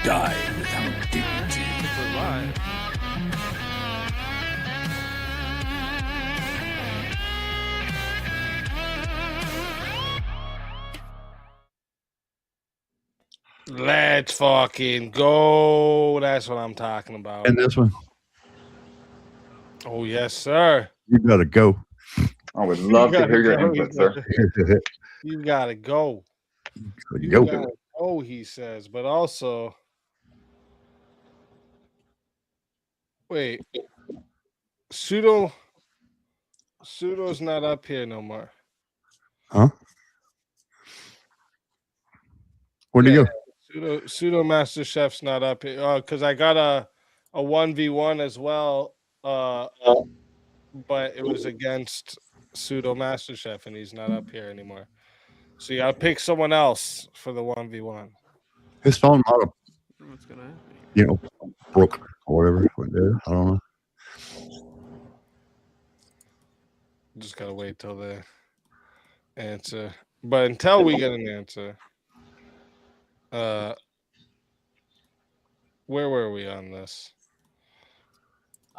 Die without dignity. We're live. Let's fucking go. That's what I'm talking about. And this one, Oh, yes, sir. you gotta go. I would love to hear your Gotta go, input, sir. You gotta go. You Go. gotta go, he says. But also, wait, Pseudo's not up here no more. Huh? Where'd he go? Pseudo Master Chef's not up here. Because I got a 1v1 as well. But it was against Pseudo Master Chef, and he's not up here anymore. So you gotta pick someone else for the 1v1. His phone might have, What's gonna happen? broke or whatever. I don't know. Just gotta wait till they answer. But until we get an answer, where were we on this?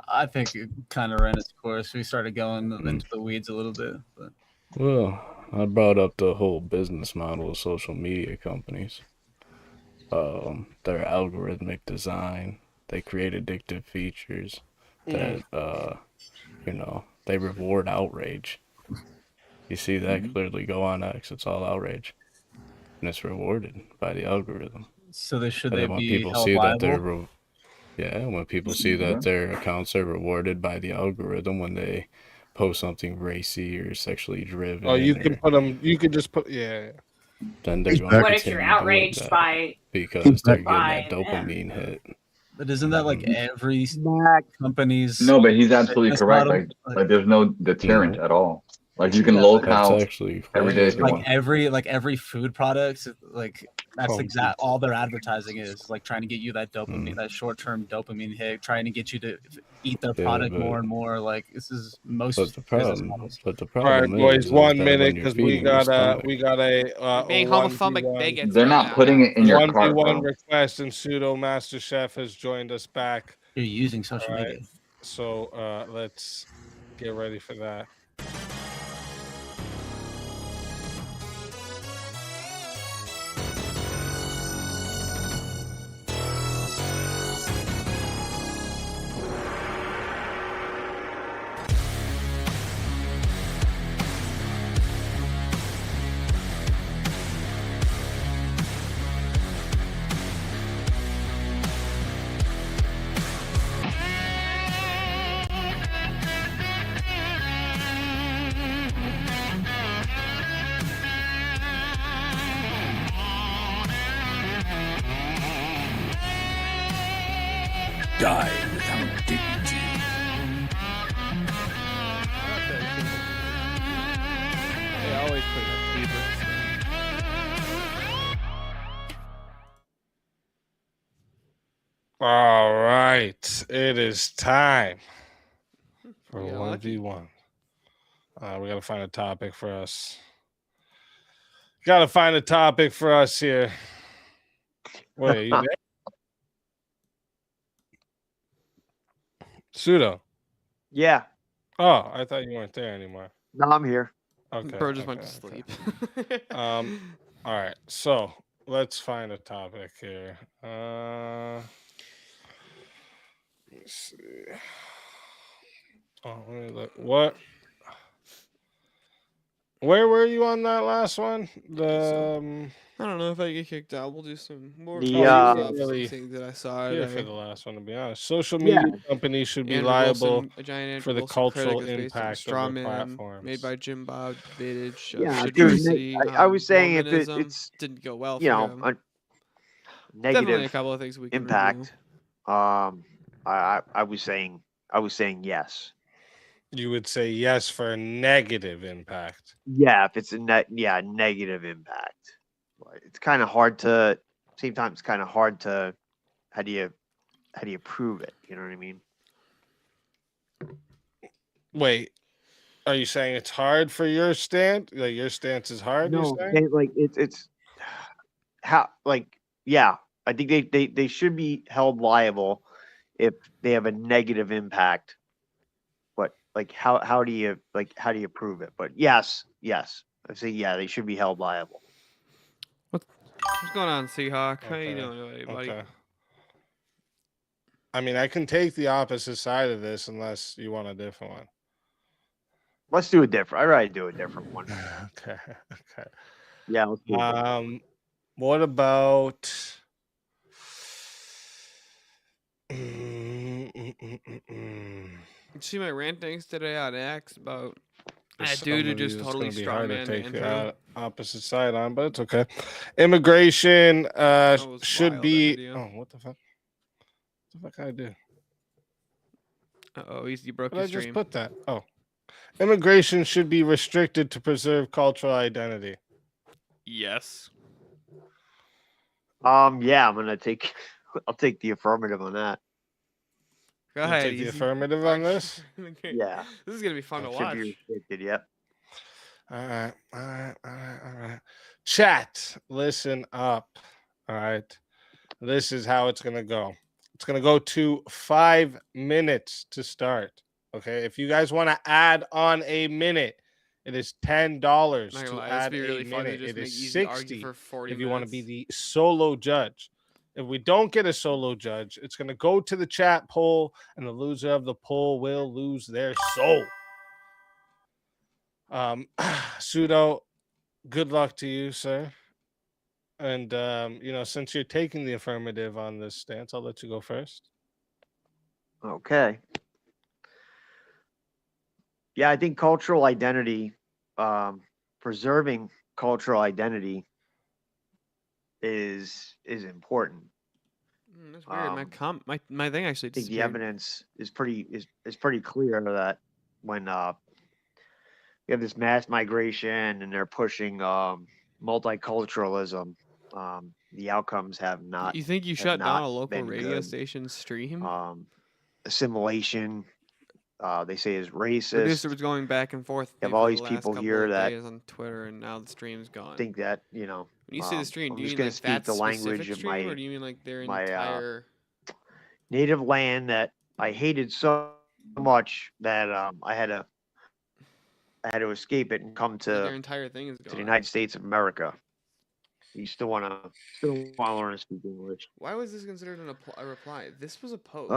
I think it kind of ran its course. We started going into the weeds a little bit. But. Well, I brought up the whole business model of social media companies. Their algorithmic design, they create addictive features that, they reward outrage. You see that clearly go on X. It's all outrage, and it's rewarded by the algorithm. So should And they then when be people held see that liable? when people see that their accounts are rewarded by the algorithm when they post something racy or sexually driven. Oh, you can put them. You could just put then they're going to What if you're outraged by because they're getting by that dopamine hit. But isn't that like every company's? No, but he's absolutely business correct. model? Like there's no deterrent at all. Like you can lol That's count actually every day if you want. every food product, like that's Oh, exact all their advertising is like trying to get you that dopamine, that short-term dopamine hit, trying to get you to eat their product more and more. Like this is most But the business problem, models. but the all right, problem boys. is 1 that minute when you're because we feeding your got stomach- a Being a homophobic 1v1 bigots. They're right not now. putting it in your cart, 1v1 bro. request, and Pseudo Master Chef has joined us back. You're using social All right. media. So let's get ready for that. Die without dignity. They always put up fever. All right, it is time for We got lucky. 1v1. We gotta find a topic for us. Gotta find a topic for us here. Wait, are you there? Pseudo. Yeah. Oh, I thought you weren't there anymore. No, I'm here. Okay. Bro just went okay, to okay. sleep. All right, so let's find a topic here. Let's see. Oh, let me look. What? Where were you on that last one? The I don't know if I get kicked out. We'll do some more The, stuff. Oh, Some really things that I saw. here today. for the last one, to be honest. Social media companies should be Andrew liable Wilson, a giant for Andrew the Wilson cultural critic is based on impact of straw their man platforms. made by Jim Bob Vidage. Yeah, should dude, University, I was saying if Mormonism it's didn't go well you for know him. a Definitely a negative couple of things we can impact, I was saying yes. You would say yes for a negative impact. Yeah, if it's a negative impact. But it's kind of hard to same time it's kind of hard to how do you prove it? You know what I mean? Wait, are you saying it's hard for your stance? Like your stance is hard? No, you're saying? like it's how like yeah. I think they should be held liable if they have a negative impact. But like, how do you prove it? But yes, I say yeah, they should be held liable. What's going on, Seahawk? How you Okay, doing, buddy? Okay. I mean, I can take the opposite side of this unless you want a different one. Let's do a different. I'd rather do a different one. Okay. Okay. Yeah. Let's do a different one. What about? You see my rantings today on X about There's that dude who some of just these it's totally gonna be hard to strawmanned take Andrew. the opposite side on, but it's okay. Immigration was should wild, that be. video. Oh, what the fuck? What the fuck I do? Uh-oh, you broke But your I just stream. put that. Oh, immigration should be restricted to preserve cultural identity. Yes. Yeah, I'm gonna take. I'll take the affirmative on that. Go You ahead. take the easy. affirmative on this? Okay. Yeah. This is gonna be fun to Should watch. be restricted. Yep. All right. Chat, listen up. All right. This is how it's gonna go. It's gonna go to 5 minutes to start. Okay. If you guys want to add on a minute, it is $10 Not gonna to lie, add this would be really a funny to minute. just It make is easy argue 60 for 40 if you want to be minutes. the solo judge. If we don't get a solo judge, it's gonna go to the chat poll, and the loser of the poll will lose their soul. Pseudo, good luck to you, sir. And since you're taking the affirmative on this stance, I'll let you go first. Okay. Yeah, I think cultural identity, preserving cultural identity, is important. That's weird. My thing actually I think the disappeared. evidence is pretty clear that when you have this mass migration and they're pushing multiculturalism, the outcomes have not. You think you have shut down not a local been radio good. station stream? Assimilation, they say, is racist. Producer was going back and forth. You have for all the these last people couple here of that days on Twitter, and now the stream's gone. think that When you say the stream, I'm do you just mean gonna like speak that the language specific of stream, my or do you mean like their my, entire? native land that I hated so much that I had to escape it and come Like their to entire thing is the gone. United States of America. You still wanna learn to speak English. Why was this considered a reply? This was a post.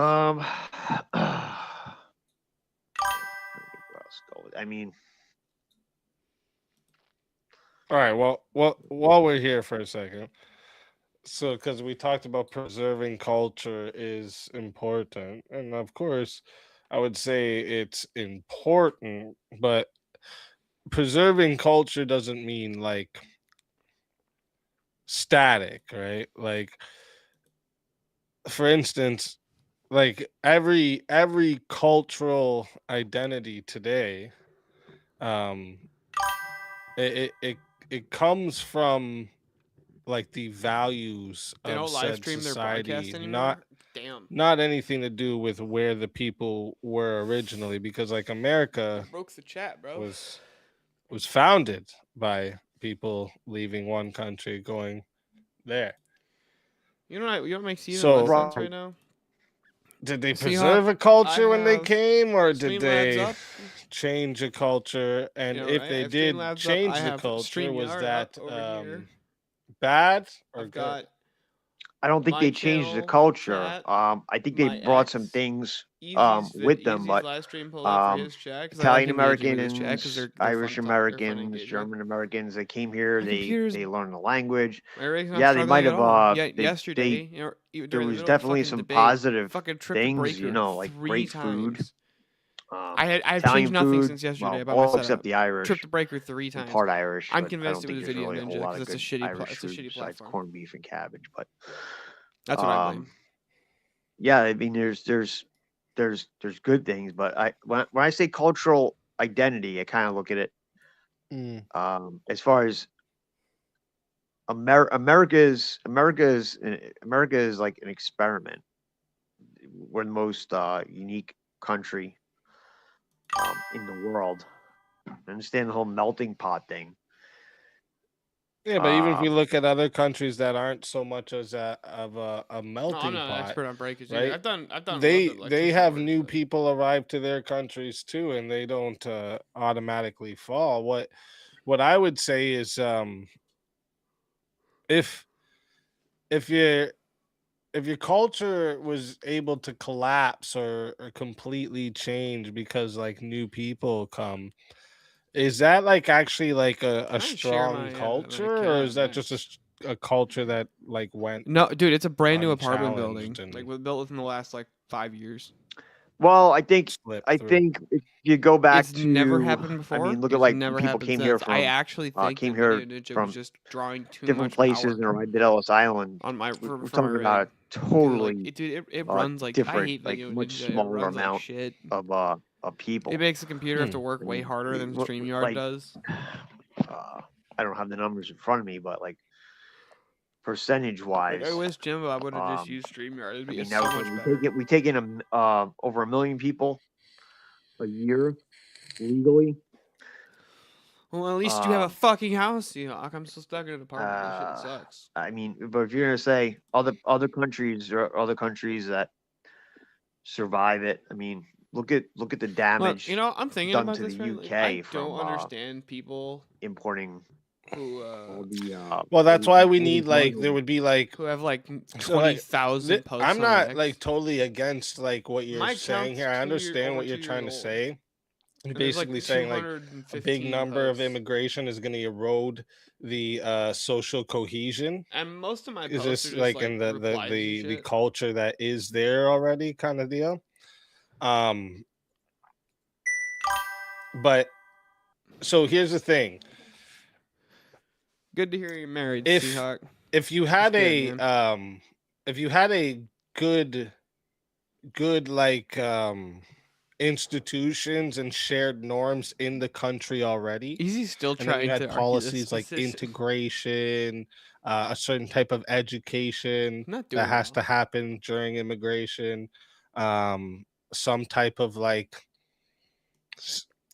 I mean, All right. Well, while we're here for a second, so because we talked about preserving culture is important, and of course, I would say it's important, but preserving culture doesn't mean like static, right? Like, for instance, like every cultural identity today, it comes from like the values They of don't live said stream their society, broadcast anymore. Damn. not anything to do with where the people were originally, because like America Broke the chat, bro. was founded by people leaving one country going there. You know what makes even So- less sense right now? Did they Seahawk, preserve a culture when they have came, or did Streamlabs they up. change a culture? And You know, if right? I they have did Streamlabs up. change I the have culture, was StreamYard that up over here. bad or I've good? got I don't think my they changed the channel, culture. chat, I think they my brought some ex, things Easy's with them, Easy's but live stream pull up for his chat, 'cause I like Italian engaging with his chat 'cause Americans, they're Irish fun to talk- they're fun to Americans, engage with. German Americans, they came here. My They computer's- learned the language. My rig's not Yeah, they might struggling at have. all. Yet They, yesterday, they, you know, there during the was middle of the definitely fucking some debate, positive fucking tripped the things, breaker like 3 great food. times. I had Italian changed nothing food, since yesterday well, about my all setup. except the Irish. Tripped the breaker 3 I'm times. part Irish. I'm but I convinced don't it think was there's Video really a whole Ninja lot 'cause of it's a good shitty Irish it's a food shitty besides platform. corned beef and cabbage. But That's what I blame. yeah, I mean, there's good things, but when I say cultural identity, I kind of look at it as far as America is like an experiment. We're the most unique country in the world. I understand the whole melting pot thing. Yeah, but even if we look at other countries that aren't so much as a No, melting I'm not an pot, expert on breakage right? either. I've done a They little bit of they electrician have work, new but people arrive to their countries too, and they don't automatically fall. What I would say is, if if your if your culture was able to collapse or completely change because like new people come, is that like actually like a can I share strong my culture, or is account? that just a culture that like went No, dude, it's a brand new apartment building. unchallenged and Built within the last like 5 years. Well, I think slipped through? if you go back It's never to, happened I before. mean, look at It's like never people happened came here since. I from actually think came that Video here Ninja was from just drawing too different much places power and arrived at Ellis Island. on my We're for my talking rig. about a Dude, like totally it runs like I different, hate like Video much Ninja. It smaller runs like amount shit. of people. It makes the computer have to Hmm. work I way mean, harder than look, StreamYard like does. I don't have the numbers in front of me, but like percentage Like I wise, wish Jimbo I would have just um, used StreamYard. It'd I be mean, so now much better. we take in over 1 million people a year legally. Well, at least you have a Um, fucking house, Seahawk. I'm still stuck in an apartment. This shit uh, sucks. I mean, but if you're gonna say other countries or other countries that survive it, I mean, look at the Look, damage I'm thinking done about to the this right. Like, I UK don't from understand people importing who Well, that's why we all need these like there minerals. would be like who have like so like 20,000 posts I'm on not like X. totally against like what you're My saying account's here. I understand over what you're 2 years trying to old, say. You're and there's like basically saying like a big 215 number of posts, immigration is going to erode the social cohesion. and most of my Is posts are this just like like in replies and the shit. culture that is there already kind of deal? Um, but so here's the thing: Good to hear you're married, if Seahawk. if you That's had good, a man. if you had a good like institutions and shared norms in the country already, Easy's still and then you trying had to argue this policies like position. integration, a certain type of education I'm not that doing has well. to happen during immigration, um, some type of like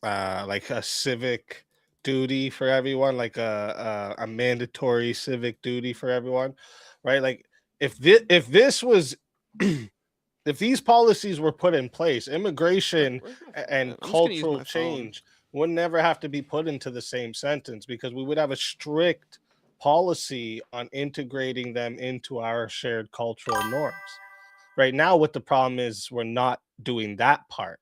a civic duty for everyone, like a mandatory civic duty for everyone, right? Like if this was if these policies were put in place, immigration Where's my phone and at? I'm just gonna use cultural my phone. change would never have to be put into the same sentence because we would have a strict policy on integrating them into our shared cultural norms. Right now, what the problem is, we're not doing that part.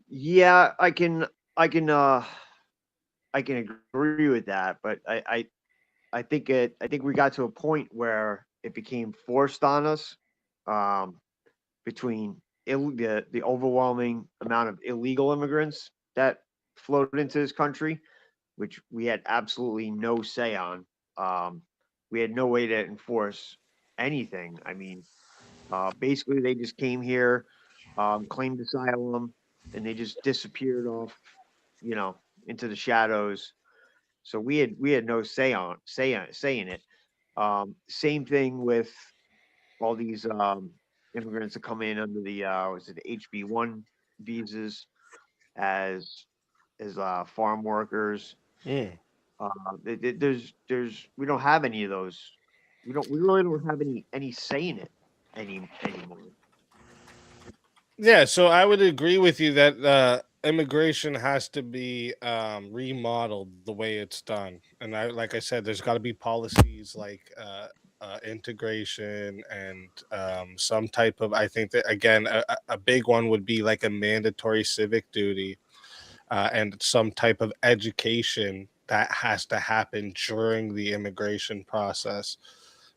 Yeah, I can agree with that, but I think we got to a point where it became forced on us, um, between the overwhelming amount of illegal immigrants that flowed into this country, which we had absolutely no say on. Um, we had no way to enforce anything. I mean, basically, they just came here, claimed asylum, and they just disappeared off, you know, into the shadows. So we had no say in it. Same thing with all these immigrants that come in under the was it HB1 visas as farm workers. Mm. Uh, there's we don't have any of those. We really don't have any say in it anymore. Yeah, so I would agree with you that immigration has to be remodeled the way it's done, and like I said, there's got to be policies like integration and some type of. I think that again, a big one would be like a mandatory civic duty and some type of education that has to happen during the immigration process.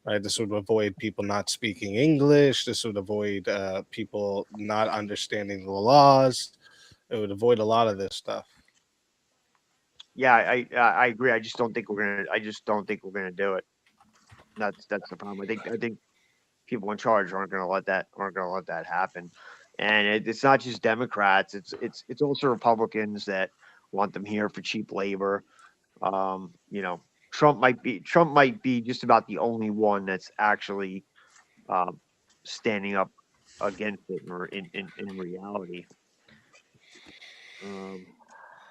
Right, this would avoid people not speaking English. This would avoid people not understanding the laws. It would avoid a lot of this stuff. Yeah, I agree. I just don't think we're gonna do it. That's the problem. I think people in charge aren't gonna let that happen. And it's not just Democrats. It's also Republicans that want them here for cheap labor. You know, Trump might be just about the only one that's actually um, standing up against it in reality. Um,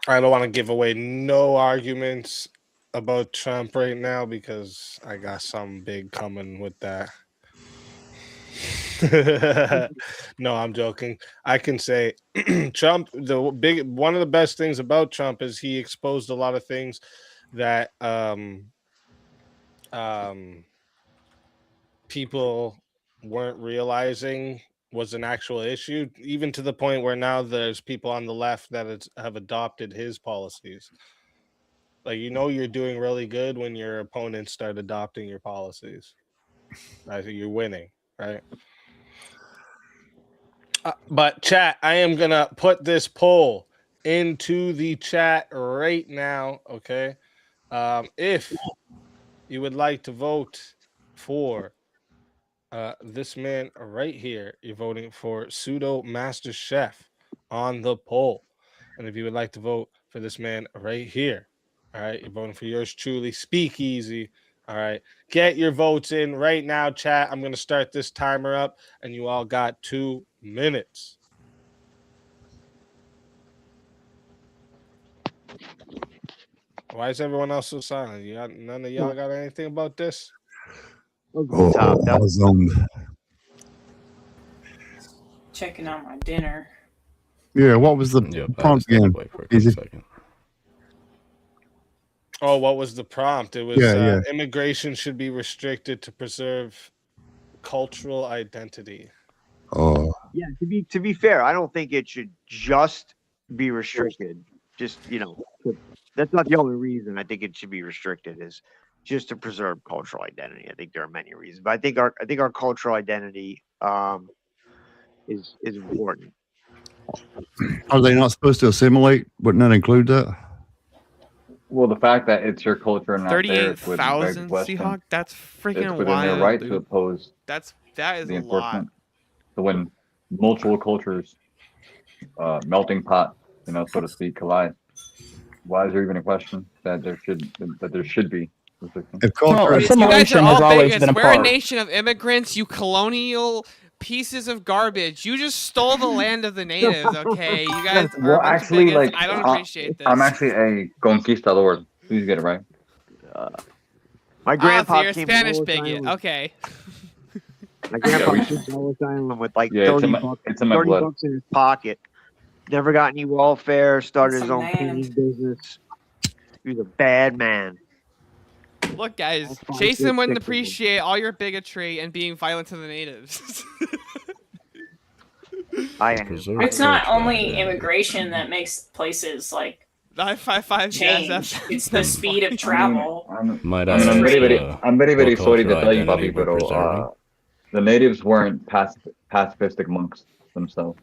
I don't want to give away no arguments about Trump right now because I got something big coming with that. No, I'm joking. I can say Trump, one of the best things about Trump is he exposed a lot of things that people weren't realizing was an actual issue, even to the point where now there's people on the left that have adopted his policies. Like, you're doing really good when your opponents start adopting your policies. I think you're winning, right? But chat, I am gonna put this poll into the chat right now. Okay, if you would like to vote for this man right here, you're voting for Pseudo Master Chef on the poll, and if you would like to vote for this man right here, all right, you're voting for yours truly, Speakeasy. All right, get your votes in right now, chat. I'm gonna start this timer up, and you all got 2 minutes. Why is everyone else so silent? None of y'all got anything about this? Oh, I was Checking on my dinner. yeah. What was the prompt again? Easy. Oh, what was the prompt? It was immigration should be restricted to preserve cultural identity. Oh, Yeah. To be fair, I don't think it should just be restricted. Just that's not the only reason I think it should be restricted. Is just to preserve cultural identity. I think there are many reasons, but I think our cultural identity is important. are they not supposed to assimilate? Wouldn't that include that? Well, the fact that it's your culture and not theirs would beg 38,000 question. Seahawk? That's freaking It's within wild. their right dude. to oppose that is the a lot. enforcement. So when multiple cultures, melting pot, so to speak, collide, why is there even a question that there should be restriction? If You culture, guys are has all always bigots. been a We're a part. nation of immigrants, you colonial pieces of garbage. You just stole the land of the natives, okay? You guys are Well, a bunch actually, of bigots. like, I don't appreciate this. I'm actually a conquistador. Please get it right. My so grandpa you're a came Spanish to Ellis bigot. Island. Okay. My grandpa we- came to Ellis Island with like Yeah, it's 30 in my- bucks, it's in my 30 blood. bucks in his pocket. Never got any welfare. Started his Some own land. painting business. He was a bad man. Look, guys, I'll find Jason good wouldn't pictures of him. appreciate all your bigotry and being violent to the natives. I am. Preserve It's not culture only identity. immigration that makes places like 955 change. It's the speed of travel. Might I mean, I I'm very, ask, very, I'm very, very what sorry to cultural tell you, identity Bobby, we're but preserving? the natives weren't pacifistic monks themselves.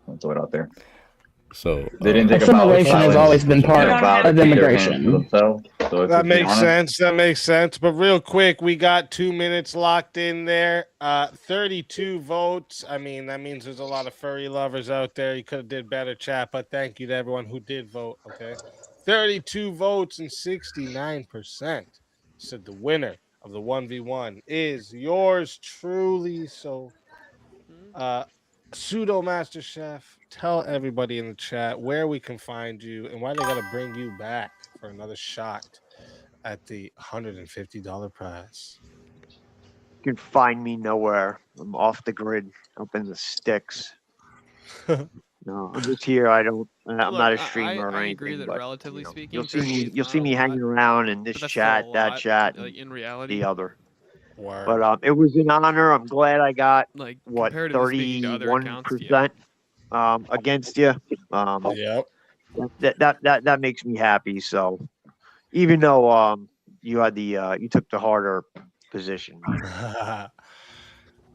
I'll throw it out there. So They didn't take Assimilation has always been part of immigration. That makes sense. That makes sense. But real quick, we got 2 minutes locked in there. 32 votes. I mean, that means there's a lot of furry lovers out there. You could have did better, chat. But thank you to everyone who did vote. Okay, 32 votes and 69% said the winner of the 1v1 is yours truly. So, Pseudo Master Chef, tell everybody in the chat where we can find you and why they got to bring you back for another shot at the $150 prize. You can find me nowhere. I'm off the grid, up in the sticks. No, I'm just here. I'm not a streamer or I anything. agree that but, relatively speaking, you'll see 30 me. is You'll not see a me lot, hanging around in this but that's chat, still a that lot, chat, like, and in reality. the other. Word. But it was an honor. I'm glad I got Like, what comparatively speaking to other accounts, 31% against you. Yep. That makes me happy. So even though you had you took the harder position.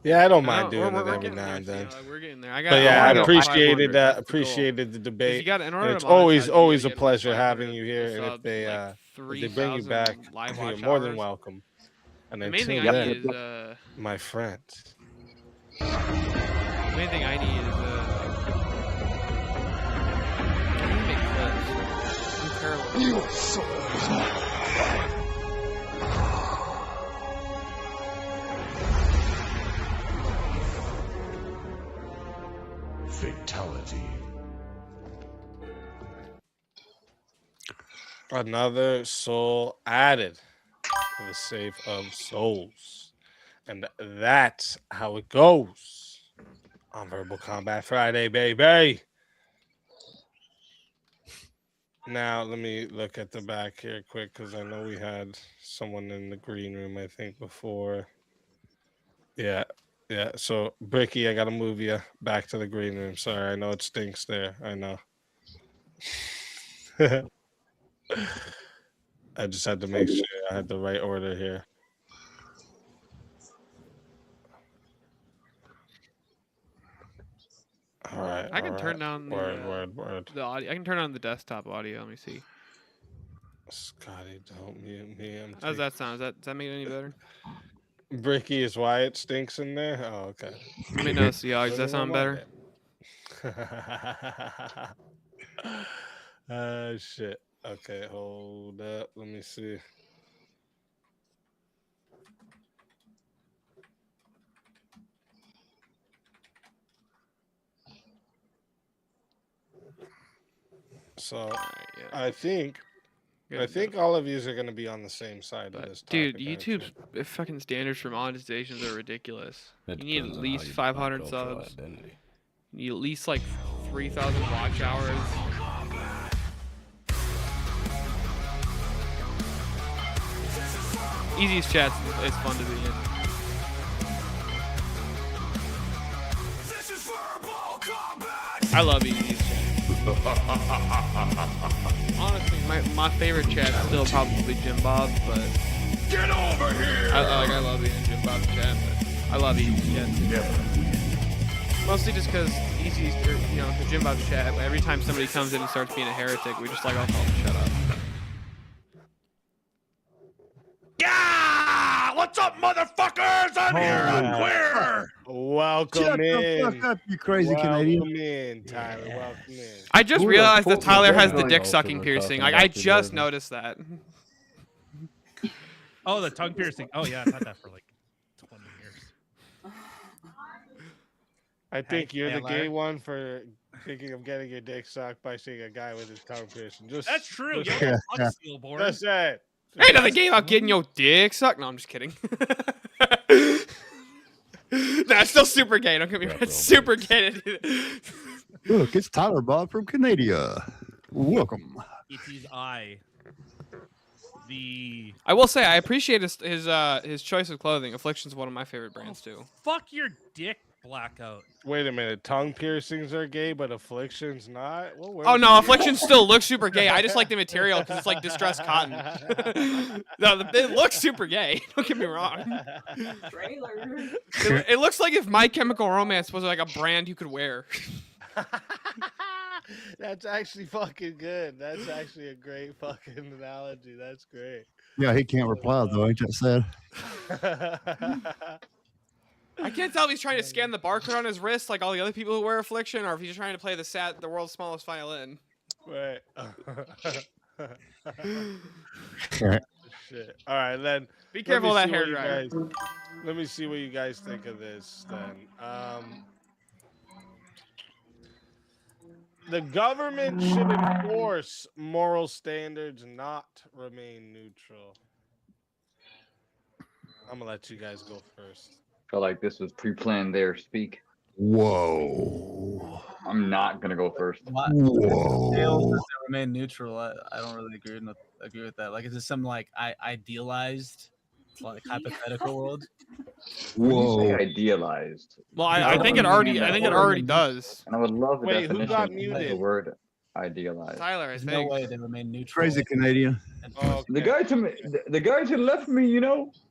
Yeah, I don't I mind know, doing we're it every getting now there, and then. Seahawk, we're getting there. I got. But yeah, I I know. appreciated 500. That's the goal. appreciated the 'Cause debate. you got in order And to it's monetize, you always gotta a get pleasure 500 having you here. And if subs they and, like, if they bring you 3,000 back, live you're watch more than hours. welcome. And The main thing until I need then, is my friends. the main thing I need is I need to make clips. I'm terrible. Fatality. Another soul added to the save of souls. And that's how it goes on Verbal Combat Friday, baby. Now, let me look at the back here quick because I know we had someone in the green room, I think, before. Yeah. Yeah. So, Bricky, I got to move you back to the green room. Sorry. I know it stinks there. I know. I just had to make sure I had the right order here. All right. I can turn down the word. the audio. I can turn on the desktop audio. Let me see. Scotty, don't mute me. How's that sound? Does that make it any better? Bricky is why it stinks in there. Oh, okay. Let me know. See, does that sound better? Shit. Okay, hold up. Let me see. So I think all of you are going to be on the same side of this. Dude, topic, YouTube's fucking standards for monetizations are ridiculous. It You need at depends on least how you 500 define cultural subs. identity. You need at least like 3,000 watch hours. Easiest chats is fun to be in. I love Easiest chat. Honestly, my favorite chat is still probably Jim Bob, but Get over here! I love being in Jim Bob's chat, but I love Easy's chat too. Mostly just because Easy's, the Jim Bob's chat, every time somebody comes in and starts being a heretic, we just all tell them to shut up. Yeah! What's up, motherfuckers? I'm here. I'm queer. Welcome Shut in. the fuck up, you crazy Canadian. Welcome in, Tyler. Welcome in. I just Who the realized that fuck Tyler was has that the guy dick also sucking we're piercing. talking Like, I about just today? noticed that. Oh, the tongue piercing. Oh yeah, I've had that for like 20 years. I think you're the Larry. gay one for thinking of getting your dick sucked by seeing a guy with his tongue piercing. That's true. Just, Yeah, Yeah. fuck Steelborn. Just say it. Ain't nothing gay about getting your dick sucked. No, I'm just kidding. That's still super gay. Don't get me wrong. It's super gay to do that. Look, it's Tyler Bob from Canada. Welcome. It is I. The I will say I appreciate his choice of clothing. Affliction's one of my favorite brands too. fuck your dick blackout. Wait a minute. Tongue piercings are gay, but afflictions not? What word Oh is no, it? Affliction still looks super gay. I just like the material because it's like distressed cotton. No, it looks super gay. Don't get me wrong. Trailer. It looks like if My Chemical Romance was like a brand you could wear. That's actually fucking good. That's actually a great fucking analogy. That's great. Yeah, he can't reply though. Ain't that sad? I can't tell if he's trying to scan the barcode on his wrist like all the other people who wear Affliction, or if he's trying to play the world's smallest violin. Right. Shit. All right, then. Be careful of that hair dryer. dryer. Let me see what you guys think of this then. The government should enforce moral standards, not remain neutral. I'm gonna let you guys go first. Felt like this was pre-planned there. Speak. Whoa. I'm not gonna go first. What? Whoa. They remain neutral. I don't really agree with that. Like, is this some like idealized, like hypothetical world? When you say Whoa. idealized, Well, I think it already does. and I would love the Wait, who definition got of the muted? word idealized. Tyler, I There's no think. way they remain neutral. Crazy Canadian. Oh, The guy to the left of me,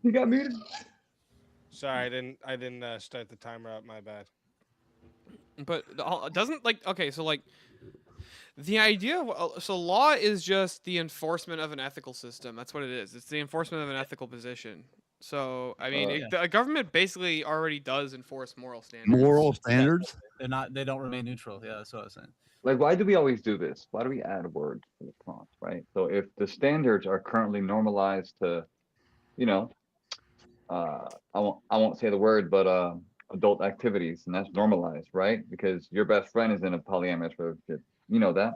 he got muted. sorry, I didn't start the timer up. My bad. But doesn't the idea of, law is just the enforcement of an ethical system. That's what it is. It's the enforcement of an ethical position. So I mean, the government basically already does enforce moral standards. Moral standards? They don't remain neutral. Yeah, that's what I was saying. Like, why do we always do this? Why do we add words to the prompt, right? So if the standards are currently normalized to, I won't say the word, but adult activities, and that's normalized, right? Because your best friend is in a polyamorous relationship. You know that.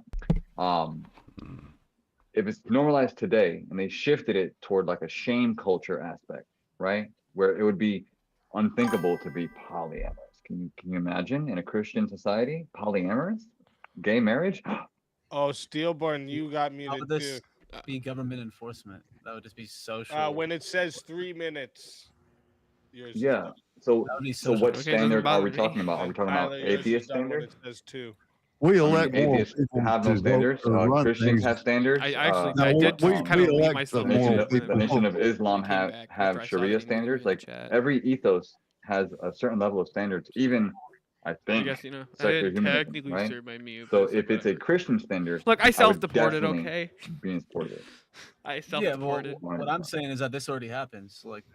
if it's normalized today and they shifted it toward like a shame culture aspect, right? Where it would be unthinkable to be polyamorous. Can you imagine in a Christian society, polyamorous? Gay marriage? Oh, Steelborn, you got How muted would too. this be government enforcement? That would just be social. When it says 3 minutes, yours is Yeah. done. So That would be so social. what Okay, doesn't standard are bother we me. talking about? Are we talking about Tyler, yours is atheist done when standard? it says 2. We I mean, elect moral atheists people have no to vote standards. to run Christians things. have standards. I actually, No, I did we kind of elect myself the the moral nation, when the nation of Islam we came have back after I saw Sharia that he was giving standards. me the Like chat. every ethos has a certain level of standards. Even I I think guess, you know, I secular didn't humanism, technically right? serve my mute. So but if it's a whatever. Christian standard, Look, I I would self-deported, definitely okay? be in support of it. I Yeah, self-deported. well, what I'm saying is that this already happens. Like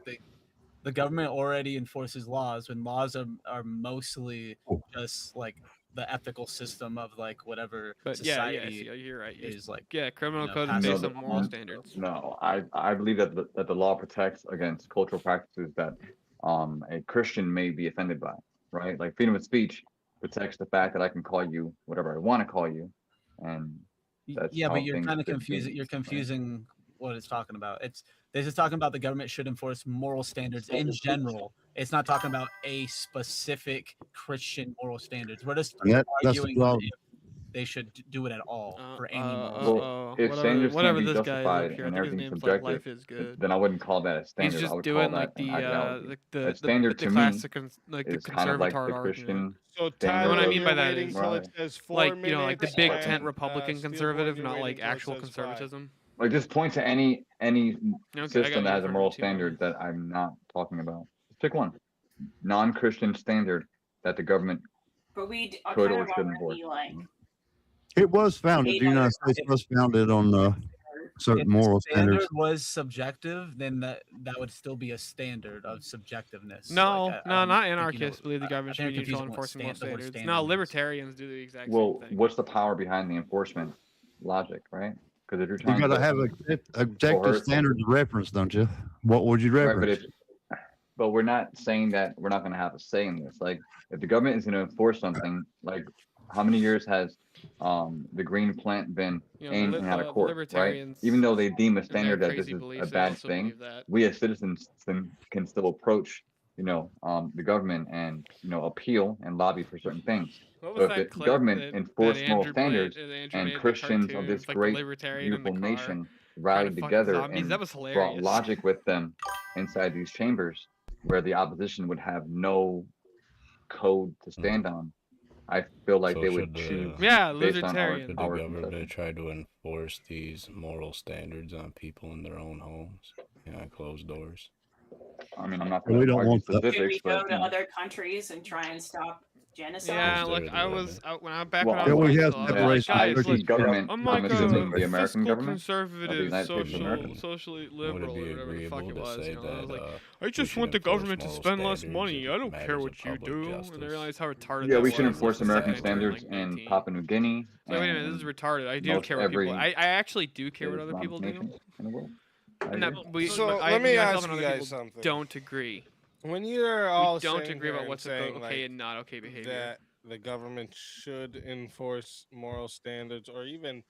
the government already enforces laws when laws are mostly just like the ethical system of like whatever But society yeah, you're right. is like. Yeah, criminal code is passing based No, on moral standards. No, I believe that the law protects against cultural practices that a Christian may be offended by, right? Like freedom of speech protects the fact that I can call you whatever I want to call you, and that's Yeah, but how you're things kind of should confusing. be, You're right? confusing what it's talking about. This is talking about the government should enforce moral standards in general. It's not talking about a specific Christian moral standards. We're just And that's the arguing problem. if they should do it at all for any moral Well, if whatever, standards whatever can't be this guy is up justified here. I and think his everything's name's like subjective, Life is Good. then I wouldn't call that a He's standard. I just would call doing that like an ideology. the A standard to me classic like the is kind of like conservatard the argument. Christian So You know Tyler, what I mean you're by that waiting is till it says 4 like minutes. you know like the big tent and, Republican Steelborn, conservative, you're not waiting like till it actual says 5. conservatism. Like just point to any I got system that you has a for moral 2 more standard minutes. that I'm not talking about. Just pick one. Non-Christian standard that the government But we are could kind or of should enforce. already like It was founded. Eight The United other States was founded on certain if moral the standard standards. was subjective, then that would still be a standard of subjectiveness. No, Like, no, I not think, anarchists believe the government I should be think neutral confusing in what enforcing moral the word standards. standard No, means. libertarians do the exact Well, same thing. what's the power behind the enforcement logic, right? Because if you're trying You got to to have objective coerce- standards of reference, don't you? What would you right, reference? but we're not saying that we're not going to have a say in this. Like, if the government is going to enforce something, like how many years has the green plant been You know, in and out of court, right? libertarians Even though they deem a and their standard that this crazy is a beliefs, they bad also thing, believe that. we as citizens can still approach, the government and appeal and lobby for certain things. What So was if that the clip government that enforced moral Andrew played? standards Andrew and made the Christians of cartoon, this it's like the great, libertarian in the beautiful car nation trying rallied to fight together zombies. and That was brought hilarious. logic with them inside these chambers where the opposition would have no code to stand on, I feel like So they would should choose Yeah, based on libertarian. Should the our government concessions. try to enforce these moral standards on people in their own homes behind closed doors? I mean, I'm not We going to don't argue want that. should we specifics, go but to other countries and try and stop genocide? Yeah, Is like there I a was limit? out when I back Well, when I Yeah, was we in have school, I was like, separation guys, Turkey's like government, I'm I'm like assuming a the American fiscal government, conservative, United States of America. socially Would it liberal, be or whatever the fuck agreeable it to was. say You know, I was that like, I we just should want the enforce government to moral spend less standards money. in I don't care matters what of you public do. And I justice? realized how retarded Yeah, that we should was. enforce This is American like during, standards like, in 19. Papua New Guinea So wait a minute, this is and retarded. I do most care what people. every I actually do care what other Islamic people do. nation in the world. I And that agree. we, So but I, let me myself ask and you other guys people something. don't agree. When you're all We don't sitting agree here about and what's saying, okay like, and not okay behavior. that the government should enforce moral standards, or even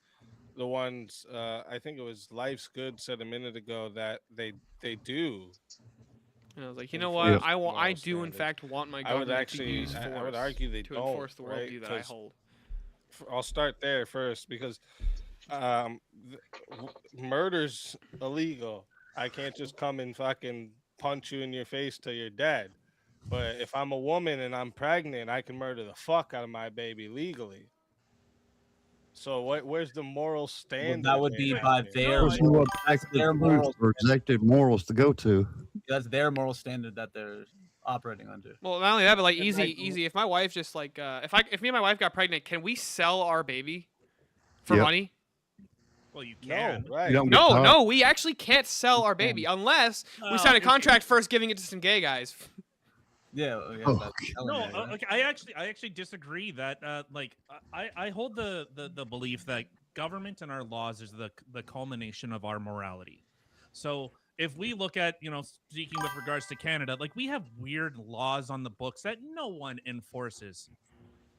the ones I think it was Life's Good said a minute ago that they do. And I was like, you know enforce what? I moral do in standards. fact want my I would government actually, to use force I would argue they to don't, enforce the right? worldview that I 'Cause hold. I'll start there first because murder's illegal. I can't just come and fucking punch you in your face till you're dead. But if I'm a woman and I'm pregnant, I can murder the fuck out of my baby legally. So where's the moral Well, standard? that would be there? by their Person who moral, has their objective moral, truth or executive morals to go to. that's their moral standard that they're operating under. Well, not only that, but like And, easy. If my wife just like, if me and my wife got pregnant, can we sell our baby for Yep. money? Well, you can. No, right? You don't get No, caught. no, we actually can't sell our baby unless we Well, sign a if- contract first, giving it to some gay guys. Yeah, Oh, that's No, telling you, right? okay, I actually disagree that I hold the belief that government and our laws is the culmination of our morality. So if we look at, speaking with regards to Canada, like we have weird laws on the books that no one enforces.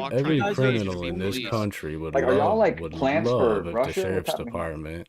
walk every through the criminal streets in of this police. country would Like, are y'all love like would plants for love if the Russia? What's sheriff's happening? department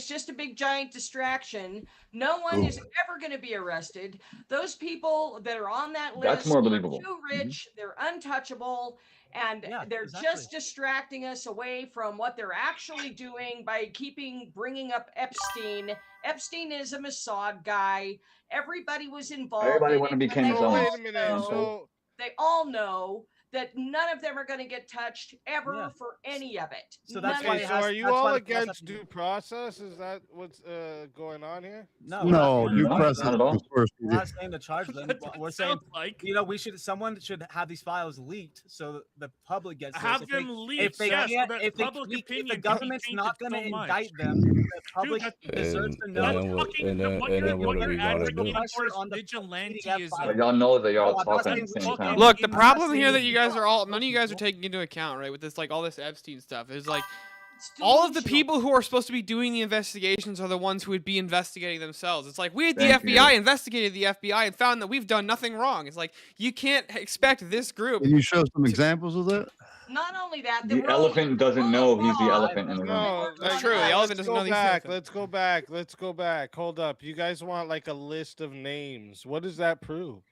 is just a big giant distraction. No one is ever going to be arrested. Those people that are on that list That's more are believable. too rich, they're untouchable, and Yeah, they're exactly. just distracting us away from what they're actually doing by bringing up Epstein. Epstein is a Mossad guy. Everybody was involved. Everybody in want to it, be but Ken they So Jeong. all wait a minute. know- So they all know that none of them are going to get touched ever Yeah. for any of it. So that's None why of Okay, it so it. has- are you that's why all the process- against due process? Is that what's going on here? No, No, due not process at all. comes first. we're not saying to charge them. That's what We're it saying, sounds like. you know, someone should have these files leaked so that the public gets this. Have If them they- leaked, If they yes, so can't, that if public if the opinion can be government's tainted not going to so much. indict them, the public that's- deserves to And know. then what? fucking- And then what and you're- then what what are we you're gonna advocating do? for is On the vigilantism. But y'all know that y'all No, I'm not talking at saying the we same should time. do Look, the I'm not problem here saying that you guys are all, it's none of you guys are possible. taking into account, right, with this, like, all this Epstein stuff, is like, It's all of the delusional. people who are supposed to be doing the investigations are the ones who would be investigating themselves. It's like, we at the Thank FBI you. investigated the FBI and found that we've done nothing wrong. It's like, you can't expect this group. Can you show some examples of that? Not only that, The elephant doesn't know he's the elephant in the room. No, That's like, true. The elephant let's doesn't go know these back. things. Let's go back. Let's go back. Hold up. You guys want like a list of names? What does that prove?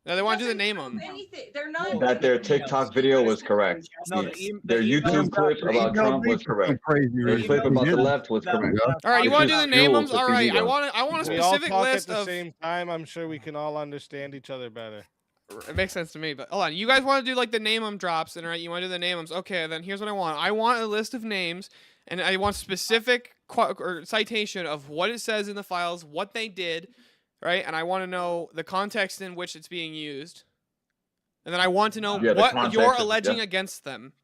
No, they want to do the Doesn't name prove them. anything. They're not. That their TikTok video was correct. No, Their YouTube clip about Trump was correct. Their clip about the left was correct. All right, you want to do the name them? All right, I want. want a We all specific talk list at the of. same time. I'm sure we can all understand each other better. It makes sense to me, but hold on. You guys want to do like the name them drops, and right? You want to do the name them? Okay, then here's what I want. I want a list of names, and I want specific or citation of what it says in the files, what they did, right? And I want to know the context in which it's being used, and then I want to know Yeah, the what context you're of it, alleging yeah. against them.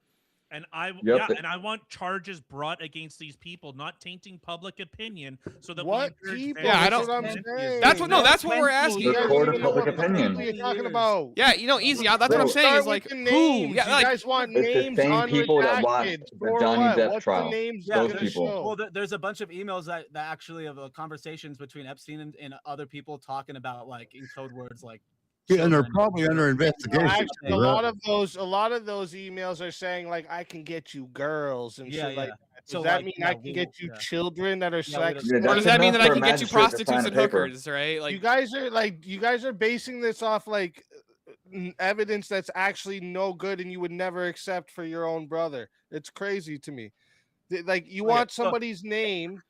And I Yep. and I want charges brought against these people, not tainting public opinion, so that What we encourage people? Yeah, I That's don't- what I'm saying. That's what. No, that's what we're asking. The You guys court don't of even know public what opinion. people you're talking about. Yeah, you know, easy. That's what Bro, I'm saying. Start Is like with the who? names. Yeah, You like guys want It's the names same people that watched unredacted. the For Johnny what? Depp What's trial. the names Yeah, Those gonna people. show? Well, there's a bunch of emails that actually of conversations between Epstein and other people talking about like in code words like. Yeah, and they're children. probably under investigation. Actually, a right? lot of those emails are saying like I can get you girls and Yeah, shit like yeah. that. Does So, that like, mean yeah, I can get you yeah. children that are Yeah, we sex? don't- Yeah, or does that mean that I enough can for a get you magistrate to sign prostitutes a and paper. hookers, right? Like, you guys are basing this off like evidence that's actually no good and you would never accept for your own brother. It's crazy to me. Like you Okay, want so- somebody's name.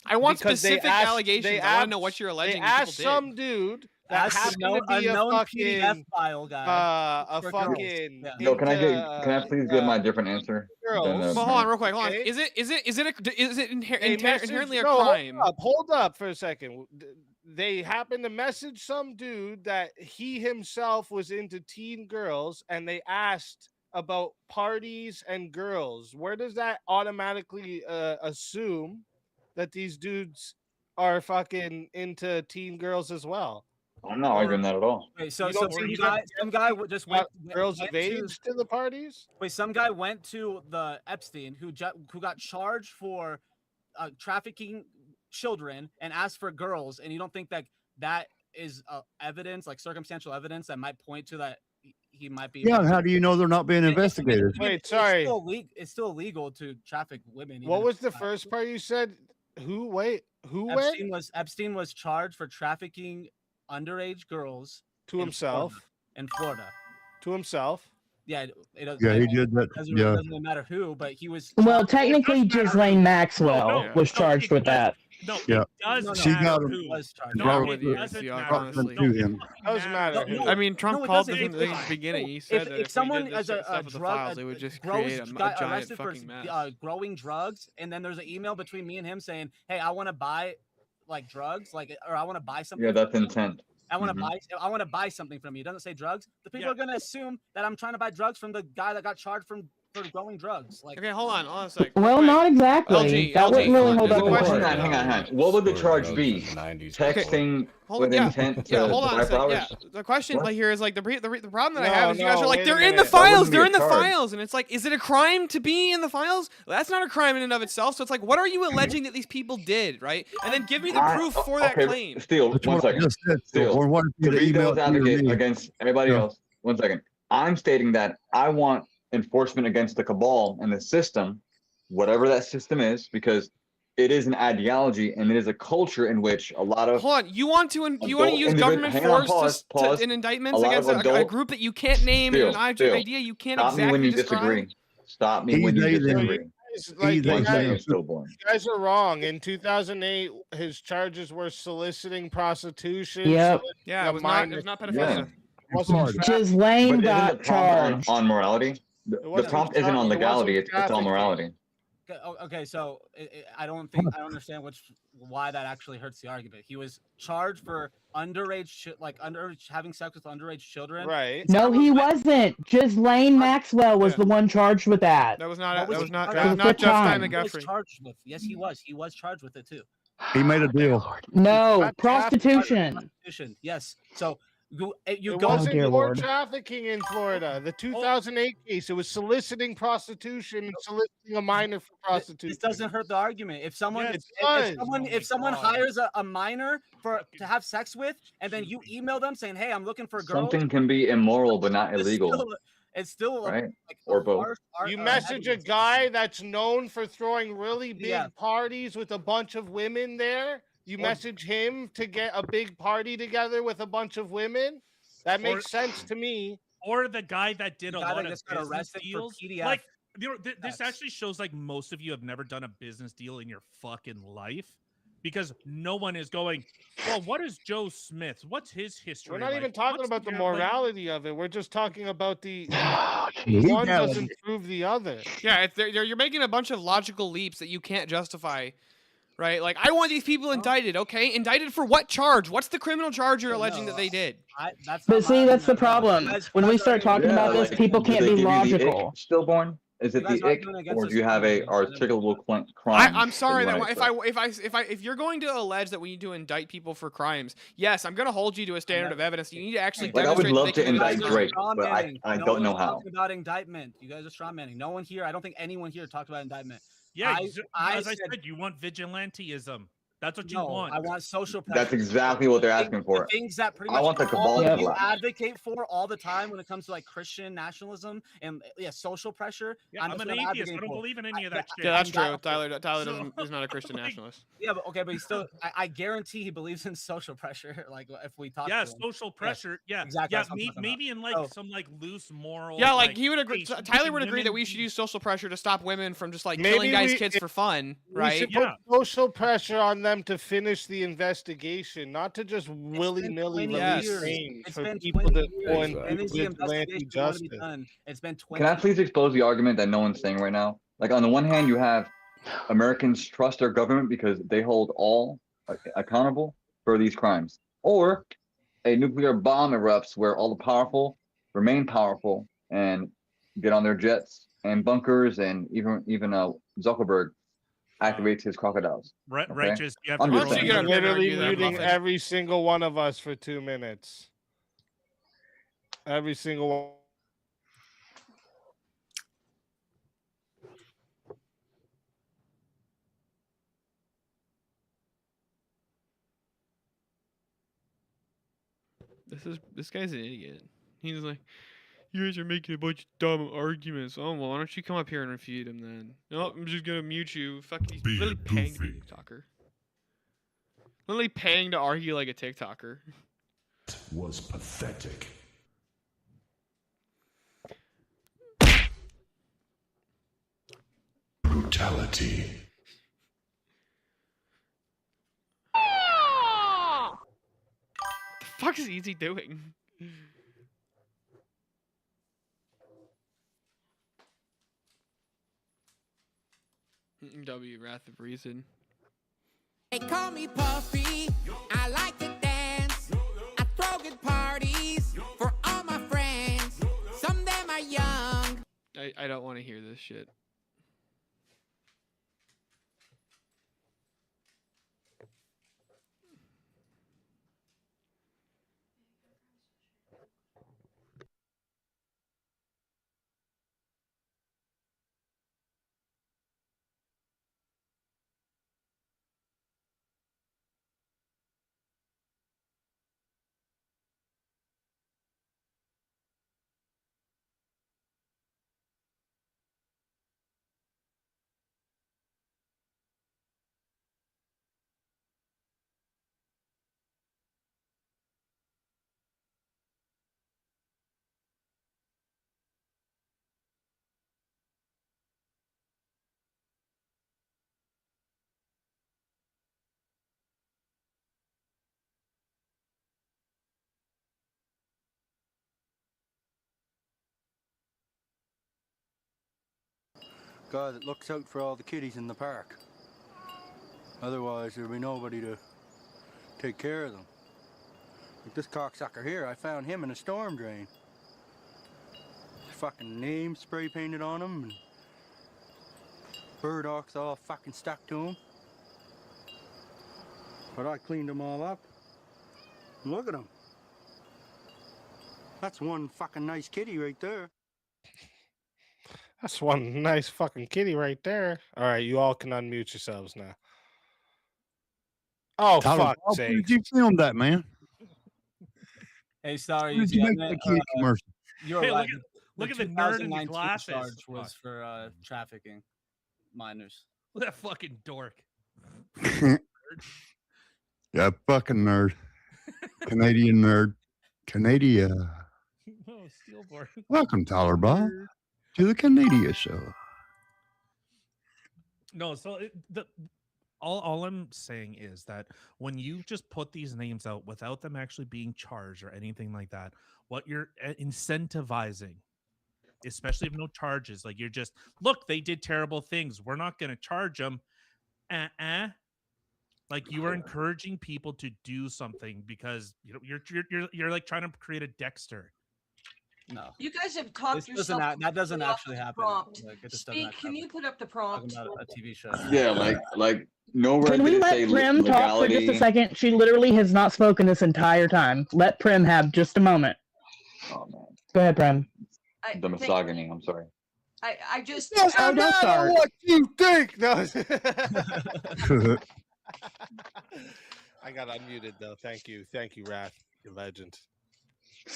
I want because they specific asked- allegations. they I want to asked- know what you're They alleging. asked people some did. dude that That's happened unknown, to be a unknown fucking PDF file guy. a for girls. fucking Yeah. Yo, can I into, please get my different answer? girls. than, Well, hold on, real quick. Hold on. Okay. Is it They messaged- inherently a no, crime? Hold up for a second. They happened to message some dude that he himself was into teen girls, and they asked about parties and girls. Where does that automatically assume that these dudes are fucking into teen girls as well? I'm not arguing that at all. Wait, so You don't some think guy just went Girls went of age to the parties? Wait, some guy went to the Epstein who got charged for trafficking children and asked for girls, and you don't think that is evidence, like circumstantial evidence that might point to that he might be? Yeah, and how do you know they're not being investigated? Wait, sorry. It's still illegal to traffic women. What even was if the it's not- first part you said? Who? Wait, who went Epstein was charged for trafficking underage girls to himself? in Florida. To himself. Yeah, it doesn't. Yeah, he did that. Doesn't, Yeah. doesn't really matter who, but he was. Well, charged- technically, Ghislaine Maxwell No, was no, charged with that. No, Yeah. it does No, no, She matter got him. who. was charged. No, Wrong it with you, doesn't yeah, matter. honestly. No, To it him. fucking Doesn't matters. matter. No, I mean, Trump no, it called doesn't. them in the beginning. He said that if if we someone did as this a stuff with the drug files, it would just grows, create a got giant arrested for fucking mess. growing drugs, and then there's an email between me and him saying, "Hey, I want to buy like drugs, like, or I want to buy something." Yeah, that's from you. intent. I want to Mhm. I want to buy something from you. It doesn't say drugs. The people Yeah. are gonna assume that I'm trying to buy drugs from the guy that got charged for growing drugs. Like, Okay, hold on a sec. Well, Quick. not exactly. LG, that wouldn't really LG. hold up Well, in question court. Hang on, hang on. What would the charge be? Texting Hold with on, yeah. intent to Yeah, hold on a buy sec. Yeah, flowers? the question What? like here is like the problem that I No, have is you guys no, are like wait a they're in the minute. That files, wouldn't be they're a in the charge. files, and it's like, is it a crime to be in the files? Well, that's not a crime in and of itself. So it's like, what are you alleging that these people did, right? And then give me the proof for that okay, claim. Steele, That's one what I second. just said. Steele, Or what if To you be email devil's it to you or advocate me? against everybody Yeah. else, one second. I'm stating that I want enforcement against the cabal and the system, whatever that system is, because it is an ideology and it is a culture in which a lot of Hold on, you want to Adult use individ- government hang on, force pause. in indictments A lot against of a adult- group that you can't name and Steele, an idea you can't stop me exactly when you describe? disagree. Stop me when you He's either- disagree. Like, He's you One either- second, guys, stillborn. you guys are wrong. In 2008, his charges were soliciting prostitution. Yep. Yeah, a it was not minor- pedophilia. Yeah. wasn't Charged. trafficking. Ghislaine But isn't got the prompt charged. on morality? It The wasn't prompt isn't on it wasn't legality. It's on trafficking. morality. Okay, so I don't understand why that actually hurts the argument. He was charged for underage, having sex with underage children. Right. No, he wasn't. Ghislaine Maxwell was Yeah. the one charged with that. That was not. What That was was he not. charged That was with? not The Jeff time. He was McGuffrey. charged with. Yes, he was. He was charged with it too. He made a deal. No, Not prostitution. Prostitution. Yes. So you It go. wasn't dear more Lord. trafficking in Florida. The 2008 case, it was soliciting prostitution and soliciting a minor for prostitution. This doesn't hurt the argument. If someone, Yes, if, it if does. someone, Oh if my someone God. hires a minor to have sex with, and then you email them saying, "Hey, I'm looking for a girl," Something can be immoral but not illegal, it's still right? like Or a both. You message a evidence. guy that's known for throwing really big Yeah. parties with a bunch of women there. You Or- message him to get a big party together with a bunch of women. That makes sense to me. Or the guy that did The a guy lot that of just got business arrested for deals. PDF Like, this sex. actually shows like most of you have never done a business deal in your fucking life, because no one is going, well, what is Joe Smith? What's his history? We're not like? even talking What's about the gambling?" morality of it. We're just talking about the Jeez. one doesn't prove the other. Yeah, you're making a bunch of logical leaps that you can't justify, right? Like, I want these people indicted. Okay, indicted for what charge? What's the criminal charge you're alleging that they did? That's But not my see, that's the argument at all. problem. You guys- When you we guys are start talking arguing about against this, it. people do can't they be give you the ick logical. stillborn? Is You it guys the are ick, arguing against or it do you have a stillborn. articulable crime? I'm sorry that that you wanna if you're going to allege that we need to indict people for crimes, yes, I'm going to hold you to a standard of evidence. You need to actually Like, I would demonstrate love that to they committed indict this Drake, crime. but I No don't know one's how. talking about indictment. You guys are straw manning. No one here. I don't think anyone here talked about indictment. Yeah, I as I said- said, you want vigilanteism. That's what you No, want. I want social pressure. That's exactly what they're The asking for. things that pretty I much want the cabal all to of you collapse. advocate for all the time when it comes to like Christian nationalism and social pressure. Yeah, I'm that's an what atheist. advocating I don't for. believe in any of that shit. Yeah, that's I'm not- true. Tyler So, is not a Christian like- nationalist. Yeah, but okay, but he still. I guarantee he believes in social pressure. Like if we talk. Yeah, to him. social pressure. Yeah, exactly, Yeah, that's what I'm talking maybe in like So- some like loose moral. Yeah, like he would agree. hey, should Tyler would agree women that we should be- use social pressure to stop women from just like Maybe killing guys' we- kids for fun, We right? should Yeah. put social pressure on them to finish the investigation, not to just willy nilly 20 Yes. release years. names It's for been people 20 to years. go and When do is the vigilante investigation going to be justice. done? It's been 20. Can I please expose the argument that no one's saying right now? Like, on the one hand, you have Americans trust their government because they hold all accountable for these crimes, or a nuclear bomb erupts where all the powerful remain powerful and get on their jets and bunkers, and even Zuckerberg activates his crocodiles. Okay. Righteous. You have I'm to just throw saying. in You're there Literally argue that, muting Muffin. every single one of us for 2 minutes. Every single one. This guy's an idiot. He's like, you guys are making a bunch of dumb arguments. Oh well, why don't you come up here and refute him then? No, I'm just gonna mute you. Fuck, he's Being literally paying to be goofy. a TikToker. Literally paying to argue like a TikToker. Was pathetic. Brutality. The fuck is Easy doing? W Wrath of Reason. They call me Puffy. I like to dance. I throw good parties for all my friends. Some of them are young. I don't want to hear this shit. guy that looks out for all the kiddies in the park. Otherwise, there'll be nobody to take care of them. Like this cocksucker here, I found him in a storm drain. Fucking name spray painted on him, and burdocks all fucking stuck to him. But I cleaned them all up. Look at him. That's one fucking nice kitty right there. That's one nice fucking kitty right there. All right, you all can unmute yourselves now. Oh, Tyler, fuck where sake. did you film that, man? Hey, sorry, Where did you make that kitty commercial? You're Hey, right. look at the nerd in the 2019 glasses. charge was for trafficking minors. Look at that fucking dork. Yeah, fucking nerd. Canadian nerd. Canada. Oh, Steelboard. Welcome, Tyler Bob, to the Canada Show. No, so all I'm saying is that when you just put these names out without them actually being charged or anything like that, what you're incentivizing, especially if no charges, like you're just, look, they did terrible things, we're not going to charge them. Like you are encouraging people to do something because you're like trying to create a Dexter. No, You guys have talked this doesn't. yourself. That doesn't off actually the happen. Prompt. Like, it just doesn't Speak. actually Can you happen. put up the Talking prompt? about a TV show. Yeah, like nowhere Can did we it let say Prim talk for just a legality. second? She literally has not spoken this entire time. Let Prim have just a moment. Oh man, Go ahead, Prim. the misogyny. I'm sorry. I just. Doesn't Oh, don't matter start. what you think. No. I got unmuted though. Thank you, Wrath, you legend.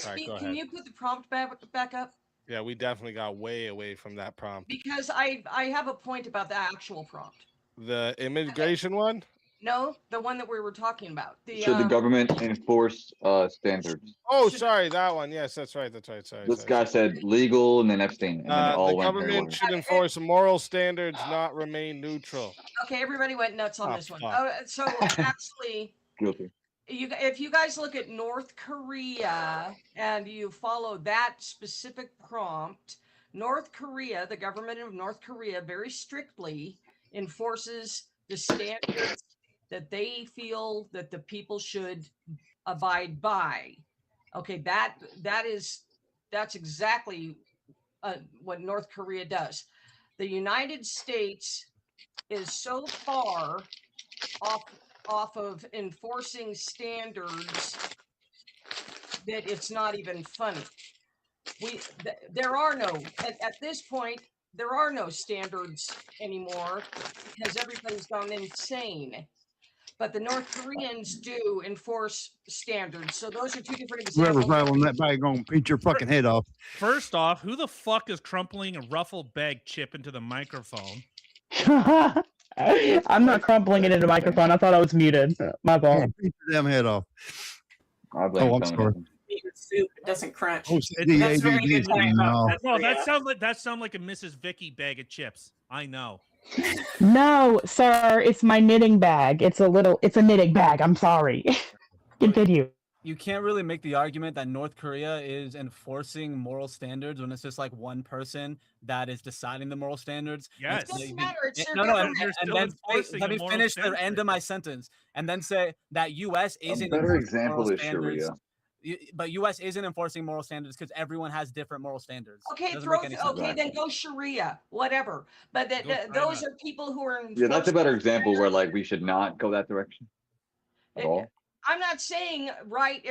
All right, Speak. go Can ahead. you put the prompt back up? Yeah, we definitely got way away from that prompt. Because I have a point about the actual prompt. The immigration one? No, the one that we were talking about. Should the government enforce standards? Oh, sorry, that one. Yes, that's right. Sorry. This guy said legal and then Epstein, and then it all The went government haywire. should enforce moral standards, not remain neutral. Okay, everybody went nuts on Oh, this one. fuck. So actually, Guilty. if you guys look at North Korea and you follow that specific prompt, North Korea, the government of North Korea, very strictly enforces the standards that they feel that the people should abide by. Okay, that's exactly what North Korea does. The United States is so far off of enforcing standards that it's not even funny. There are no at this point, there are no standards anymore because everybody's gone insane. But the North Koreans do enforce standards. So those are two different Whoever's examples. rattling that bag gonna beat your fucking head off. First off, who the fuck is crumpling a ruffle bag chip into the microphone? I'm not crumpling it into a microphone. I thought I was muted. My Yeah, fault. beat your damn head off. I blame Oh, I'm feminism. sorry. Your soup doesn't crunch. Oh, That's very CDADD good point no. about No, Korea. that sound like a Mrs. Vicky bag of chips. I know. No, sir, it's my knitting bag. It's a knitting bag. I'm sorry. Continue. You can't really make the argument that North Korea is enforcing moral standards when it's just like one person that is deciding the moral standards. Yes. It doesn't matter. It's their No, and government. You're still then enforcing let a me moral finish the standard. end of my sentence, and then say that U.S. A isn't better enforcing example moral is standards. Sharia. But U.S. isn't enforcing moral standards because everyone has different moral standards. Okay, Doesn't throw. make any sense. Okay, then go Sharia, whatever. But those are people who are. Yeah, that's a better enforcing example where like we should not go that direction at all. I'm not saying right,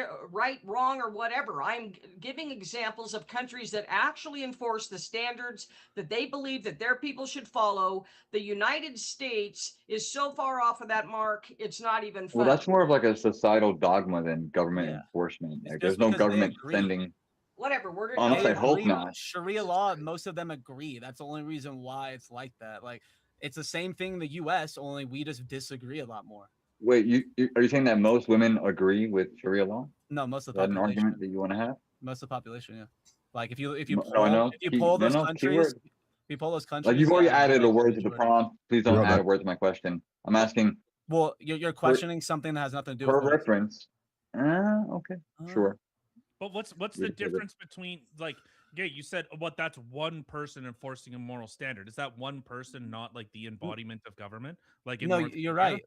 wrong, or whatever. I'm giving examples of countries that actually enforce the standards that they believe that their people should follow. The United States is so far off of that mark, it's not even Well, funny. that's more of like a societal dogma than government enforcement. Like, there's just no because they government agree. sending. Whatever. We're Honestly, I They hope agree with not. Sharia law, most of them agree. That's the only reason why it's like that. Like, it's the same thing in the U.S., only we just disagree a lot more. Wait, are you saying that most women agree with Sharia law? No, most of Is the that an population. argument that you want to have? Most of the population, yeah. Like if you No, I know. poll those No, countries, keyword. if you poll those countries. Like you've already yeah, added a like, word to the majority. prompt. Please don't You're add a right. word to my question. I'm asking Well, you're questioning something that has nothing to do per with. reference. Okay, sure. But what's You're the good. difference between like Okay, you said what? That's one person enforcing a moral standard. Is that one person not like the embodiment of government? Like in No, North you're Korea? right.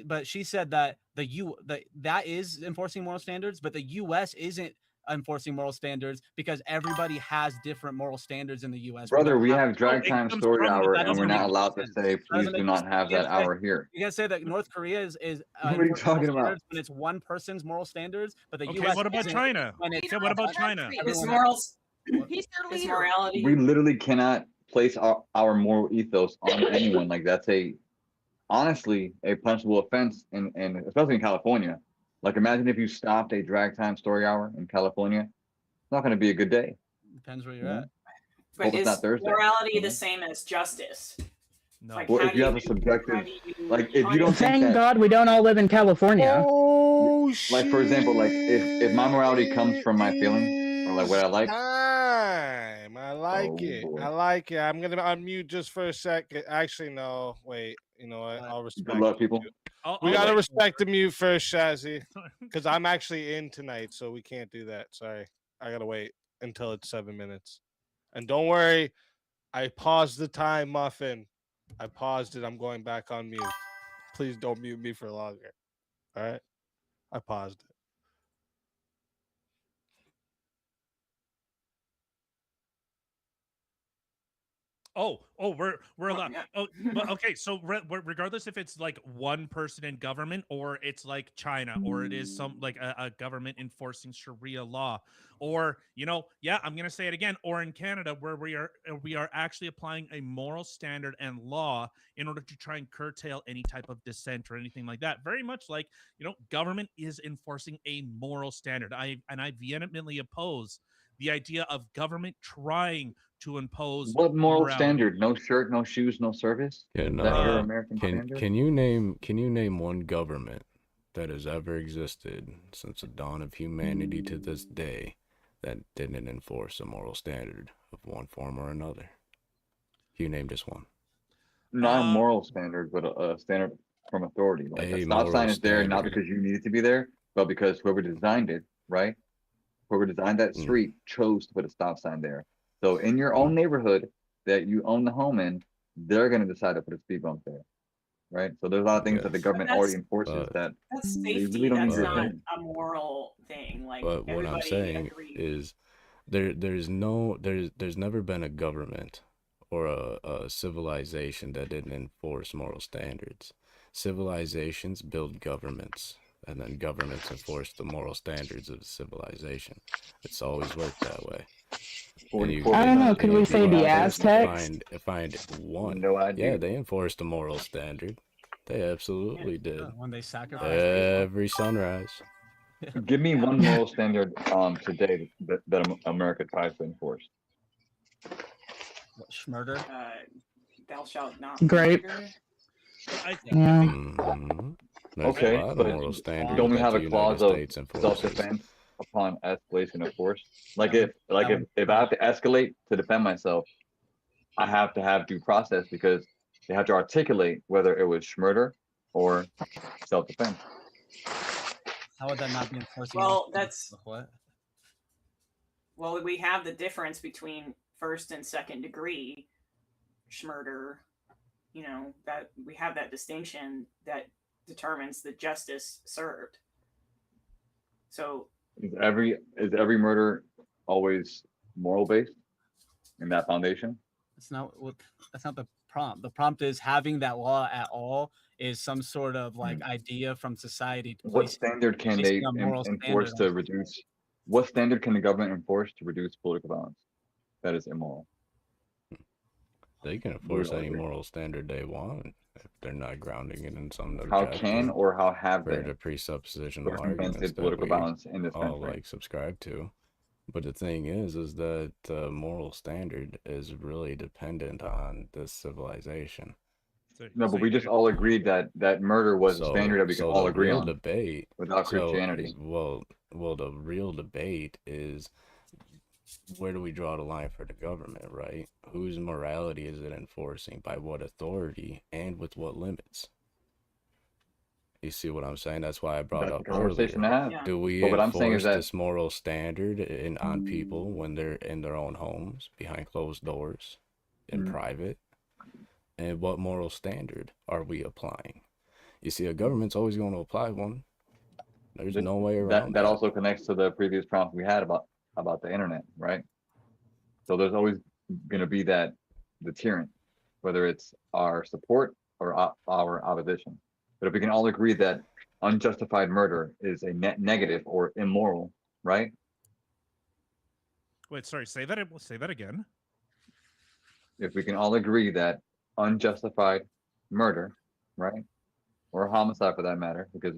But she said that that is enforcing moral standards, but the U.S. isn't enforcing moral standards because everybody has different moral standards in the U.S. We Brother, don't we have. have drag it time comes story from the hour, That and we're doesn't make not any allowed to sense. say, That please doesn't do make not sense. have You that can't say hour here. you can't say that North Korea is What are you enforcing talking moral about? standards when it's one person's moral standards, but the Okay, U.S. what about isn't China? when it's Okay, what about China? His everyone morals, He's their his leader. morality. We literally cannot place our moral ethos on anyone. Like that's honestly a punishable offense, and especially in California. Like imagine if you stopped a drag time story hour in California. It's not going to be a good day. Depends where You you're know? at. But Hope it's is not Thursday. morality you the know? same as justice? No. Like, Well, how if do you you have a subjective, how do you like if you don't punish? think Thank that, God we don't all live in California. Oh like for example, like if my morality comes from my feelings or like what I like, time. I like oh it. boy, I like it. I'm gonna unmute just for a second. Actually, no. Wait. You know what? I'll good respect. luck, the people. mute. I'll We gotta wait. respect the mute first, Shazzy, because I'm actually in tonight, so we can't do that. Sorry, I gotta wait until it's 7 minutes. And don't worry, I paused the time, Muffin. I paused it. I'm going back on mute. Please don't mute me for longer. All right, I paused it. We're allowed. Oh, but okay. So regardless if it's like one person in government or it's like China or it is some like a government enforcing Sharia law, or yeah, I'm gonna say it again, or in Canada where we are actually applying a moral standard and law in order to try and curtail any type of dissent or anything like that. Very much like government is enforcing a moral standard. I vehemently oppose the idea of government trying to impose What moral morality. standard? No shirt, no shoes, no service. Can Is that your uh, American standard? can you name one government that has ever existed since the dawn of humanity to this day that didn't enforce a moral standard of one form or another? Can you name just one? Not a moral standard, but a standard from authority. Like a stop sign is there not because you need it to be there, but because whoever designed it, right? Whoever designed that street chose to put a stop sign there. So in your own neighborhood that you own the home in, they're going to decide to put a speed bump there, right? So there's a lot of things that the government already enforces that That's they safety. really don't That's need to not do. a moral thing. Like But what I'm everybody saying agrees. is there's never been a government or a civilization that didn't enforce moral standards. Civilizations build governments, and then governments enforce the moral standards of the civilization. It's always worked that way. And I don't know. Could we say the Aztecs? Find one. No idea. Yeah, they enforced the moral standard. They absolutely did. When they sacrifice Every sunrise. Give me one moral standard today that America tries to enforce. Murder. Thou shalt not Grape. murder. Yeah. There's Okay, a lot of but moral standards don't we that have the a United clause of States enforces. self-defense upon escalation of force? Like if I have to escalate to defend myself, I have to have due process because they have to articulate whether it was murder or self-defense. How would that not be enforcing? Well, that's what? Well, we have the difference between first and second degree murder. That we have that distinction that determines the justice served. So Is every murder always moral based in that foundation? That's not the prompt. The prompt is having that law at all is some sort of like idea from society. What standard can they enforce to reduce? What standard can the government enforce to reduce political violence? That is immoral. They can enforce any moral standard they want if they're not grounding it in some How can or how have they the presuppositional circumvented arguments that political we violence in this all country? subscribe to. But the thing is that the moral standard is really dependent on this civilization. No, but we just all agreed that murder was a standard that we can all agree on. Debate without Christianity. Well, the real debate is where do we draw the line for the government, right? Whose morality is it enforcing? By what authority and with what limits? You see what I'm saying? That's why I brought That's up the conversation earlier. to have. Do we But what I'm saying is enforce that this moral standard on people when they're in their own homes, behind closed doors, in private? And what moral standard are we applying? You see, a government's always going to apply one. There's no way around that also connects to the previous prompt we had about the internet, right? So there's always going to be that deterrent, whether it's our support or our opposition. But if we can all agree that unjustified murder is a net negative or immoral, right? Wait, sorry. Say that again. If we can all agree that unjustified murder, right, or homicide for that matter, because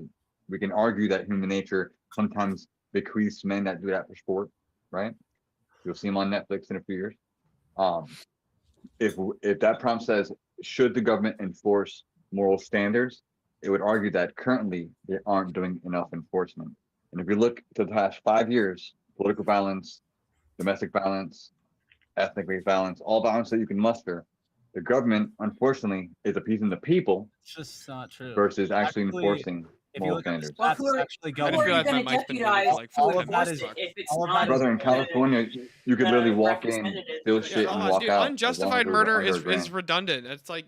we can argue that human nature sometimes bequeaths men that do that for sport, right? You'll see them on Netflix in a few years. If that prompt says, should the government enforce moral standards, it would argue that currently they aren't doing enough enforcement. And if you look to the past 5 years, political violence, domestic violence, ethnic violence, all violence that you can muster, the government, unfortunately, is appeasing the people It's just not true. versus actually enforcing if you moral look at the standards. Well, stats, who it's are, actually who going. are you going to deputize like to all of that enforce is it if it's all of not that is Brother, in California, you could literally walk in, representative? steal Yeah, shit, hold and on, walk dude. out. as long as Unjustified it was murder under a is grand. redundant. It's like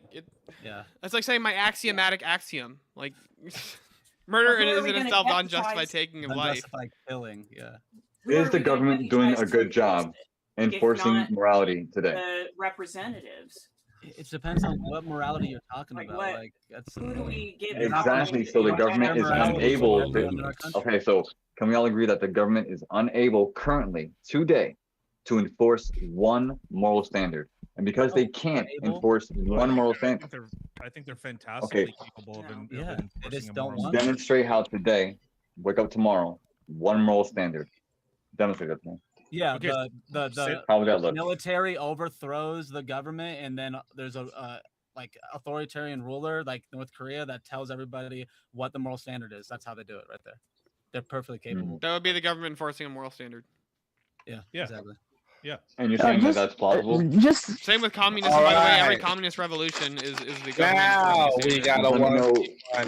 Yeah. It's like saying my axiomatic axiom. Like murder Well, who are is we in gonna itself deputize? unjustified taking of life. Unjustified killing. Yeah. Who are Is the we gonna government doing deputize a to good enforce job it, if enforcing not morality today? the representatives? It depends on what morality you're talking Like about. what? Like that's Who do we give Exactly. power So the you don't share government is morality with unable everyone in our to. country. Okay, so can we all agree that the government is unable currently today to enforce one moral standard? And because they can't enforce one moral standard, I think they're fantastically okay, capable of, Yeah, they enforcing just a don't moral want standard. demonstrate how today, wake up tomorrow, one moral standard. Demonstrate that to me. Yeah, Okay, the How would that look? military overthrows the government, and then there's a like authoritarian ruler like North Korea that tells everybody what the moral standard is. That's how they do it right there. They're perfectly capable. That would be the government enforcing a moral standard. Yeah, Yeah. exactly. Yeah. And you're saying that that's plausible? Just Same with communism. All By the way, every right. communist revolution is the government Now enforcing a we standard. got a Let me one. know.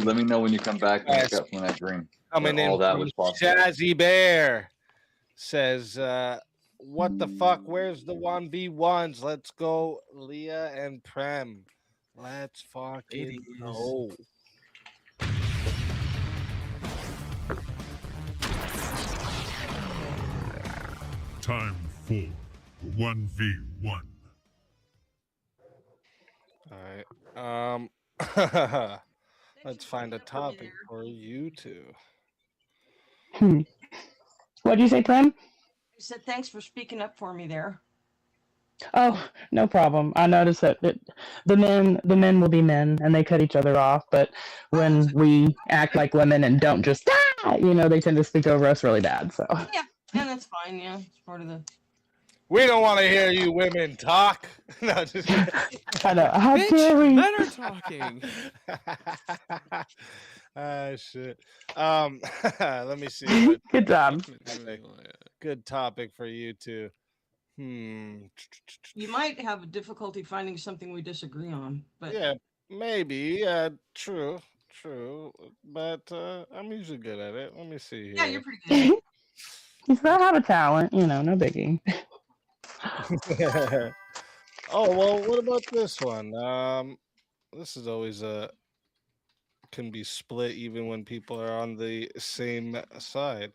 Let me know when you come back and Yes. wake up from that dream. Coming where all in that from was possible. Jazzy Bear says, what the fuck? Where's the 1v1s? Let's go, Leah and Prem. Let's fucking go. Time for 1v1. All right. Let's find a topic for you two. What do you say, Prem? I said thanks for speaking up for me there. Oh, no problem. I noticed that the men will be men and they cut each other off, but when we act like women and don't just they tend to speak over us really bad. So Yeah, and that's fine. Yeah, it's part of the. We don't want to hear you women talk. No, just I know. How Bitch, dare we? men are talking. Ah, shit. Let me see. Good job. Good topic for you two. You might have a difficulty finding something we disagree on, but Yeah, maybe. True. But I'm usually good at it. Let me see yeah, here. you're pretty good. He's got a lot of talent, no biggie. Oh well, what about this one? This is always can be split even when people are on the same side.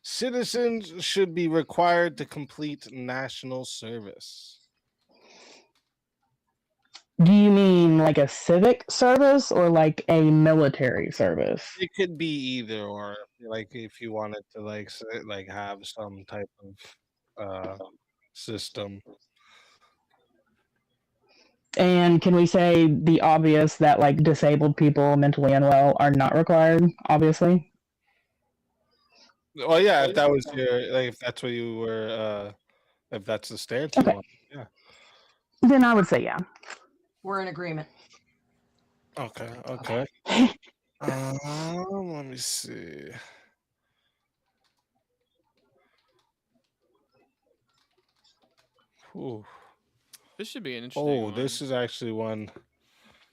Citizens should be required to complete national service. Do you mean like a civic service or like a military service? It could be either or. Like if you wanted to have some type of system. And can we say the obvious that like disabled people, mentally unwell, are not required? Obviously. Well, yeah, if that was if that's what you were, if that's the stance you want, yeah. Then I would say yeah. We're in agreement. Okay. Let me see. Whew. This should be an interesting one. This is actually one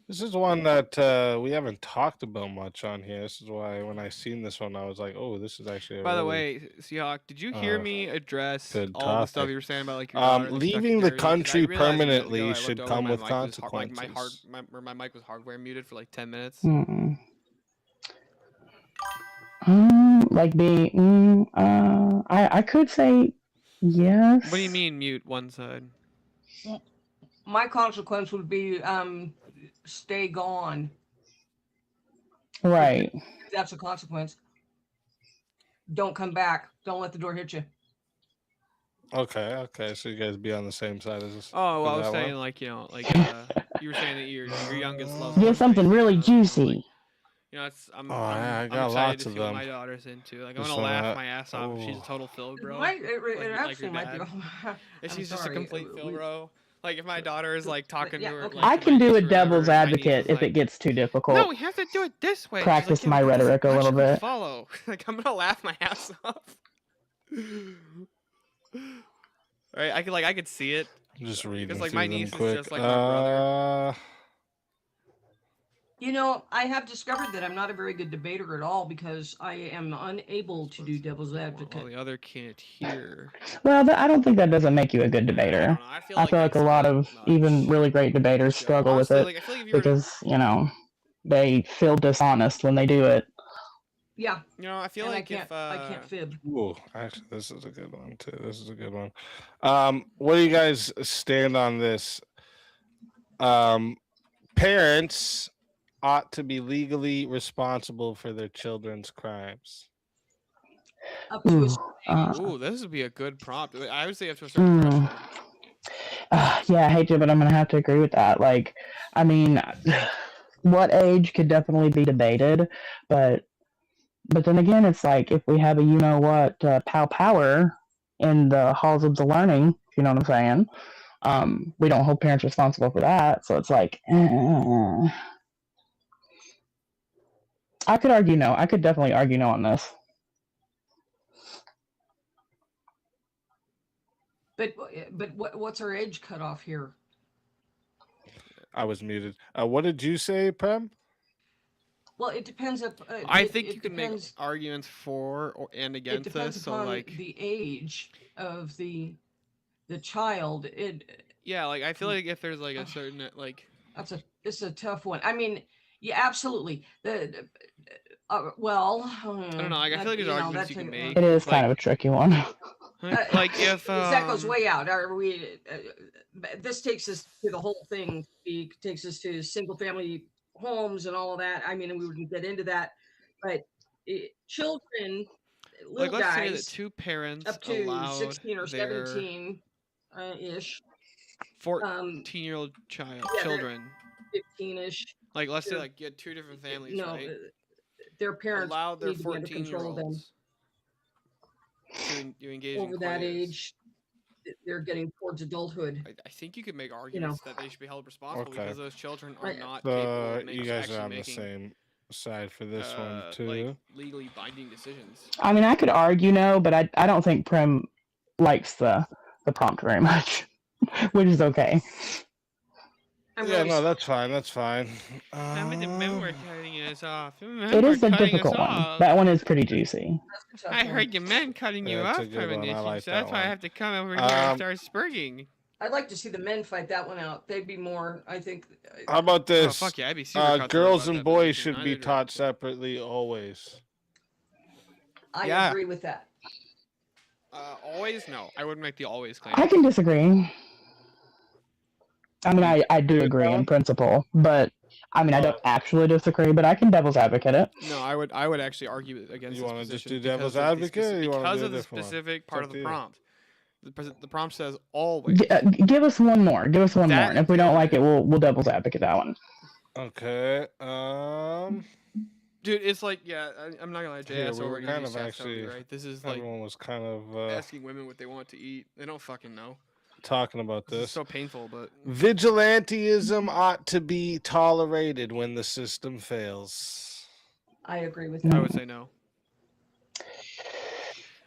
This is one that we haven't talked about much on here. This is why when I seen this one, I was like, "Oh, this is actually." By the way, Seahawk, did you hear me address good all the stuff topic. you were saying about like your daughter? and Leaving the Kentucky Derby? 'Cause I country realized a minute ago permanently I should looked over, come my with mic was consequences. my mic was hardware muted for like 10 minutes. Like I could say yes. What do you mean mute one side? My consequence would be stay gone. Right. If that's a consequence. Don't come back. Don't let the door hit you. Okay. So you guys be on the same side as us. Oh, well, I as was that saying one? like you were saying that your youngest loves Get horse something racing, really and I was juicy. I'm I I'm got excited lots to of see what them. my daughter's into. Like I'm Just gonna like laugh that. my ass off if she's a Oh. total Phil bro. It like actually your might be. dad. If I'm she's just a sorry, complete Phil we- bro. Like if my daughter is like talking to her, okay. like I to can my do niece a or whatever, devil's and my niece advocate is if like, it gets too difficult. no, we have to do it this way. She's Practice like, yeah, my but that doesn't rhetoric a little logically bit. follow. Like I'm gonna laugh my ass off. Right? I could see it. Just reading Because like through my them niece is quick. just like my brother. You know, I have discovered that I'm not a very good debater at all because I am unable to do devil's advocate. Well, the other can't hear. Well, I don't think that doesn't make you a good debater. I feel like a lot of even really great debaters struggle with Honestly, it like, I feel like if you were to- because they feel dishonest when they do it. Yeah. I feel and like I can't fib. Ooh, actually, this is a good one too. This is a good one. What do you guys stand on this? Parents ought to be legally responsible for their children's crimes. Up to Ooh, this would be a good prompt. I would say up to a certain threshold. Yeah, I hate to, but I'm gonna have to agree with that. Like, I mean, what age could definitely be debated, but then again, it's like if we have a power in the halls of the learning, if you know what I'm saying, we don't hold parents responsible for that. So it's like, I could argue no. I could definitely argue no on this. But what's our age cutoff here? I was muted. What did you say, Prem? Well, it depends. I think you can make arguments for and It against depends this. So upon like, the age of the child. yeah, like I feel like if there's like a certain like. It's a tough one. I mean, yeah, absolutely. Well, I don't know. Like, I feel like there's arguments you can make. It is kind of a tricky one. Like if that goes way out. Are we? This takes us to the whole thing. It takes us to single-family homes and all of that. I mean, we wouldn't get into that, but children, little let's say guys, that two parents up to allowed 16 or their 17 ish, 14-year-old children, 15ish. Like let's say like you had two different families, right? Their parents allowed their need to be under control of them. 14-year-olds to engage Over in that coitus. age, they're getting towards adulthood. I think you could make arguments that they should be held responsible Okay. because those children are not So capable of you guys are on making the same side for this one too. like legally binding decisions. I mean, I could argue no, but I don't think Prem likes the prompt very much, which is okay. Yeah, no, that's fine. That's fine. We're cutting us off. It is a difficult one. That one is pretty juicy. I heard your men cutting you Yeah, it's off, a good one. I premonition, like so that's that why I one. have to come over here and start spurging. I'd like to see the men fight that one out. They'd be more, I think. How about this? fuck yeah, I'd be super cutthroat girls about and that boys position. should be Neither do taught separately always. I Yeah. agree with that. Always? No, I wouldn't make the always claim. I can disagree. I mean, I do agree in principle, but I mean, I don't actually disagree, but I can devil's advocate it. No, I would actually argue against. You want wanna to just do devil's advocate, or you wanna because do a of the different one? specific It's part up of to the you. prompt. The prompt says always. Give us one more. Give us one more. That- And if we don't like it, we'll devil's advocate that one. Okay. Dude, it's like I'm not gonna lie, Here, JS we were already kind used of Seth actually. Toby, right? This is like everyone was kind of asking women what they want to eat. They don't fucking know. talking about This is this. so painful, but Vigilantism ought to be tolerated when the system fails. I agree with I that. would say no.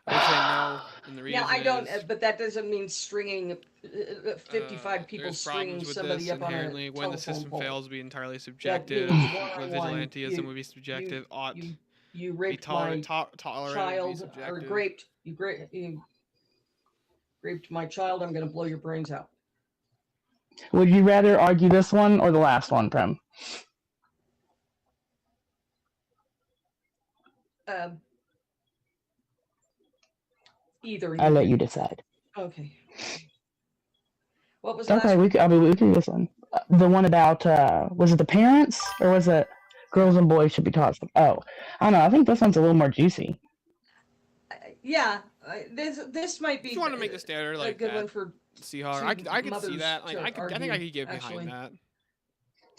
I would say no. And the Yeah, reason I don't, is, but that doesn't mean stringing 55 people there's stringing problems with somebody this up on a inherently. When the telephone system pole. fails, be entirely That subjective. means When one-on-one. vigilantism would be subjective, ought You be raped my tolerated, be child, or subjective. you raped my child. I'm going to blow your brains out. Would you rather argue this one or the last one, Prim? Either. I'll let you decide. Okay. What was the Okay, last one? we can do this one. The one about was it the parents or was it girls and boys should be taught? Oh, I don't know. I think this one's a little more juicy. Yeah, this might be. If you want to make the standard like a good that, one for Seahawk, I could see that. Like, I think I could get behind that.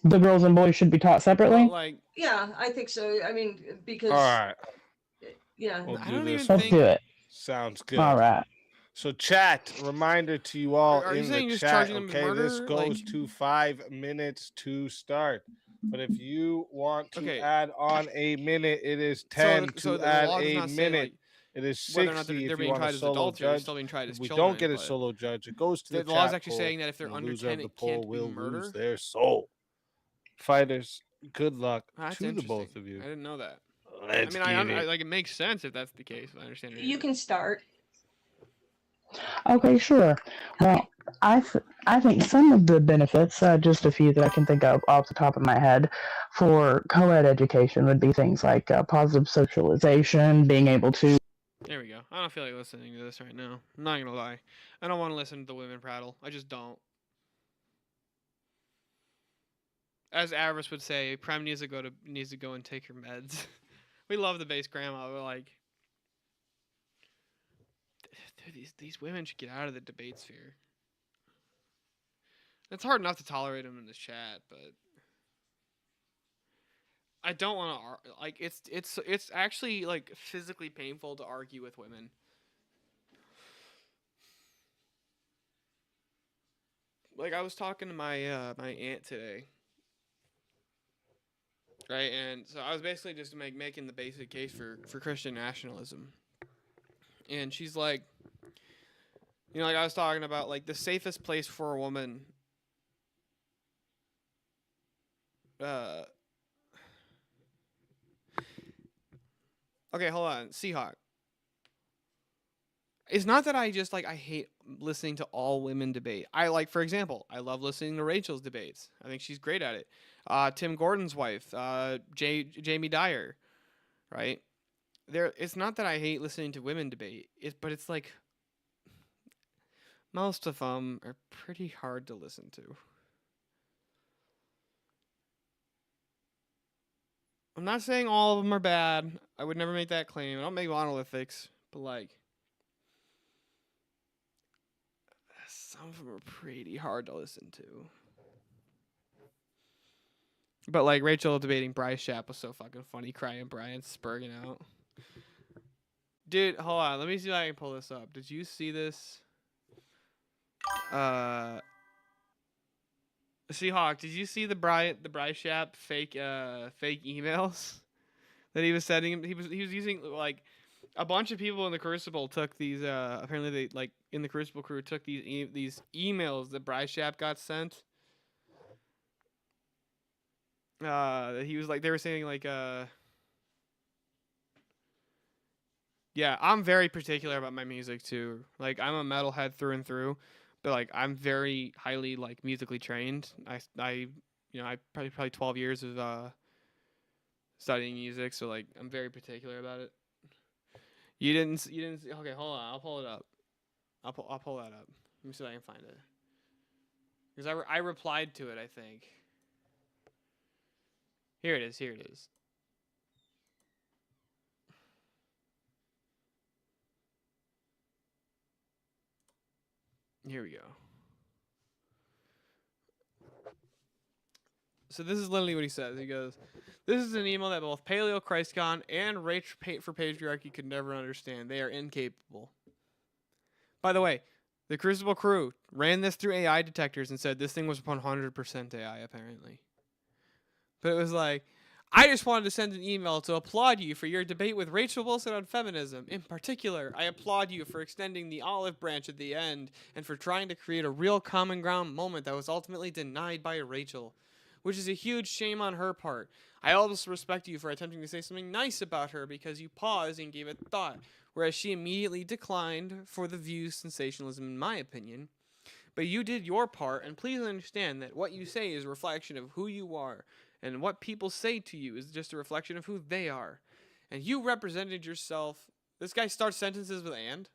The girls and boys should be taught separately. Well, like, yeah, I think so. I mean, because. All right. Yeah. We'll I do don't this. even Let's think. do it. Sounds good. All right. So, chat, reminder to you all Are you in saying the just chat. charging them Okay, murder? this goes to 5 minutes to start. But if you want to add on a minute, it is 10 so to the add law does a not say, minute. like, It is whether or not 60 they're if you being want tried a as solo adults or they're judge. still being tried as If we children, don't get a but solo judge, it goes to the the law is chat actually poll, saying that if they're and the under loser 10, of the it poll can't be will murder? lose their soul. Fighters, good luck That's to the interesting. both of you. I didn't know that. Let's I mean, get I it. like it makes sense if that's the case. I understand. You can start. Okay, sure. Well, I think some of the benefits, just a few that I can think of off the top of my head, for co-ed education would be things like positive socialization, being able to. There we go. I don't feel like listening to this right now. I'm not gonna lie. I don't want to listen to the women prattle. I just don't. As Avarice would say, Prem needs to go and take her meds. We love the base grandma, but like, dude, these women should get out of the debate sphere. It's hard enough to tolerate them in this chat, but I don't want to like. It's actually like physically painful to argue with women. Like, I was talking to my my aunt today, right? And so I was basically just making the basic case for Christian nationalism. And she's like, like I was talking about, like, the safest place for a woman okay, hold on. Seahawk. It's not that I just, like, I hate listening to all women debate. I, like, for example, I love listening to Rachel's debates. I think she's great at it. Tim Gordon's wife, Jamie Dyer, right? It's not that I hate listening to women debate, but it's like most of them are pretty hard to listen to. I'm not saying all of them are bad. I would never make that claim. I don't make monolithics, but like, some of them are pretty hard to listen to. But like, Rachel debating Bryce Shapp was so fucking funny, crying Brian spurging out. Dude, hold on. Let me see if I can pull this up. Did you see this? Seahawk, did you see the Bryce Shapp fake emails that he was sending him? He was using, like, a bunch of people in the Crucible took these apparently they, like, in the Crucible crew took these emails that Bryce Shapp got sent. He was like, they were saying like yeah, I'm very particular about my music too. Like, I'm a metalhead through and through, but like, I'm very highly, like, musically trained. I probably 12 years of studying music, so like, I'm very particular about it. You didn't see, okay, hold on, I'll pull it up. I'll pull that up. Let me see if I can find it. Because I replied to it, I think. Here it is. Here it is. Here we go. So this is literally what he says. He goes, "This is an email that both Paleo ChristCon and Rage for Patriarchy could never understand. They are incapable." By the way, the Crucible crew ran this through AI detectors and said this thing was 100% AI, apparently. But it was like, I just wanted to send an email to applaud you for your debate with Rachel Wilson on feminism. In particular, I applaud you for extending the olive branch at the end and for trying to create a real common ground moment that was ultimately denied by Rachel, which is a huge shame on her part. I also respect you for attempting to say something nice about her because you paused and gave it thought, whereas she immediately declined for the view's sensationalism, in my opinion. But you did your part, and please understand that what you say is a reflection of who you are, and what people say to you is just a reflection of who they are. And you represented yourself. This guy starts sentences with and.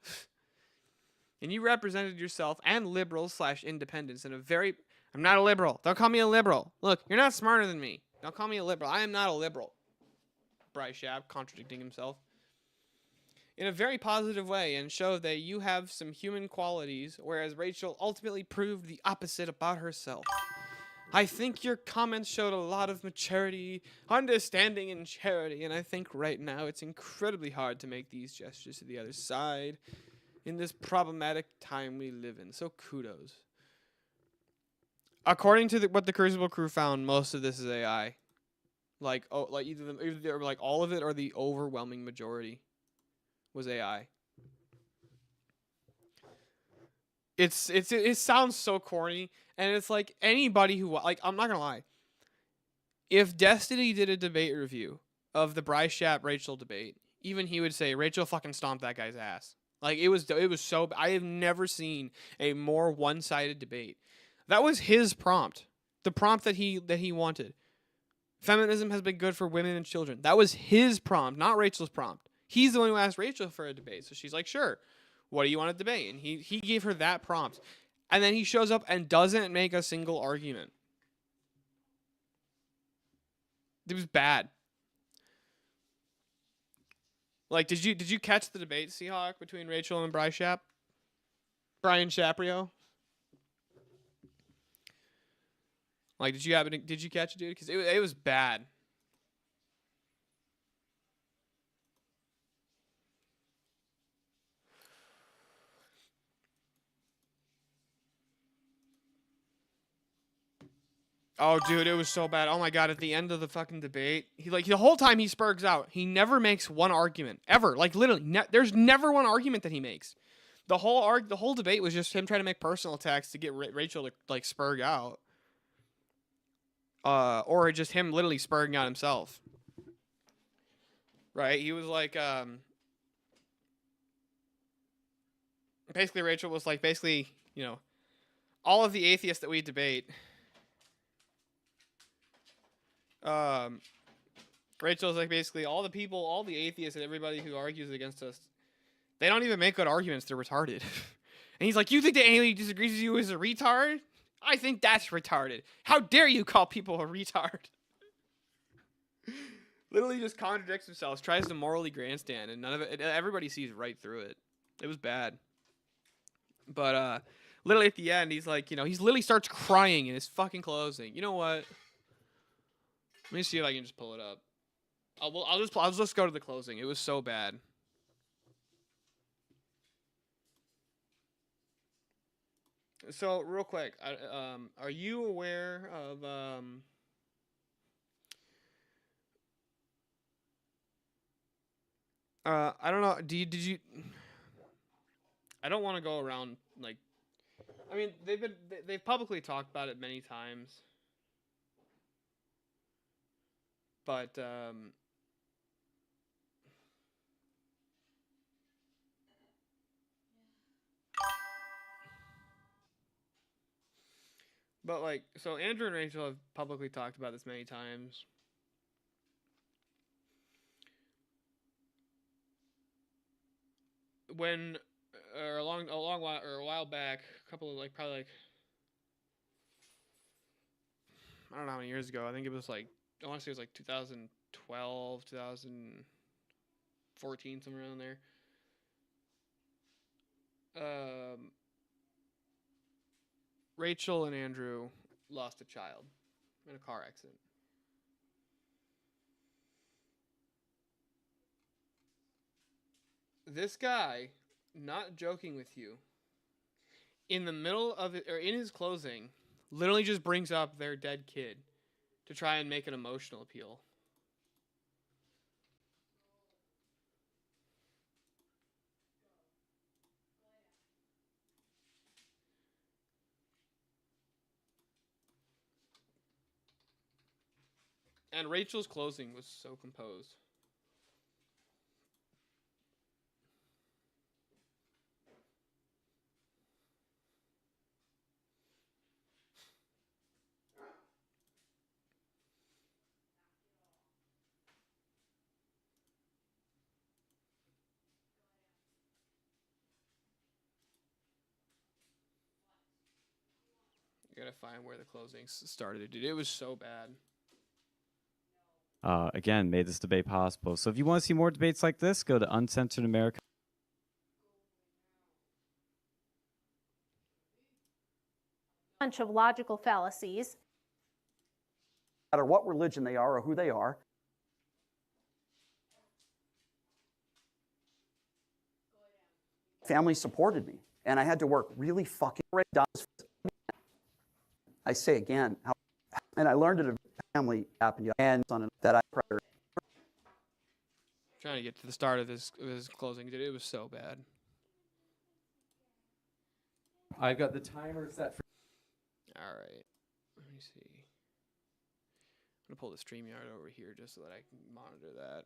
And you represented yourself and liberals / independents in a very... I'm not a liberal. Don't call me a liberal. Look, you're not smarter than me. Don't call me a liberal. I am not a liberal. Bryce Schaap contradicting himself. In a very positive way, and show that you have some human qualities, whereas Rachel ultimately proved the opposite about herself. I think your comments showed a lot of maturity, understanding, and charity, and I think right now it's incredibly hard to make these gestures to the other side in this problematic time we live in. So kudos. According to what the Crucible crew found, most of this is AI. Like either like all of it or the overwhelming majority was AI. It sounds so corny, and it's like anybody who like, I'm not gonna lie. If Destiny did a debate review of the Bryce Schaap Rachel debate, even he would say Rachel fucking stomped that guy's ass. Like it was so. I have never seen a more one-sided debate. That was his prompt, the prompt that he wanted. Feminism has been good for women and children. That was his prompt, not Rachel's prompt. He's the one who asked Rachel for a debate, so she's like, sure. What do you want to debate? And he gave her that prompt. And then he shows up and doesn't make a single argument. It was bad. Like, did you catch the debate, Seahawk, between Rachel and Bryce Schaap? Brian Shaprio? Like, did you catch it, dude? Because it was bad. Oh, dude, it was so bad. Oh my god, at the end of the fucking debate, the whole time he spurgs out. He never makes one argument ever. Like literally, there's never one argument that he makes. The whole debate was just him trying to make personal attacks to get Rachel to like spurg out. Or just him literally spurring out himself. Right? He was like basically Rachel was like all of the atheists that we debate. Rachel's like basically all the atheists and everybody who argues against us, they don't even make good arguments. They're retarded. And he's like, you think that anybody who disagrees with you is a retard? I think that's retarded. How dare you call people a retard? Literally just contradicts himself, tries to morally grandstand, and none of it. Everybody sees right through it. It was bad. But literally at the end, he's like, he's literally starts crying in his fucking closing. You know what? Let me see if I can just pull it up. I'll just go to the closing. It was so bad. So real quick, are you aware of I don't know. Did you? I don't want to go around like. I mean, they've publicly talked about it many times. But like, so Andrew and Rachel have publicly talked about this many times. When a while back, a couple of probably I don't know how many years ago. I think it was I want to say it was 2012, 2014, somewhere around there. Rachel and Andrew lost a child in a car accident. This guy, not joking with you, in the middle of it, or in his closing, literally just brings up their dead kid to try and make an emotional appeal. And Rachel's closing was so composed. You gotta find where the closing started, dude. It was so bad. Again, made this debate possible. So if you want to see more debates like this, go to Uncensored America. Bunch of logical fallacies. No matter what religion they are or who they are. Family supported me, and I had to work really fucking hard. I say again, and I learned it. A family happened, and son that I Trying to get to the start of his closing, dude. It was so bad. I've got the timer set for. All right, let me see. I'm gonna pull the StreamYard over here just so that I can monitor that.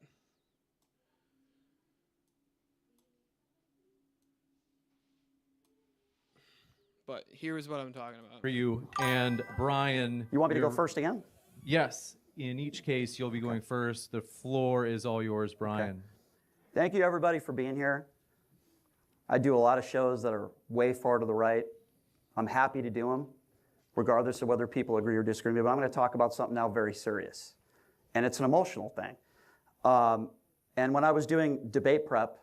But here's what I'm talking about. For you and Brian. You want me to go first again? Yes. In each case, you'll be going first. The floor is all yours, Brian. Okay. Thank you, everybody, for being here. I do a lot of shows that are way far to the right. I'm happy to do them, regardless of whether people agree or disagree with me. But I'm going to talk about something now very serious. And it's an emotional thing. And when I was doing debate prep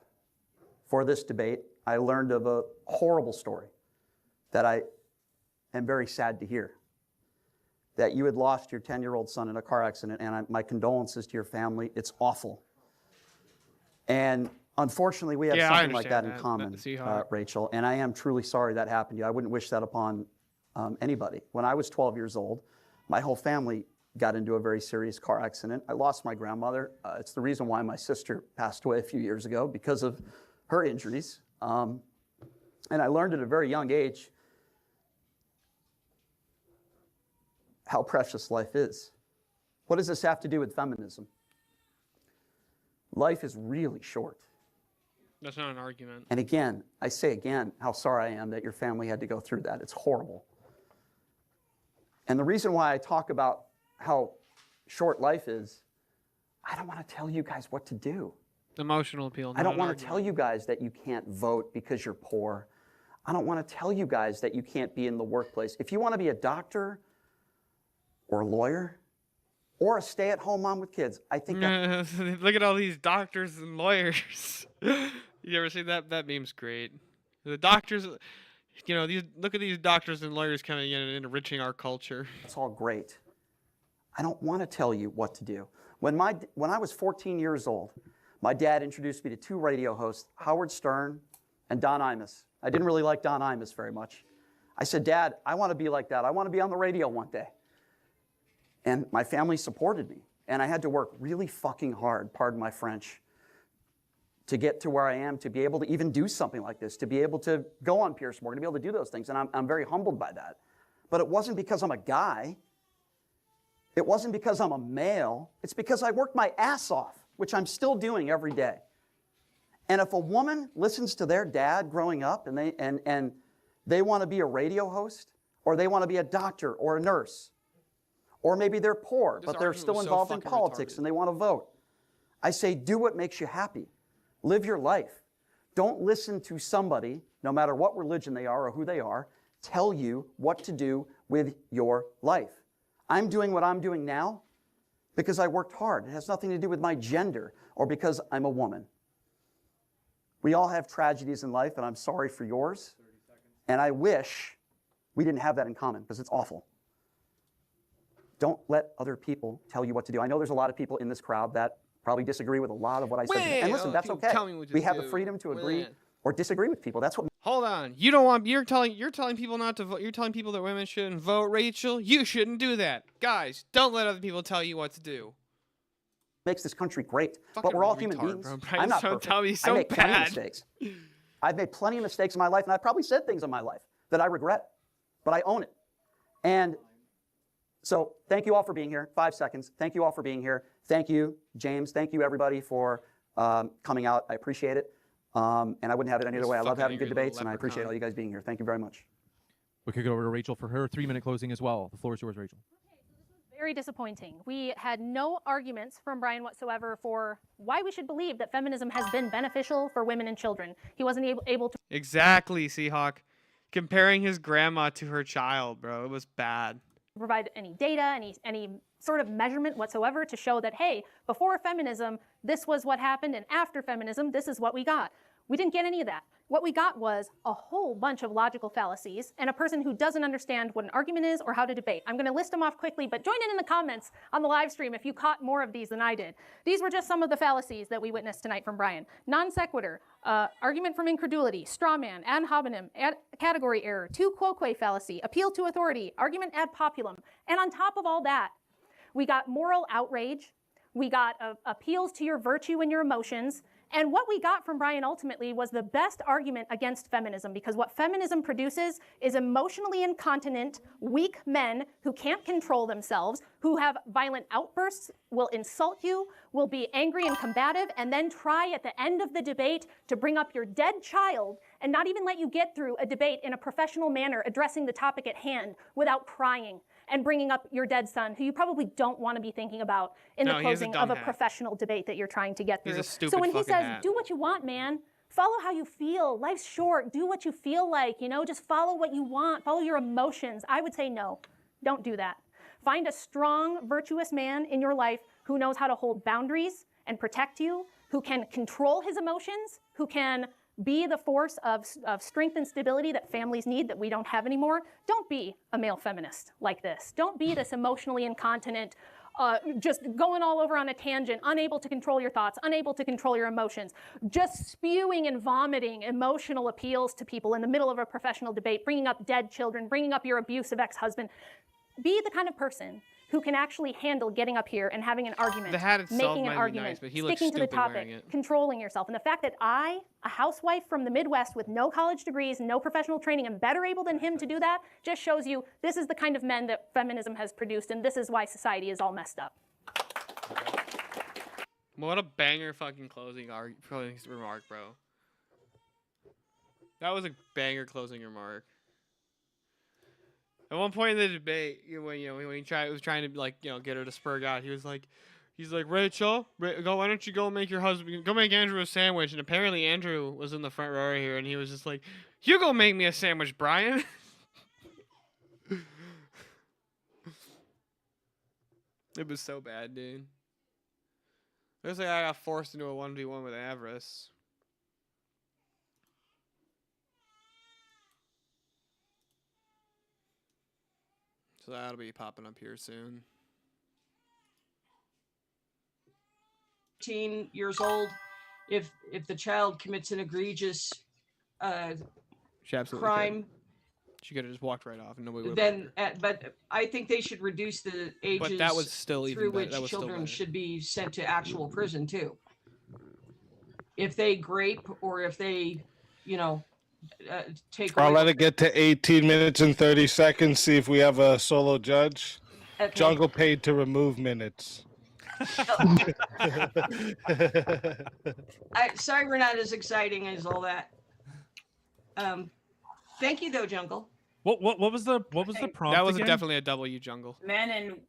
for this debate, I learned of a horrible story that I am very sad to hear. That you had lost your 10-year-old son in a car accident, and my condolences to your family. It's awful. And unfortunately, we have something like that in common, Rachel, and I am truly sorry that happened to you. I wouldn't wish that upon anybody. When I was 12 years old, my whole family got into a very serious car accident. I lost my grandmother. It's the reason why my sister passed away a few years ago, because of her injuries. And I learned at a very young age how precious life is. What does this have to do with feminism? Life is really short. That's not an argument. And again, I say again, how sorry I am that your family had to go through that. It's horrible. And the reason why I talk about how short life is, I don't want to tell you guys what to do. Emotional appeal. I don't want to tell you guys that you can't vote because you're poor. I don't want to tell you guys that you can't be in the workplace. If you want to be a doctor, or a lawyer, or a stay-at-home mom with kids. I think that... Look at all these doctors and lawyers. You ever see that? That meme's great. The doctors, you know, look at these doctors and lawyers coming in and enriching our culture. It's all great. I don't want to tell you what to do. When I was 14 years old, my dad introduced me to two radio hosts, Howard Stern and Don Imus. I didn't really like Don Imus very much. I said, Dad, I want to be like that. I want to be on the radio one day. And my family supported me. And I had to work really fucking hard, pardon my French, to get to where I am, to be able to even do something like this, to be able to go on Pierce Morgan, to be able to do those things. And I'm very humbled by that. But it wasn't because I'm a guy. It wasn't because I'm a male. It's because I worked my ass off, which I'm still doing every day. And if a woman listens to their dad growing up and they want to be a radio host, or they want to be a doctor or a nurse, or maybe they're poor, but they're still involved in politics and they want to vote. I say, do what makes you happy. Live your life. Don't listen to somebody, no matter what religion they are or who they are, tell you what to do with your life. I'm doing what I'm doing now because I worked hard. It has nothing to do with my gender or because I'm a woman. We all have tragedies in life, and I'm sorry for yours. And I wish we didn't have that in common because it's awful. Don't let other people tell you what to do. I know there's a lot of people in this crowd that probably disagree with a lot of what I said. And listen, that's okay. We have the freedom to agree or disagree with people. That's what. Hold on. You don't want. You're telling people not to vote. You're telling people that women shouldn't vote, Rachel. You shouldn't do that, guys. Don't let other people tell you what to do. Makes this country great, but we're all human beings. Bro. I'm not perfect. Tell me so I make plenty of bad. mistakes. I've made plenty of mistakes in my life, and I've probably said things in my life that I regret, but I own it. And So thank you all for being here. 5 seconds. Thank you all for being here. Thank you, James. Thank you, everybody, for coming out. I appreciate it. And I wouldn't have it any other way. I love having good debates, and I appreciate all you guys being here. Thank you very much. We could go over to Rachel for her 3-minute closing as well. The floor is yours, Rachel. Very disappointing. We had no arguments from Brian whatsoever for why we should believe that feminism has been beneficial for women and children. He wasn't able to Exactly, Seahawk. Comparing his grandma to her child, bro. It was bad. provide any data, any sort of measurement whatsoever to show that, hey, before feminism, this was what happened, and after feminism, this is what we got. We didn't get any of that. What we got was a whole bunch of logical fallacies and a person who doesn't understand what an argument is or how to debate. I'm going to list them off quickly, but join in the comments on the live stream if you caught more of these than I did. These were just some of the fallacies that we witnessed tonight from Brian. Non sequitur, argument from incredulity, straw man, ad hominem, category error, tu quoque fallacy, appeal to authority, argument ad populum. And on top of all that, we got moral outrage, we got appeals to your virtue and your emotions, and what we got from Brian ultimately was the best argument against feminism, because what feminism produces is emotionally incontinent, weak men who can't control themselves, who have violent outbursts, will insult you, will be angry and combative, and then try at the end of the debate to bring up your dead child and not even let you get through a debate in a professional manner addressing the topic at hand without crying and bringing up your dead son, who you probably don't want to be thinking about in the closing of a professional debate that you're trying to get through. He's a stupid so when he fucking says, hat. do what you want, man, follow how you feel, life's short, do what you feel like, just follow what you want, follow your emotions. I would say no, don't do that. Find a strong, virtuous man in your life who knows how to hold boundaries and protect you, who can control his emotions, who can be the force of strength and stability that families need that we don't have anymore. Don't be a male feminist like this. Don't be this emotionally incontinent, just going all over on a tangent, unable to control your thoughts, unable to control your emotions, just spewing and vomiting emotional appeals to people in the middle of a professional debate, bringing up dead children, bringing up your abusive ex-husband. Be the kind of person who can actually handle getting up here and having an argument, The hat itself making might an be argument, nice, but he looks sticking to the stupid wearing topic, it. controlling yourself. And the fact that I, a housewife from the Midwest with no college degrees, no professional training, am better able than him to do that just shows you this is the kind of men that feminism has produced, and this is why society is all messed up. What a banger fucking closing remark, bro. That was a banger closing remark. At one point in the debate, when he was trying to get her to spur God, he's like, Rachel, why don't you go make Andrew a sandwich? And apparently Andrew was in the front row right here, and he was just like, you go make me a sandwich, Brian. It was so bad, dude. It was like I got forced into a 1v1 with Avarice. So that'll be popping up here soon. 18 years old, if the child commits an egregious She absolutely crime, could. She could have just walked right off and nobody would have. but I think they should reduce the ages But that was still even through better. which That was still children better. should be sent to actual prison too. If they grape or if they, take I'll away. let it get to 18 minutes and 30 seconds. See if we have a solo judge. Okay. Jungle paid to remove minutes. Sorry, we're not as exciting as all that. Thank you, though, Jungle. What was the prompt? That was again? definitely a W, Jungle. Men and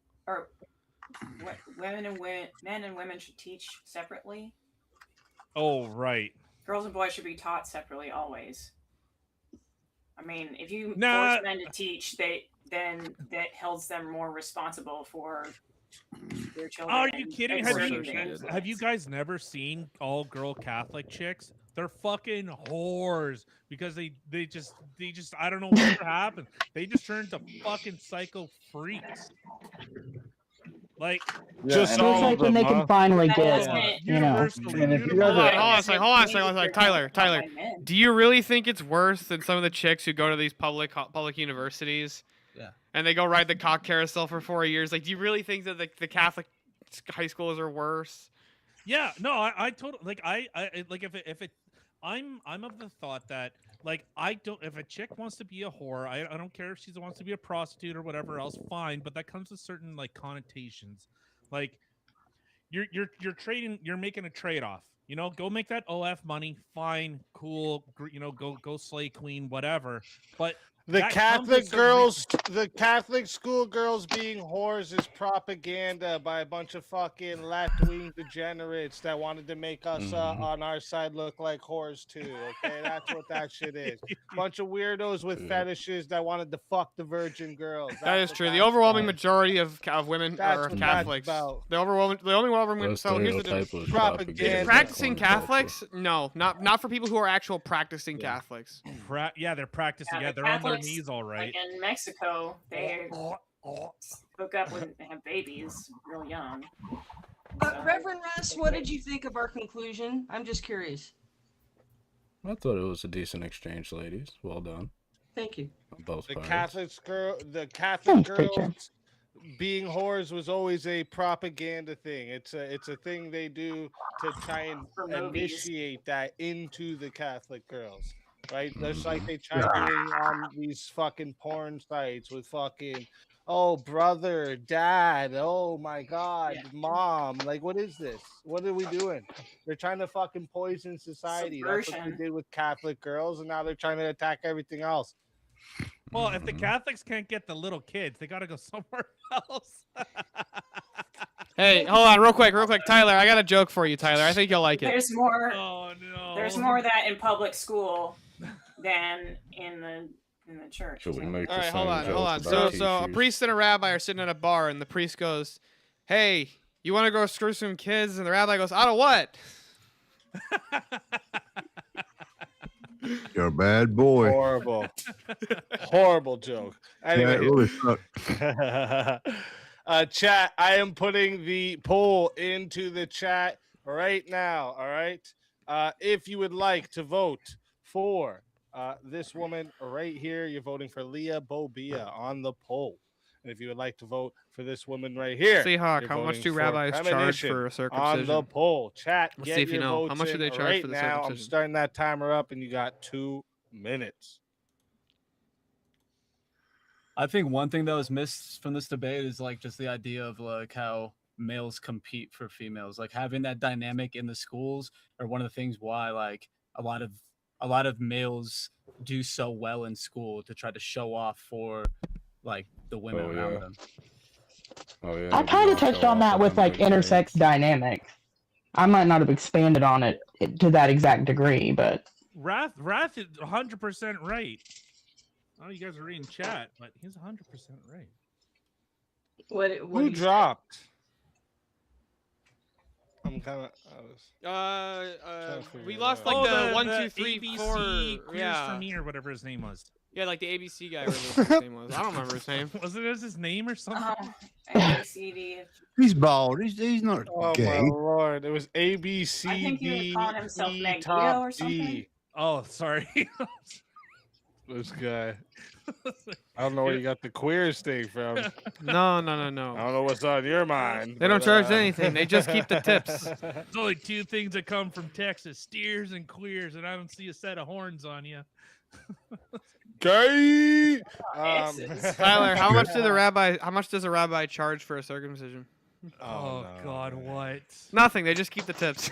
women should teach separately. Oh, right. Girls and boys should be taught separately always. I mean, if you Nah. force men to teach, then that holds them more responsible for their children. Are you and kidding? exerting their Have influence. you guys never seen all girl Catholic chicks? They're fucking whores because they just I don't know what happened. They just turned to fucking psycho freaks. Like It's like when they can finally get, universally. And if you Hold guys on a second. Tyler, do you really think it's worse than some of the chicks who go to these public universities? Yeah. And they go ride the cock carousel for 4 years? Like, do you really think that the Catholic high schoolers are worse? Yeah, no, I totally like I like if it I'm of the thought that Like, I don't. If a chick wants to be a whore, I don't care if she wants to be a prostitute or whatever else. Fine, but that comes with certain like connotations. Like, you're trading. You're making a trade off. You know, go make that OF money. Fine, cool. You know, go slay queen, whatever. But The that comes with Catholic certain girls, the Catholic school girls being whores is propaganda by a bunch of fucking left-wing degenerates that wanted to make us on our side look like whores too. Okay, that's what that shit is. Bunch of weirdos with fetishes that wanted to fuck the virgin girls. That is That's what true. The that's overwhelming about. majority of women That's are what that's Catholics. about. The overwhelming. That So here's the stereotype difference. was Propaganda. Practicing Catholics? No, not for people who are actual practicing Catholics. Yeah, they're practicing. Yeah, the they're on their Catholics, knees, all right. Like in Mexico, they hook up and have babies real young. Reverend Russ, what did you think of our conclusion? I'm just curious. I thought it was a decent exchange, ladies. Well done. Thank you. On both The parties. the Catholic girls being whores was always a propaganda thing. It's a thing they do to try and For movies. initiate that into the Catholic girls, right? Just like they triangulate on these fucking porn sites with fucking, oh, brother, dad, oh my god, mom. Like, what is this? What are we doing? They're trying to fucking poison society. That's what they Subversion. did with Catholic girls, and now they're trying to attack everything else. Well, if the Catholics can't get the little kids, they got to go somewhere else. Hey, hold on, real quick, Tyler. I got a joke for you, Tyler. I think you'll like it. There's more. Oh no. There's more of that in public school than in the church. Should we make All the right, same hold on. joke So, about so a teachers? priest and a rabbi are sitting at a bar, and the priest goes, "Hey, you want to go screw some kids?" And the rabbi goes, "Out of what?" You're a bad boy. Horrible. Horrible joke. Yeah, Anyway, it really sucked. Chat, I am putting the poll into the chat right now. All right. If you would like to vote for this woman right here, you're voting for Leah Bobia on the poll. And if you would like to vote for this woman right here, Seahawk, you're how much voting do for rabbis charge premonition for a on the circumcision? poll. Chat, Let's get see if you your know. How votes much do in they charge right for the now. I'm circumcision? starting that timer up, and you got 2 minutes. I think one thing that was missed from this debate is like just the idea of like how males compete for females, like having that dynamic in the schools are one of the things why like a lot of males do so well in school to try to show off for like the women Oh, around yeah. them. Oh yeah. I they kind do of touched show on off that with with them like big intersex dynamics. I might not have expanded on it to that exact degree, but Wrath is 100% right. Oh, you guys are reading chat, but he's 100% right. What Who do you say? dropped? I'm kind of. We it lost out. like Oh, the the 1, the 2, 3, ABC 4. Queers Yeah, for Me or whatever his name was. yeah, like the ABC guy. Whatever his name was. I don't remember his name. Was it his name or something? ABCD. He's bald. He's not Oh gay. my lord! It was A B I C think he was D calling himself E Magneto top or something. G. Oh, sorry. This guy. I don't know where you got the queers thing from. No. I don't know what's on your mind. They don't but, charge anything. They just keep the tips. There's only 2 things that come from Texas: steers and queers, and I don't see a set of horns on you. Gay. Tyler, how much does a rabbi charge for a circumcision? Oh, God, what? Nothing. They just keep the tips.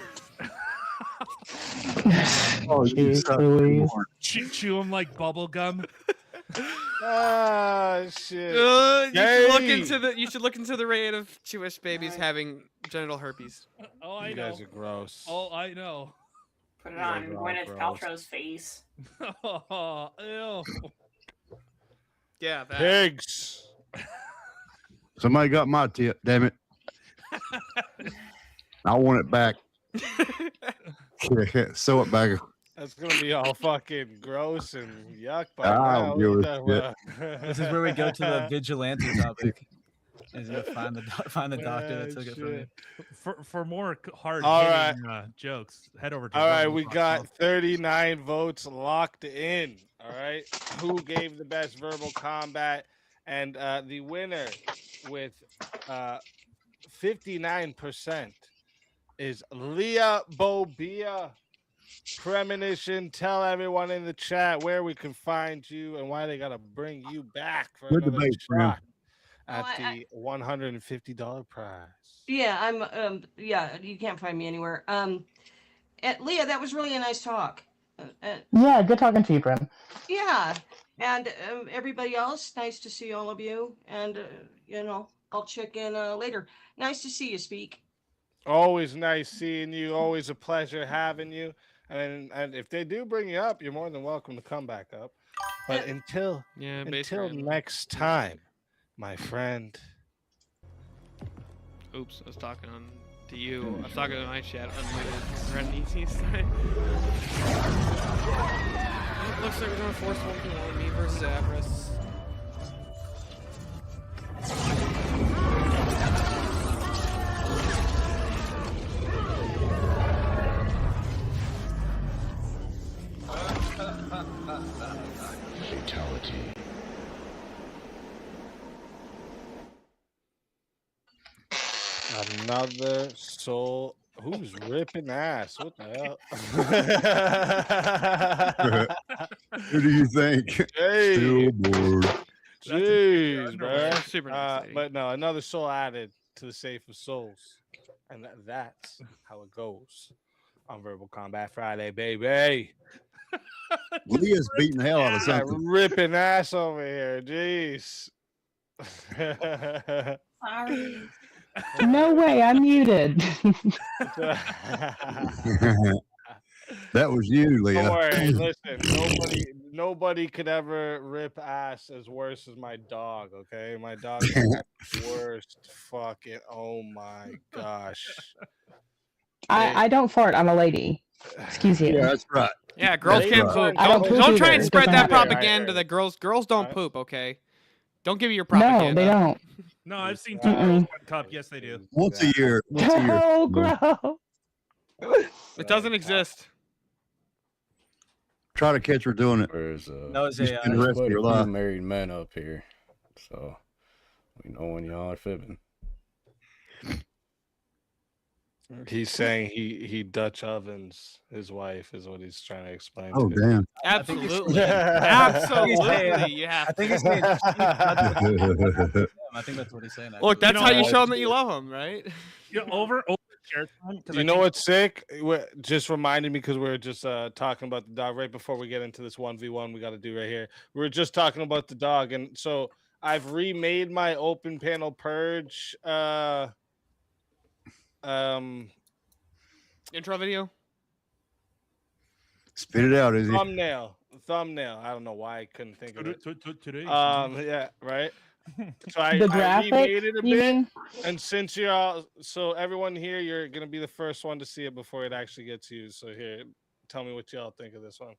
Oh, you Jeez suck. Louise. Chew them like bubble gum. Ah, shit. You should look into the rate of Jewish babies having genital herpes. Oh, I You know. guys are gross. Oh, I know. Put it Yeah, on they're all Gwyneth gross. Paltrow's face. Oh, ew. Yeah, that. Pigs. Somebody got my tip. Damn it! I want it back. Sew it back. That's gonna be all fucking gross and yuck. By I now. don't What give a the shit. This is where we go to the vigilante topic. Is to find the doctor that took it from you. For more hard All hitting jokes, head over to All right, Rumble we Talk got Talk. 39 votes locked in. All right, who gave the best verbal combat? And the winner with 59% is Leah Bobia. Premonition, tell everyone in the chat where we can find you and why they gotta bring you back for Good another debate, Prem. shot at the $150 prize. Yeah, yeah, you can't find me anywhere. Leah, that was really a nice talk. Yeah, good talking to you, Prim. Yeah, and everybody else, nice to see all of you. And I'll check in later. Nice to see you, Speak. Always nice seeing you. Always a pleasure having you. And if they do bring you up, you're more than welcome to come back up. But until next time, my friend. Oops, I was talking to you. I was talking to my chat. Unmuted. Looks like we're gonna force 1v1 me versus Avarice. Fatality. Another soul. Who's ripping ass? What the hell? Who do you think? Hey. Still bored. Jeez, bro. Super exciting. But no, another soul added to the safe of souls. And that's how it goes on Verbal Combat Friday, baby. Leah's beating the hell out of something. Ripping ass over here. Jeez. Sorry. No way, I'm muted. That was you, Leah. Don't worry. Listen, nobody could ever rip ass as worse as my dog. Okay, my dog is the worst. Fucking. Oh my gosh. I don't fart. I'm a lady. Excuse you. Yeah, that's right. Yeah, girls That's can't right. poop. I don't poop Don't try either. and It spread doesn't that matter. propaganda that girls don't poop, okay? Don't give me your No, propaganda. they don't. No, I've seen two girls one cup. Yes, they do. Once a year. Once a year. Oh, gross. It doesn't exist. Try to catch her doing it. There's No, You spend the rest of quite a your few life. married men up here, so we know when y'all are fibbing. He's saying he Dutch ovens his wife is what he's trying to explain. Oh, to damn. Absolutely. Absolutely. You have I think he's to. saying. I think that's what he's saying. Look, that's You how know, you show them that you love them, right? Over share time. You know what's sick? Just reminded me because we were just talking about the dog right before we get into this 1v1 we got to do right here. We were just talking about the dog, and so I've remade my open panel purge Intro video. Spit it out, Izzy. thumbnail. I don't know why I couldn't think of it. Today. Yeah, right. So I graphic, remade it a you bit, mean? and since you're all, so everyone here, you're gonna be the first one to see it before it actually gets used. So here, tell me what y'all think of this one.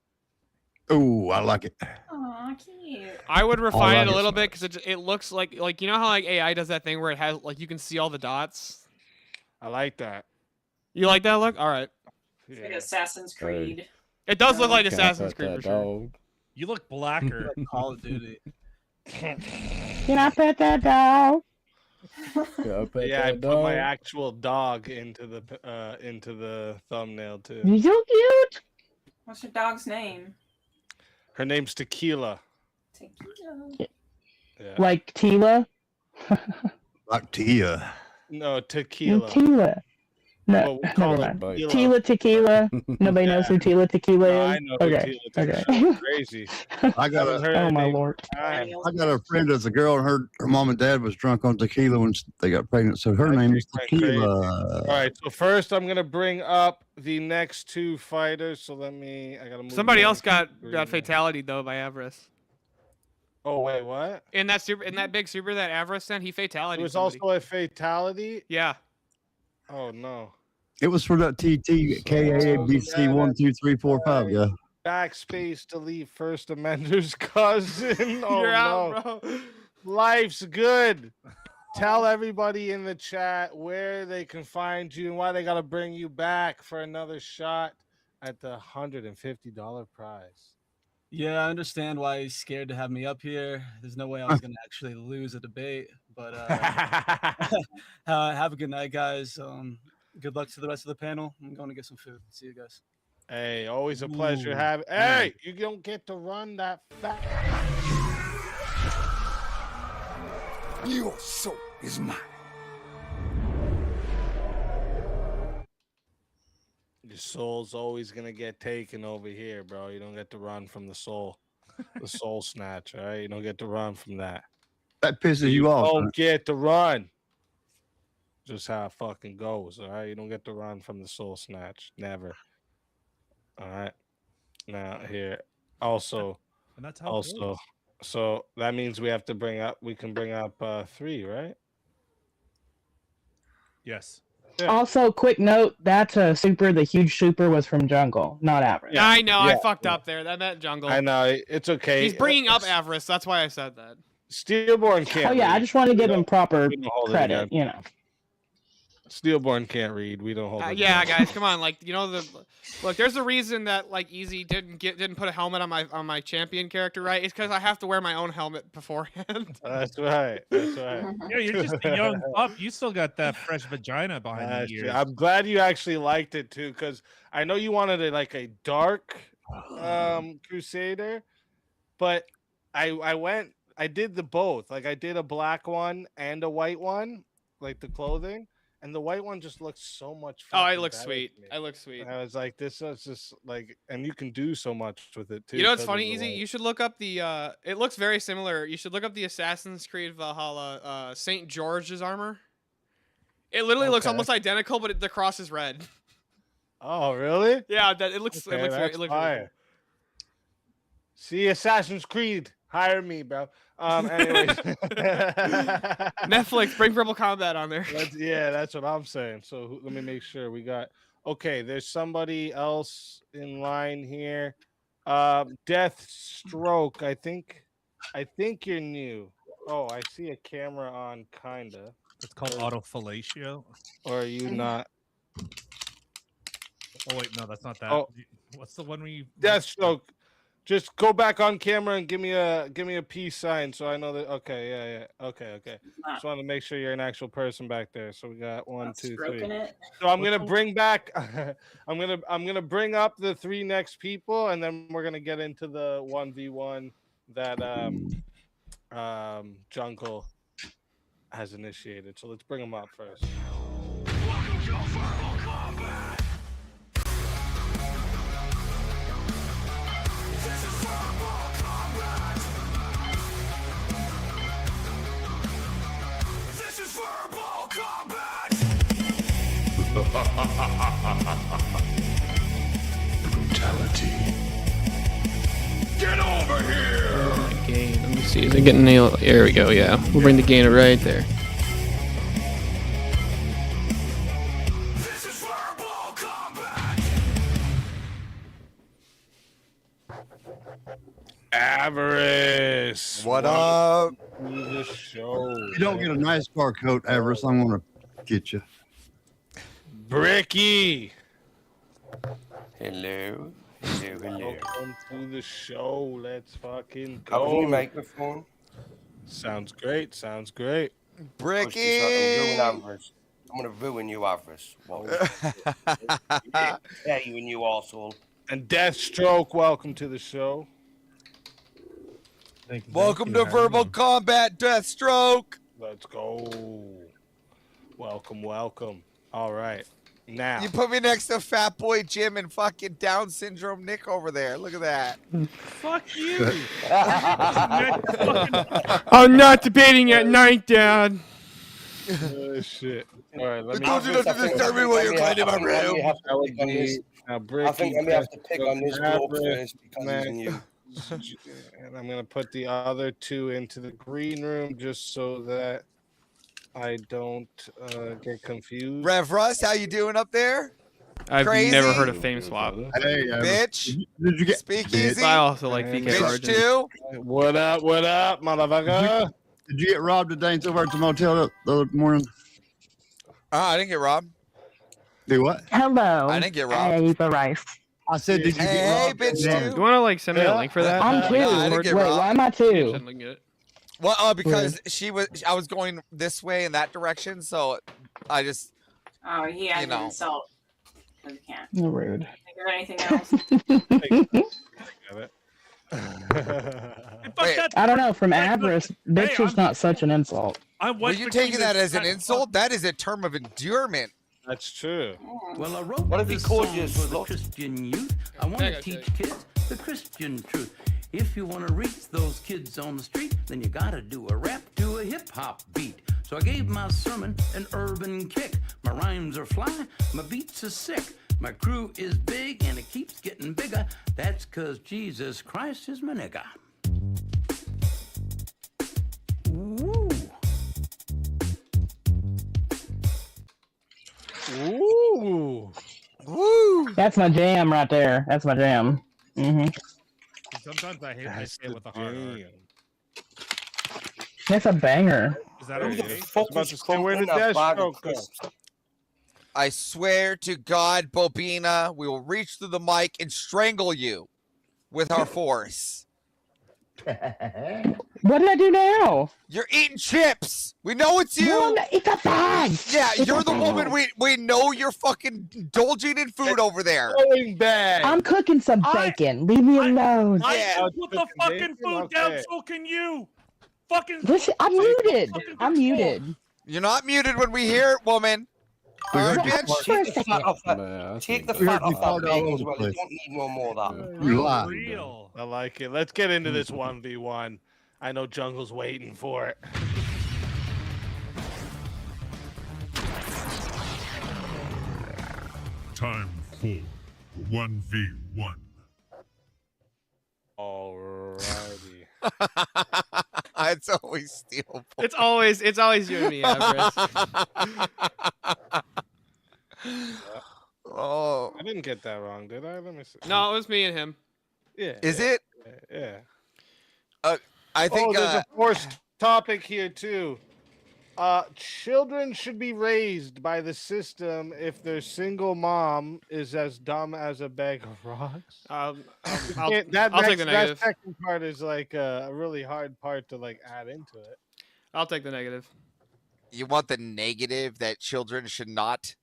Oh, I like it. Aw, cute. I would refine like it a it. little bit because it looks like you know how like AI does that thing where it has like you can see all the dots. I like that. You like that look? All right. It's like Assassin's Creed. It does look like Can't Assassin's pet Creed that for sure. dog. You look blacker. Call of Duty. Can I pet that dog? Yeah, I pet Yeah, I that put my dog. actual dog into the thumbnail too. You're so cute. What's your dog's name? Her name's Tequila. Tequila. Yeah. Like Tila? Like Tia. No, Tequila. Tila. No, Well, we call never her mind. Tequila. Tila Tequila. Nobody knows who Tila Tequila No, is? I know who Okay. Tila Okay. Tequila is. Crazy. I got Haven't a heard Oh her my name lord. in time. I got a friend that's a girl, and her mom and dad was drunk on tequila when they got pregnant. So her That name chick is went crazy. Tequila. All right, so first I'm gonna bring up the next two fighters. So I gotta move. Somebody one else got screen. fatality though by Avarice. Oh wait, what? In that big super that Avarice sent, he fatality. It was somebody. also a fatality. Yeah. Oh no. It was for that TTKABC 1 2 3 4 5 guy. Backspace delete first amenders cousin. Oh You're no. out, bro. Life's good. Tell everybody in the chat where they can find you and why they gotta bring you back for another shot at the $150 prize. Yeah, I understand why he's scared to have me up here. There's no way I was gonna actually lose a debate, but have a good night, guys. Good luck to the rest of the panel. I'm going to get some food. See you guys. Hey, always a pleasure having. Hey, you don't get to run that fast. Your soul is mine. Your soul's always gonna get taken over here, bro. You don't get to run from the soul. The soul snatch, all right? You don't get to run from that. That pisses you off. Don't get to run. Just how it fucking goes, all right? You don't get to run from the soul snatch. Never. All right. Now here. Also. And that's how it goes. So that means we can bring up 3, right? Yes. Yeah. Also, quick note, that super, the huge super, was from Jungle, not Avarice. Yeah, I know. I fucked up there. That meant Jungle. I know. It's okay. He's bringing up Avarice. That's why I said that. Steelborn can't. Oh yeah, I read. just want to give him proper We don't hold it credit, against you know. Steelborn can't read. We don't hold it. Yeah, against guys, come on. Like, you know, look. There's a reason that like Easy didn't put a helmet on my champion character, right? It's because I have to wear my own helmet beforehand. That's right. That's right. Yeah, you're just a young pup. You still got that fresh vagina behind That's the true. ears. I'm glad you actually liked it too, because I know you wanted it like a dark Crusader, but I did the both. Like I did a black one and a white one, like the clothing, and the white one just looks so much. Oh, I fucking look better sweet. to me. I look sweet. And I was like, this is just like, and you can do so much with it too. You know what's 'cause of funny, the Easy? white. You should look up the. It looks very similar. You should look up the Assassin's Creed Valhalla Saint George's armor. It literally looks Okay. almost identical, but the cross is red. Oh, really? Yeah, that it looks. Okay, it looks. Very, that's it looks really fire. See, Assassin's Creed, hire me, bro. Anyways, Netflix, bring Verbal Combat on there. Yeah, that's what I'm saying. So let me make sure we got. Okay, there's somebody else in line here. Deathstroke. I think you're new. Oh, I see a camera on, kinda. It's called autofellatio. Or are you not? Oh wait, no, that's not that. Oh. What's the one we? Deathstroke. Just go back on camera and give me a peace sign so I know that. Okay, yeah. Okay. Just want to make sure you're an actual person back there. So we got 1, 2, 3. stroking it. So I'm gonna bring back. I'm gonna bring up the 3 next people, and then we're gonna get into the 1v1 that Jungle has initiated. So let's bring them up first. This is verbal combat. Brutality. Get over here. Gain. Let me see. Is it getting nailed? There we go. Yeah, we'll bring the gainer right there. This is verbal combat. Avarice. What up? To the show. If you don't get a nice car coat, Avarice, I'm gonna get you. Bricky. Hello. Welcome to the show. Let's fucking Up on the go. microphone. Sounds great. Bricky! I'm gonna ruin you, Avarice. Yeah, you and you also. And Deathstroke, welcome to the show. Welcome to Verbal Combat, Deathstroke. Let's go. Welcome. All right. Now. You put me next to Fat Boy Jim and fucking Down Syndrome Nick over there. Look at that. Fuck you. I'm not debating at night, Dad. Oh, shit. All right, let me. I told you not to disturb me while you're cleaning my room. Now, I think I'm gonna have to pick on this girl first because man. he's you. And I'm gonna put the other 2 into the green room just so that I don't get confused. Rev Russ, how you doing up there? I've Crazy? never heard of Fame Swap. Hey, Bitch. Did you get Speakeasy? I also like PK Bitch Origins. too? What up, motherfucker? Did you get robbed today and so far at the motel the other morning? I didn't get robbed. Do what? Hello. I didn't get robbed. Avarice. I said, did you Hey, get robbed? bitch, today? too. You want to like send me a link for that? I'm 2. I didn't Wait, get why robbed. am I 2? Well, because I was going this way in that direction, so I just. Oh, he had You to know. insult. 'Cause he can't. Rude. Figure or anything else. I don't know. From avarice, bitch is not such an insult. Were you taking that as an insult? That is a term of endearment. That's true. Well, I wrote What if he this called song you a for the slut? Christian youth. I want to teach kids the Christian truth. If you want to reach those kids on the street, then you got to do a rap to a hip-hop beat. So I gave my sermon an urban kick. My rhymes are fly, my beats are sick. My crew is big and it keeps getting bigger. That's 'cause Jesus Christ is my nigga. Woo. Ooh. Woo. That's my jam right there. That's my jam. Sometimes I say it with a hard R. That's a banger. Is that Who the okay? fuck was crumping that bag of crisps? I swear to God, Bobina, we will reach through the mic and strangle you with our force. What did I do now? You're eating chips. We know it's you. No, it's a bag. Yeah, It's you're a the woman. bag. We know you're fucking indulging in food over there. Bag. I'm cooking some bacon. Leave me alone. I Yeah. can put the fucking bacon? food down, Okay. so can you. Fucking Listen, I'm muted. I'm muted. You're not muted when we hear it, woman. We heard you bitch. fart. Take the fat off that. Man, Take the We heard fat you off fart that all bacon over as the well. You place. don't need no more of that. You lied. real. I like it. Let's get into this 1v1. I know Jungle's waiting for it. Time for 1v1. Alrighty. It's always steel. It's always you and me, Avarice. Oh, I didn't get that wrong, did I? Let me see. No, it was me and him. Yeah. is yeah, it? Yeah. I think. There's a forced topic here too. Children should be raised by the system if their single mom is as dumb as a bag of rocks. I'll That take the negative. That second part is like a really hard part to like add into it. I'll take the negative. You want the negative that children should not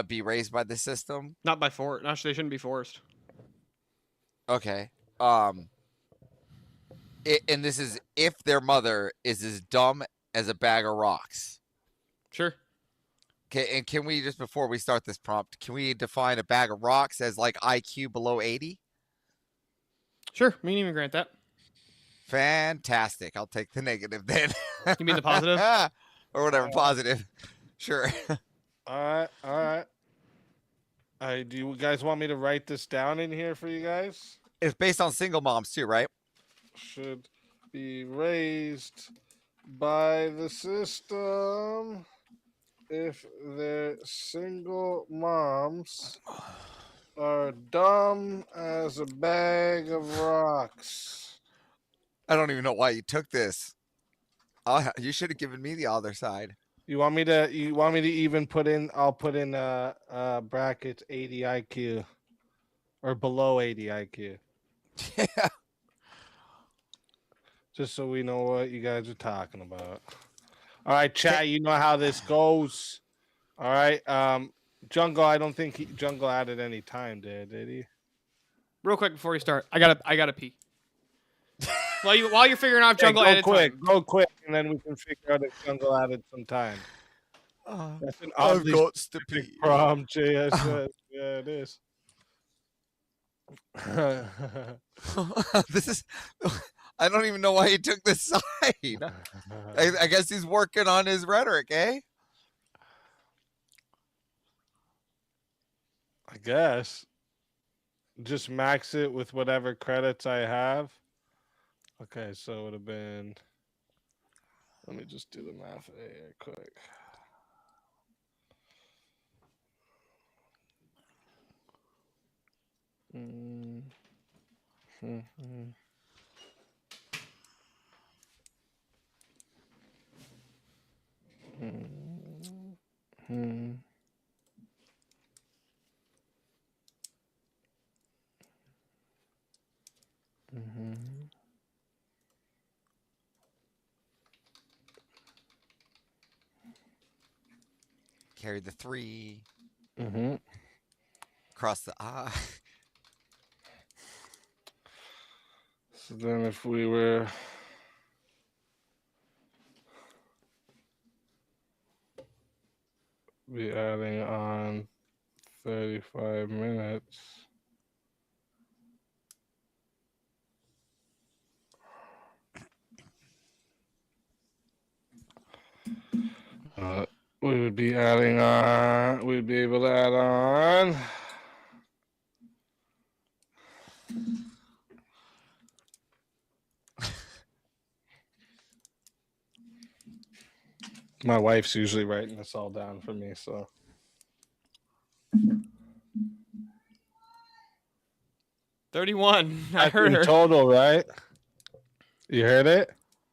be raised by the system? Not by force. No, they shouldn't be forced. Okay. And this is if their mother is as dumb as a bag of rocks. Sure. Okay, and can we just before we start this prompt, can we define a bag of rocks as like IQ below 80? Sure. Me can even grant that. Fantastic. I'll take the negative then. You mean the positive? Or whatever, positive. Sure. All right. Do you guys want me to write this down in here for you guys? It's based on single moms too, right? Should be raised by the system if their single moms are dumb as a bag of rocks. I don't even know why you took this. You should have given me the other side. You want me to even put in? I'll put in brackets 80 IQ or below 80 IQ. Yeah. Just so we know what you guys are talking about. All right, chat. You know how this goes. All right. Jungle. I don't think Jungle added any time, did he? Real quick before you start, I gotta pee. while you're figuring out Jungle go added quick, time. go quick, and then we can figure out if Jungle added some time. That's an I've oddly got to specific pee. prompt, JS. Yeah, it is. This is. I don't even know why he took this side. I guess he's working on his rhetoric, eh? I guess. Just max it with whatever credits I have. Okay, so it would have been. Let me just do the math here quick. Carry the 3. across the So then if we were be adding on 35 minutes. We would be adding on, we'd be able to add on. My wife's usually writing this all down for me, so. 31. I That's heard in her. total, right? You heard it?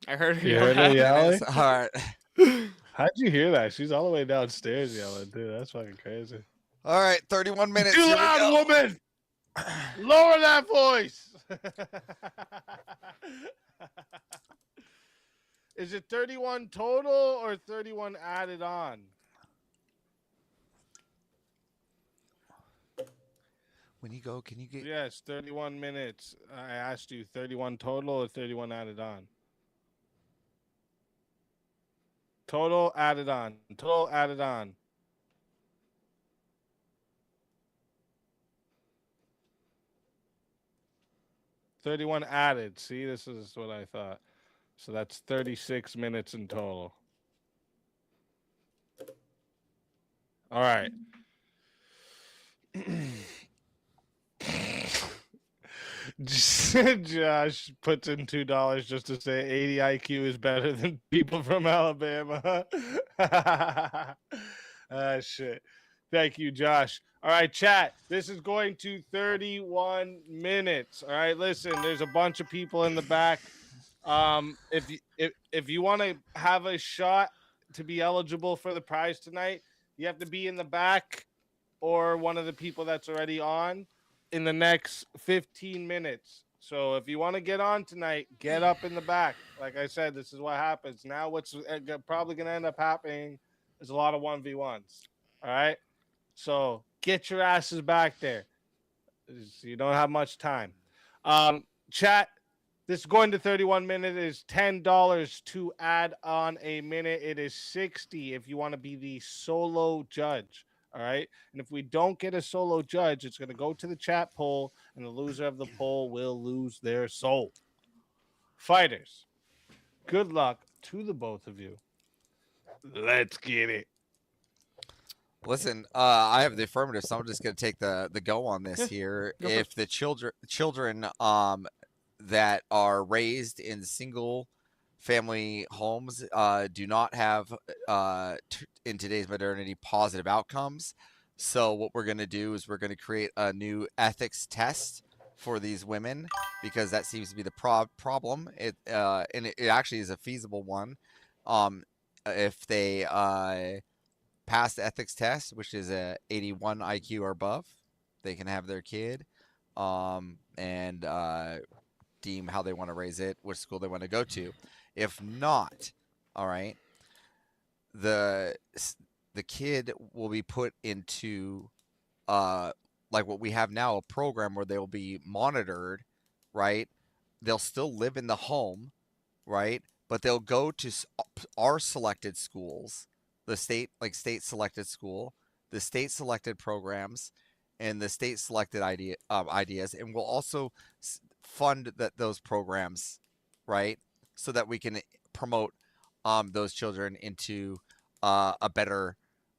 I heard her. You heard her yelling? All right. How'd you hear that? She's all the way downstairs yelling, dude. That's fucking crazy. All right, 31 minutes. Too Here we loud, go. woman! Lower that voice! Is it 31 total or 31 added on? When you go, can you get... Yes, 31 minutes. I asked you 31 total or 31 added on? Total added on. Total added on. $31 added. See, this is what I thought. So that's 36 minutes in total. All right. Josh puts in $2 just to say 80 IQ is better than people from Alabama. Shit. Thank you, Josh. All right, chat. This is going to 31 minutes. All right, listen, there's a bunch of people in the back. If you want to have a shot to be eligible for the prize tonight, you have to be in the back or one of the people that's already on in the next 15 minutes. So if you want to get on tonight, get up in the back. Like I said, this is what happens. Now what's probably going to end up happening is a lot of 1v1s. All right? So get your asses back there. You don't have much time. Chat, this is going to 31 minutes. It is $10 to add on a minute. It is $60 if you want to be the solo judge. All right. And if we don't get a solo judge, it's going to go to the chat poll, and the loser of the poll will lose their soul. Fighters, good luck to the both of you. Let's get it. Listen, I have the affirmative, so I'm just going to take the go on this here. Go for If the children that are raised in single family homes do not have in today's modernity positive outcomes, so what we're going to do is we're going to create a new ethics test for these women, because that seems to be the problem. And it actually is a feasible one. If they pass the ethics test, which is a 81 IQ or above, they can have their kid and deem how they want to raise it, which school they want to go to. If not, all right, the kid will be put into like what we have now, a program where they'll be monitored, right? They'll still live in the home, right? But they'll go to our selected schools, the state selected school, the state selected programs, and the state selected ideas, and we'll also fund those programs, right? So that we can promote those children into a better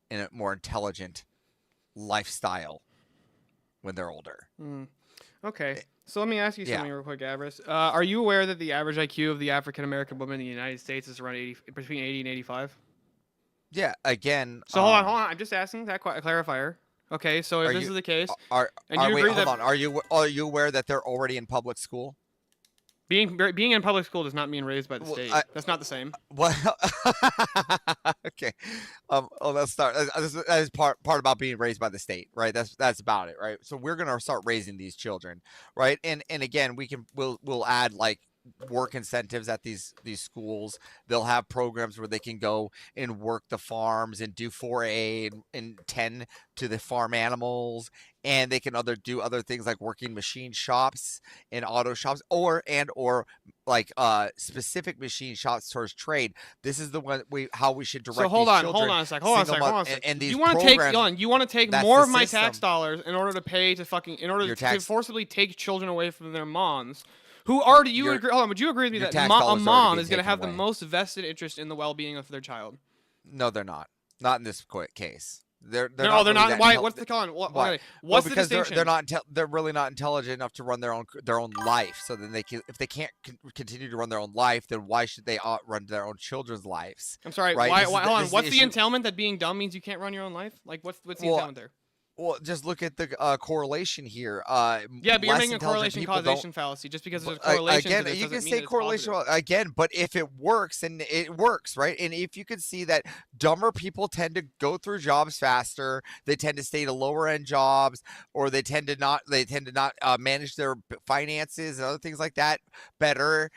and a more intelligent lifestyle when they're older. Okay. So let me ask you Yeah. something real quick, Avarice. Are you aware that the average IQ of the African American woman in the United States is around between 80 and 85? Yeah. Again. So hold on. I'm just asking that clarifier. Okay. So if this is the case, and you agree that Are you aware that they're already in public school? being in public school does not mean raised by the state. That's not the same. Well, okay. Let's start. That is part about being raised by the state, right? That's about it, right? So we're gonna start raising these children, right? And again, we'll add like work incentives at these schools. They'll have programs where they can go and work the farms and do 4A and tend to the farm animals, and they can do other things like working machine shops and auto shops, or like specific machine shops towards trade. This is the one how we should direct. So hold on a second. And these you want to take more of my tax dollars in order to pay to to forcibly take children away from their moms, who already agree. Hold on, would you agree with me that a mom is going to have the most vested interest in the well-being of their child? No, they're not. Not in this case. They're no, not. they're really not. Why? What's the Colin? Why? What's because the distinction? they're not. They're really not intelligent enough to run their own life. So then if they can't continue to run their own life, then why should they run their own children's lives? I'm sorry. Right? Why? Hold on. What's the entailment that being dumb means you can't run your own life? Like what's the entailment there? Well, just look at the correlation here. Yeah, but you're making a correlation causation fallacy just because there's a correlation. Again, you can say correlation again, but if it works, and it works, right? And if you can see that dumber people tend to go through jobs faster, they tend to stay to lower end jobs, or they tend to not manage their finances and other things like that better.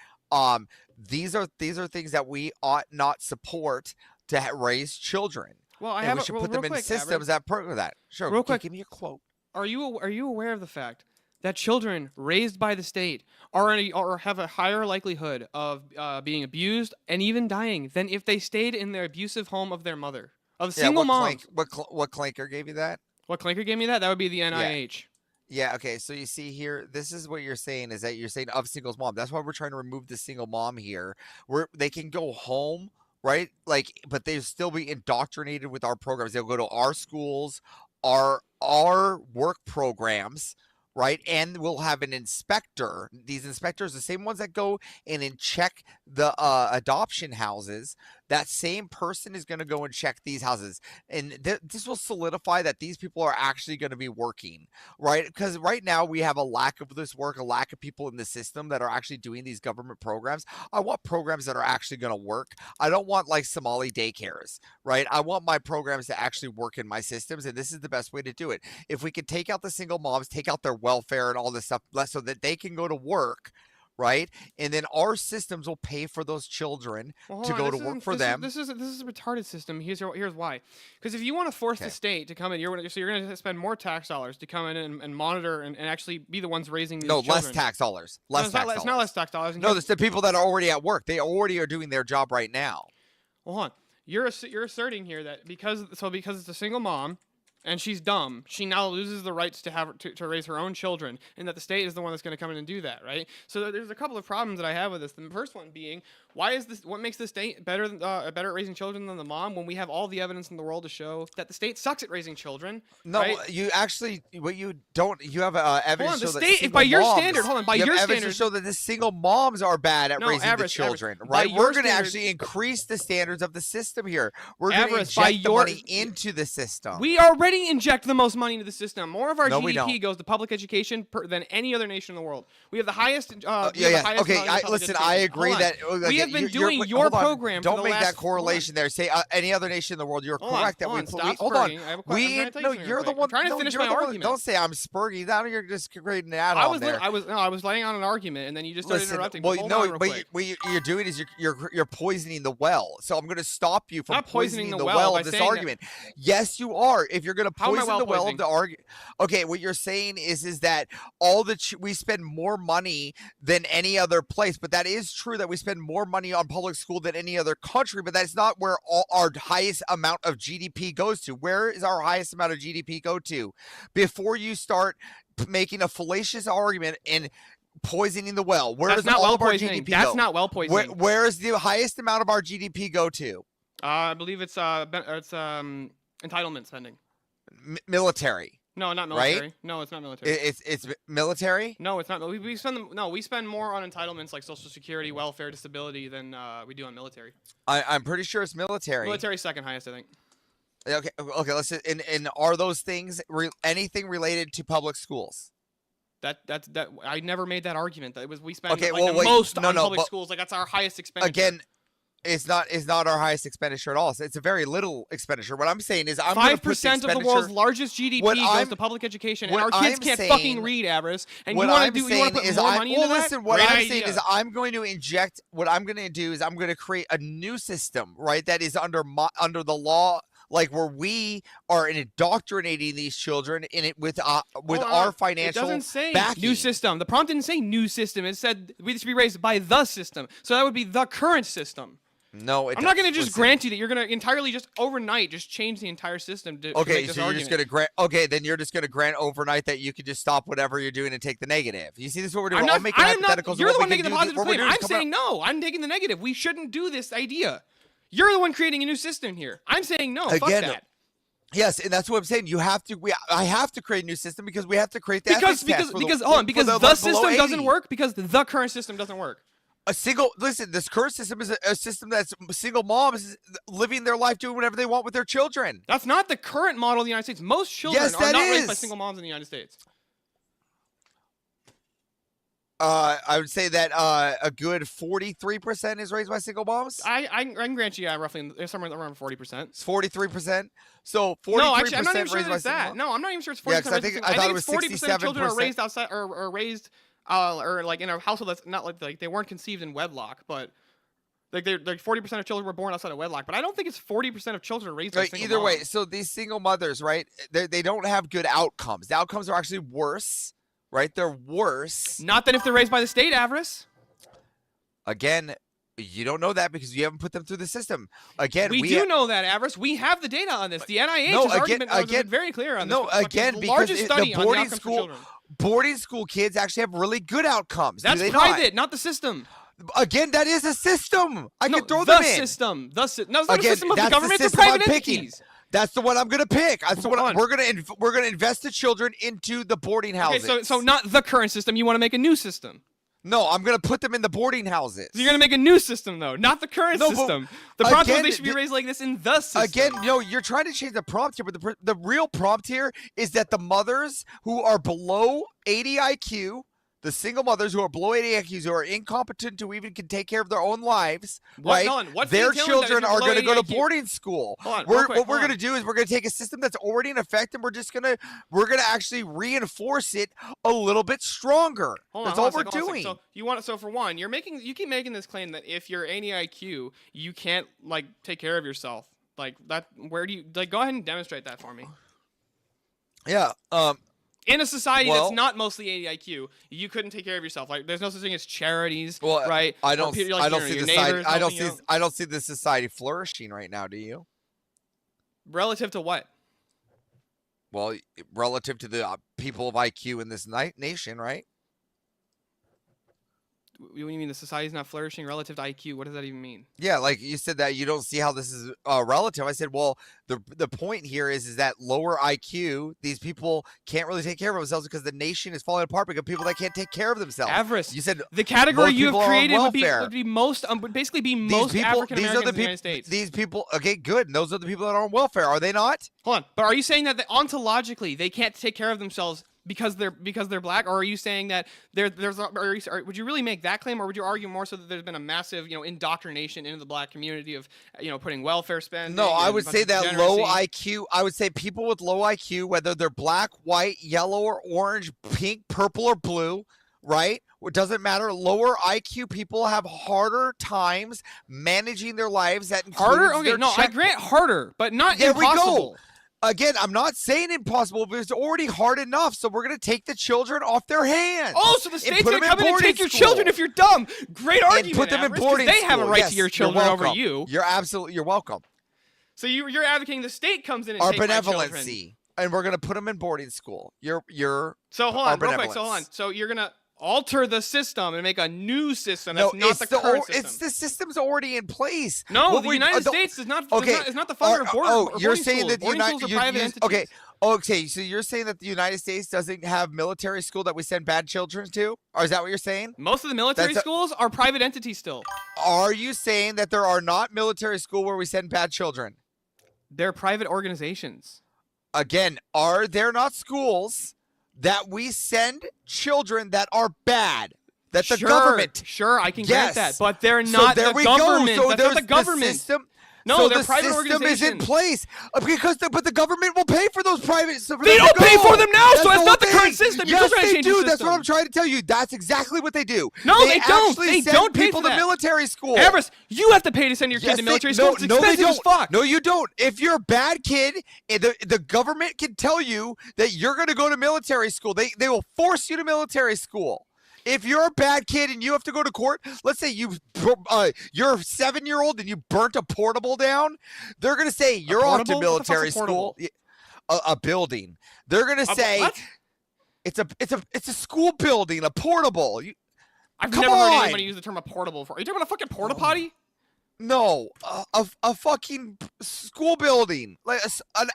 These are things that we ought not support to raise children. Well, we should put them in systems that program that. Sure, real quick, give me a quote. Are you aware of the fact that children raised by the state or have a higher likelihood of being abused and even dying than if they stayed in their abusive home of their mother? Of single moms. What clanker gave you that? What clanker gave me that? That would be the NIH. Yeah, okay. So you see here, this is what you're saying, is that you're saying of single mom. That's why we're trying to remove the single mom here, where they can go home. Right? Like, but they'll still be indoctrinated with our programs. They'll go to our schools, our work programs, right? And we'll have an inspector. These inspectors, the same ones that go in and check the adoption houses, that same person is going to go and check these houses. And this will solidify that these people are actually going to be working, right? Because right now we have a lack of this work, a lack of people in the system that are actually doing these government programs. I want programs that are actually going to work. I don't want like Somali daycares, right? I want my programs to actually work in my systems, and this is the best way to do it. If we can take out the single moms, take out their welfare and all this stuff, so that they can go to work, right? And then our systems will pay for those children to go to work for them. This is a retarded system. Here's why. Because if you want to force the state to come in, you're going to spend more tax dollars to come in and monitor and actually be the ones raising these children. Less tax dollars. It's not less tax dollars. No, it's the people that are already at work. They already are doing their job right now. Well, hold on. You're asserting here that because it's a single mom, and she's dumb, she now loses the rights to raise her own children, and that the state is the one that's going to come in and do that, right? So there's a couple of problems that I have with this. The first one being, what makes the state better at raising children than the mom when we have all the evidence in the world to show that the state sucks at raising children? No, right? you actually, you have evidence to show that state, by your standard, hold on, by your standard, to show that the single moms are bad at raising the children, right? We're going to actually increase the standards of the system here. We're going to inject the money into the system. We already inject the most money into the system. More of our GDP goes to public education than any other nation in the world. We have the highest. Okay, listen, I agree that we have been doing your program. Don't make that correlation there. Say any other nation in the world. You're correct that we hold on. You're the one trying to finish my argument. Don't say I'm spurgy. Now you're just creating an add-on there. I was laying on an argument, and then you just started interrupting. Well, no, what you're doing is you're poisoning the well. So I'm going to stop you from poisoning the well of this argument. Yes, you are. If you're going to poison the well of the argument. Okay, what you're saying is that we spend more money than any other place, but that is true that we spend more money on public school than any other country, but that's not where our highest amount of GDP goes to. Where is our highest amount of GDP go to? Before you start making a fallacious argument and poisoning the well, where does all of our GDP go? That's not well poisoning. Where is the highest amount of our GDP go to? I believe it's entitlement spending. Military. No, not military. Right? No, it's not military. It's military? No, it's not. We spend more on entitlements like Social Security, welfare, disability than we do on military. I'm pretty sure it's military. Military second highest, I think. Okay. Let's. And are those things anything related to public schools? That I never made that argument. That we spend okay, most on public schools. Like that's our highest expenditure. Again. It's not our highest expenditure at all. So it's a very little expenditure. What I'm saying is, I'm 5% of the world's largest GDP goes to public education, and our kids can't fucking read, Avarice. And you want to put more money into that? Listen, what I'm saying is, I'm going to inject. What I'm going to do is, I'm going to create a new system, right? That is under the law, like where we are indoctrinating these children in it with our financial. It doesn't say backing. new system. The prompt didn't say new system. It said we should be raised by the system. So that would be the current system. No, I'm not going to just grant you that you're going to entirely just overnight just change the entire system to Okay, make this so you're argument. just gonna grant. Okay, then you're just gonna grant overnight that you can just stop whatever you're doing and take the negative. You see, this is what we're doing. I'm making hypotheticals. You're of the what one we making the can do. positive What we're claim. doing is I'm coming saying no. I'm taking the negative. We shouldn't do this idea. You're the one creating a new system here. I'm saying no. Fuck Again, that. Yes, and that's what I'm saying. You have to. I have to create a new system because we have to create the Because the system doesn't work because the current system doesn't work. Listen, this current system is a system that's single moms living their life doing whatever they want with their children. That's not the current model of the United States. Most children are not raised by single moms in the United States. I would say that a good 43% is raised by single moms. I can grant you, roughly somewhere around 40%. It's 43%. So 43%. No, actually, I'm not even sure raised that by it's that. single No, I'm not even sure it's 40%. Yeah, 'cause I think it was 40% of children are 67%. raised outside or raised or like in a household that's not like they weren't conceived in wedlock, but like 40% of children were born outside of wedlock. But I don't think it's 40% of children raised by single Either way, moms. so these single mothers, right? They don't have good outcomes. The outcomes are actually worse, right? They're worse. Not than if they're raised by the state, Avarice. Again, you don't know that because you haven't put them through the system. Again, we do know that, Avarice. We have the data on this. The NIH's argument was very clear on this. No, again, the because largest study the on boarding outcomes for school children. boarding school kids actually have really good outcomes. That's do they private, not the system. Again, that is a system. I can throw the them in. system. No, it's not a Again, system of the that's government. the It's system I'm private picking. entities. That's the one I'm gonna pick. That's the one we're gonna invest the children into the boarding houses. Okay, so not the current system. You want to make a new system. No, I'm gonna put them in the boarding houses. So you're gonna make a new system though, not the current system. The prompt was they should be raised like this in the system. Again, no, you're trying to change the prompt here, but the real prompt here is that the mothers who are below 80 IQ, the single mothers who are below 80 IQs, who are incompetent to even can take care of their own lives, right? Their children are going to go to boarding school. What we're going to do is we're going to take a system that's already in effect, and we're going to actually reinforce it a little bit stronger. That's all we're doing. So for one, you keep making this claim that if you're 80 IQ, you can't like take care of yourself. Like that, where do you like? Go ahead and demonstrate that for me. Yeah. In a society that's not mostly 80 IQ, you couldn't take care of yourself. Like, there's no such thing as charities, right? I don't see the society flourishing right now. Do you? Relative to what? Well, relative to the people of IQ in this nation, right? What do you mean the society's not flourishing relative to IQ? What does that even mean? Yeah, like you said that you don't see how this is relative. I said, well, the point here is that lower IQ, these people can't really take care of themselves because the nation is falling apart because of people that can't take care of themselves. Avarice. You said the category you have created would welfare. be most, basically be most African Americans in the United States. These people, okay, good. And those are the people that are on welfare, are they not? Hold on, but are you saying that ontologically they can't take care of themselves because they're black, or are you saying that would you really make that claim, or would you argue more so that there's been a massive indoctrination into the black community of putting welfare spending? No, I would say that low IQ. I would say people with low IQ, whether they're black, white, yellow, or orange, pink, purple, or blue, right? It doesn't matter. Lower IQ people have harder times managing their lives. That harder? Okay, no, I grant harder, but not impossible. We go. Again, I'm not saying impossible, but it's already hard enough. So we're going to take the children off their hands. Oh, so the state's going to come in and take your children if you're dumb. Great argument. And put them in boarding school. They have a right to your children over you. You're welcome. So you're advocating the state comes in and our take my benevolency, and we're going to put them in boarding school. So hold on, real quick. So hold on. So you're going to alter the system and make a new system that's not the current system. It's the system's already in place. No, the United States is not the funder of boarding you're saying that the United States okay, so you're saying that the United States doesn't have military school that we send bad children to? Or is that what you're saying? Most of the military schools are private entities still. Are you saying that there are not military school where we send bad children? They're private organizations. Again, are there not schools that we send children that are bad? that the Sure, government. Sure, I can grant that, Yes. but they're So not there the we go. government. So That's not there's the government. The system. No, so they're the private system is in organizations. place but the government will pay for those private. So They don't pay for them now, so that's not the current thing. system. You're Yes, still trying to they change the do. That's what system. I'm trying to tell you. That's exactly what they do. No, they don't. actually They send don't pay people for that. to military school. Everest, you have to pay to send your kid Yes, to they- military no, school. It's no, they expensive as don't. fuck. No, you don't. If you're a bad kid, the government can tell you that you're going to go to military school. They will force you to military school. If you're a bad kid and you have to go to court, let's say you're a 7-year-old and you burnt a portable down, they're going to say you're off to portable? What the fuck's a military school. portable? A building. They're going to say what? it's a school building, a portable. I've Come never heard on. anybody use the term a portable for. Are you talking about a fucking porta potty? No, a fucking school building, like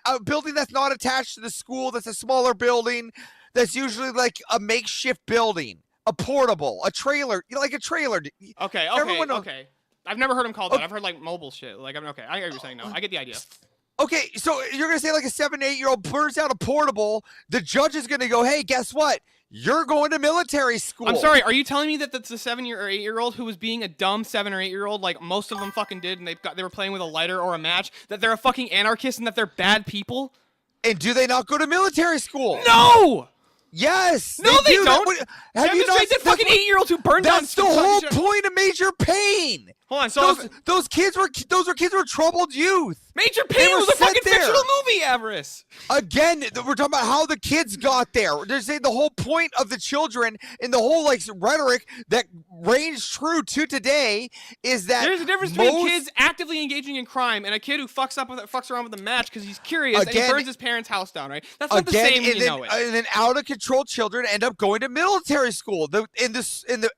a building that's not attached to the school. That's a smaller building. That's usually like a makeshift building, a portable, a trailer, like a trailer. Okay. Everyone knows- Okay. I've never heard them called that. I've heard like mobile shit. Like, okay, I get what you're saying now. I get the idea. Okay, so you're gonna say like a 7, 8-year-old burns out a portable. The judge is gonna go, hey, guess what? You're going to military school. I'm sorry. Are you telling me that that's a 7-year or 8-year-old who was being a dumb 7 or 8-year-old, like most of them fucking did, and they were playing with a lighter or a match? That they're a fucking anarchist and that they're bad people? And do they not go to military school? No. Yes. No, they do. don't. Have you not? Demonstrate that fucking 8-year-olds who burned down. That's the whole point of Major Pain. Hold on. So those kids were troubled youth. Major They Pain were was a sent fucking there. fictional movie, Everest. Again, we're talking about how the kids got there. They're saying the whole point of the children and the whole like rhetoric that reigns true to today is that There's a difference between kids actively engaging in crime and a kid who fucks around with a match because he's curious and he Again- burns his parents' house down. Right? That's not the same when you know it. And then out of control children end up going to military school.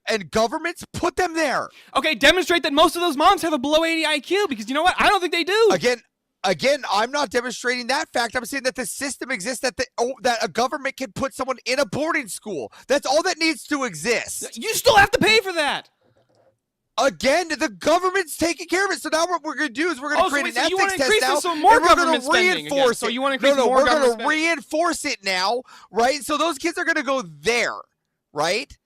And governments put them there. Okay, demonstrate that most of those moms have a below 80 IQ because you know what? I don't think they do. Again, I'm not demonstrating that fact. I'm saying that the system exists that that a government can put someone in a boarding school. That's all that needs to exist. You still have to pay for that. Again, the government's taking care of it. So now what we're going to do is we're going to create an you wanna ethics test increase now, this so more and we're gonna government spending again. reinforce So it. you wanna increase no, more we're government gonna spending. reinforce it now, right? So those kids are going to go there, right?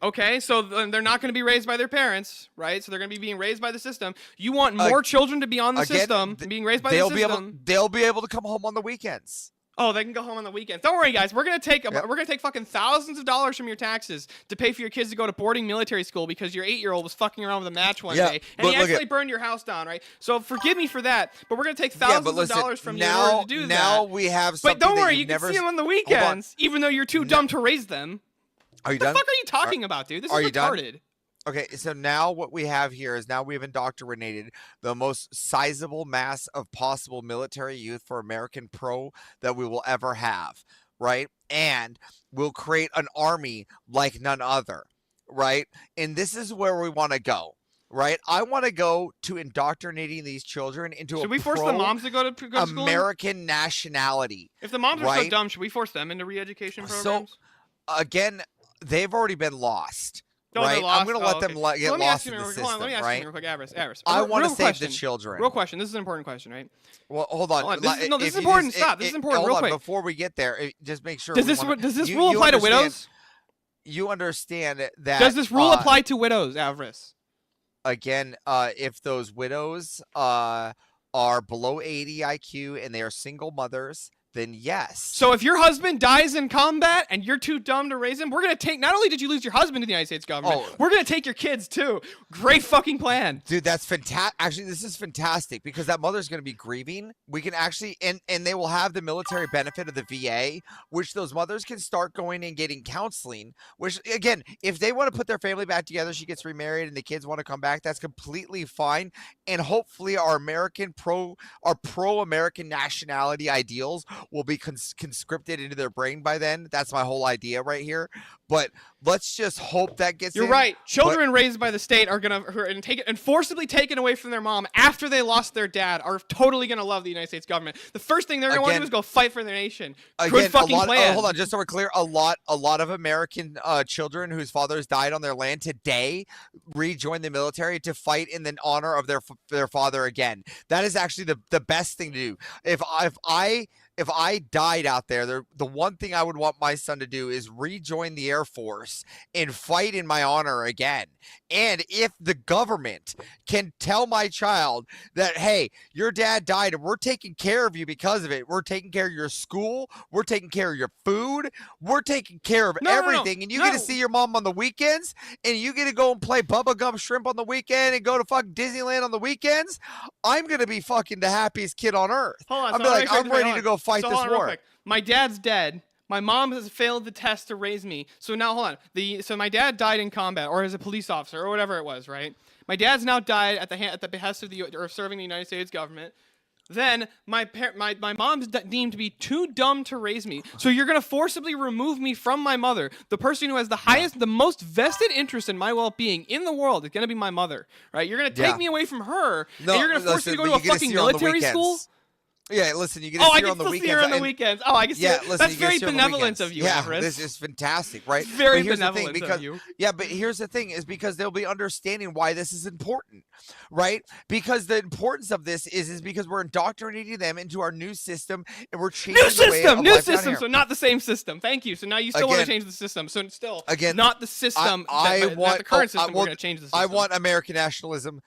Okay, so they're not going to be raised by their parents, right? So they're going to be being raised by the system. You want more children to be on the system, being raised by the system. They'll be able to come home on the weekends. Oh, they can go home on the weekends. Don't worry, guys. We're gonna take fucking thousands of dollars from your taxes to pay for your kids to go to boarding military school because your 8-year-old was fucking around with a match one day and he actually burned your house down, right? So forgive me for that, but we're gonna take thousands of dollars from you in order to do that. Now we have something But don't that worry, you've you can never see them on the weekends, even though you're too dumb to raise them. Are you What done? the fuck are you talking about, dude? This Are is you done? retarded. Okay, so now what we have here is now we've indoctrinated the most sizable mass of possible military youth for American pro that we will ever have, right? And we'll create an army like none other, right? And this is where we want to go, right? I want to go to indoctrinating these children into Should a we force the moms to go to school? American nationality. If the moms are so right? dumb, should we force them into re-education programs? So again, they've already been lost. No, they're right? lost? I'm going to Oh, let okay. them So get let me ask lost you in the real- system, hold on, let me ask right? you real quick, Avarice. I want to Real save question. the children. Real question. This is an important question, right? Well, hold on. This is, no, this is important. Stop. This is important. Hold Real on, quick. before we get there, just make sure. Does we this wanna- does this you- rule you apply to understand- widows? You understand that? Does this rule apply to widows, Avarice? Again? If those widows are below 80 IQ and they are single mothers, then yes. So if your husband dies in combat and you're too dumb to raise him, we're gonna take. Not only did you lose your husband to the United States government, we're gonna take your kids too. Great fucking plan, dude. That's fantastic. Actually, this is fantastic because that mother's going to be grieving. We can actually, and they will have the military benefit of the VA, which those mothers can start going and getting counseling. Which again, if they want to put their family back together, she gets remarried, and the kids want to come back. That's completely fine. And hopefully, our pro-American nationality ideals will be conscripted into their brain by then. That's my whole idea right here. But let's just hope that gets. You're in. right. Children But- raised by the state are gonna and forcibly taken away from their mom after they lost their dad are totally gonna love the United States government. The first thing they're gonna want to do Again- is go fight for their nation. Good Again, fucking a lot, plan. hold on, just so we're clear, a lot of American children whose fathers died on their land today rejoin the military to fight in the honor of their father again. That is actually the best thing to do. If if I died out there, the one thing I would want my son to do is rejoin the Air Force and fight in my honor again. And if the government can tell my child that, hey, your dad died and we're taking care of you because of it, we're taking care of your school, we're taking care of your food, we're taking care of everything, and you get to see your mom on the weekends, and you get to go and play bubblegum shrimp on the weekend and go to fucking Disneyland on the weekends, I'm going to be fucking the happiest kid on earth. Hold on. I'm be like, I'm ready to go fight so this hold on real war. quick. My dad's dead. My mom has failed the test to raise me. So now hold on. So my dad died in combat or as a police officer or whatever it was, right? My dad's now died at the behest of serving the United States government. Then my mom's deemed to be too dumb to raise me. So you're gonna forcibly remove me from my mother. The person who has the most vested interest in my well-being in the world is gonna be my mother, right? You're gonna take me away from her, and you're gonna force me to go to a fucking military school. Yeah, listen, you get to see her on the weekends. See her on the weekends. Oh, I can see her. Listen, That's you get to very see her on the benevolent weekends. of you, Yeah, Everest. this is fantastic, right? Very But here's the thing, benevolent because, of you. Yeah, but here's the thing is because they'll be understanding why this is important, right? Because the importance of this is because we're indoctrinating them into our new system and we're changing New system, so not the same system. Thank you. So now you still want to Again- change the system. So it's still Again, not the system. Not the current system. We're going to change the system. I want American nationalism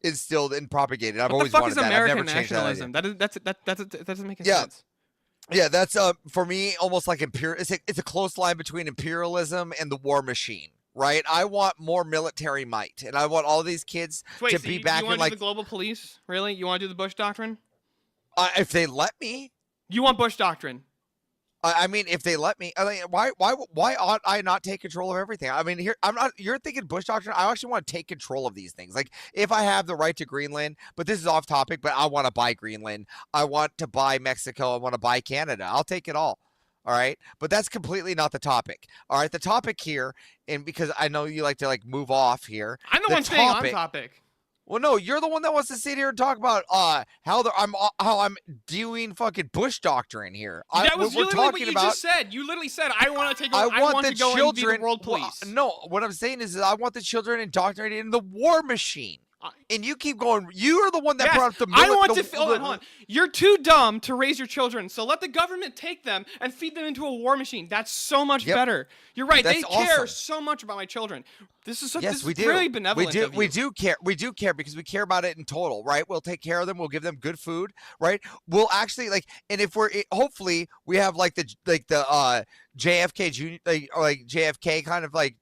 instilled and propagated. I've What always the fuck wanted is that. American I've never changed that idea. nationalism? That doesn't make any Yeah. sense. Yeah, that's for me almost like it's a close line between imperialism and the war machine, right? I want more military might, and I want all these kids Wait, to so be you back want in to like do the global police? Really? You want to do the Bush doctrine? if they let me. You want Bush doctrine? I mean, if they let me, I mean, why ought I not take control of everything? I mean, here I'm not. You're thinking Bush doctrine. I actually want to take control of these things. Like, if I have the right to Greenland, but this is off topic. But I want to buy Greenland. I want to buy Mexico. I want to buy Canada. I'll take it all. All right, but that's completely not the topic. All right, the topic here, and because I know you like to like move off here. I'm the one staying on topic. Well, no, you're the one that wants to sit here and talk about how I'm doing fucking Bush doctrine here. That was we're literally what talking you about, just said. You literally said, "I want to take. I I want want the to go children. and be the world police." No, what I'm saying is that I want the children indoctrinated in the war machine. And you keep going. You are the one that Yes, brought up the. I want to. Hold on. You're too dumb to raise your children, so let the government take them and feed them into a war machine. That's so much better. You're right. That's they care awesome. so much about my children. This is Yes, this we is do. really benevolent. of We you. do care. We do care because we care about it in total, right? We'll take care of them. We'll give them good food, right? We'll actually like, and if we're hopefully we have like the JFK Junior, like JFK kind of like.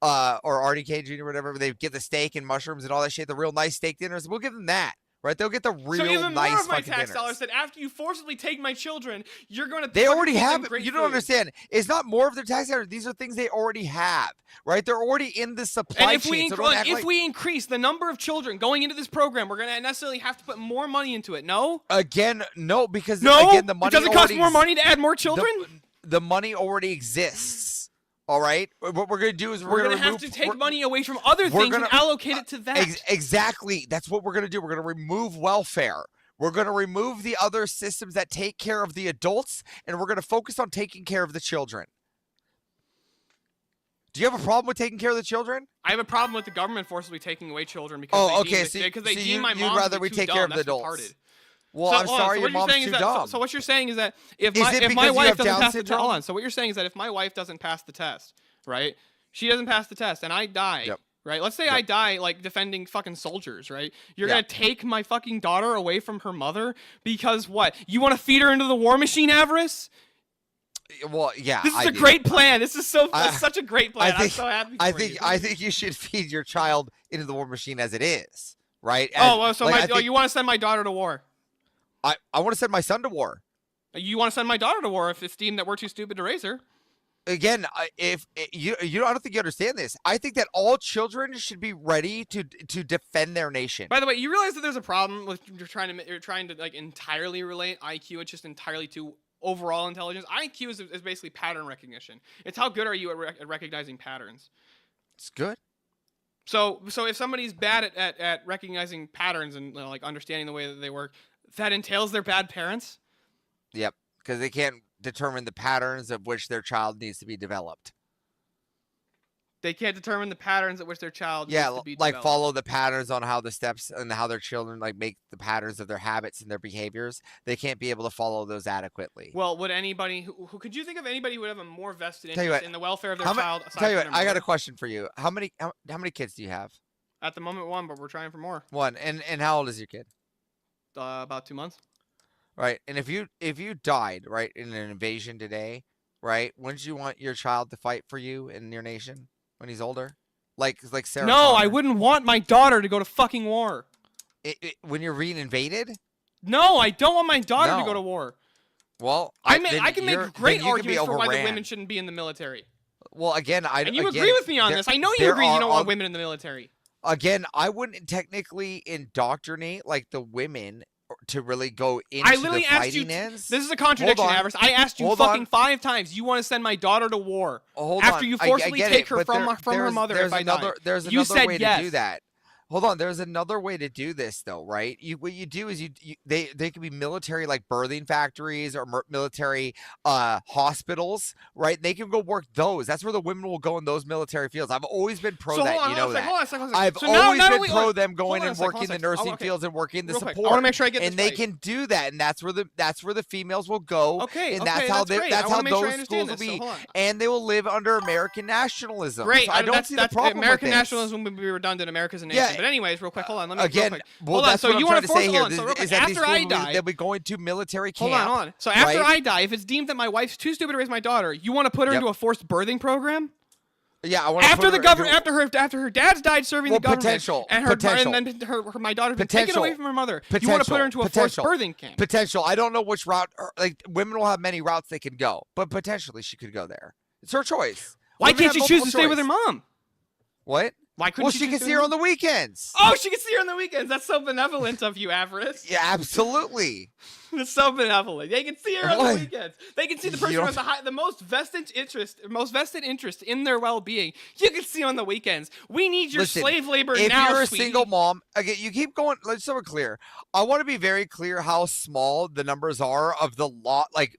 Or RDK Jr. whatever, they get the steak and mushrooms and all that shit, the real nice steak dinners. We'll give them that, right? They'll get the real So even nice more of my fucking tax dinners. dollars said after you forcibly take my children, you're going to. They already have it. You don't understand. It's not more of their tax dollars. These are things they already have, right? They're already in the supply And if chain. we increase the number of children going into this program, we're going to necessarily have to put more money into it. No. Again, no, because No. again, the money Does it cost already more money to add more children? The money already exists. All right. What we're gonna do is We're going to have to take money away from other things and allocate it to that. Exactly. That's what we're gonna do. We're gonna remove welfare. We're gonna remove the other systems that take care of the adults, and we're gonna focus on taking care of the children. Do you have a problem with taking care of the children? I have a problem with the government forcibly taking away children because they deem my mom rather to we be take too care dumb. of the That's adults. retarded. Well, So, I'm hold on, sorry, so your what you're mom's saying too is that, dumb. So what you're saying is that if Is my it if because my you wife have doesn't Down pass the syndrome? hold on. So what you're saying is that if my wife doesn't pass the test, right? She doesn't pass the test, and I die. Right? Let's say I die like defending fucking soldiers, right? You're gonna take my fucking daughter away from her mother because what? You want to feed her into the war machine, Avarice? Well, yeah. This is I a do. great plan. This is such a great plan. I'm so happy. I for think you. I think you should feed your child into the war machine as it is, right? So you want to send my daughter to war? I want to send my son to war. You want to send my daughter to war if it's deemed that we're too stupid to raise her? Again, if you I don't think you understand this. I think that all children should be ready to defend their nation. By the way, you realize that there's a problem with you're trying to like entirely relate IQ. It's just entirely to overall intelligence. IQ is basically pattern recognition. It's how good are you at recognizing patterns. It's good. So if somebody's bad at recognizing patterns and like understanding the way that they work, that entails they're bad parents. Yep, because they can't determine the patterns of which their child needs to be developed. They can't determine the patterns at which their child Yeah, needs to be like developed. follow the patterns on how the steps and how their children like make the patterns of their habits and their behaviors. They can't be able to follow those adequately. Well, would anybody who could you think of anybody who would have a more vested Tell you interest what, in the welfare of their How ma- child? aside tell you from what, their I got a mother? question for you. How many kids do you have? At the moment, one, but we're trying for more. One. And how old is your kid? About 2 months. Right. And if you died, right, in an invasion today, right, wouldn't you want your child to fight for you in your nation when he's older? Like Sarah No, I Connor? wouldn't want my daughter to go to fucking war. When you're being invaded? No, I don't want my daughter to No. go to war. Well, I then can you're- make great then you can be arguments for why the overran. women shouldn't be in the military. Well, again, And you agree with me on this. I know you agree you don't want women in the military. Again, I wouldn't technically indoctrinate like the women to really go into I literally the asked you. fighting ends. This is a contradiction, Hold on. Avarice. I asked you Hold fucking on. 5 times. You want to send my daughter to war Hold after on. you I forcibly get take it, her but from her there's- mother there's if I another, die. There's You another said way yes. to do that. Hold on, there's another way to do this though, right? What you do is they could be military like birthing factories or military hospitals, right? They can go work those. That's where the women will go in those military fields. I've always been pro So that, hold on, you know hold on a that. sec, hold on a sec, hold on a sec. I've So now- always not been only- pro them hold going on a and sec, hold on working a the sec. Oh, nursing okay. fields and working the Real quick, support. I wanna make sure I get and this they right. can do that, and that's where the females will go. Okay, and that's okay, how that's they, great. that's I how wanna make sure I those understand schools will this, so be, hold on. and they will live under American nationalism. Great. So I don't see the problem American with this. nationalism would be redundant. America's a nation. Yeah. But anyways, real quick, hold on. Let me Again, real quick. well, Hold on. that's So what you I'm want trying to say hold here. on. So real Is quick, that these after I schools die, they'll be going to military hold camp. on. So after right? I die, if it's deemed that my wife's too stupid to raise my daughter, you want to put her Yep. into a forced birthing program? Yeah, I want After the government, after her dad's died serving Well, the government, potential, and potential. and then my daughter's been taken Potential. away from her mother, you want to put her into a forced birthing camp? Potential. I don't know which route. Like women will have many routes they can go, but potentially she could go there. It's her choice. Why Women can't have she choose to multiple stay with her choice. mom? What? Why couldn't Well, she she choose can to see do her it? on the weekends. Oh, she can see her on the weekends. That's so benevolent of you, Avarice. Yeah, absolutely. That's so benevolent. They can see her on What? the weekends. They can see the You person who don't- has the most vested interest in their well-being. You can see on the weekends. We need your Listen, slave labor if now, you're a sweetie. single mom, again, you keep going. Let's so we're clear. I want to be very clear how small the numbers are of the lot, like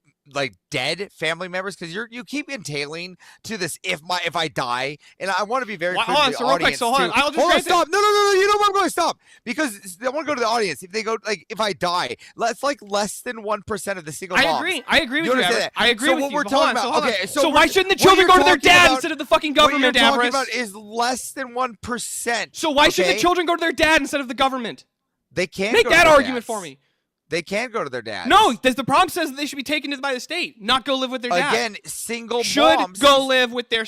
dead family members, because you keep entailing to this if I die, and I want to be very Why- clear hold to on, the so real quick, audience so hold on, too. I'll just Hold on, grant it. stop. No, you know what I'm going to stop, because I want to go to the audience. If they go like if I die, that's like less than 1% of the single moms. I agree with you, understand Avarice. that? I agree so with what you. we're but hold talking on, so about, hold on. okay, So why we're- shouldn't the what children you're go to their talking dad about- instead of the fucking What government, you're talking Avarice? about is less than 1%. So why should the okay? children go to their dad instead of the government? They can't Make go to that their argument dads. for me. They can go to their dads. No, the problem says that they should be taken by the state, not go live with their dad. Again, single should moms go live with their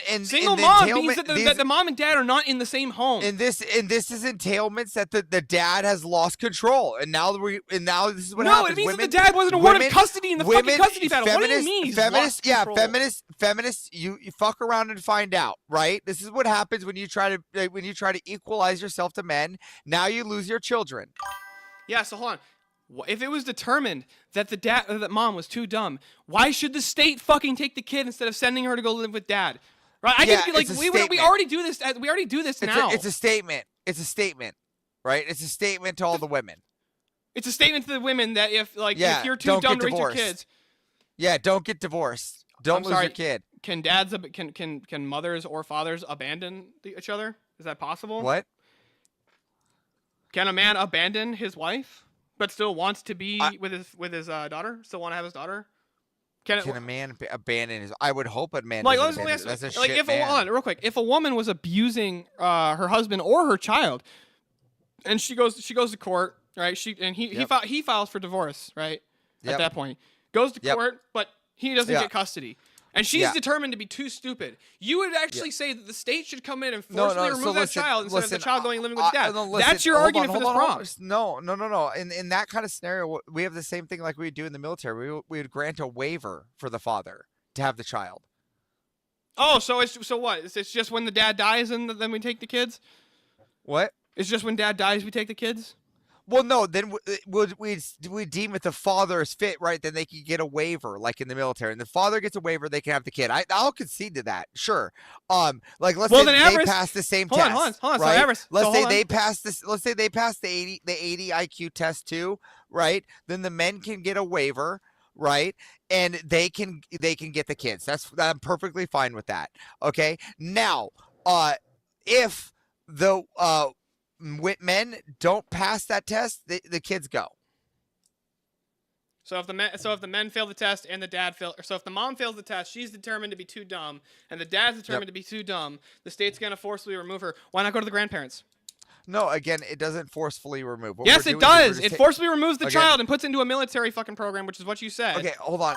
and single the mom entailment- means that these- that the mom and dad are not in the same home. And this is entailments that the dad has lost control, and now this is what No, happens. it means that women, the dad wasn't awarded women- custody in the fucking women- custody battle. What do you mean he's lost Feminists, control? feminists. You fuck around and find out, right? This is what happens when you try to equalize yourself to men. Now you lose your children. Yeah, so hold on. If it was determined that that mom was too dumb, why should the state fucking take the kid instead of sending her to go live with dad? Right? I Yeah, can be like, it's a we statement. already do this. We already do this now. It's a statement. It's a statement, right? It's a statement to all the women. It's a statement to the women that if Yeah, you're too don't dumb get to raise your divorced. kids, Yeah, don't get divorced. Don't I'm lose sorry, your kid. Can dads can mothers or fathers abandon each other? Is that possible? What? Can a man abandon his wife but still wants to be with his daughter? Still want to have his daughter? Can a man abandon his? I would hope a man. Like, doesn't let me abandon- ask that's a like shit if man. hold on, real quick, if a woman was abusing her husband or her child, and she goes to court, right? He files for divorce, right? Yep. At that point, goes to Yep. court, but he doesn't Yeah. get custody. And she's Yeah. determined to be too stupid. You would actually say that the state should come in and No, forcibly so remove that listen, child instead of the child going and living with dad. no, listen, That's your hold argument on, for this hold on, problem. No. In that kind of scenario, we have the same thing like we do in the military. We would grant a waiver for the father to have the child. Oh, so what? It's just when the dad dies and then we take the kids? What? It's just when dad dies we take the kids? Well, no. Then we deem it the father is fit, right? Then they can get a waiver, like in the military. And the father gets a waiver, they can have the kid. I'll concede to that, sure. Like let's say they pass the same test. Hold on. Right? So Avarice, let's so say hold they on. pass this. Let's say they pass the 80 IQ test too, right? Then the men can get a waiver right? And they can get the kids. I'm perfectly fine with that. Okay. Now, if the men don't pass that test, the kids go. So if the men fail the test and the dad fail, so if the mom fails the test, she's determined to be too dumb, and the dad's determined to be too dumb, the state's gonna forcibly remove her. Why not go to the grandparents? No, again, it doesn't forcefully remove. What Yes, we're it doing is does. we're It just forcibly removes the again, child and puts it into a military fucking program, which is what you said. Okay, hold on.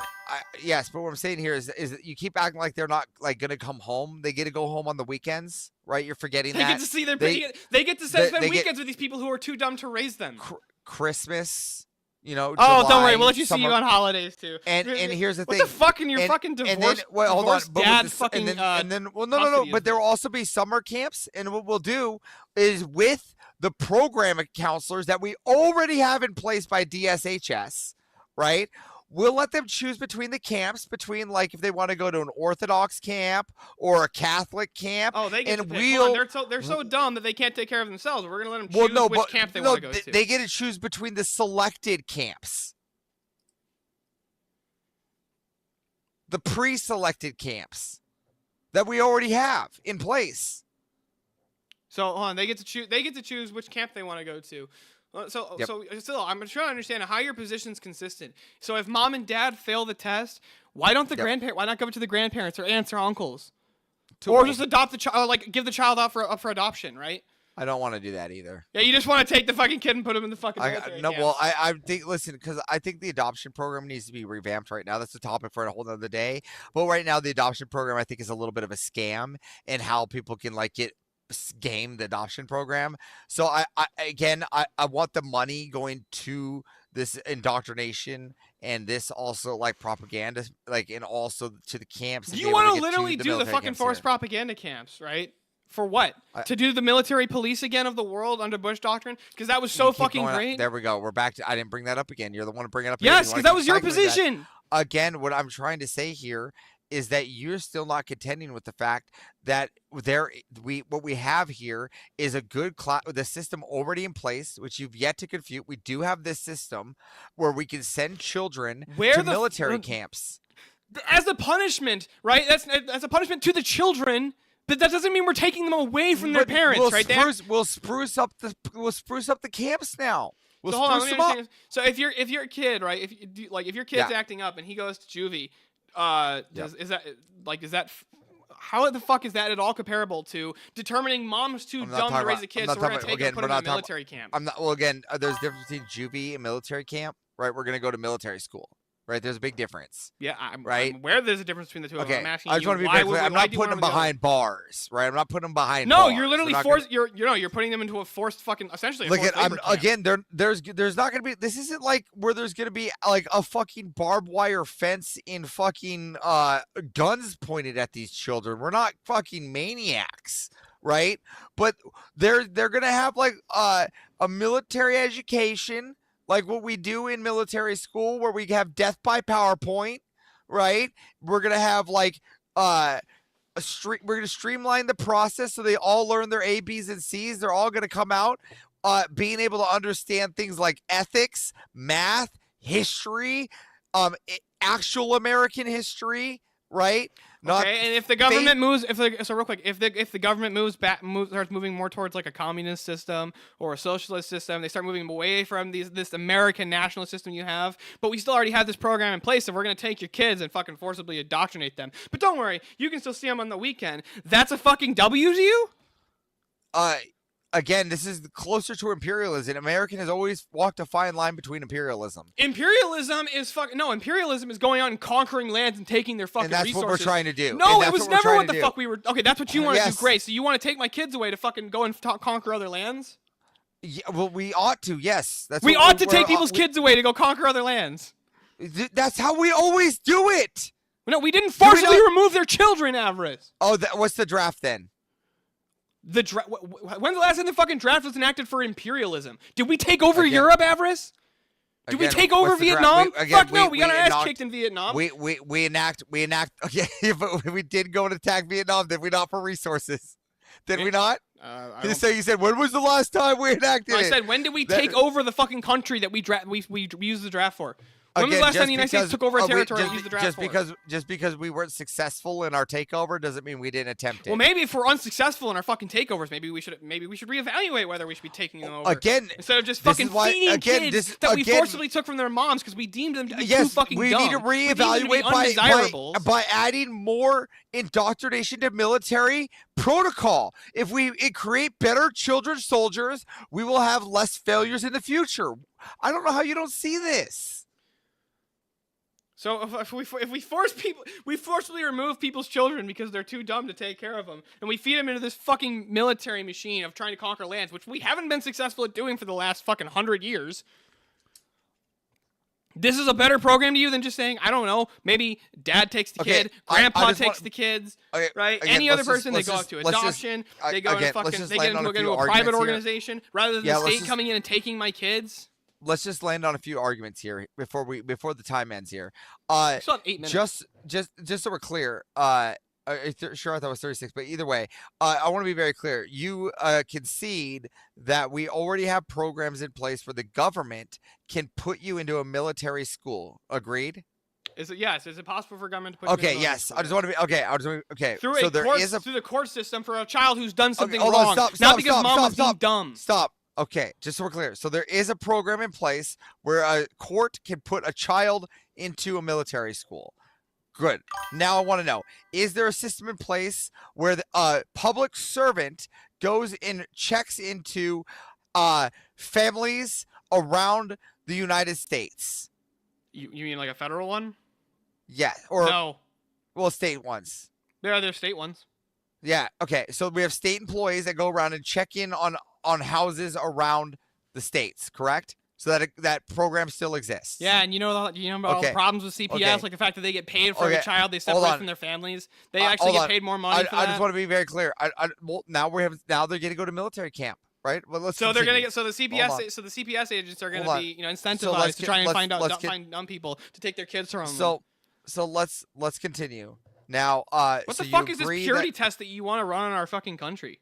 Yes, but what I'm saying here is that you keep acting like they're not like gonna come home. They get to go home on the weekends, right? You're forgetting They that. get to see their they get to spend they get weekends with these people who are too dumb to raise them. Christmas. You know, Oh, July, don't worry. We'll let you see summer. you on holidays too. And here's the thing. What the fuck in your fucking divorce? And then, wait, hold on. divorced But dad with the, fucking. and then, well, no. But there will also be summer camps, and what we'll do is with the program counselors that we already have in place by DSHS, right? We'll let them choose between the camps, between like if they want to go to an Orthodox camp or a Catholic camp. Oh, they get and to pick. Hold on, they're so dumb that they can't take care of themselves. We're gonna let them choose which camp they want to go to. They get to choose between the selected camps. The pre-selected camps that we already have in place. So hold on, they get to choose. They get to choose which camp they want to go to. So still, I'm trying to understand how your position's consistent. So if mom and dad fail the test, why don't the grandparent? Why not go to the grandparents or aunts or uncles, or just adopt the child? Like give the child up for adoption, right? I don't want to do that either. Yeah, you just want to take the fucking kid and put him in the fucking military camp. Well, I think, listen, because I think the adoption program needs to be revamped right now. That's a topic for a whole other day. But right now, the adoption program, I think, is a little bit of a scam and how people can like game the adoption program. So I want the money going to this indoctrination and this also like propaganda, like, and also to the camps. You want to literally do the fucking forced propaganda camps, right? For what? To do the military police again of the world under Bush doctrine? Because that was so fucking great. There we go. We're back to. I didn't bring that up again. You're the one to bring it up. Yes, because that was your position. Again, what I'm trying to say here is that you're still not contending with the fact that what we have here is a good the system already in place, which you've yet to confute. We do have this system where we can send children to military camps as a punishment, right? That's a punishment to the children. But that doesn't mean we're taking them away from their parents, right? We'll spruce up the camps now. So hold on, let me understand. So if you're a kid, right? If your kid's acting up and he goes to juvie, is that how the fuck is that at all comparable to determining mom's too dumb to raise a kid, so we're gonna take him and put him in a military camp? Again, there's a difference between juvie and military camp, right? We're gonna go to military school. Right, there's a big difference. Yeah, I'm right. Aware there's a difference between the two. Okay, I'm asking I just want to be very clear. I'm not putting them behind bars, right? I'm not putting them behind. No, bars. you're literally forced. You're putting them into a forced fucking essentially. Look again. There's not gonna be. This isn't like where there's gonna be like a fucking barbed wire fence in fucking guns pointed at these children. We're not fucking maniacs, right? But they're gonna have like a military education. Like what we do in military school where we have death by PowerPoint, right? We're going to have like we're going to streamline the process so they all learn their A, B's, and C's. They're all going to come out being able to understand things like ethics, math, history, actual American history, right? Okay, and if the government moves, if the government starts moving more towards like a communist system or a socialist system, they start moving away from this American nationalist system you have. But we still already have this program in place, and we're gonna take your kids and fucking forcibly indoctrinate them. But don't worry, you can still see them on the weekend. That's a fucking W to you? Again, this is closer to imperialism. American has always walked a fine line between imperialism. Imperialism is imperialism is going out and conquering lands and taking their fucking resources. And that's what we're trying to do. No, it was never what the fuck we were. Okay, that's what you want to do. Great. So you want to take my kids away to fucking go and conquer other lands? Yeah, well, we ought to. Yes, we ought to take people's kids away to go conquer other lands. That's how we always do it. No, we didn't forcibly remove their children, Avarice. Oh, what's the draft then? When's the last time the fucking draft was enacted for imperialism? Did we take over Europe, Avarice? Did we take over Vietnam? Fuck no, we got our ass kicked in Vietnam. We enact. Okay, but we did go and attack Vietnam, did we not, for resources? Did we not? You said when was the last time we enacted it? I said when did we take over the fucking country that we used the draft for? When was the last time just the United States because- took over a we- territory just, and used the draft just force? because we weren't successful in our takeover doesn't mean we didn't attempt it. Well, maybe if we're unsuccessful in our fucking takeovers, maybe we should reevaluate whether we should be taking them over. Again, instead of just this fucking is why- feeding again, kids this- that we again- forcibly took from their moms because we deemed them to be too Yes, fucking we dumb. need to We deemed them to be reevaluate undesirables. by adding more indoctrination to military protocol. If we create better children soldiers, we will have less failures in the future. I don't know how you don't see this. So if we force people, we forcibly remove people's children because they're too dumb to take care of them, and we feed them into this fucking military machine of trying to conquer lands, which we haven't been successful at doing for the last fucking 100 years. This is a better program to you than just saying, I don't know, maybe dad takes the kid, grandpa just takes want- the kids, Okay, right? again, Any other let's just- person, they let's go just- off to let's just- adoption, they go again, into let's fucking, just they land get on into a few a private arguments here. organization rather than Yeah, the let's state just- coming in and taking my kids. Let's just land on a few arguments here before the time ends here. Still have 8 minutes. Just so we're clear. Sure, I thought it was 36, but either way, I want to be very clear. You concede that we already have programs in place where the government can put you into a military school. Agreed? Is it yes? Is it possible for government to put you in Okay. a Yes. military I just want to be okay. through so a there court, is a through the court system for a child who's done something hold wrong, on, stop, not stop, because stop, mom stop, was being stop. dumb. Stop. Okay, just so we're clear. So there is a program in place where a court can put a child into a military school. Good. Now I want to know, is there a system in place where the public servant goes and checks into families around the United States? You mean like a federal one? Yeah. Or No. Well, state ones. There are state ones. Yeah. Okay. So we have state employees that go around and check in on houses around the states, correct? So that program still exists. Yeah, and you know about all the Okay. problems with CPS, Okay. like the fact that they get paid for the Okay. child they Hold separate on. from their families. They actually Hold get on. paid more money for I that. just want to be very clear. Well, now they're going to go to military camp, right? Well, let's. So they're gonna continue. get the Hold on. CPS agents are Hold gonna on. be So incentivized let's to get- try and let's- find let's get- find dumb people to take their kids from them. So let's continue now. What so the you fuck is this agree purity that- test that you want to run on our fucking country?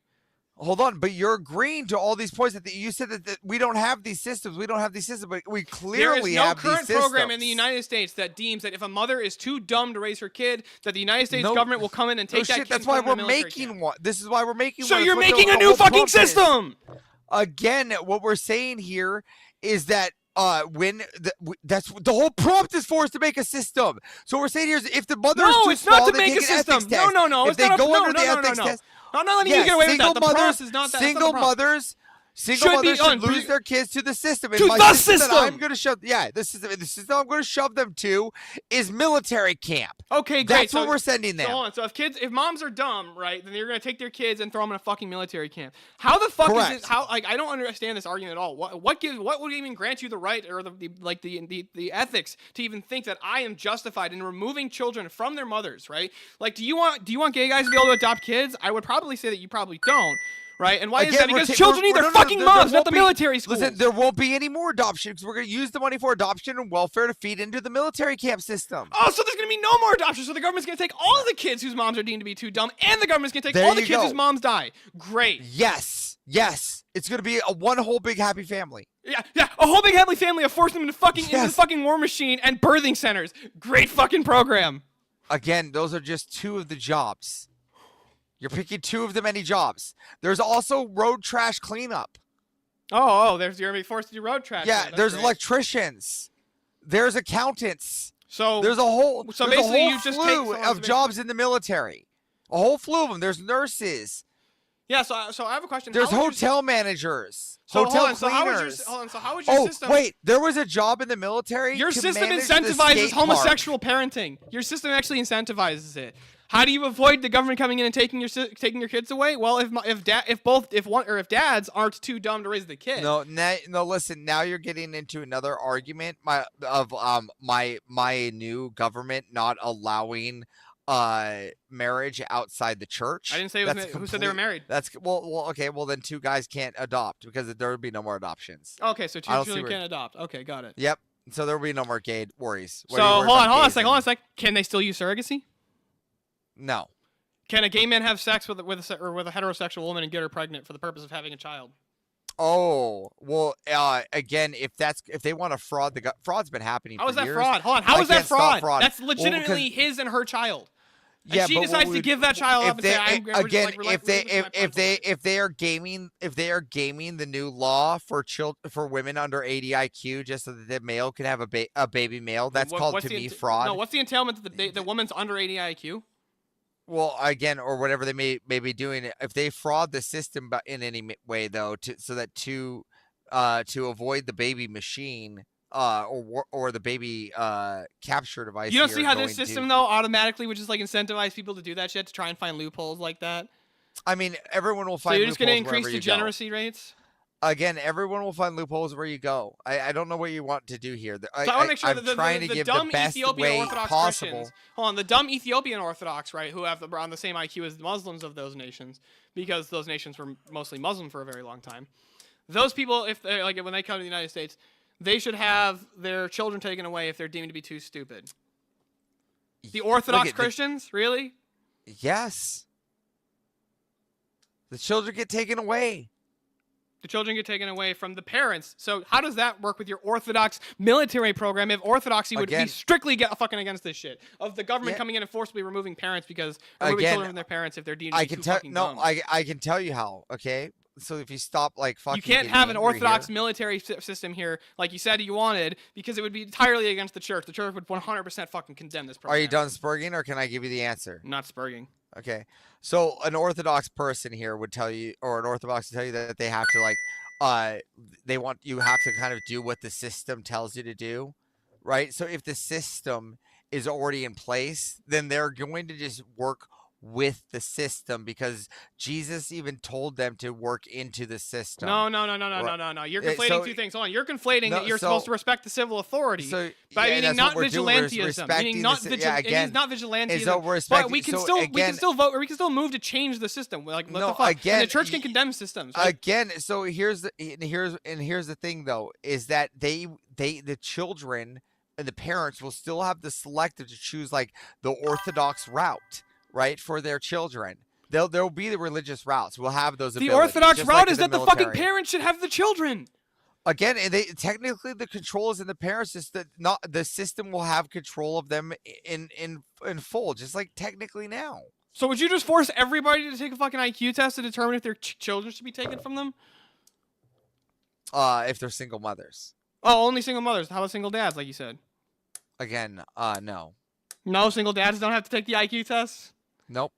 Hold on, but you're agreeing to all these points that you said that we don't have these systems. We don't have these systems, but we There clearly is no have current these program in the systems. United States that deems that if a mother is too dumb to raise her kid, that the United States No- government will come in and No take that shit, kid. that's and put why him in we're a military making camp. one. This is why we're making So one. you're That's what making the a new whole fucking purpose is. system. Again, what we're saying here is that that's the whole prompt is for us to make a system. So what we're saying here is if the mother is No, too it's small, not to they make a take an system. ethics test. No. If It's they not go no, under the no, ethics no. test, I'm not letting you get away with that. The prompt is not that. Single mothers. Single Should be mothers should on- lose their kids to the system. And To my the system that I'm system! going to shove. Yeah, the system I'm going to shove them to is military camp. Okay, great. That's what we're sending them. So hold on. So if moms are dumb, right, then you're gonna take their kids and throw them in a fucking military camp. How the fuck is Correct. it? How I don't understand this argument at all. What would even grant you the right or the ethics to even think that I am justified in removing children from their mothers, right? Like, do you want gay guys to be able to adopt kids? I would probably say that you probably don't. Right, and why is that? Because children need their fucking moms, not the military schools. Listen, there won't be any more adoption because we're going to use the money for adoption and welfare to feed into the military camp system. Oh, so there's going to be no more adoption. So the government's going to take all the kids whose moms are deemed to be too dumb, and the government's going to take There all the you kids go. whose moms die. Great. Yes. It's going to be one whole big happy family. Yeah, a whole big happy family of forcing them into the fucking war machine and birthing centers. Great fucking program. Again, those are just two of the jobs. You're picking two of the many jobs. There's also road trash cleanup. You're going to be forced to do road trash. Yeah, That's there's great. electricians. There's accountants. So there's a whole so there's a basically whole you just slew take of jobs in the military. A whole slew of them. There's nurses. Yeah, so I have a question. There's How would hotel managers. So hotel hold on, so how would cleaners. so how would your system? Wait, there was a job in the military. Your to system manage the incentivizes skate park. homosexual parenting. Your system actually incentivizes it. How do you avoid the government coming in and taking your kids away? Well, if dads aren't too dumb to raise the kid. No, listen. Now you're getting into another argument. My new government not allowing marriage outside the church. I didn't say who said they were married. That's okay. Well, then two guys can't adopt because there would be no more adoptions. Okay, so two I don't see children where- can't adopt. Okay, got it. Yep. So there will be no more gay worries. So hold on a sec. Can they still use surrogacy? No. Can a gay man have sex with a heterosexual woman and get her pregnant for the purpose of having a child? Oh well, again, if they want to fraud, fraud's been happening. How for is that years. fraud? Hold on, how I is that can't stop fraud? That's Well, legitimately because- his and her child. And Yeah, she but decides to give that child up and say, if they are gaming the new law for women under 80 IQ just so that the male can have a baby male, that's called to me fraud. No, what's the entailment that the woman's under 80 IQ? Well, again, or whatever they may be doing, if they fraud the system in any way, though, to avoid the baby machine, or the baby capture device. You don't see how this system though automatically would just like incentivize people to do that shit to try and find loopholes like that. I mean, everyone will find. So you're just going to loopholes increase wherever you degeneracy rates. Again, everyone will find loopholes where you go. I don't know what you want to do here. So I want to make sure I'm that the trying to give dumb the best Ethiopian way Orthodox possible. Christians, hold on, the dumb Ethiopian Orthodox, right, who have around the same IQ as the Muslims of those nations, because those nations were mostly Muslim for a very long time. Those people, if they like when they come to the United States, they should have their children taken away if they're deemed to be too stupid. The Orthodox Christians, really? Yes. The children get taken away. The children get taken away from the parents. So how does that work with your Orthodox military program if Orthodoxy would be strictly fucking against this shit of the government coming in and forcibly removing parents removing children from their parents if they're deemed to be too fucking dumb? I can tell you how. Okay, so if you stop like fucking, you can't have an Orthodox here, military system here like you said you wanted because it would be entirely against the church. The church would 100% fucking condemn this program. Are you done spurging, or can I give you the answer? Not spurging. Okay, so an Orthodox person here would tell you, or an Orthodox would tell you that they have to you have to kind of do what the system tells you to do, right? So if the system is already in place, then they're going to just work with the system because Jesus even told them to work into the system. No. You're conflating two things. Hold on. You're conflating that you're supposed to respect the civil authority by meaning not vigilantism. Meaning not vigilantism. But we can still vote, or we can still move to change the system. Like what the fuck? Again, and the church can condemn systems. Right? Again, so here's the thing though, is that the children and the parents will still have the selective to choose like the Orthodox route. Right, for their children, there'll be the religious routes. We'll have those. The Orthodox route is that the fucking parents should have the children. Again, and technically the control is in the parents. Is that not the system will have control of them in full, just like technically now. So would you just force everybody to take a fucking IQ test to determine if their children should be taken from them? If they're single mothers. Oh, only single mothers. How about single dads, like you said? Again, no. No, single dads don't have to take the IQ test. Nope.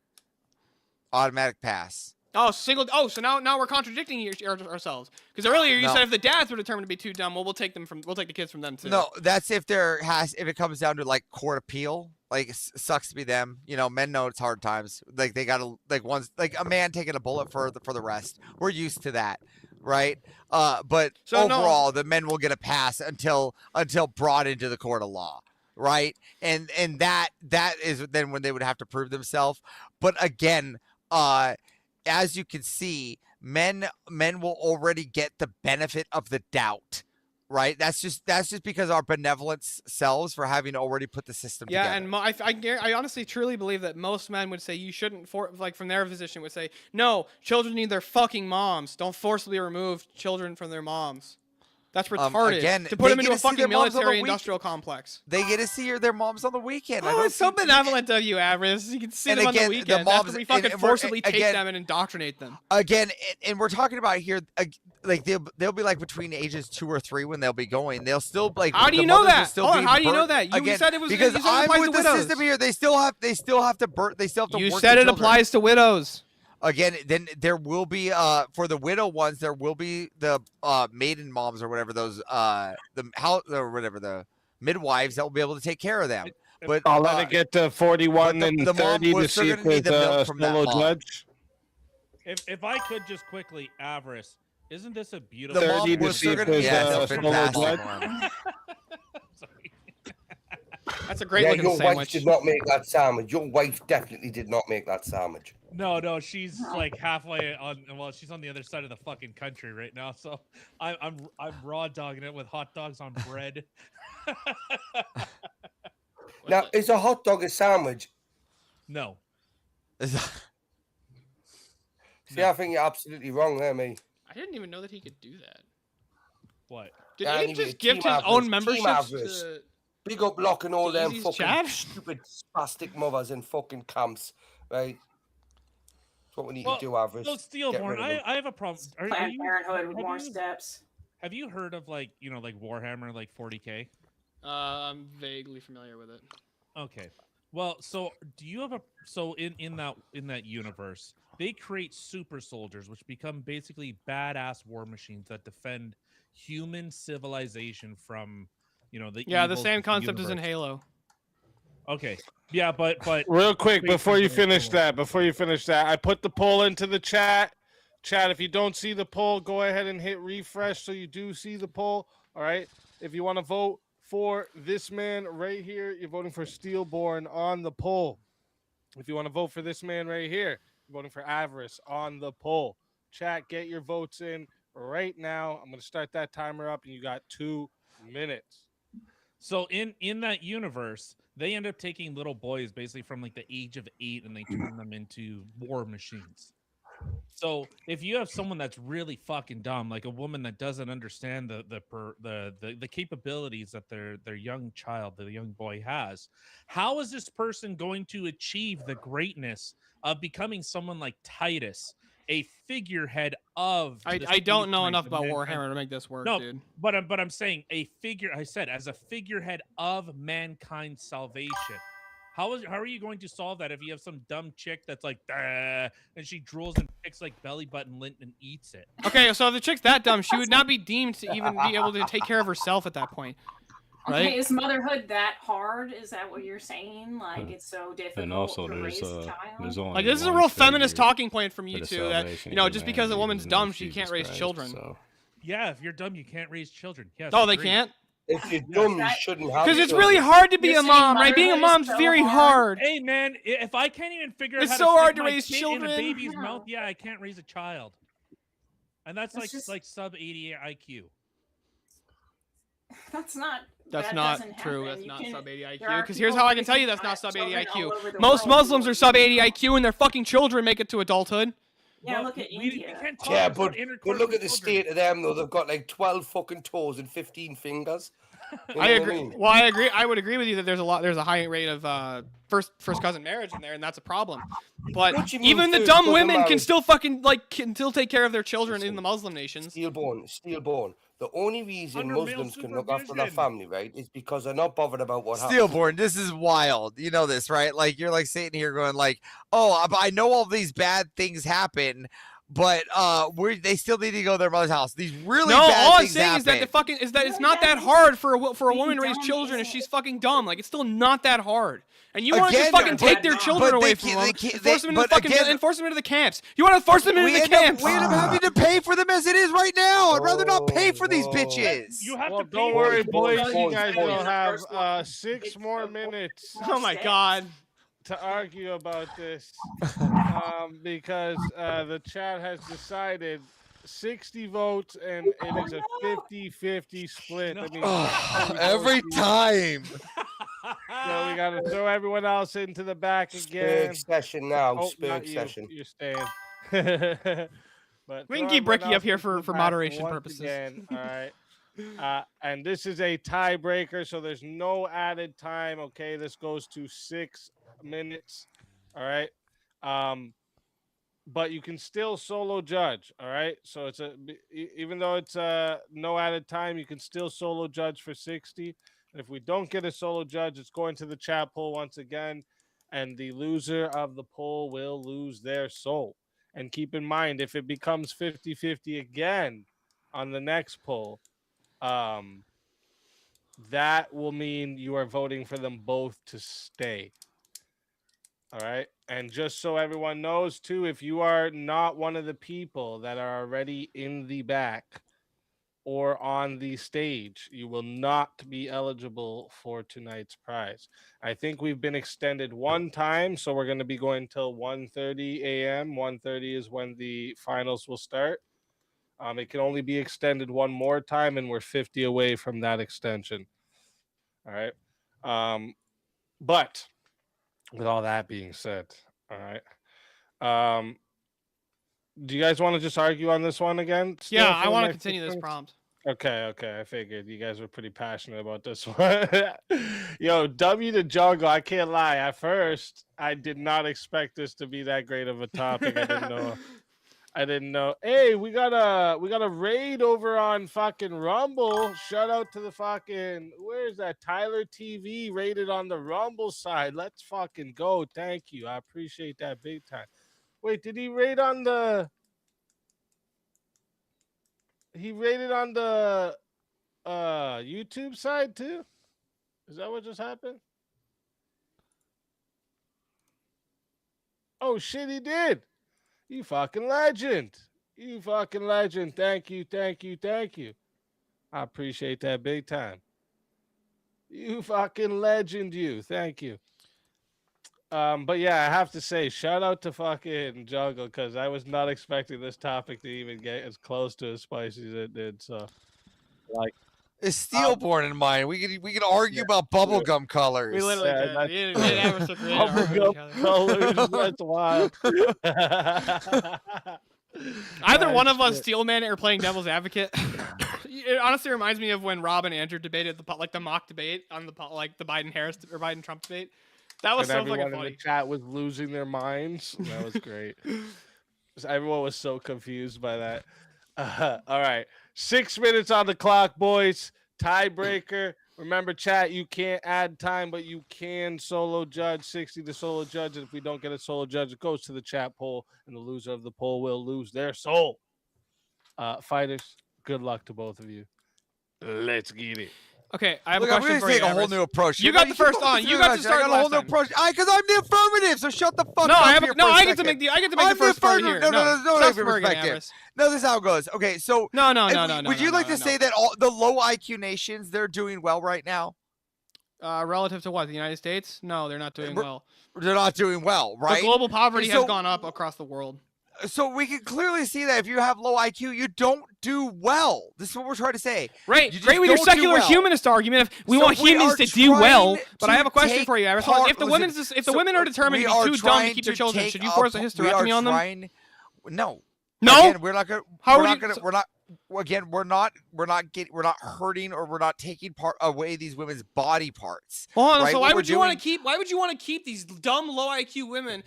Automatic pass. Oh, so now we're contradicting ourselves because earlier you said if the dads were determined to be too dumb, well, we'll take the kids from them too. No, that's if it comes down to like court appeal. Like sucks to be them. You know, men know it's hard times. Like they gotta like a man taking a bullet for the rest. We're used to that, right? But overall, the men will get a pass until brought into the court of law. Right, and that is then when they would have to prove themselves. But again, as you can see, men will already get the benefit of the doubt. Right, that's just because our benevolent selves for having already put the system together. And I honestly truly believe that most men would say you shouldn't from their position would say no, children need their fucking moms. Don't forcibly remove children from their moms. That's retarded. Again, to put them into a fucking military-industrial complex. They get to see their moms on the weekend. Oh, it's so benevolent of you, Avarice. You can see them on the weekend. After we fucking forcibly take them and indoctrinate them. Again, and we're talking about here, like they'll be like between ages 2 or 3 when they'll be going. They'll still like. How do you know that? How do you know that? You said it was because I'm with the system here. They still have to birth. They still have to. You said it applies to widows. Again, then there will be for the widow ones, there will be the maiden moms or whatever those the midwives that will be able to take care of them. But I'll let it get to 41 and 30 to see if there's a solo judge. If I could just quickly, Avarice, isn't this a beautiful? 30 to see if there's a solo judge. That's a great looking your sandwich. Wife did not make that sandwich. Your wife definitely did not make that sandwich. No, she's like halfway on. Well, she's on the other side of the fucking country right now. So I'm raw dogging it with hot dogs on bread. Now, is a hot dog a sandwich? No. See, I think you're absolutely wrong there, mate. didn't even know that he could do that. What? Did Yeah, Abe anyway, just gift Team his own Avarice, memberships Team Avarice. to? Big up locking all them Easy's fucking chat? stupid spastic mothers in fucking camps, right? That's what we need to do, Avarice. So Get Steelborn, rid of them. I have a problem. Planned Parenthood with more steps. Have you heard of like Warhammer like 40K? I'm vaguely familiar with it. Okay. Well, so do you have in that universe, they create super soldiers which become basically badass war machines that defend human civilization from, the Yeah, the evils same of the concept as in universe. Halo. Okay. Yeah, but Real quick Great before you example. finish that, I put the poll into the chat. Chat, if you don't see the poll, go ahead and hit refresh so you do see the poll. All right. If you want to vote for this man right here, you're voting for Steelborn on the poll. If you want to vote for this man right here, you're voting for Avarice on the poll. Chat, get your votes in right now. I'm going to start that timer up, and you got 2 minutes. So in that universe, they end up taking little boys basically from like the age of 8 and they turn them into war machines. So if you have someone that's really fucking dumb, like a woman that doesn't understand the capabilities that their young child, the young boy has, how is this person going to achieve the greatness of becoming someone like Titus, a figurehead of? I don't know enough about Warhammer to make this work, no, dude. but I'm saying a figure. I said as a figurehead of mankind's salvation. How are you going to solve that if you have some dumb chick that's like, "Dah," and she drools and picks like belly button lint and eats it? Okay, so if the chick's that dumb, she would not be deemed to even be able to take care of herself at that point, right? Okay, is motherhood that hard? Is that what you're saying? Like it's so difficult And also, to raise a child? there's only Like this is a one real feminist figure talking point from you for the two that salvation you know of just because a humanity, woman's his name dumb is she can't Jesus raise Christ, children. So. Yeah, if you're dumb, you can't raise children. Yes. Oh, they agreed. can't. If you're dumb, you shouldn't have. Because it's really hard to be a mom, right? Being a mom's very hard. Hey man, if I can't even figure out It's how so to hard stick to my raise kid in children. a baby's Yeah. mouth, yeah, I can't raise a child. And that's That's like just- sub 80 IQ. That's not. That's that not doesn't true. happen. That's You not can- sub 80 there IQ. are Because here's people how I can tell you raising that's not sub 80 children all IQ. over the Most world. Muslims are sub 80 IQ and their fucking children make it to adulthood. Yeah, look at India. Yeah, but look at the state of them though. They've got like 12 fucking toes and 15 fingers. You know I what agree. mean? Well, I agree. I would agree with you that there's a high rate of first cousin marriage in there, and that's a problem. But What do you mean even the first dumb cousin women can marriage? still fucking can still take care of their children in the Muslim nations. Steelborn. The only reason Under male Muslims can look after their supervision. family, right, is because they're not bothered about what happens. Steelborn, this is wild. You know this, right? Like you're like sitting here going like, "Oh, I know all these bad things happen, but they still need to go to their mother's house. These really No, bad all I'm things saying happen." is that it's not that hard for a woman to raise children if she's fucking dumb. Like it's still not that hard. And you want to just Again, fucking but- take their children but away they from can't- them, they can't- and force them into but the fucking again- and force them into the camps. You want to force them into the camps? We end up having to pay for them as it is right now. I'd rather not pay for these bitches. You have Well, to pay don't for worry, it. boys. You boys, guys boys. will have 6 more minutes. Oh my god. To argue about this, because the chat has decided 60 votes and it is a 50-50 split. That means Every time. So we gotta throw everyone else into the back again. Spurg session now. Oh, Spurg not you. session. You're staying. But We can throw keep Ricky everyone up here else into for the back moderation once purposes. again, all right. And this is a tiebreaker, so there's no added time. Okay, this goes to 6 minutes. All right. But you can still solo judge. All right. So it's even though it's no added time, you can still solo judge for 60. And if we don't get a solo judge, it's going to the chat poll once again, and the loser of the poll will lose their soul. And keep in mind, if it becomes 50-50 again on the next poll, that will mean you are voting for them both to stay. All right. And just so everyone knows, too, if you are not one of the people that are already in the back or on the stage, you will not be eligible for tonight's prize. I think we've been extended one time, so we're going to be going till 1:30 a.m. 1:30 is when the finals will start. It can only be extended one more time, and we're 50 away from that extension. All right. But with all that being said, all right. Do you guys want to just argue on this one again? still Yeah, for I the want to next continue this 6 minutes? prompt. Okay. I figured you guys were pretty passionate about this one. Yo, W to Jungle. I can't lie. At first, I did not expect this to be that great of a topic. I didn't know. Hey, we got a raid over on fucking Rumble. Shout out to the fucking, where is that? Tyler TV rated on the Rumble side. Let's fucking go. Thank you. I appreciate that big time. Wait, did he raid on the? He rated on the YouTube side too? Is that what just happened? Oh shit, he did. You fucking legend. You fucking legend. Thank you. I appreciate that big time. You fucking legend, you. Thank you. But yeah, I have to say, shout out to fucking Jungle, because I was not expecting this topic to even get as close to as spicy as it did. So, like, Is Steelborn in mind? We could argue about bubblegum colors. We literally did. that's- We didn't have a creator Bubblegum colors. That's wild. Either one of us, Steelman or playing Devil's Advocate. It honestly reminds me of when Rob and Andrew debated the mock debate on the Biden Harris or Biden Trump debate. That was And so everyone fucking in funny. the chat was losing their minds. That was great. Everyone was so confused by that. All right. 6 minutes on the clock, boys. Tiebreaker. Remember, chat, you can't add time, but you can solo judge. 60 to solo judge. And if we don't get a solo judge, it goes to the chat poll, and the loser of the poll will lose their soul. Fighters, good luck to both of you. Let's get it. Okay, I have Look, a I'm question gonna for you. take a whole Everest. new approach. You got the first on. You got to start I got a whole last new time. approach. Because I'm the affirmative. So shut the fuck No, up. I have here no. for a I get to second. make the. I get to make I'm the first part affirmative. here. No, stop no, smirking, perspective. Everest. No, this is how it goes. Okay, so No. would you like to say that all the low IQ nations, they're doing well right now? Relative to what? The United States? No, they're not doing well. They're not doing well, right? The global poverty So- has gone up across the world. So we can clearly see that if you have low IQ, you don't do well. This is what we're trying to say. Right, You just great with your don't do secular well. humanist argument. If we So want we humans are to do well, trying but I have a to question take for you, Everest. part- If the listen, women are determined to we be are too dumb to trying keep their children, take should you force a up- hysterectomy we are on them? trying- No. No? Again, we're not gonna. How we're would not you- gonna. so- We're not. Again, we're not hurting or we're not taking away these women's body parts. Hold on. right? So What why we're would you want doing- to keep? Why would you want to keep these dumb low IQ women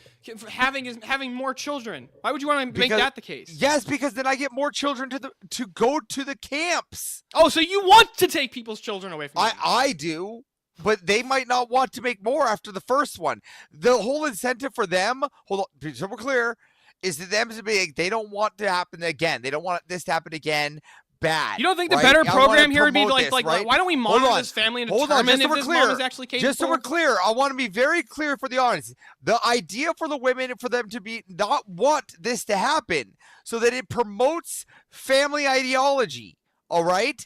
having more children? Why would you want to make Because- that the case? Yes, because then I get more children to go to the camps. Oh, so you want to take people's children away from them? I do, but they might not want to make more after the first one. The whole incentive for them, hold on, so we're clear, is to them to be like, they don't want to happen again. They don't want this to happen again. Bad. You don't think the right? better I wanna program here would be promote like, this, like, right? why don't we Hold monitor on. this family and Hold on, determine just so if we're this clear. mom is actually capable? Just so we're clear, I want to be very clear for the audience. The idea for the women, for them to be not want this to happen, so that it promotes family ideology. All right,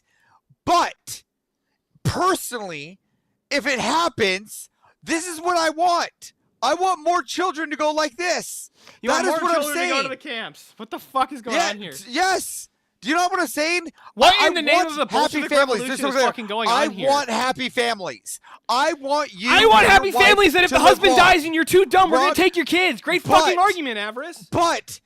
but personally, if it happens, this is what I want. I want more children to go like this. You That want is more what I'm children to saying. go to the camps? What the fuck is going Yeah, on here? Yes. Do you know what I'm saying? What I in the name want of the happy Bolshevik families. Revolution This is what I'm fucking going I on here? want happy families. I want you. I want and happy your wife families that if to the live husband long. dies and you're too dumb, we're gonna But- take your kids. Great but- fucking argument, Avarice. But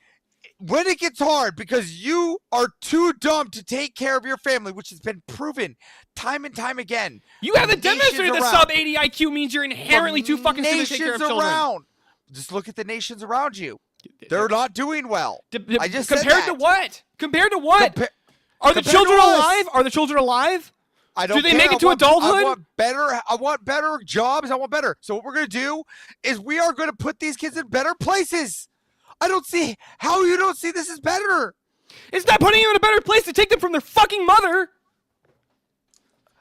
when it gets hard because you are too dumb to take care of your family, which has been proven time and time again. You haven't Nations demonstrated that around- sub 80 IQ means you're inherently too fucking stupid to take care of nations children. around. Just look at the nations around you. They're not doing well. I just said Compared to that. what? Compared to what? Are the compared to children us. alive? Are the children alive? I don't Do they care. make it to I adulthood? want better. I want better jobs. I want better. So what we're gonna do is we are gonna put these kids in better places. I don't see how you don't see this as better. It's not putting them in a better place to take them from their fucking mother.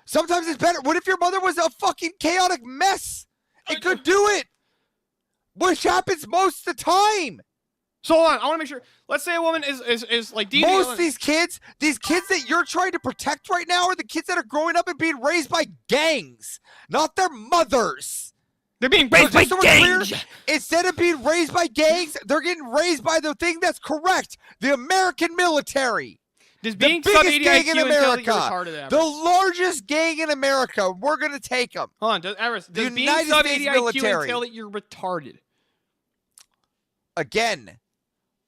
Sometimes it's better. What if your mother was a fucking chaotic mess? It could do it. Which happens most of the time. So hold on, I want to make sure. Let's say a woman is like Most of these kids that you're trying to protect right now are the kids that are growing up and being raised by gangs, not their mothers. They're being raised by just so we're clear, gangs. instead of being raised by gangs, they're getting raised by the thing that's correct, the American military. Does The being sub biggest 80 gang IQ in entail that you're America. retarded, Avarice? The largest gang in America. We're going to take them. Hold on, Avarice, does The being United sub States 80 IQ military. entail that you're retarded? Again,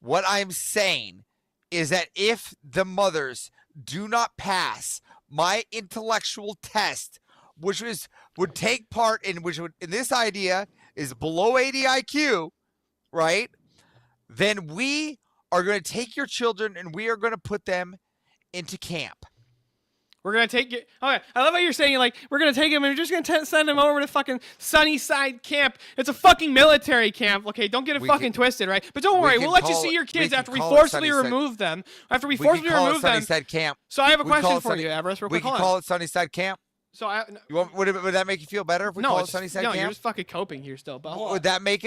What I'm saying is that if the mothers do not pass my intellectual test, which would take part in in this idea is below 80 IQ, right? Then we are going to take your children and we are going to put them into camp. We're gonna take it. Okay, I love how you're saying like we're gonna take him and we're just gonna send him over to fucking Sunnyside camp. It's a fucking military camp. Okay, don't get it fucking twisted, right? But don't worry, we'll let you see your kids after we forcibly remove them. After we forcibly remove them. Sunnyside camp. So I have a question for you, Avarice. We can call it Sunnyside camp. So would that make you feel better if we call it Sunnyside Camp? No, you're just fucking coping here still. But would that make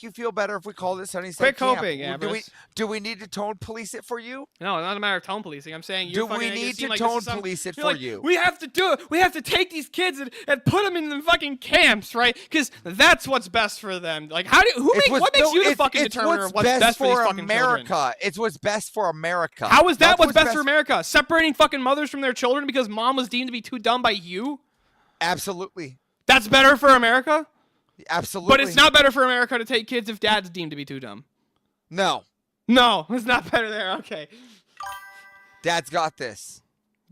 you feel better if we called it Sunnyside Camp? Quit coping, Avarice. Do we need to tone police it for you? No, it's not a matter of tone policing. I'm saying do we need to tone police it for you? We have to do it. We have to take these kids and put them in the fucking camps, right? Because that's what's best for them. Like, what makes you the fucking determiner of what's best for these fucking America? Children? It's what's best for America. How is that what's best for America? Separating fucking mothers from their children because mom was deemed to be too dumb by you? Absolutely. That's better for America? Absolutely. But it's not better for America to take kids if dad's deemed to be too dumb. No. No, it's not better there. Okay. Dad's got this.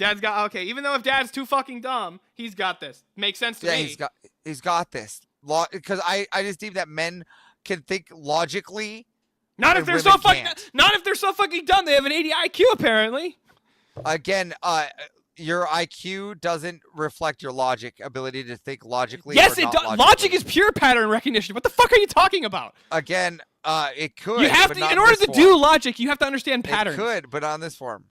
Okay, even though if dad's too fucking dumb, he's got this. Makes sense to me. He's got this. Because I just deem that men can think logically. Not if they're so fucking dumb. They have an 80 IQ apparently. Again, your IQ doesn't reflect your ability to think logically. Yes, it does. Logic is pure pattern recognition. What the fuck are you talking about? Again, it could. You have to, in order to do logic, you have to understand patterns. It could, but on this form.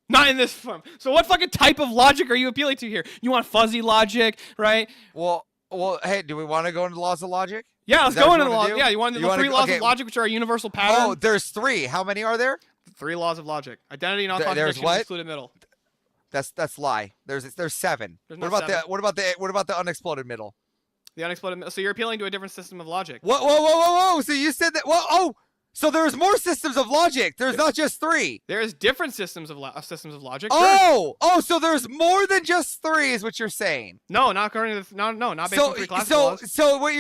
Not in this form. So what fucking type of logic are you appealing to here? You want fuzzy logic, right? Well, hey, do we want to go into laws of logic? Yeah, let's go into the laws. Yeah, you want the three laws of logic, which are a universal pattern? Oh, there's 3. How many are there? 3 laws of logic. Identity, non-contradiction, excluded middle. That's lie. There's 7. What about the unexploded middle? The unexploded middle. So you're appealing to a different system of logic. Whoa! So you said that? So there's more systems of logic. There's not just 3. There's different systems of logic. Oh, so there's more than just 3, is what you're saying? No, not according to not based on 3 classical laws. So what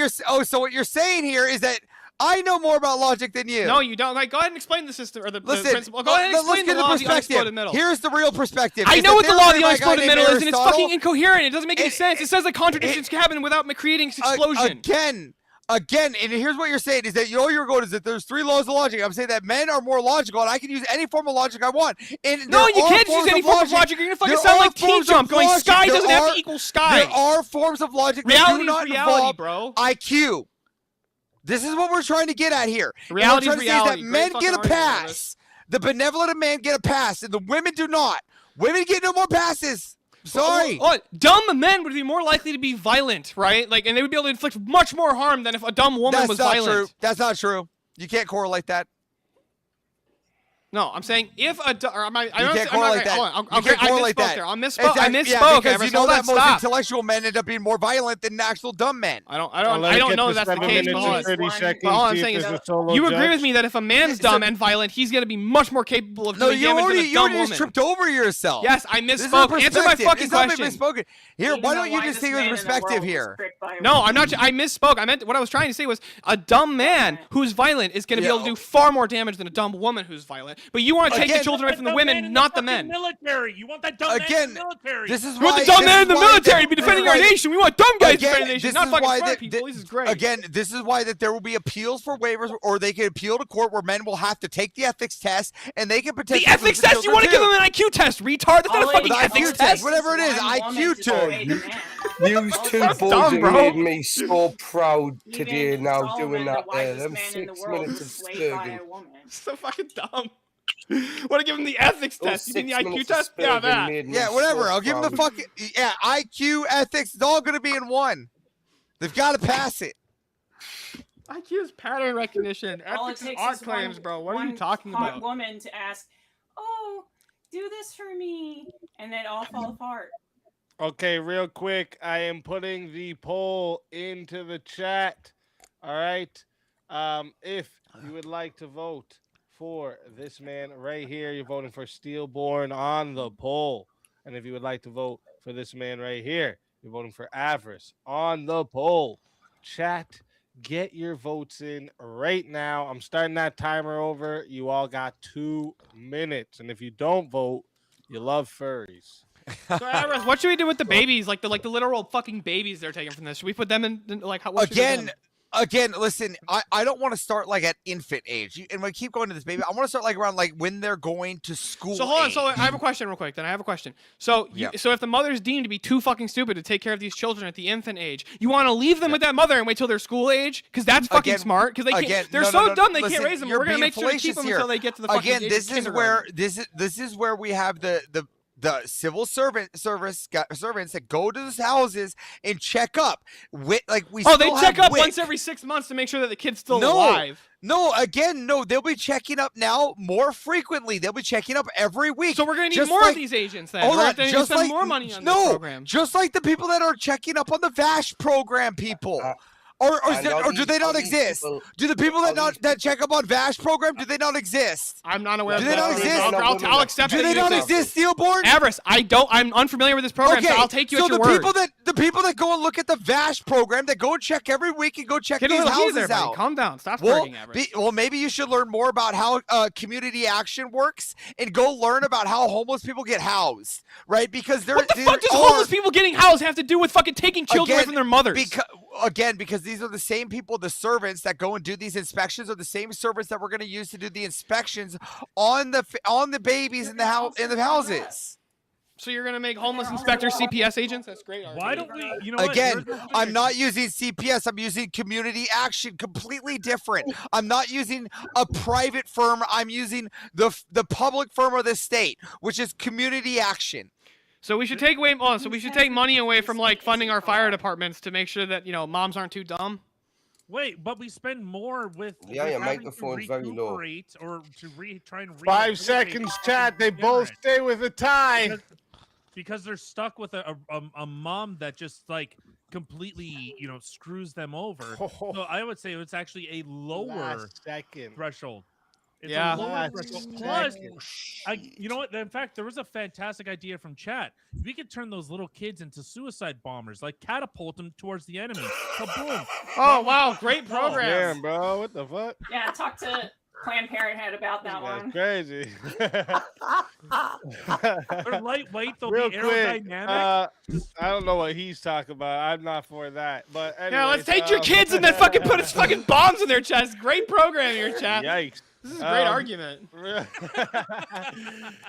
you're saying here is that I know more about logic than you. No, you don't. Like, go ahead and explain the system or the principle. Go ahead and explain the law of the unexploded middle. Here's the real perspective. I know what the law of the unexploded middle is, and it's fucking incoherent. It doesn't make any sense. It says that contradictions can happen without creating explosion. Again, and here's what you're saying is that you're going is that there's 3 laws of logic. I'm saying that men are more logical, and I can use any form of logic I want. And no, you can't use any form of logic. You're gonna fucking sound like T-Jump going sky doesn't have to equal sky. There are forms of logic that do not involve IQ. This is what we're trying to get at here. Reality is that men get a pass. The benevolent men get a pass, and the women do not. Women get no more passes. Sorry. Dumb men would be more likely to be violent, right? Like, and they would be able to inflict much more harm than if a dumb woman was violent. True. That's not true. You can't correlate that. No, I'm saying if a you can't correlate that. I misspoke. I misspoke. Yeah, because you know that most intellectual men end up being more violent than actual dumb men. I don't know that's the case. But all I'm saying is, you agree with me that if a man's dumb and violent, he's gonna be much more capable of doing damage than a dumb woman. You already just tripped over yourself. Yes, I misspoke. Answer my fucking question. Misspoken. Here, why don't you just take the perspective here? No, I'm not. I misspoke. I meant what I was trying to say was a dumb man who's violent is gonna be able to do far more damage than a dumb woman who's violent. But you want to take the children away from the women, not the men. Military. You want that dumb man in the military. This is why. You want the dumb man in the military to be defending our nation. We want dumb guys defending the nation, not fucking smart people. This is great. Again, this is why that there will be appeals for waivers, or they can appeal to court where men will have to take the ethics test, and they can potentially. The ethics test? You want to give them an IQ test, retard? That's not a fucking ethics test. Whatever it is, IQ test. You two boys made me so proud today now doing that there. Them 6 minutes of splurging. So fucking dumb. Want to give him the ethics test? You mean the IQ test? Yeah, that. Yeah, whatever. I'll give him the fucking IQ, ethics. It's all gonna be in one. They've got to pass it. IQ is pattern recognition. Ethics is art claims, bro. What are you talking about? One woman to ask, "Oh, do this for me," and then all fall apart. Okay, real quick, I am putting the poll into the chat. All right, if you would like to vote for this man right here, you're voting for Steelborn on the poll. And if you would like to vote for this man right here, you're voting for Avarice on the poll. Chat Get your votes in right now. I'm starting that timer over. You all got 2 minutes. And if you don't vote, you love furries. So, Avarice, what should we do with the babies? Like the literal fucking babies they're taking from this. Should we put them in like how? What should we do? Again, listen, I don't want to start like at infant age. And when I keep going to this baby, I want to start like around like when they're going to school. So hold on. age. So I have a question real quick. Then I have a question. So so if the mother's deemed to be too fucking stupid to take care of these children at the infant age, you want to leave them with that mother and wait till they're school age? Because that's fucking smart. Because they can't. They're so dumb they can't raise them. We're gonna make sure to keep them until they get to the fucking age this of is where this is where we have the civil servants that go to those houses and check up. They check up once every 6 months to make sure that the kid's still alive. No, they'll be checking up now more frequently. They'll be checking up every week. So we're gonna need more of these agents then. Hold on, They need to spend more money on this program. Just like the people that are checking up on the VASH program, people. Or do they not exist? Do the people that check up on VASH program, do they not exist? I'm not aware do of they that. not exist? I'll accept Do that they you not exist. Steelborn? Avarice, I'm unfamiliar with this program, so I'll take you at your word. The people that go and look at the VASH program, that go and check every week and go check Get a these little houses there, buddy. out. Calm down. Stop smirking, Avarice. Well, maybe you should learn more about how community action works and go learn about how homeless people get housed, right? Because what the fuck does homeless people getting housed have to do with fucking taking children away from their mothers? Because these are the same people, the servants that go and do these inspections are the same servants that we're going to use to do the inspections on the babies in the houses. So you're gonna make homeless inspectors CPS agents? That's great. Why don't we? Again, I'm not using CPS. I'm using community action. Completely different. I'm not using a private firm. I'm using the public firm of the state, which is community action. So we should take away. So we should take money away from like funding our fire departments to make sure that moms aren't too dumb. Wait, but we spend more with Yeah, your having microphone's to very low. recuperate or to try and 5 seconds, chat. They both stay with a tie. Because they're stuck with a mom that just like completely screws them over. So I would say it's actually a lower threshold. It's a lower threshold. Plus, you know what? In fact, there was a fantastic idea from chat. We could turn those little kids into suicide bombers, like catapult them towards the enemy. Kaboom! Oh wow, great program. Damn, bro, what the fuck? Yeah, talk to Planned Parenthood about that one. Crazy. They're lightweight, they'll Real be quick, aerodynamic. I don't know what he's talking about. I'm not for that. But anyways, Yeah, let's take your kids and then fucking put fucking bombs in their chest. Great program here, chat. Yikes. This is a great argument.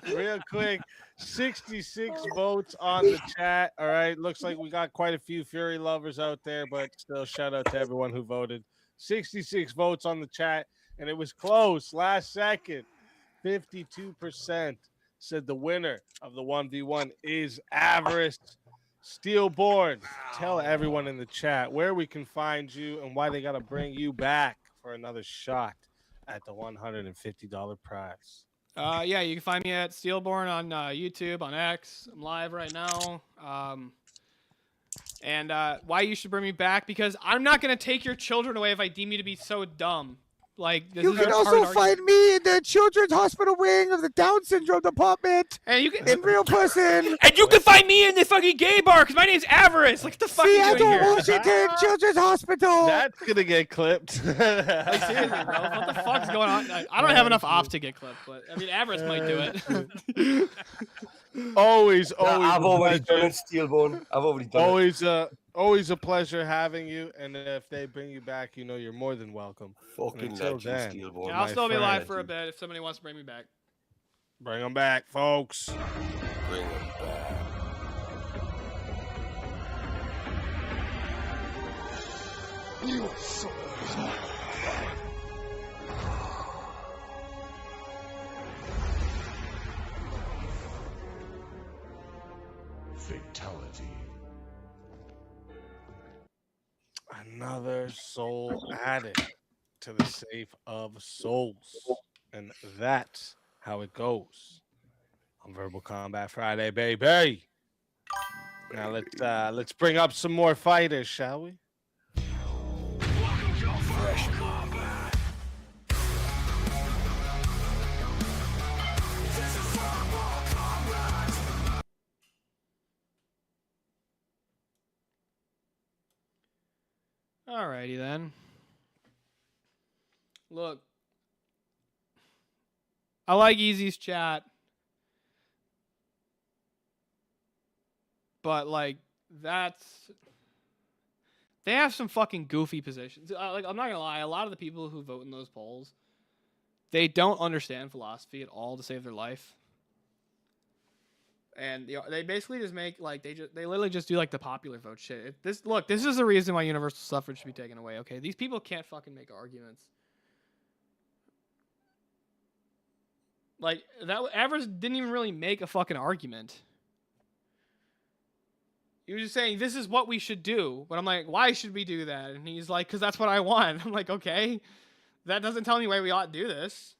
Real quick, 66 votes on the chat. All right, looks like we got quite a few Fury lovers out there, but still shout out to everyone who voted. 66 votes on the chat, and it was close last second. 52% said the winner of the 1v1 is Avarice. Steelborn, tell everyone in the chat where we can find you and why they got to bring you back for another shot at the $150 prize. Yeah, you can find me at Steelborn on YouTube, on X. I'm live right now. And why you should bring me back? Because I'm not going to take your children away if I deem you to be so dumb. Like, this You is can a also hard find me in the Children's Hospital wing of the Down Syndrome Department. And you can in real person. And you can find me in the fucking gay bar because my name's Avarice. Like, what the fuck are you doing Seattle, here? Washington Children's Hospital. That's gonna get clipped. Like, seriously, bro. What the fuck's going on? I don't have enough off to get clipped, but I mean, Avarice might do it. Always. I've already done it, Steelbone. I've already done it. Always a pleasure having you. And if they bring you back, you're more than welcome. Fucking until legend, then, Steelbone. Yeah, I'll still be friend, live for a bit if somebody wants to bring me back. Bring them back, folks. Bring them back. Fatality. Another soul added to the safe of souls. And that's how it goes on Verbal Combat Friday, baby. Now let's bring up some more fighters, shall we? Fresh combat. This is Verbal Combat. Alrighty then. Look, I like Easy's chat, but like they have some fucking goofy positions. Like I'm not gonna lie, a lot of the people who vote in those polls, they don't understand philosophy at all to save their life. And they basically just make like they literally just do like the popular vote shit. This is the reason why universal suffrage should be taken away. Okay, these people can't fucking make arguments. Like that, Avers didn't even really make a fucking argument. He was just saying this is what we should do, but I'm like, why should we do that? And he's like, because that's what I want. I'm like, okay, that doesn't tell me why we ought to do this.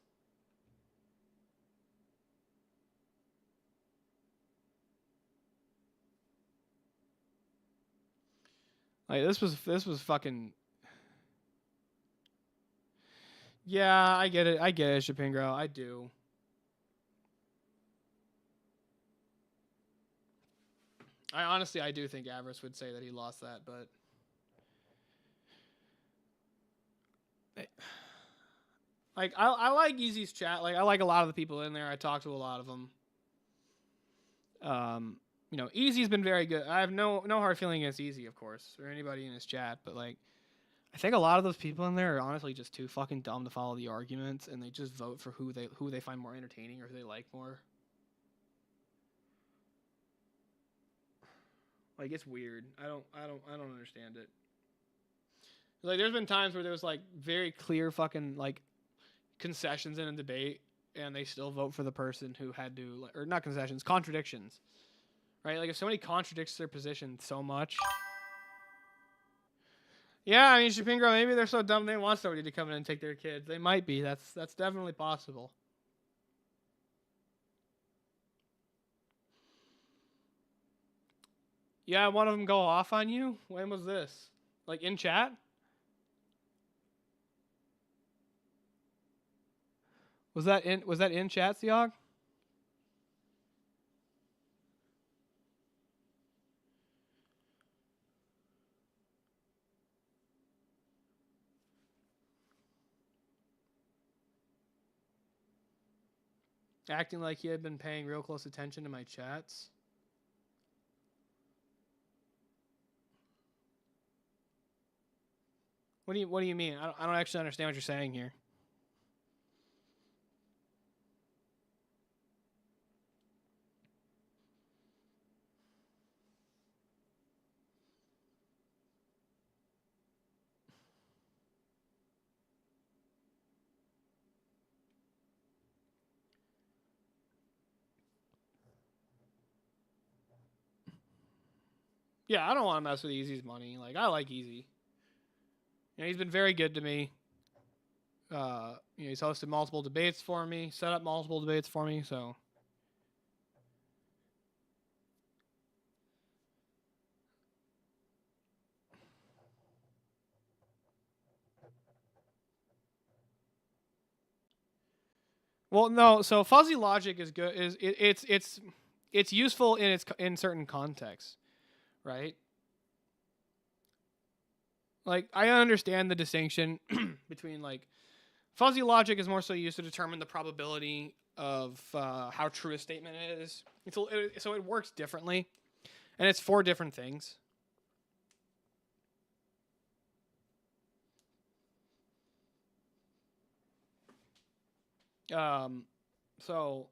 Like this was fucking. Yeah, I get it, Shapingro, I do. I do think Avarice would say that he lost that, but like I like Easy's chat. Like I like a lot of the people in there. I talk to a lot of them. You know, Easy's been very good. I have no hard feeling against Easy, of course, or anybody in his chat, but like I think a lot of those people in there are honestly just too fucking dumb to follow the arguments, and they just vote for who they find more entertaining or who they like more. Like it's weird. I don't understand it. Like there's been times where there was like very clear fucking like concessions in a debate, and they still vote for the person who had to, or not concessions, contradictions. Right? Like if somebody contradicts their position so much. Yeah, I mean Shapingro, maybe they're so dumb they want somebody to come in and take their kids. They might be. That's definitely possible. Yeah, one of them go off on you? When was this? Like in chat? Was that in chat, Siog? Acting like he had been paying real close attention to my chats. What do you mean? I don't actually understand what you're saying here. Yeah, I don't want to mess with Easy's money. Like I like Easy. You know, he's been very good to me. You know, he's hosted multiple debates for me, set up multiple debates for me, so. Well, no, so fuzzy logic is good. It's useful in certain contexts, right? Like I understand the distinction between like fuzzy logic is more so used to determine the probability of how true a statement is. So it works differently, and it's for different things. So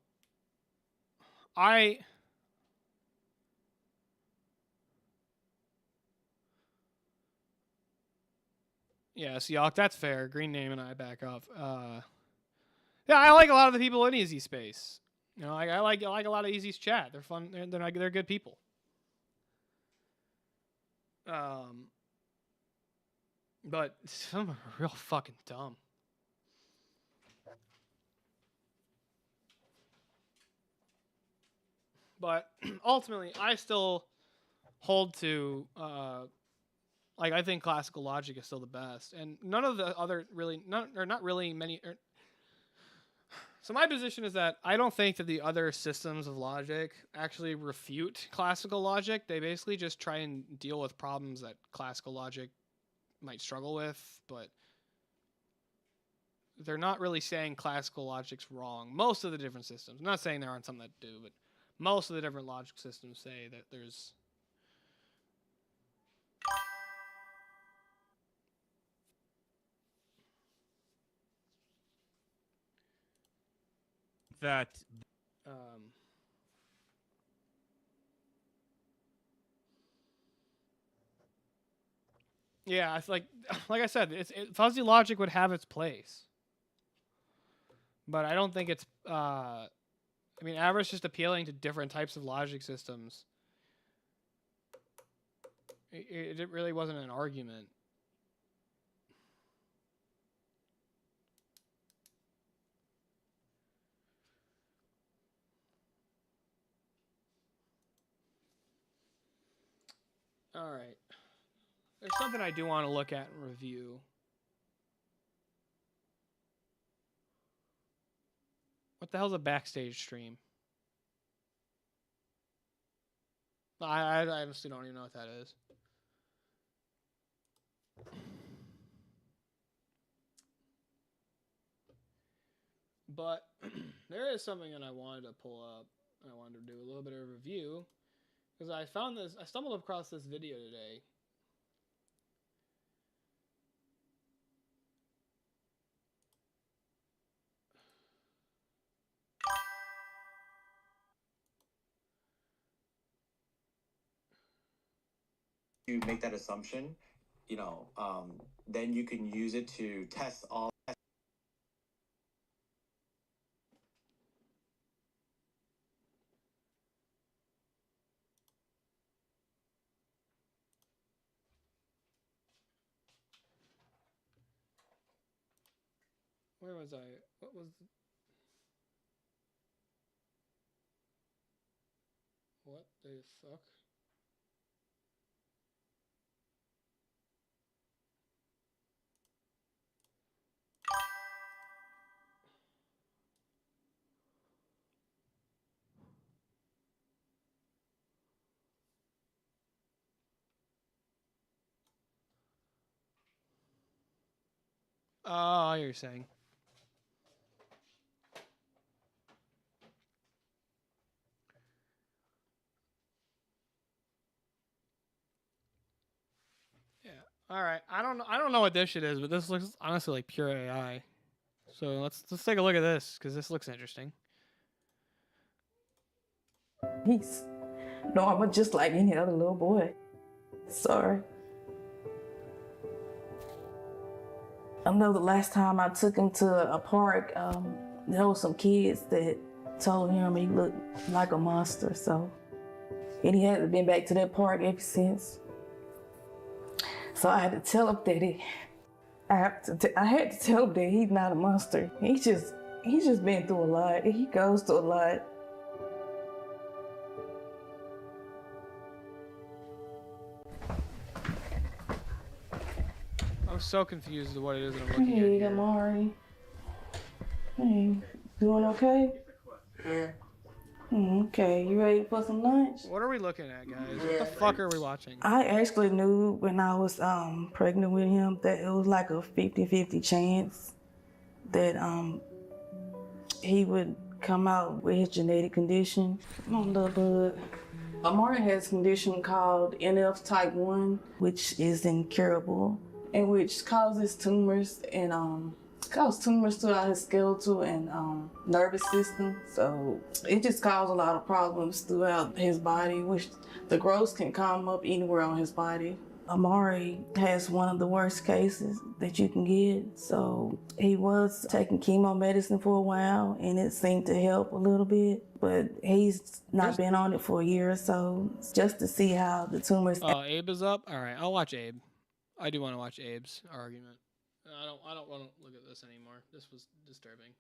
yeah, Seahawk, that's fair. Green name and I back up. Yeah, I like a lot of the people in Easy Space. You know, I like a lot of Easy's chat. They're fun. They're good people. But some are real fucking dumb. But ultimately, I still hold to like I think classical logic is still the best, and none of the other not really many. So my position is that I don't think that the other systems of logic actually refute classical logic. They basically just try and deal with problems that classical logic might struggle with, but they're not really saying classical logic's wrong. Most of the different systems. I'm not saying there aren't some that do, but most of the different logic systems say that there's that yeah, it's like I said, fuzzy logic would have its place, but I don't think it's. I mean, Avarice just appealing to different types of logic systems. It really wasn't an argument. All right. There's something I do want to look at and review. What the hell's a backstage stream? I honestly don't even know what that is. But there is something that I wanted to pull up. I wanted to do a little bit of a review because I stumbled across this video today. You make that assumption, then you can use it to test all. Where was I? What was? What the fuck? Oh, you're saying. Yeah. All right. I don't know what this shit is, but this looks honestly like pure AI. So let's take a look at this because this looks interesting. He's normal, just like any other little boy. Sorry. I know the last time I took him to a park, there was some kids that told him he looked like a monster, and he hasn't been back to that park ever since. So I had to tell him that I had to tell him that he's not a monster. He's just been through a lot. He goes through a lot. I'm so confused as to what it is that I'm looking at Hey, here. Amari. Hey, doing okay? Yeah. Okay, you ready for some lunch? What are we looking at, guys? What the fuck are we watching? I actually knew when I was pregnant with him that it was like a 50-50 chance that he would come out with his genetic condition. Come on, little bud. Amari has a condition called NF type 1, which is incurable, and which causes tumors and throughout his skeletal and nervous system. So it just caused a lot of problems throughout his body, which the growths can come up anywhere on his body. Amari has one of the worst cases that you can get. So he was taking chemo medicine for a while and it seemed to help a little bit, but he's not been on it for a year or so, just to see how the tumors. Oh, Abe is up? All right, I'll watch Abe. I do want to watch Abe's argument. I don't want to look at this anymore. This was disturbing.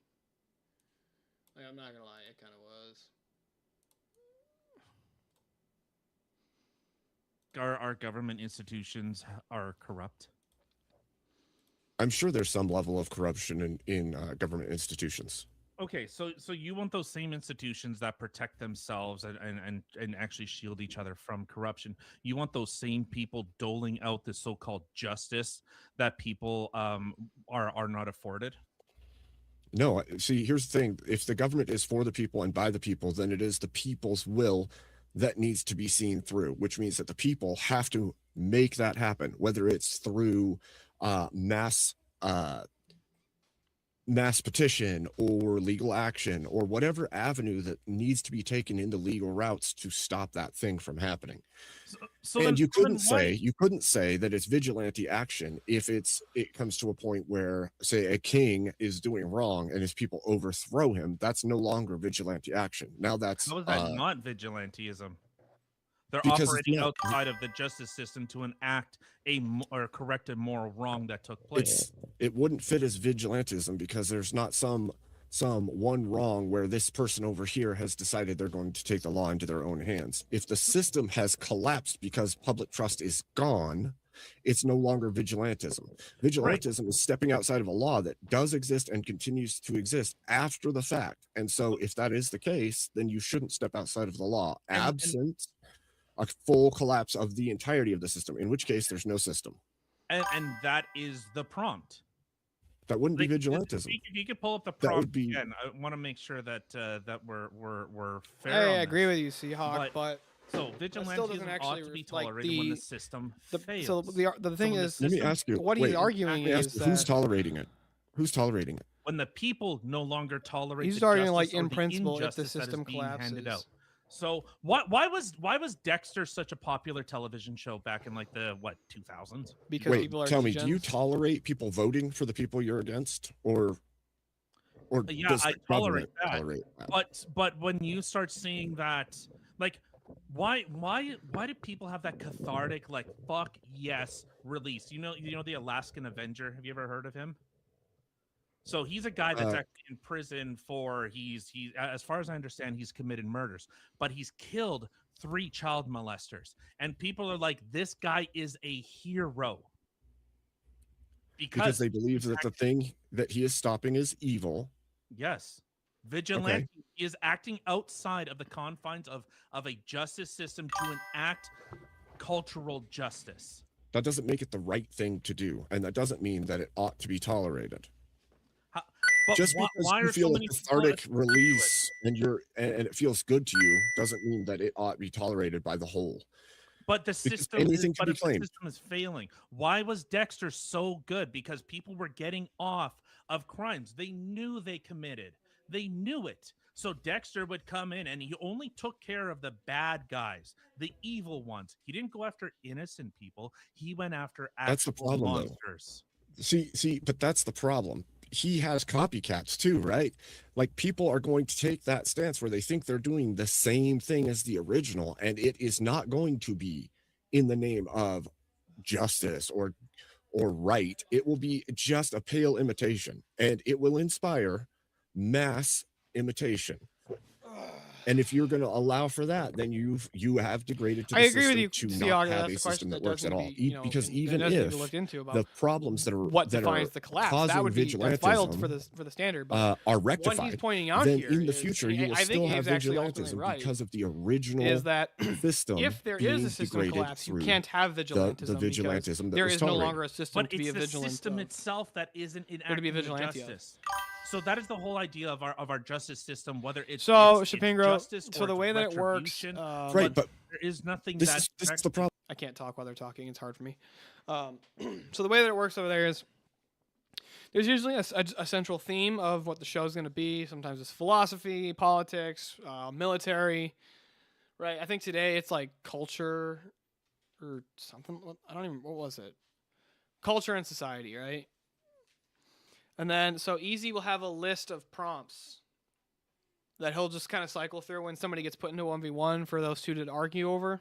Like, I'm not gonna lie, it kind of was. Our government institutions are corrupt. I'm sure there's some level of corruption in government institutions. Okay, so you want those same institutions that protect themselves and actually shield each other from corruption. You want those same people doling out the so-called justice that people are not afforded. No, see, here's the thing. If the government is for the people and by the people, then it is the people's will that needs to be seen through, which means that the people have to make that happen, whether it's through mass petition or legal action or whatever avenue that needs to be taken into legal routes to stop that thing from happening. And you couldn't say that it's vigilante action if it comes to a point where, say, a king is doing wrong and his people overthrow him. That's no longer vigilante action. Now that's How is that not vigilantism? They're because operating outside of the justice system to enact or correct a moral wrong that took place. It wouldn't fit as vigilantism because there's not some one wrong where this person over here has decided they're going to take the law into their own hands. If the system has collapsed because public trust is gone, it's no longer vigilantism. Vigilantism is stepping outside of a law that does exist and continues to exist after the fact. And so if that is the case, then you shouldn't step outside of the law, absent a full collapse of the entirety of the system, in which case there's no system. And that is the prompt. That wouldn't be vigilantism. If you could pull up the prompt again, I want to make sure that that we're fair. I on agree this. with you, Seahawk, but so vigilantism ought to be tolerated when the system fails. So the thing is, let me ask you, what he's arguing is that who's tolerating it? Who's tolerating it? When the people no longer tolerate, he's the arguing justice like in or the principle, if the injustice that is system being handed collapses. out. So why was Dexter such a popular television show back in like the 2000s? Because Wait, people are tell me, do you degens? tolerate people voting for the people you're against, or Yeah, does I the tolerate government that. tolerate that? But when you start seeing that, like, why do people have that cathartic like fuck yes release? You know the Alaskan Avenger. Have you ever heard of him? So he's a guy that's actually in prison for he as far as I understand, he's committed murders, but he's killed 3 child molesters, and people are like, this guy is a hero Because they believe that the thing that he is stopping is evil. Yes. Vigilante is acting outside of the confines of a justice system to enact cultural justice. That doesn't make it the right thing to do, and that doesn't mean that it ought to be tolerated. But Just why because are you so feel a many people cathartic release and it feels good to you doesn't mean that it ought to be tolerated by the whole. But the Because system anything can be the claimed. system is failing. Why was Dexter so good? Because people were getting off of crimes they knew they committed. They knew it. So Dexter would come in and he only took care of the bad guys, the evil ones. He didn't go after innocent people. He went after That's the actual problem, monsters. though. See, but that's the problem. He has copycats too, right? Like, people are going to take that stance where they think they're doing the same thing as the original, and it is not going to be in the name of justice or right. It will be just a pale imitation, and it will inspire mass imitation. And if you're going to allow for that, then you have degraded to the I agree with system you, to Seahawk, not and have that's a a question system that that works does at need all. to be, you know, Because that even does need to be if looked into about the problems that are what that defines are the collapse, causing that would be filed for vigilantism, the standard. But are what rectified, he's pointing out then here in the is- future and you will I think still have he's actually ultimately vigilantism right, because of the original is that system. if there is being a system degraded collapse, you through can't have the vigilantism because vigilantism that there was is no tolerated. longer a system But to be it's a the vigilant system of. itself that isn't to be enacting the vigilante of. justice. So that is the whole idea of our justice system, whether it's So, it's Shapingro, justice so or the it's way that it works, retribution, Right, but there is nothing this that is the problem. I can't talk while they're talking. It's hard for me. So the way that it works over there is there's usually a central theme of what the show is going to be. Sometimes it's philosophy, politics, military, right? I think today it's like culture or something. I don't even, what was it? Culture and society, right? And then, so Easy will have a list of prompts that he'll just kind of cycle through when somebody gets put into 1v1 for those two to argue over.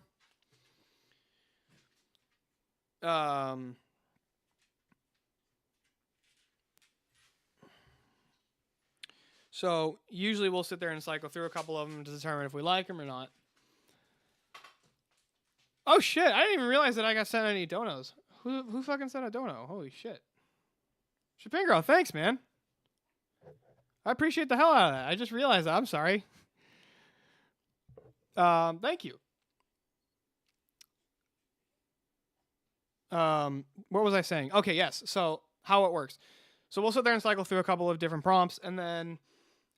So usually we'll sit there and cycle through a couple of them to determine if we like them or not. Oh shit! I didn't even realize that I got sent any donos. Who fucking sent a dono? Holy shit! Shapingro, thanks, man. I appreciate the hell out of that. I just realized that. I'm sorry. Thank you. What was I saying? Okay, yes. So how it works. So we'll sit there and cycle through a couple of different prompts, and then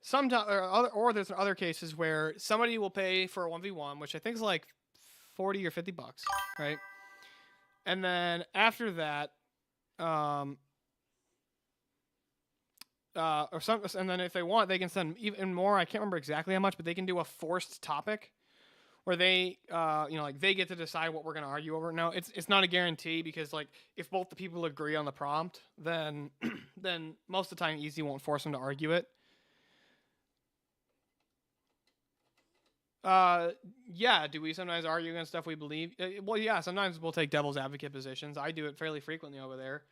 sometimes, or there's other cases where somebody will pay for a 1v1, which I think is like 40 or 50 bucks, right? And then after that, and then if they want, they can send even more. I can't remember exactly how much, but they can do a forced topic where they, like they get to decide what we're going to argue over. Now, it's not a guarantee because like if both the people agree on the prompt, then then most of the time Easy won't force them to argue it. Yeah. Do we sometimes argue against stuff we believe? Well, yeah. Sometimes we'll take devil's advocate positions. I do it fairly frequently over there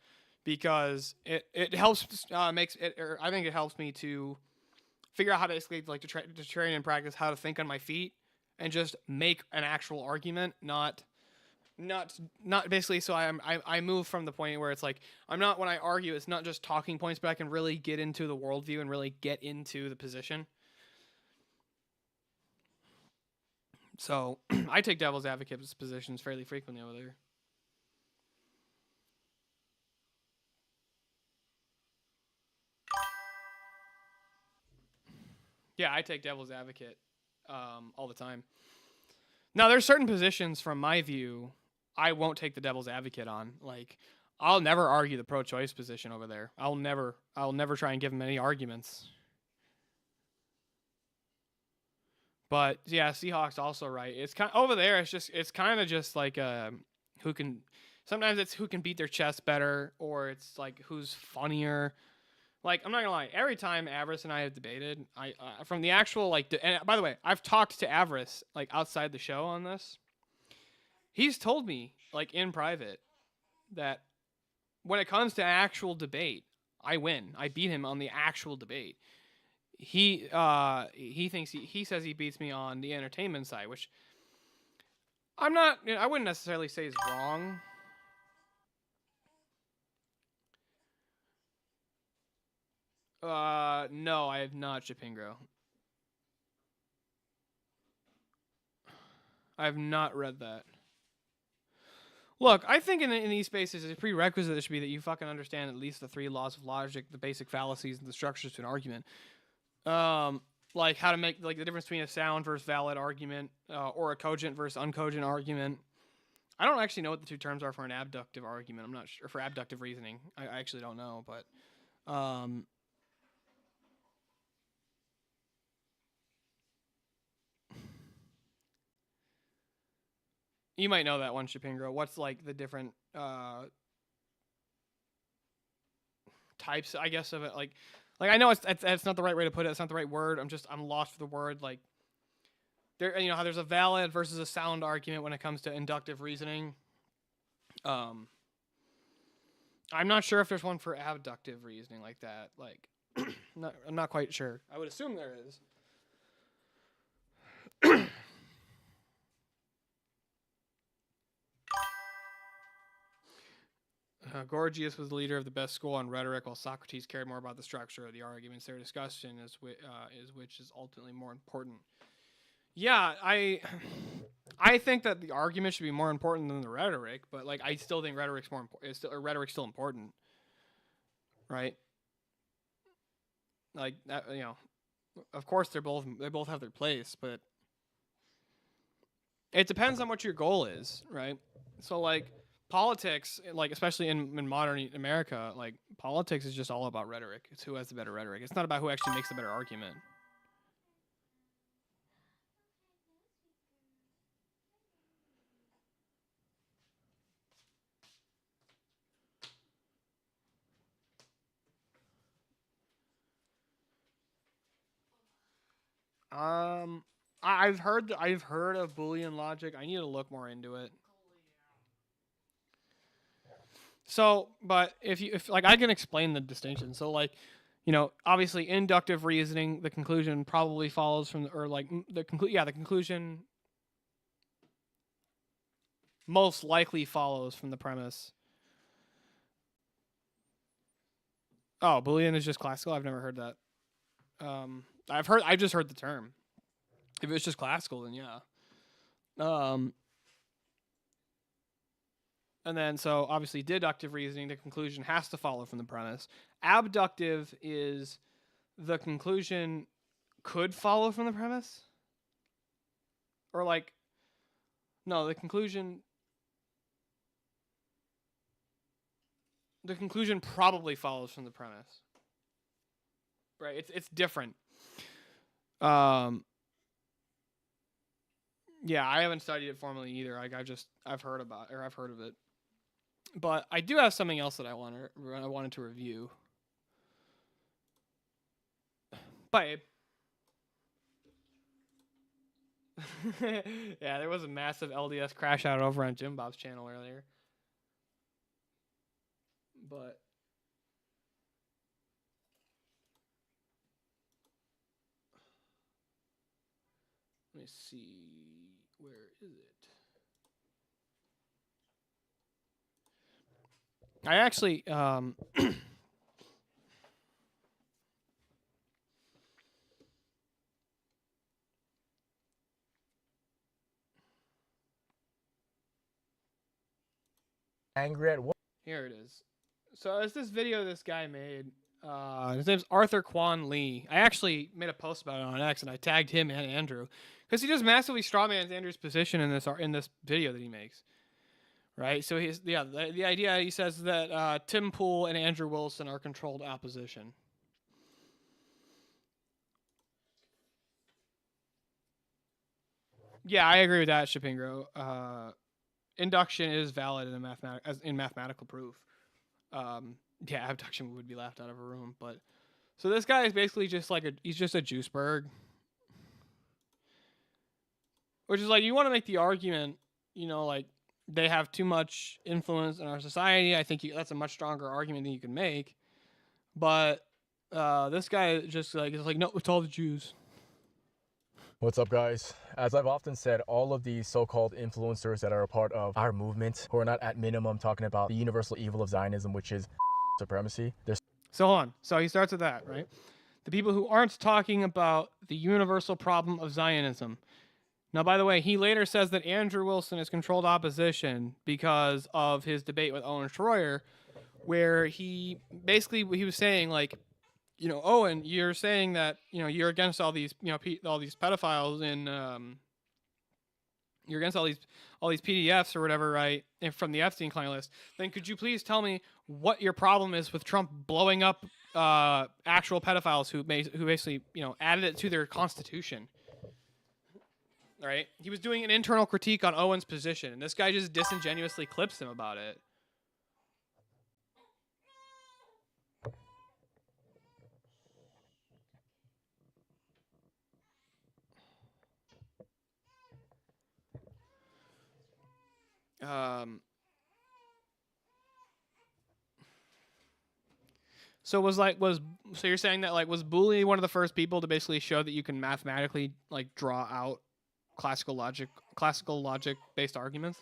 because it helps makes it. Or I think it helps me to figure out how to basically like to train and practice how to think on my feet and just make an actual argument, not basically. So I move from the point where it's like I'm not when I argue, it's not just talking points, but I can really get into the worldview and really get into the position. So I take devil's advocate positions fairly frequently over there. Yeah, I take devil's advocate all the time. Now, there's certain positions from my view I won't take the devil's advocate on. Like, I'll never argue the pro-choice position over there. I'll never try and give them any arguments. But yeah, Seahawks also right. It's kind of, over there. It's kind of just like who can. Sometimes it's who can beat their chest better, or it's like who's funnier. Like I'm not gonna lie. Every time Avarice and I have debated, I from the actual like. And by the way, I've talked to Avarice like outside the show on this. He's told me like in private that when it comes to actual debate, I win. I beat him on the actual debate. He thinks he says he beats me on the entertainment side, which I'm not. I wouldn't necessarily say is wrong. No, I have not, Chipingo. I have not read that. Look, I think in these spaces, a prerequisite should be that you fucking understand at least the 3 laws of logic, the basic fallacies, and the structures to an argument. Like how to make like the difference between a sound versus valid argument, or a cogent versus uncogent argument. I don't actually know what the 2 terms are for an abductive argument. I'm not sure for abductive reasoning. I actually don't know, but you might know that one, Shapingro. What's like the different types, I guess, of it? Like I know it's not the right way to put it. It's not the right word. I'm lost for the word. Like there, you know how there's a valid versus a sound argument when it comes to inductive reasoning. I'm not sure if there's one for abductive reasoning like that. Like, I'm not quite sure. I would assume there is. Gorgias was the leader of the best school on rhetoric, while Socrates cared more about the structure of the arguments. Their discussion is which is ultimately more important. Yeah, I think that the argument should be more important than the rhetoric, but like I still think rhetoric's more important. Rhetoric's still important, right? Like that, you know, of course they both have their place, but it depends on what your goal is, right? So like politics, like especially in modern America, like politics is just all about rhetoric. It's who has the better rhetoric. It's not about who actually makes the better argument. I've heard of Boolean logic. I need to look more into it. So, but if like I can explain the distinction. So like, you know, obviously inductive reasoning, the conclusion probably follows from, or like the conclusion most likely follows from the premise. Oh, Boolean is just classical. I've never heard that. I've just heard the term. If it's just classical, then yeah. And then, so obviously deductive reasoning, the conclusion has to follow from the premise. Abductive is the conclusion could follow from the premise? Or like, no, the conclusion probably follows from the premise. Right? It's different. Yeah, I haven't studied it formally either. Like I've heard of it. But I do have something else that I wanted to review. Babe. Yeah, there was a massive LDS crash out over on Jim Bob's channel earlier. But let me see, where is it? I actually angry at what? Here it is. So it's this video this guy made. His name's Arthur Quan Lee. I actually made a post about it on X, and I tagged him and Andrew because he just massively strawmans Andrew's position in this video that he makes. Right. So the idea, he says that Tim Pool and Andrew Wilson are controlled opposition. Yeah, I agree with that, Shapingro. Induction is valid in mathematical proof. Yeah, abduction would be laughed out of a room, but so this guy is basically just like he's just a juiceberg, which is like, you want to make the argument, like they have too much influence in our society. I think that's a much stronger argument than you can make, but this guy just like is like, no, it's all the Jews. What's up, guys? As I've often said, all of these so-called influencers that are a part of our movement, who are not at minimum talking about the universal evil of Zionism, which is supremacy. So hold on. So he starts with that, right? The people who aren't talking about the universal problem of Zionism. Now, by the way, he later says that Andrew Wilson is controlled opposition because of his debate with Owen Schroyer, where he was saying, like, Owen, you're saying that, you're against all these, all these pedophiles and you're against all these PDFs or whatever, right? And from the Epstein client list. Then could you please tell me what your problem is with Trump blowing up actual pedophiles who basically, added it to their constitution? Right? He was doing an internal critique on Owen's position, and this guy just disingenuously clips him about it. So you're saying that, like, was Booley one of the first people to basically show that you can mathematically, like, draw out classical logic based arguments?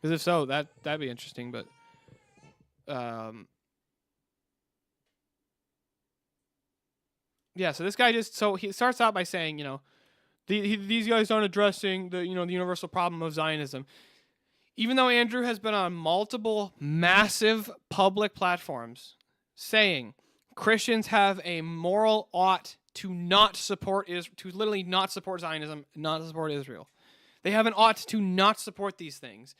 Because if so, that'd be interesting. But yeah. So this guy he starts out by saying, these guys aren't addressing the the universal problem of Zionism. Even though Andrew has been on multiple massive public platforms saying Christians have a moral ought to literally not support Zionism, not support Israel. They have an ought to not support these things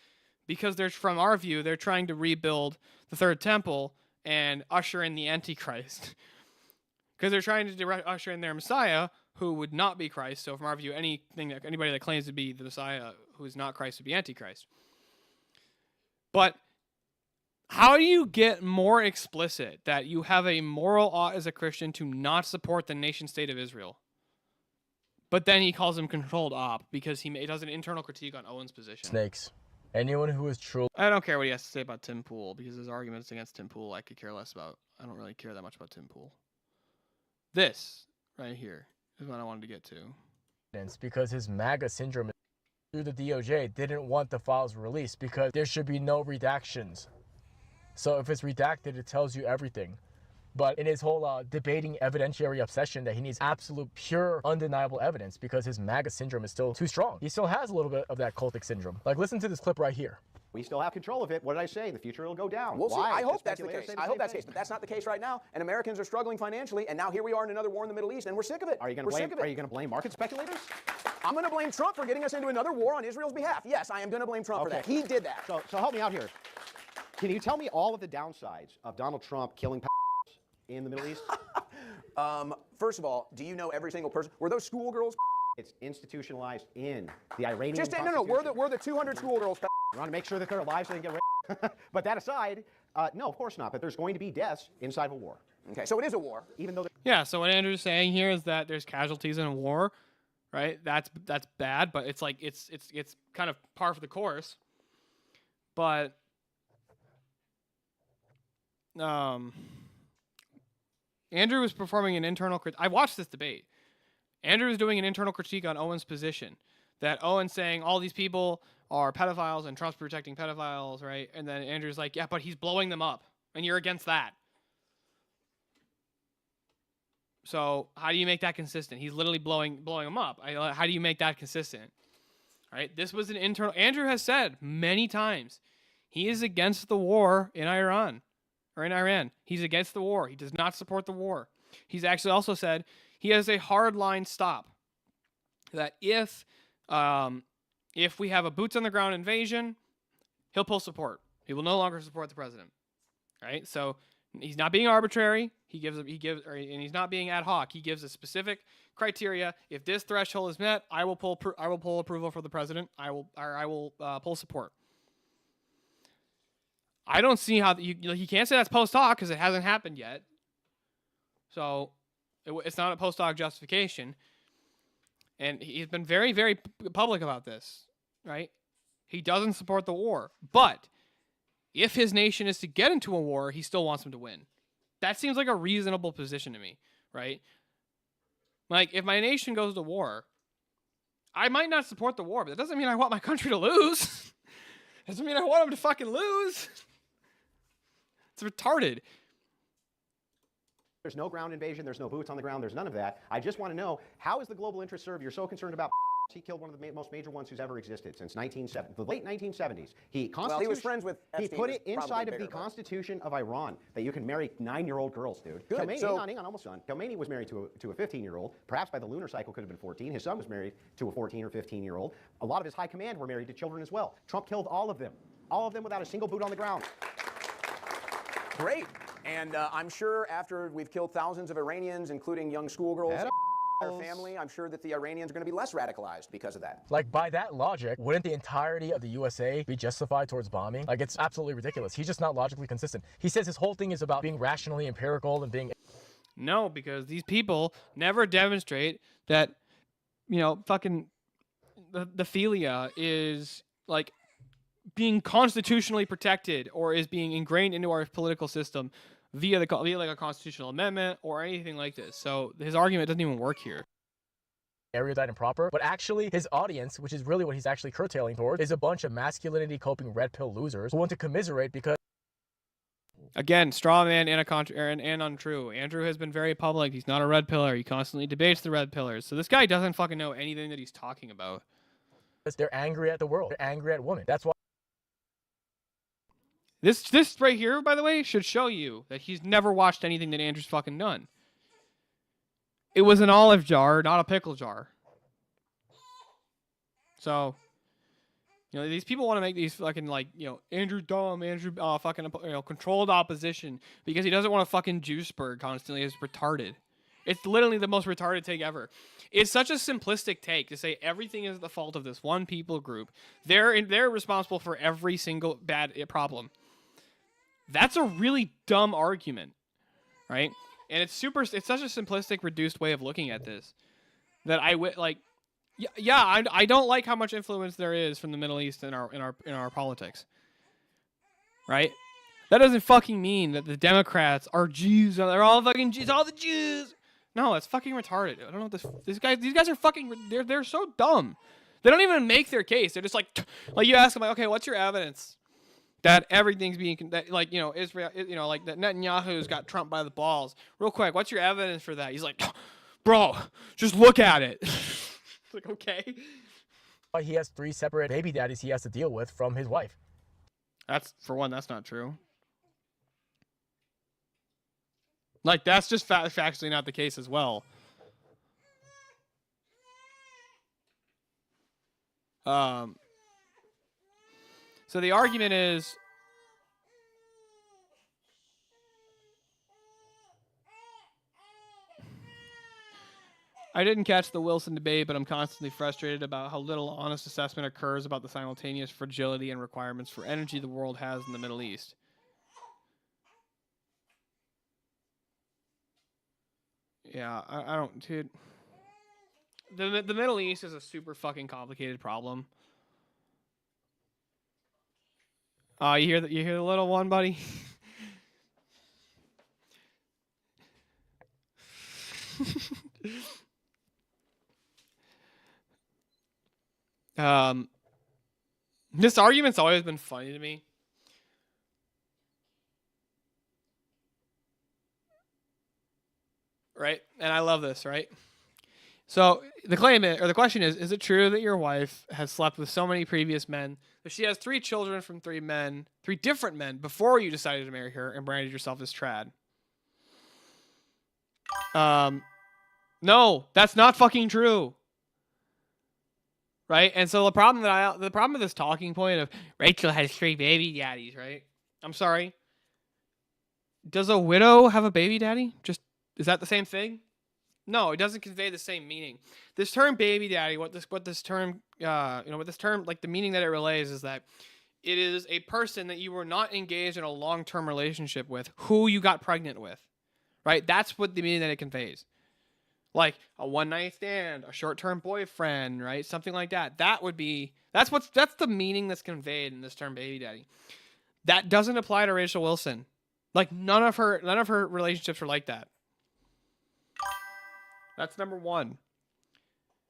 because from our view, they're trying to rebuild the third temple and usher in the Antichrist. Because they're trying to usher in their Messiah, who would not be Christ. So from our view, anybody that claims to be the Messiah who is not Christ would be Antichrist. But how do you get more explicit that you have a moral ought as a Christian to not support the nation state of Israel? But then he calls him controlled op because he does an internal critique on Owen's position. Snakes. Anyone who is true. I don't care what he has to say about Tim Pool, because his arguments against Tim Pool I could care less about. I don't really care that much about Tim Pool. This right here is what I wanted to get to. Because his MAGA syndrome through the DOJ didn't want the files released because there should be no redactions. So if it's redacted, it tells you everything. But in his whole debating evidentiary obsession that he needs absolute, pure, undeniable evidence because his MAGA syndrome is still too strong. He still has a little bit of that cultic syndrome. Like, listen to this clip right here. We still have control of it. What did I say? In the future, it'll go down. We'll see. Why? I hope Just that's the speculators case. say I hope same that's the thing. case, but that's not the case right now. And Americans are struggling financially, and now here we are in another war in the Middle East, and we're sick of it. Are you going We're to sick blame? of it. Are you going to blame market speculators? I'm going to blame Trump for getting us into another war on Israel's behalf. Yes, I am going to blame Trump for that. He did that. So help me out here. Can you tell me all of the downsides of Donald Trump killing in the Middle East? First of all, do you know every single person? Were those schoolgirls? It's institutionalized in the Iranian Just no. constitution. We're the 200 schoolgirls. You want to make sure that they're alive so they can get raped? But that aside, no, of course not. But there's going to be deaths inside of a war. Okay, so it is a war, even though. Yeah. So what Andrew's saying here is that there's casualties in a war, right? That's bad, but it's like it's kind of par for the course. But Andrew was performing an internal critique. I watched this debate. Andrew was doing an internal critique on Owen's position, that Owen's saying all these people are pedophiles and Trump's protecting pedophiles, right? And then Andrew's like, yeah, but he's blowing them up, and you're against that. So how do you make that consistent? He's literally blowing them up. How do you make that consistent? Right? This was an internal. Andrew has said many times he is against the war in Iran. Or in Iran. He's against the war. He does not support the war. He's actually also said he has a hard line stop. That if we have a boots on the ground invasion, he'll pull support. He will no longer support the president. Right? So he's not being arbitrary. And he's not being ad hoc. He gives a specific criteria. If this threshold is met, I will pull approval for the president. I will pull support. I don't see how you can't say that's post hoc because it hasn't happened yet. So it's not a post hoc justification. And he's been very, very public about this, right? He doesn't support the war. But if his nation is to get into a war, he still wants them to win. That seems like a reasonable position to me, right? Like, if my nation goes to war, I might not support the war, but that doesn't mean I want my country to lose. Doesn't mean I want them to fucking lose. It's retarded. There's no ground invasion. There's no boots on the ground. There's none of that. I just want to know, how is the global interest served? You're so concerned about. He killed one of the most major ones who's ever existed since the late 1970s. He was friends with He Epstein, put who's it inside probably of the bigger, but- Constitution of Iran that you can marry 9-year-old girls, dude. Good, Khomeini, so- hang on, almost done. Khomeini was married to a 15-year-old. Perhaps by the lunar cycle could have been 14. His son was married to a 14 or 15-year-old. A lot of his high command were married to children as well. Trump killed all of them without a single boot on the ground. Great. And I'm sure after we've killed thousands of Iranians, including young schoolgirls, their family, I'm sure that the Iranians are going to be less radicalized because of that. Like, by that logic, wouldn't the entirety of the USA be justified towards bombing? Like, it's absolutely ridiculous. He's just not logically consistent. He says his whole thing is about being rationally empirical and being... No, because these people never demonstrate that, fucking the philia is, like, being constitutionally protected or is being ingrained into our political system via like a constitutional amendment or anything like this. So his argument doesn't even work here. Erudite and proper, but actually his audience, which is really what he's actually curtailing towards, is a bunch of masculinity coping red pill losers who want to commiserate because... Again, straw man and untrue. Andrew has been very public. He's not a red pillar. He constantly debates the red pillars. So this guy doesn't fucking know anything that he's talking about. They're angry at the world. They're angry at women. That's why... This right here, by the way, should show you that he's never watched anything that Andrew's fucking done. It was an olive jar, not a pickle jar. So, these people want to make these fucking, Andrew dumb, Andrew fucking, controlled opposition because he doesn't want to fucking Juiceberg constantly. It's retarded. It's literally the most retarded take ever. It's such a simplistic take to say everything is the fault of this one people group. They're responsible for every single bad problem. That's a really dumb argument, right? And it's such a simplistic, reduced way of looking at this that I don't like how much influence there is from the Middle East in our politics, right? That doesn't fucking mean that the Democrats are Jews. They're all fucking Jews. All the Jews. No, it's fucking retarded. I don't know what these guys are fucking. They're so dumb. They don't even make their case. They're just like you ask them, okay, what's your evidence that everything's being Israel, that Netanyahu's got Trump by the balls? Real quick, what's your evidence for that? He's like, bro, just look at it. It's like, okay. He has 3 separate baby daddies he has to deal with from his wife. That's, for one, that's not true. Like, that's just factually not the case as well. So the argument is, I didn't catch the Wilson debate, but I'm constantly frustrated about how little honest assessment occurs about the simultaneous fragility and requirements for energy the world has in the Middle East. Yeah, I don't, dude. The Middle East is a super fucking complicated problem. You hear the little one, buddy? This argument's always been funny to me. Right? And I love this, right? So the claim is, or the question is it true that your wife has slept with so many previous men that she has 3 children from 3 different men before you decided to marry her and branded yourself as trad? No, that's not fucking true. Right? And so the problem with this talking point of Rachel has 3 baby daddies, right? I'm sorry. Does a widow have a baby daddy? Is that the same thing? No, it doesn't convey the same meaning. This term baby daddy, what this term, like the meaning that it relays is that it is a person that you were not engaged in a long-term relationship with, who you got pregnant with, right? That's what the meaning that it conveys. Like a one-night stand, a short-term boyfriend, right? Something like that. That's the meaning that's conveyed in this term baby daddy. That doesn't apply to Rachel Wilson. Like none of her relationships were like that. That's number one.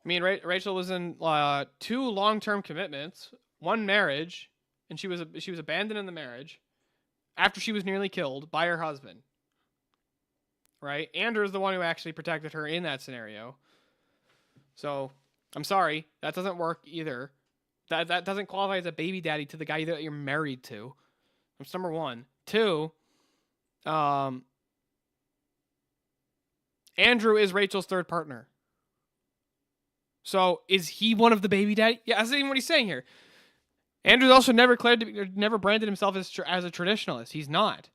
I mean, Rachel was in 2 long-term commitments, 1 marriage, and she was abandoned in the marriage after she was nearly killed by her husband. Right? Andrew is the one who actually protected her in that scenario. So, I'm sorry, that doesn't work either. That doesn't qualify as a baby daddy to the guy that you're married to. That's number 1. 2, Andrew is Rachel's 3rd partner. So is he one of the baby daddy? Yeah, that's even what he's saying here. Andrew's also never branded himself as a traditionalist. He's not.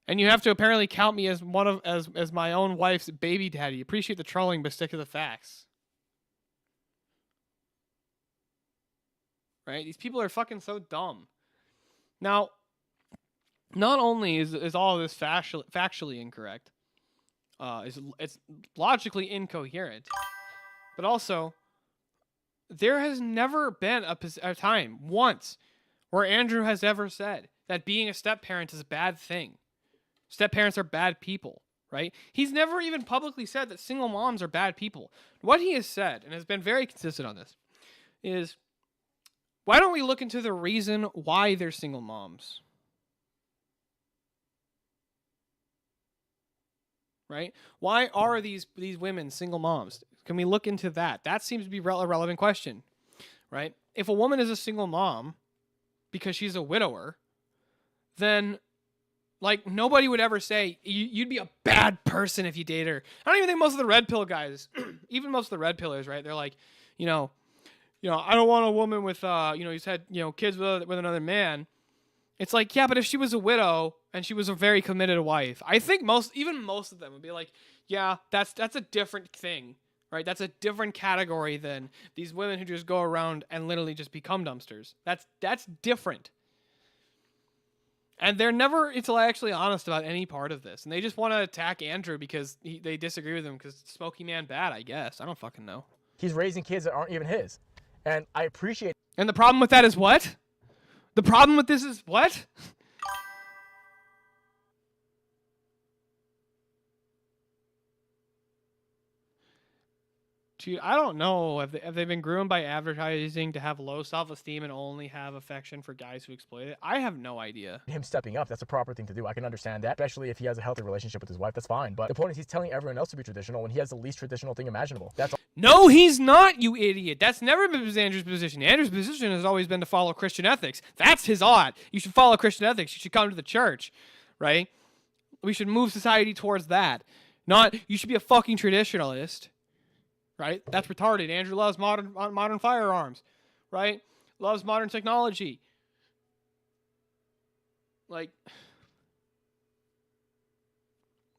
And you have to apparently count me as as my own wife's baby daddy. Appreciate the trolling, but stick to the facts. Right? These people are fucking so dumb. Now, not only is all of this factually incorrect, it's logically incoherent, but also there has never been a time once where Andrew has ever said that being a step-parent is a bad thing. Step-parents are bad people, right? He's never even publicly said that single moms are bad people. What he has said, and has been very consistent on this, is why don't we look into the reason why they're single moms? Right? Why are these women single moms? Can we look into that? That seems to be a relevant question, right? If a woman is a single mom because she's a widower, then like nobody would ever say you'd be a bad person if you date her. I don't even think most of the red pill guys, even most of the red pillers, right? They're like, I don't want a woman with who's had kids with another man. It's like, yeah, but if she was a widow and she was a very committed wife, I think most of them would be like, yeah, that's a different thing, right? That's a different category than these women who just go around and literally just become dumpsters. That's different. And they're never intellectually honest about any part of this. And they just want to attack Andrew because they disagree with him because Smokey Man bad, I guess. I don't fucking know. He's raising kids that aren't even his. And I appreciate. And the problem with that is what? The problem with this is what? Dude, I don't know. Have they been groomed by advertising to have low self-esteem and only have affection for guys who exploit it? I have no idea. Him stepping up, that's a proper thing to do. I can understand that, especially if he has a healthy relationship with his wife. That's fine. But the point is he's telling everyone else to be traditional when he has the least traditional thing imaginable. That's all. No, he's not, you idiot. That's never been Andrew's position. Andrew's position has always been to follow Christian ethics. That's his odd. You should follow Christian ethics. You should come to the church, right? We should move society towards that. Not, you should be a fucking traditionalist, right? That's retarded. Andrew loves modern firearms, right? Loves modern technology. Like,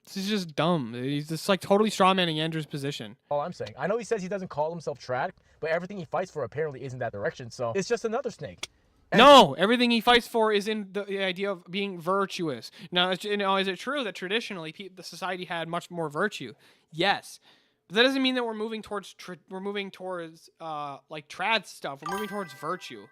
this is just dumb. He's just like totally strawmanning Andrew's position. All I'm saying. I know he says he doesn't call himself trad, but everything he fights for apparently isn't that direction. So it's just another snake. No, everything he fights for is in the idea of being virtuous. Now, is it true that traditionally the society had much more virtue? Yes, but that doesn't mean that we're moving towards like trad stuff. We're moving towards virtue.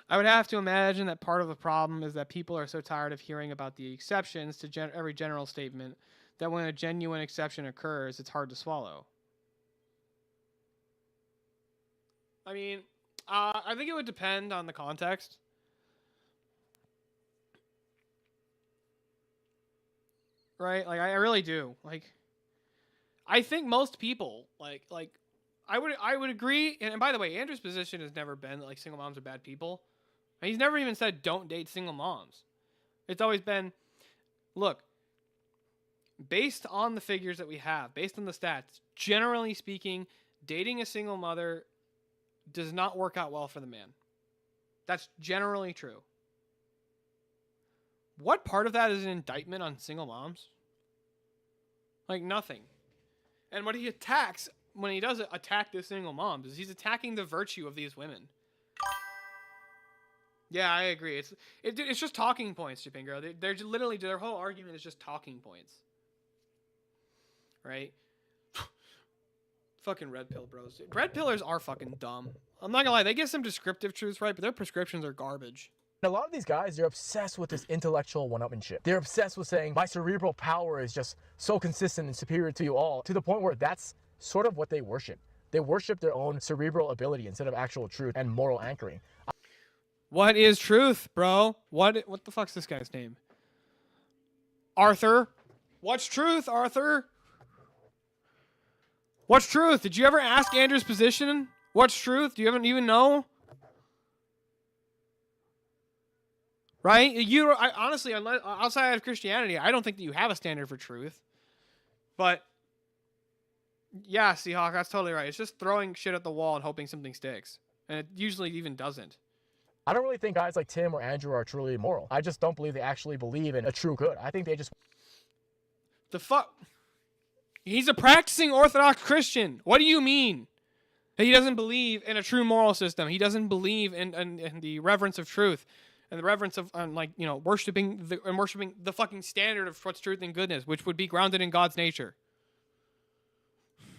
I would have to imagine that part of the problem is that people are so tired of hearing about the exceptions to every general statement that when a genuine exception occurs, it's hard to swallow. I mean, I think it would depend on the context. Right? Like, I really do. Like, I think most people, like, I would agree. And by the way, Andrew's position has never been that, like, single moms are bad people. He's never even said don't date single moms. It's always been, look, based on the figures that we have, based on the stats, generally speaking, dating a single mother does not work out well for the man. That's generally true. What part of that is an indictment on single moms? Like, nothing. And what he attacks, when he does attack the single moms, is he's attacking the virtue of these women. Yeah, I agree. It's just talking points, Chipingo. They're literally, their whole argument is just talking points. Right? Fucking red pill bros. Red pillers are fucking dumb. I'm not gonna lie, they get some descriptive truths right, but their prescriptions are garbage. A lot of these guys, they're obsessed with this intellectual one-upmanship. They're obsessed with saying, my cerebral power is just so consistent and superior to you all, to the point where that's sort of what they worship. They worship their own cerebral ability instead of actual truth and moral anchoring. What is truth, bro? What the fuck's this guy's name? Arthur. What's truth, Arthur? What's truth? Did you ever ask Andrew's position? What's truth? Do you even know? Right? Honestly, outside of Christianity, I don't think that you have a standard for truth. But yeah, Seahawk, that's totally right. It's just throwing shit at the wall and hoping something sticks. And it usually even doesn't. I don't really think guys like Tim or Andrew are truly immoral. I just don't believe they actually believe in a true good. I think they just... The fuck? He's a practicing Orthodox Christian. What do you mean? He doesn't believe in a true moral system. He doesn't believe in the reverence of truth. And the reverence of, worshiping the fucking standard of what's truth and goodness, which would be grounded in God's nature.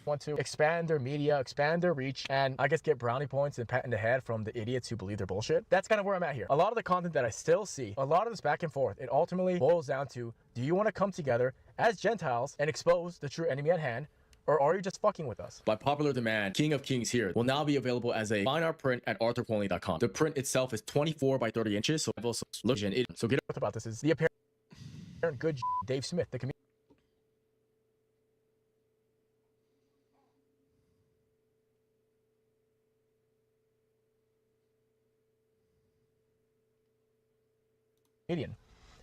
Want to expand their media, expand their reach, and I guess get brownie points and pat in the head from the idiots who believe they're bullshit. That's kind of where I'm at here. A lot of the content that I still see, a lot of this back and forth, it ultimately boils down to, do you want to come together as Gentiles and expose the true enemy at hand, or are you just fucking with us? By popular demand, King of Kings here will now be available as a fine art print at arthurquinley.com. The print itself is 24 by 30 inches, so so get about this is the apparent good Dave Smith, the comedian.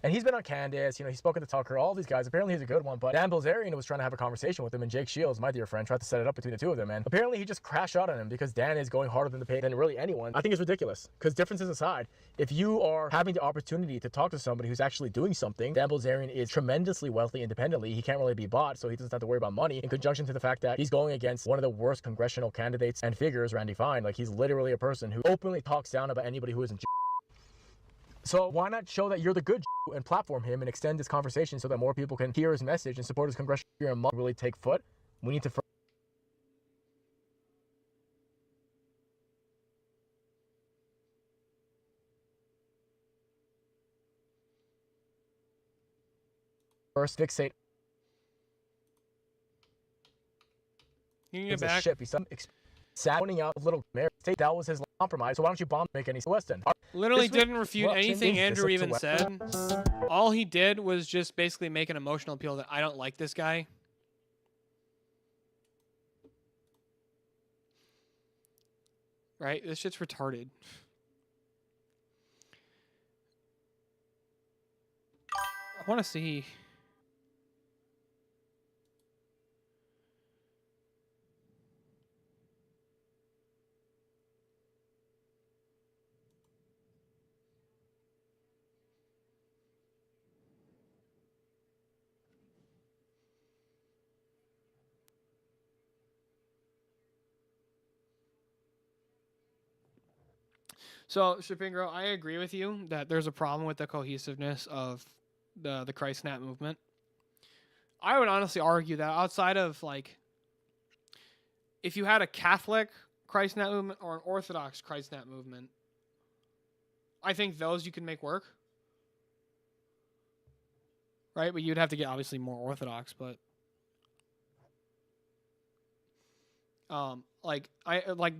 And he's been on Candace, he's spoken to Tucker, all these guys. Apparently he's a good one, but Dan Bilzerian was trying to have a conversation with him, and Jake Shields, my dear friend, tried to set it up between the two of them, and apparently he just crashed out on him because Dan is going harder than really anyone. I think it's ridiculous, because differences aside, if you are having the opportunity to talk to somebody who's actually doing something, Dan Bilzerian is tremendously wealthy independently. He can't really be bought, so he doesn't have to worry about money, in conjunction to the fact that he's going against one of the worst congressional candidates and figures, Randy Fine. Like, he's literally a person who openly talks down about anybody who isn't. So why not show that you're the good and platform him and extend this conversation so that more people can hear his message and support his congressional and really take foot? We need to first fixate. You can get back. Shit. Be some pointing out a little Mary. That was his compromise. So why don't you bomb make any West End? Literally This was- didn't refute well, anything change this Andrew to even West said. End. All he did was just basically make an emotional appeal that I don't like this guy. Right? This shit's retarded. I want to see. So, Shapingro, I agree with you that there's a problem with the cohesiveness of the Christ Snap movement. I would honestly argue that outside of like, if you had a Catholic Christ Snap movement or an Orthodox Christ Snap movement, I think those you can make work. Right? But you'd have to get obviously more Orthodox, but like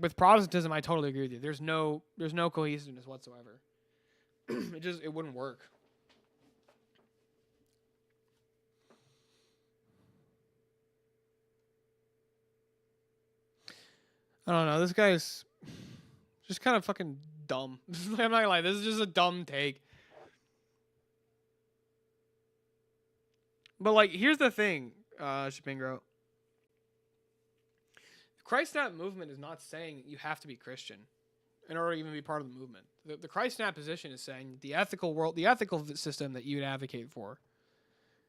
with Protestantism, I totally agree with you. There's no cohesiveness whatsoever. It wouldn't work. I don't know. This guy's just kind of fucking dumb. I'm not gonna lie. This is just a dumb take. But like, here's the thing, Shapingro. The Christ Snap movement is not saying you have to be Christian in order to even be part of the movement. The Christ Snap position is saying the ethical system that you would advocate for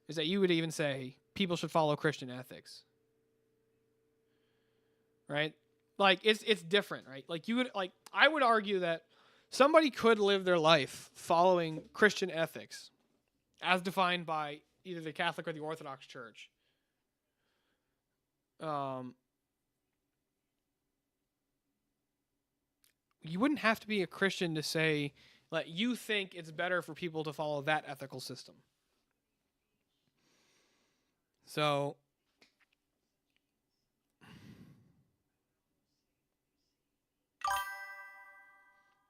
is that you would even say people should follow Christian ethics. Right? Like it's different, right? Like I would argue that somebody could live their life following Christian ethics as defined by either the Catholic or the Orthodox Church. You wouldn't have to be a Christian to say, like, you think it's better for people to follow that ethical system. So,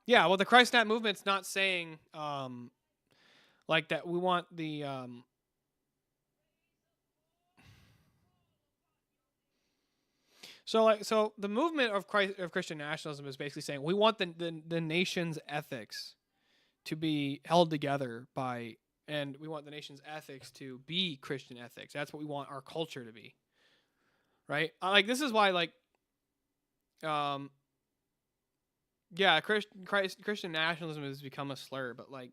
yeah, well, the Christ Snap movement's not saying, like that we want the, So the movement of Christian nationalism is basically saying we want the nation's ethics to be held together by, and we want the nation's ethics to be Christian ethics. That's what we want our culture to be, right? Like this is why, like, yeah, Christian nationalism has become a slur, but like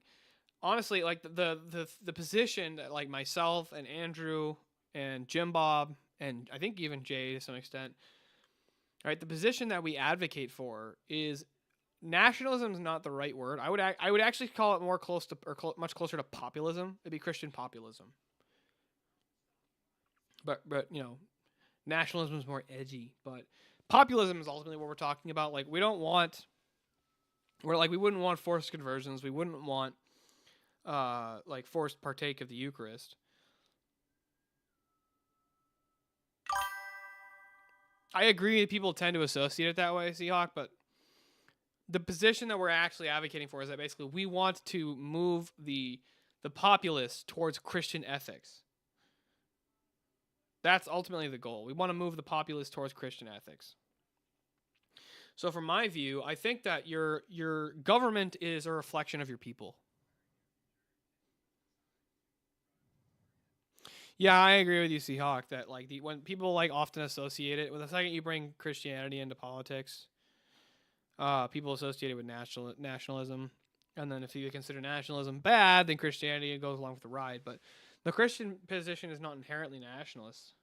honestly, like the position that like myself and Andrew and Jim Bob and I think even Jay to some extent. Right, the position that we advocate for is nationalism is not the right word. I would actually call it more close to much closer to populism. It'd be Christian populism. But you know, nationalism is more edgy. But populism is ultimately what we're talking about. Like we wouldn't want forced conversions. We wouldn't want like forced partake of the Eucharist. I agree that people tend to associate it that way, Seahawk, but the position that we're actually advocating for is that basically we want to move the populace towards Christian ethics. That's ultimately the goal. We want to move the populace towards Christian ethics. So from my view, I think that your government is a reflection of your people. Yeah, I agree with you, Seahawk, that like when people like often associate it with the second you bring Christianity into politics, people associate it with nationalism, and then if you consider nationalism bad, then Christianity goes along with the ride. But the Christian position is not inherently nationalist.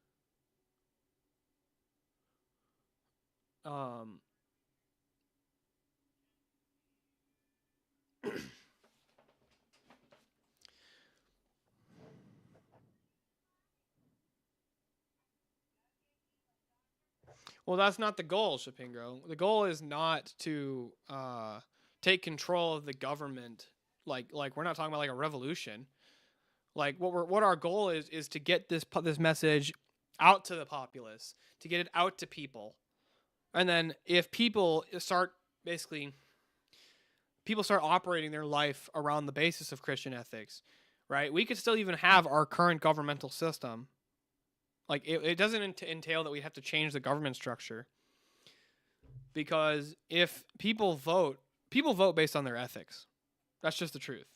Well, that's not the goal, Shapingro. The goal is not to take control of the government. Like we're not talking about like a revolution. Like what our goal is to get this message out to the populace, to get it out to people, and then if people start basically people start operating their life around the basis of Christian ethics, right? We could still even have our current governmental system. Like, it doesn't entail that we have to change the government structure. Because if people vote based on their ethics. That's just the truth.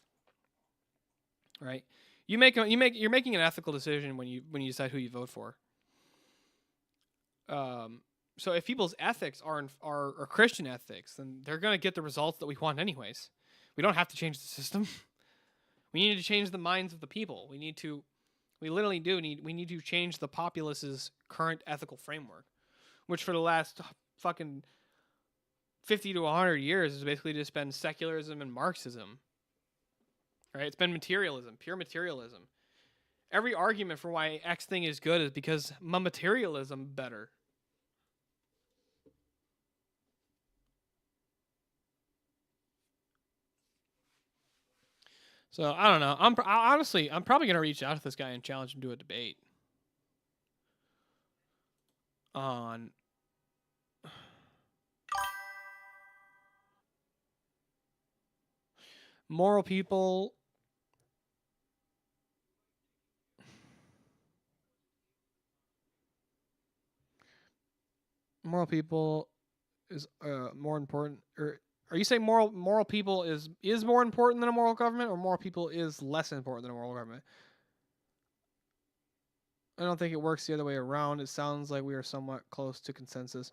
Right? You're making an ethical decision when you decide who you vote for. So if people's ethics are Christian ethics, then they're going to get the results that we want anyways. We don't have to change the system. We need to change the minds of the people. We need to change the populace's current ethical framework, which for the last fucking 50 to 100 years has basically just been secularism and Marxism. Right? It's been materialism, pure materialism. Every argument for why X thing is good is because my materialism better. So I don't know. I'm probably gonna reach out to this guy and challenge him to a debate on moral people. Moral people is more important, or are you saying moral people is more important than a moral government, or moral people is less important than a moral government? I don't think it works the other way around. It sounds like we are somewhat close to consensus.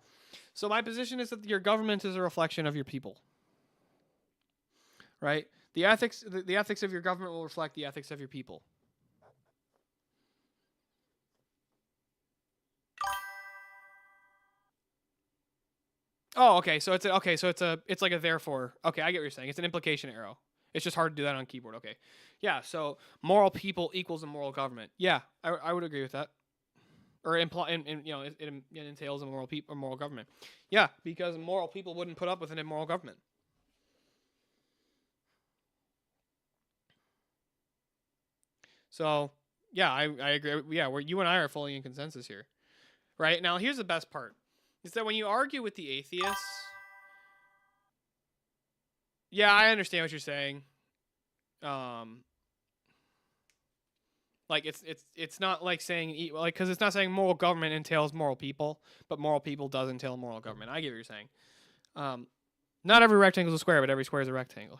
So my position is that your government is a reflection of your people. Right? The ethics of your government will reflect the ethics of your people. Oh, okay. So it's like a therefore. Okay, I get what you're saying. It's an implication arrow. It's just hard to do that on keyboard. Okay. Yeah, so moral people equals a moral government. Yeah, I would agree with that. Or it entails a moral government. Yeah, because moral people wouldn't put up with an immoral government. So, yeah, I agree. Yeah, you and I are fully in consensus here. Right? Now, here's the best part. Is that when you argue with the atheists, yeah, I understand what you're saying. Like it's not like saying because it's not saying moral government entails moral people, but moral people does entail moral government. I get what you're saying. Not every rectangle is a square, but every square is a rectangle,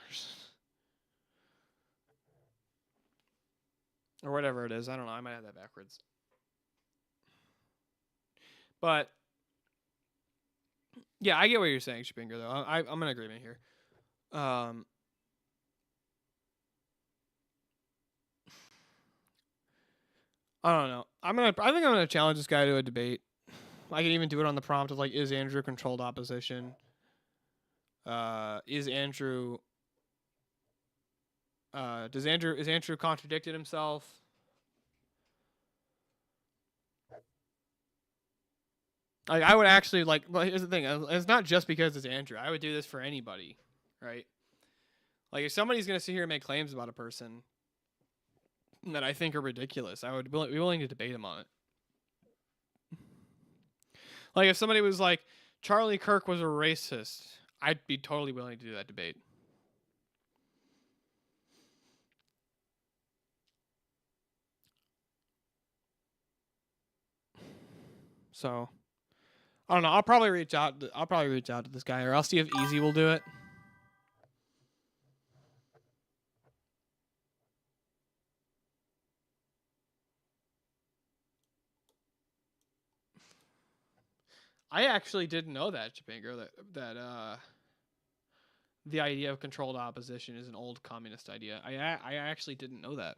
or whatever it is. I don't know. I might have that backwards, but. Yeah, I get what you're saying, Shapinger, though. I'm in agreement here. I don't know. I think I'm gonna challenge this guy to a debate. I can even do it on the prompt of like, is Andrew controlled opposition? Is Andrew is Andrew contradicted himself? Like, I would actually but here's the thing. It's not just because it's Andrew. I would do this for anybody, right? Like, if somebody's going to sit here and make claims about a person that I think are ridiculous, I would be willing to debate him on it. Like, if somebody was like, Charlie Kirk was a racist, I'd be totally willing to do that debate. So... I don't know. I'll probably reach out to this guy, or I'll see if Easy will do it. I actually didn't know that, Chapango, that the idea of controlled opposition is an old communist idea. I actually didn't know that.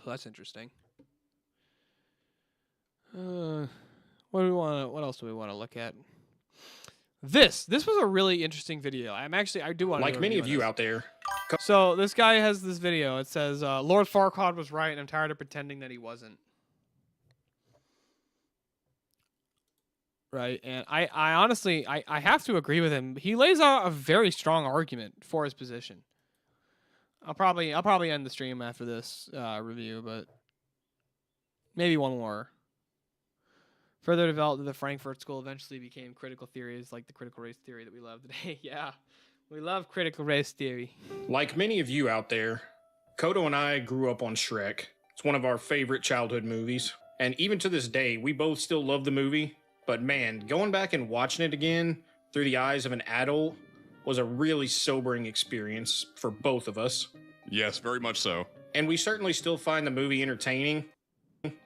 So that's interesting. What else do we want to look at? This was a really interesting video. I do want to like many of you out there. So this guy has this video. It says Lord Farquaad was right, and I'm tired of pretending that he wasn't. Right, and I honestly I have to agree with him. He lays out a very strong argument for his position. I'll probably end the stream after this review, but maybe one more. Further developed, the Frankfurt School eventually became critical theories like the critical race theory that we love today. Yeah, we love critical race theory. Like many of you out there, Kodo and I grew up on Shrek. It's one of our favorite childhood movies. And even to this day, we both still love the movie. But man, going back and watching it again through the eyes of an adult was a really sobering experience for both of us. Yes, very much so. And we certainly still find the movie entertaining,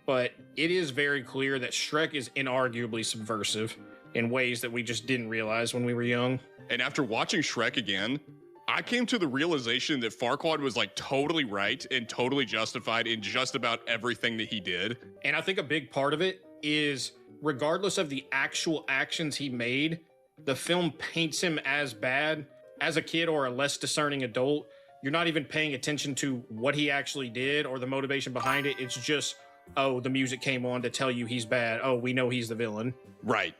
but it is very clear that Shrek is inarguably subversive in ways that we just didn't realize when we were young. And after watching Shrek again, I came to the realization that Farquaad was like totally right and totally justified in just about everything that he did. And I think a big part of it is, regardless of the actual actions he made, the film paints him as bad. As a kid or a less discerning adult, you're not even paying attention to what he actually did or the motivation behind it. It's just, oh, the music came on to tell you he's bad. Oh, we know he's the villain. Right.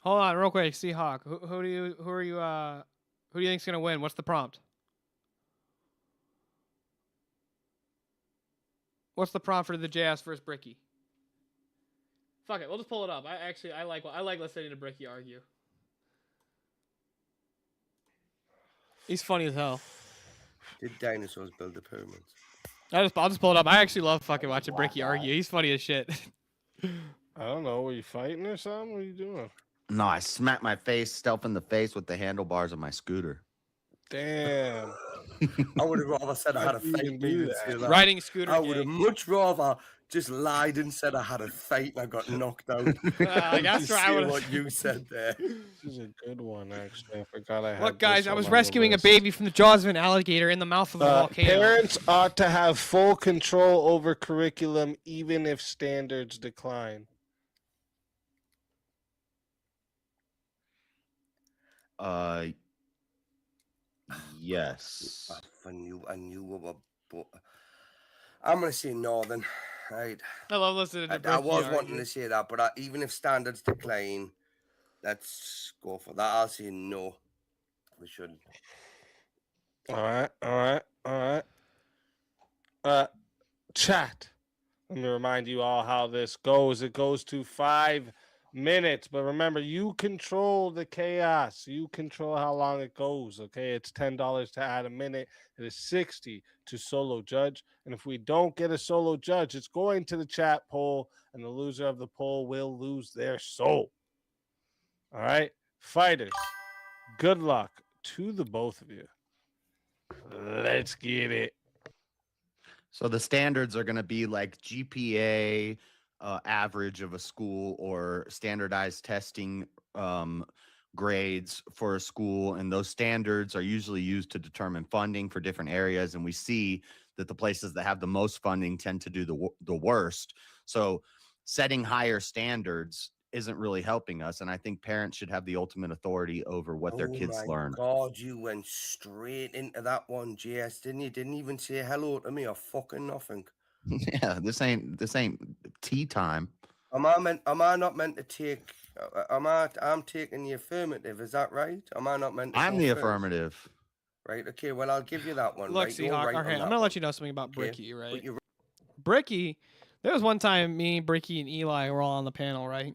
Hold on, real quick, Seahawk. Who do you think's gonna win? What's the prompt? What's the prompt for the Jazz versus Bricky? Fuck it, we'll just pull it up. I like listening to Bricky argue. He's funny as hell. Did dinosaurs build the pyramids? I'll just pull it up. I actually love fucking watching Bricky argue. He's funny as shit. I don't know. Were you fighting or something? What are you doing? No, I smacked my face, self in the face with the handlebars of my scooter. Damn. I would have rather said I had a fake me. Riding scooter. I would have much rather just lied and said I had a fate and I got knocked out. That's right. I would what you said there. This is a good one, actually. I forgot I had. Look, guys, this I one was on the rescuing a list. baby from the jaws of an alligator in the mouth of a volcano. Parents ought to have full control over curriculum, even if standards decline. Yes. I knew what, but I'm gonna say Northern. Right. I love listening to I Bricky was argue. wanting to say that, but even if standards decline, let's go for that. I'll say no. We should. All right. Chat. Let me remind you all how this goes. It goes to 5 minutes, but remember, you control the chaos. You control how long it goes. Okay, it's $10 to add a minute. It is $60 to solo judge, and if we don't get a solo judge, it's going to the chat poll, and the loser of the poll will lose their soul. All right, fighters. Good luck to the both of you. Let's get it. So the standards are going to be like GPA average of a school or standardized testing grades for a school. And those standards are usually used to determine funding for different areas. And we see that the places that have the most funding tend to do the worst. So setting higher standards isn't really helping us. And I think parents should have the ultimate authority over what their kids learn. God, you went straight into that one, JS, didn't you? Didn't even say hello to me or fucking nothing. Yeah, this ain't tea time. Am I not meant to take? I'm taking the affirmative. Is that right? Am I not meant to? I'm the first? affirmative. Right. Okay. Well, I'll give you that one. Look, right? You're Seahawk. right Okay, on I'm that gonna one. let you know something about Okay, Bricky, but right? you're Bricky, there was one time me, Bricky, and Eli were all on the panel, right?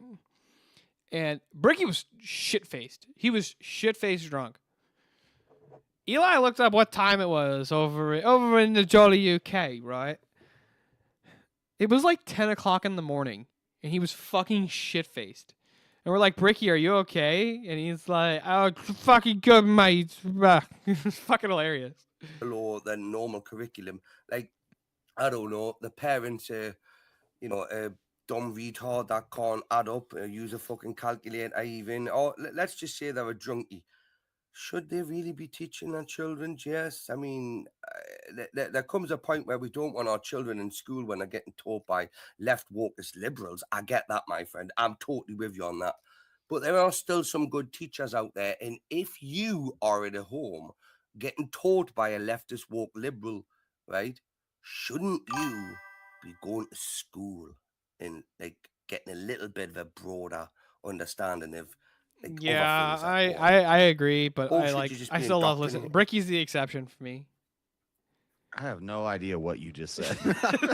And Bricky was shit-faced. He was shit-faced drunk. Eli looked up what time it was over in the jolly UK, right? It was like 10 o'clock in the morning, and he was fucking shit-faced. And we're like, Bricky, are you okay? And he's like, oh, fucking good, mate. It's fucking hilarious. Below the normal curriculum. Like, I don't know, the parents are, dumb retard that can't add up, use a fucking calculator even, or let's just say they're a drunkie. Should they really be teaching their children? Yes. I mean, there comes a point where we don't want our children in school when they're getting taught by left wokeist liberals. I get that, my friend. I'm totally with you on that. But there are still some good teachers out there. And if you are at a home getting taught by a leftist woke liberal, right, shouldn't you be going to school and like getting a little bit of a broader understanding of like Yeah, other things I agree, but Or I should like you just I be still love listening. indoctrinated? Bricky's the exception for me. I have no idea what you just said.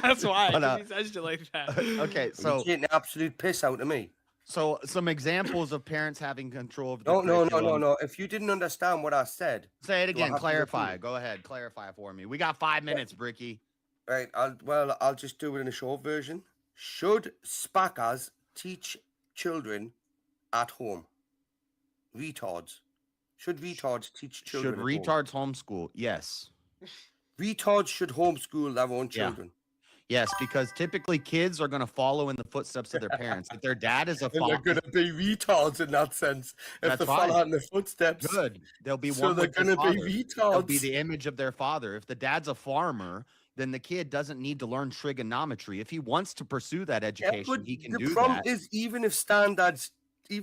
That's why But, 'cause he says shit like that. okay, so so you're getting the absolute piss out of me. So some examples of parents having control of the No, curriculum. no. If you didn't understand what I said, Say it do I again. have to Clarify. repeat? Go ahead. Clarify for me. We got 5 minutes, Bricky. Right. I'll just do it in a short version. Should spackers teach children at home? Retards. Should retards teach children Should at home? retards homeschool? Yes. Retards should homeschool their own Yeah. children. Yes, because typically kids are going to follow in the footsteps of their parents. If their dad is a And they're father, going to be retards in that sense. If That's they fine. follow in the footsteps. good. They'll be So one they're with their going to be father. They'll be retards. the image of their father. If the dad's a farmer, then the kid doesn't need to learn trigonometry. If he wants to pursue that Yeah, education, but he can the do prompt that. is even if standards The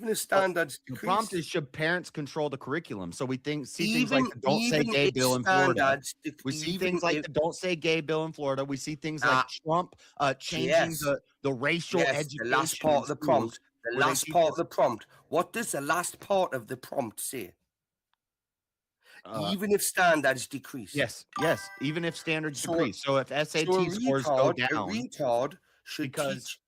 decrease, prompt is, should parents control the curriculum? So we see things like even the Don't Say even Gay if bill in Florida. standards, We see even things like if the Don't Say Gay bill in Florida. We see things like Ah, Trump changing yes, the racial yes, the education last part in of the schools, prompt. The where they last teach part of us the prompt. What does the last part of the prompt say? Even if standards decrease. yes, even if standards So, decrease. So if SAT so a scores go retard down, should because teach.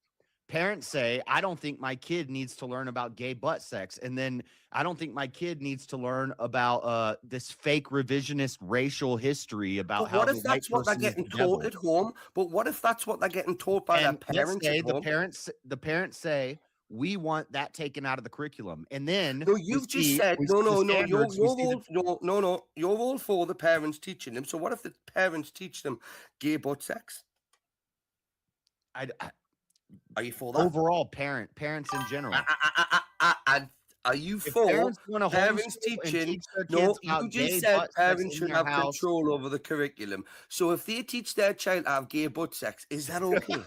parents say, I don't think my kid needs to learn about gay butt sex. And then I don't think my kid needs to learn about this fake revisionist racial history about But how what the if white that's what they're person is getting the taught devil. at home? But what if that's what they're getting taught by And their let's parents say at the home? parents say, we want that taken out of the curriculum. And then No, you've just said we no, see the no. You're standards, we see all You're all for the parents teaching them. So what if the parents teach them gay butt sex? Are you for that? overall parents in general. And are you If for parents wanna parents homeschool and teaching? teach their No, kids about you gay just said butt sex parents in should their have house. control over the curriculum. So if they teach their child to have gay butt sex, is that okay?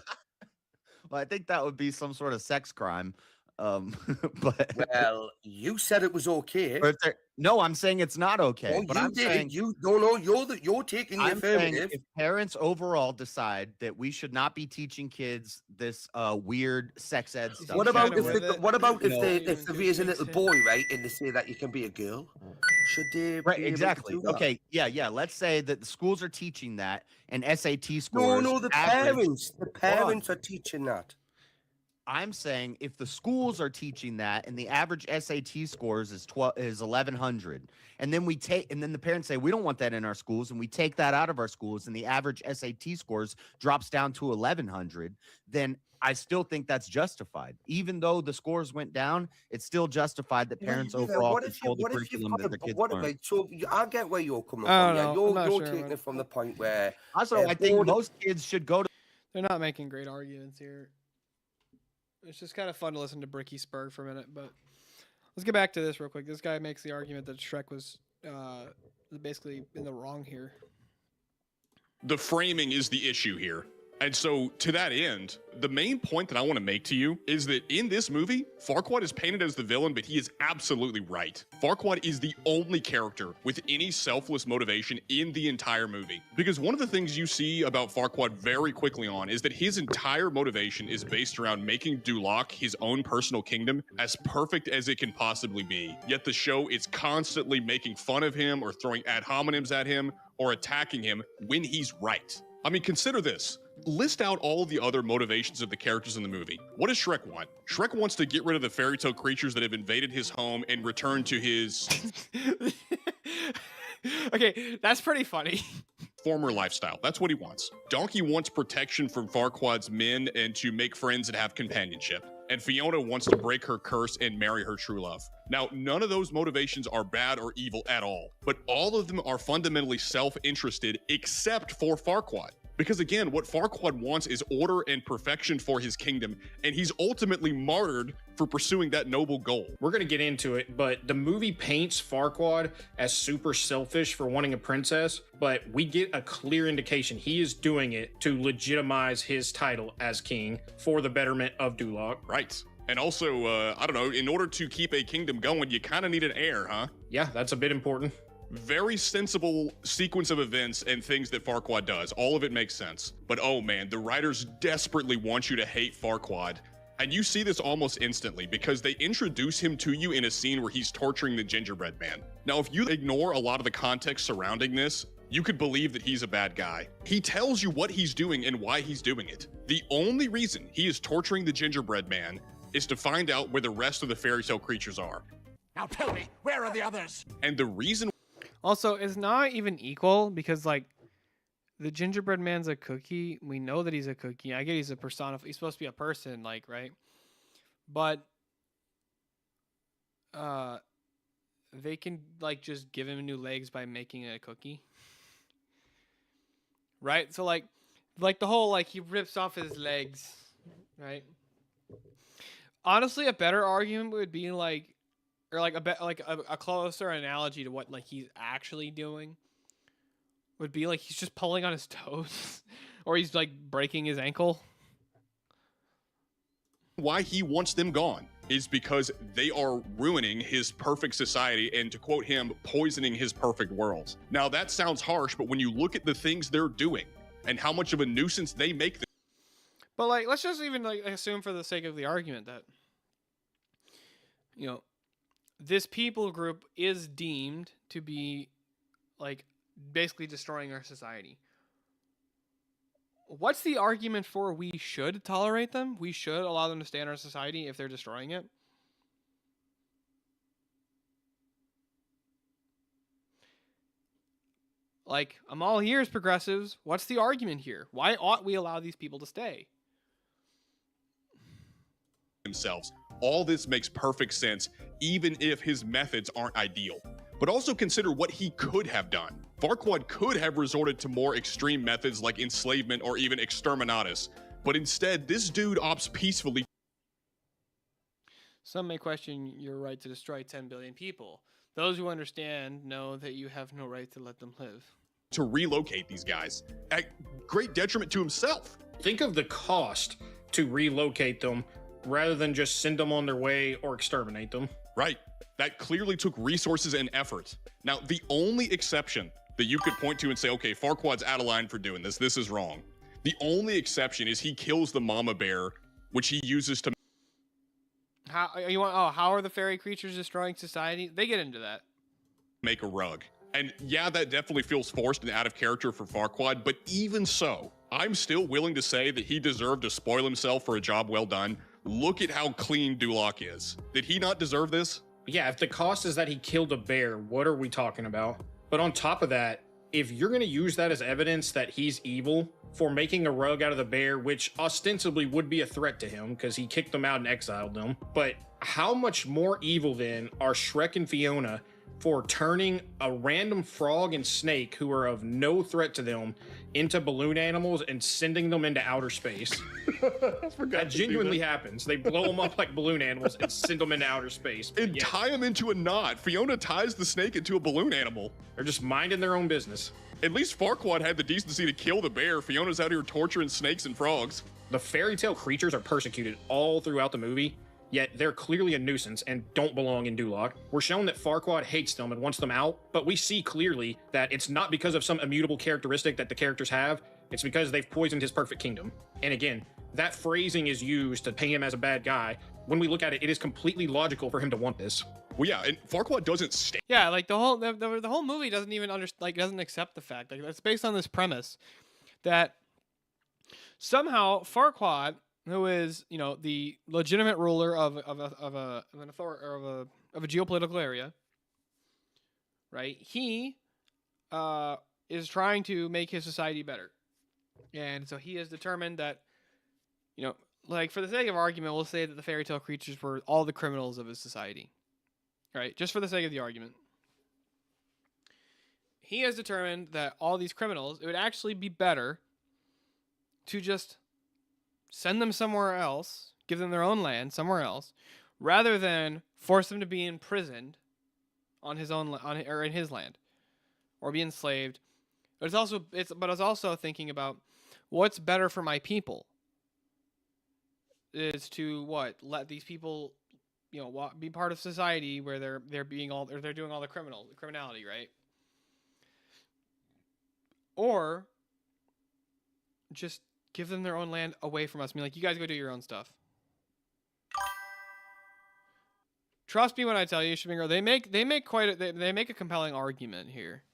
Well, I think that would be some sort of sex crime. But Well, you said it was okay. or if they're- no, I'm saying it's not okay. Oh, But you I'm did. saying You're taking the I'm saying affirmative. if parents overall decide that we should not be teaching kids this weird sex ed stuff. What about if should they, what about you if know, they raise a little boy, right, and they say that you can be a girl? Should they right, be able to exactly. do that? Okay, yeah. Let's say that the schools are teaching that and SAT No, scores. no, the average- parents are teaching that. I'm saying if the schools are teaching that and the average SAT scores is 1100, and then the parents say we don't want that in our schools, and we take that out of our schools, and the average SAT scores drops down to 1100, then I still think that's justified. Even though the scores went down, it's still justified that parents overall control the curriculum that their kids learn. Right, so I get where you're coming I from. don't Yeah, know. I'm not you're sure, taking man. it from the point where Also, I think most kids should go to. They're not making great arguments here. It's just kind of fun to listen to Bricky Spurg for a minute, but let's get back to this real quick. This guy makes the argument that Shrek was basically in the wrong here. The framing is the issue here. And so, to that end, the main point that I want to make to you is that in this movie, Farquaad is painted as the villain, but he is absolutely right. Farquaad is the only character with any selfless motivation in the entire movie. Because one of the things you see about Farquaad very quickly on is that his entire motivation is based around making Duloc, his own personal kingdom, as perfect as it can possibly be. Yet the show is constantly making fun of him or throwing ad hominems at him or attacking him when he's right. I mean, consider this. List out all of the other motivations of the characters in the movie. What does Shrek want? Shrek wants to get rid of the fairy tale creatures that have invaded his home and return to his Okay, that's pretty funny. former lifestyle. That's what he wants. Donkey wants protection from Farquaad's men and to make friends and have companionship. And Fiona wants to break her curse and marry her true love. Now, none of those motivations are bad or evil at all, but all of them are fundamentally self-interested except for Farquaad. Because again, what Farquaad wants is order and perfection for his kingdom, and he's ultimately martyred for pursuing that noble goal. We're going to get into it, but the movie paints Farquaad as super selfish for wanting a princess, but we get a clear indication he is doing it to legitimize his title as king for the betterment of Duloc. Right. And also, I don't know, in order to keep a kingdom going, you kind of need an heir, huh? Yeah, that's a bit important. Very sensible sequence of events and things that Farquaad does. All of it makes sense. But oh man, the writers desperately want you to hate Farquaad. And you see this almost instantly because they introduce him to you in a scene where he's torturing the gingerbread man. Now, if you ignore a lot of the context surrounding this, you could believe that he's a bad guy. He tells you what he's doing and why he's doing it. The only reason he is torturing the gingerbread man is to find out where the rest of the fairy tale creatures are. Now tell me, where are the others? And the reason Also, it's not even equal because like the gingerbread man's a cookie. We know that he's a cookie. I get he's a persona. He's supposed to be a person, like, right? But they can like just give him new legs by making it a cookie. Right? So like the whole like he rips off his legs, right? Honestly, a better argument would be like, or like a closer analogy to what like he's actually doing would be like he's just pulling on his toes or he's like breaking his ankle. why he wants them gone is because they are ruining his perfect society and, to quote him, poisoning his perfect world. Now, that sounds harsh, but when you look at the things they're doing and how much of a nuisance they make them. But like, let's just even like assume for the sake of the argument that, you know, this people group is deemed to be like basically destroying our society. What's the argument for we should tolerate them? We should allow them to stay in our society if they're destroying it? Like, I'm all ears, progressives. What's the argument here? Why ought we allow these people to stay? Themselves. All this makes perfect sense, even if his methods aren't ideal. But also consider what he could have done. Farquaad could have resorted to more extreme methods like enslavement or even exterminatus, but instead, this dude opts peacefully. Some may question your right to destroy 10 billion people. Those who understand know that you have no right to let them live. To relocate these guys at great detriment to himself. Think of the cost to relocate them rather than just send them on their way or exterminate them. Right. That clearly took resources and effort. Now, the only exception that you could point to and say, okay, Farquaad's out of line for doing this, this is wrong. The only exception is he kills the mama bear, which he uses to How are the fairy creatures destroying society? They get into that. make a rug. And yeah, that definitely feels forced and out of character for Farquaad, but even so, I'm still willing to say that he deserved to spoil himself for a job well done. Look at how clean Duloc is. Did he not deserve this? Yeah, if the cost is that he killed a bear, what are we talking about? But on top of that, if you're going to use that as evidence that he's evil for making a rug out of the bear, which ostensibly would be a threat to him because he kicked them out and exiled them, but how much more evil then are Shrek and Fiona for turning a random frog and snake who are of no threat to them into balloon animals and sending them into outer space? That genuinely happens. They blow them up like balloon animals and send them into outer space. And tie them into a knot. Fiona ties the snake into a balloon animal. They're just minding their own business. At least Farquaad had the decency to kill the bear. Fiona's out here torturing snakes and frogs. The fairy tale creatures are persecuted all throughout the movie, yet they're clearly a nuisance and don't belong in Duloc. We're shown that Farquaad hates them and wants them out, but we see clearly that it's not because of some immutable characteristic that the characters have, it's because they've poisoned his perfect kingdom. And again, that phrasing is used to paint him as a bad guy. When we look at it, it is completely logical for him to want this. Well, yeah, and Farquaad doesn't stay. Yeah, like the whole movie doesn't even doesn't accept the fact. Like it's based on this premise that somehow Farquaad, who is, you know, the legitimate ruler of a geopolitical area, right? He is trying to make his society better, and so he has determined that, you know, like for the sake of argument, we'll say that the fairy tale creatures were all the criminals of his society, right? Just for the sake of the argument, he has determined that all these criminals, it would actually be better to just send them somewhere else, give them their own land somewhere else, rather than force them to be imprisoned on his own or in his land, or be enslaved. But it's also thinking about what's better for my people. Is to let these people, you know, be part of society where they're doing all the criminality, right? Or just give them their own land away from us. I mean, like, you guys go do your own stuff. Trust me when I tell you, Shipping Girl, they make a compelling argument here.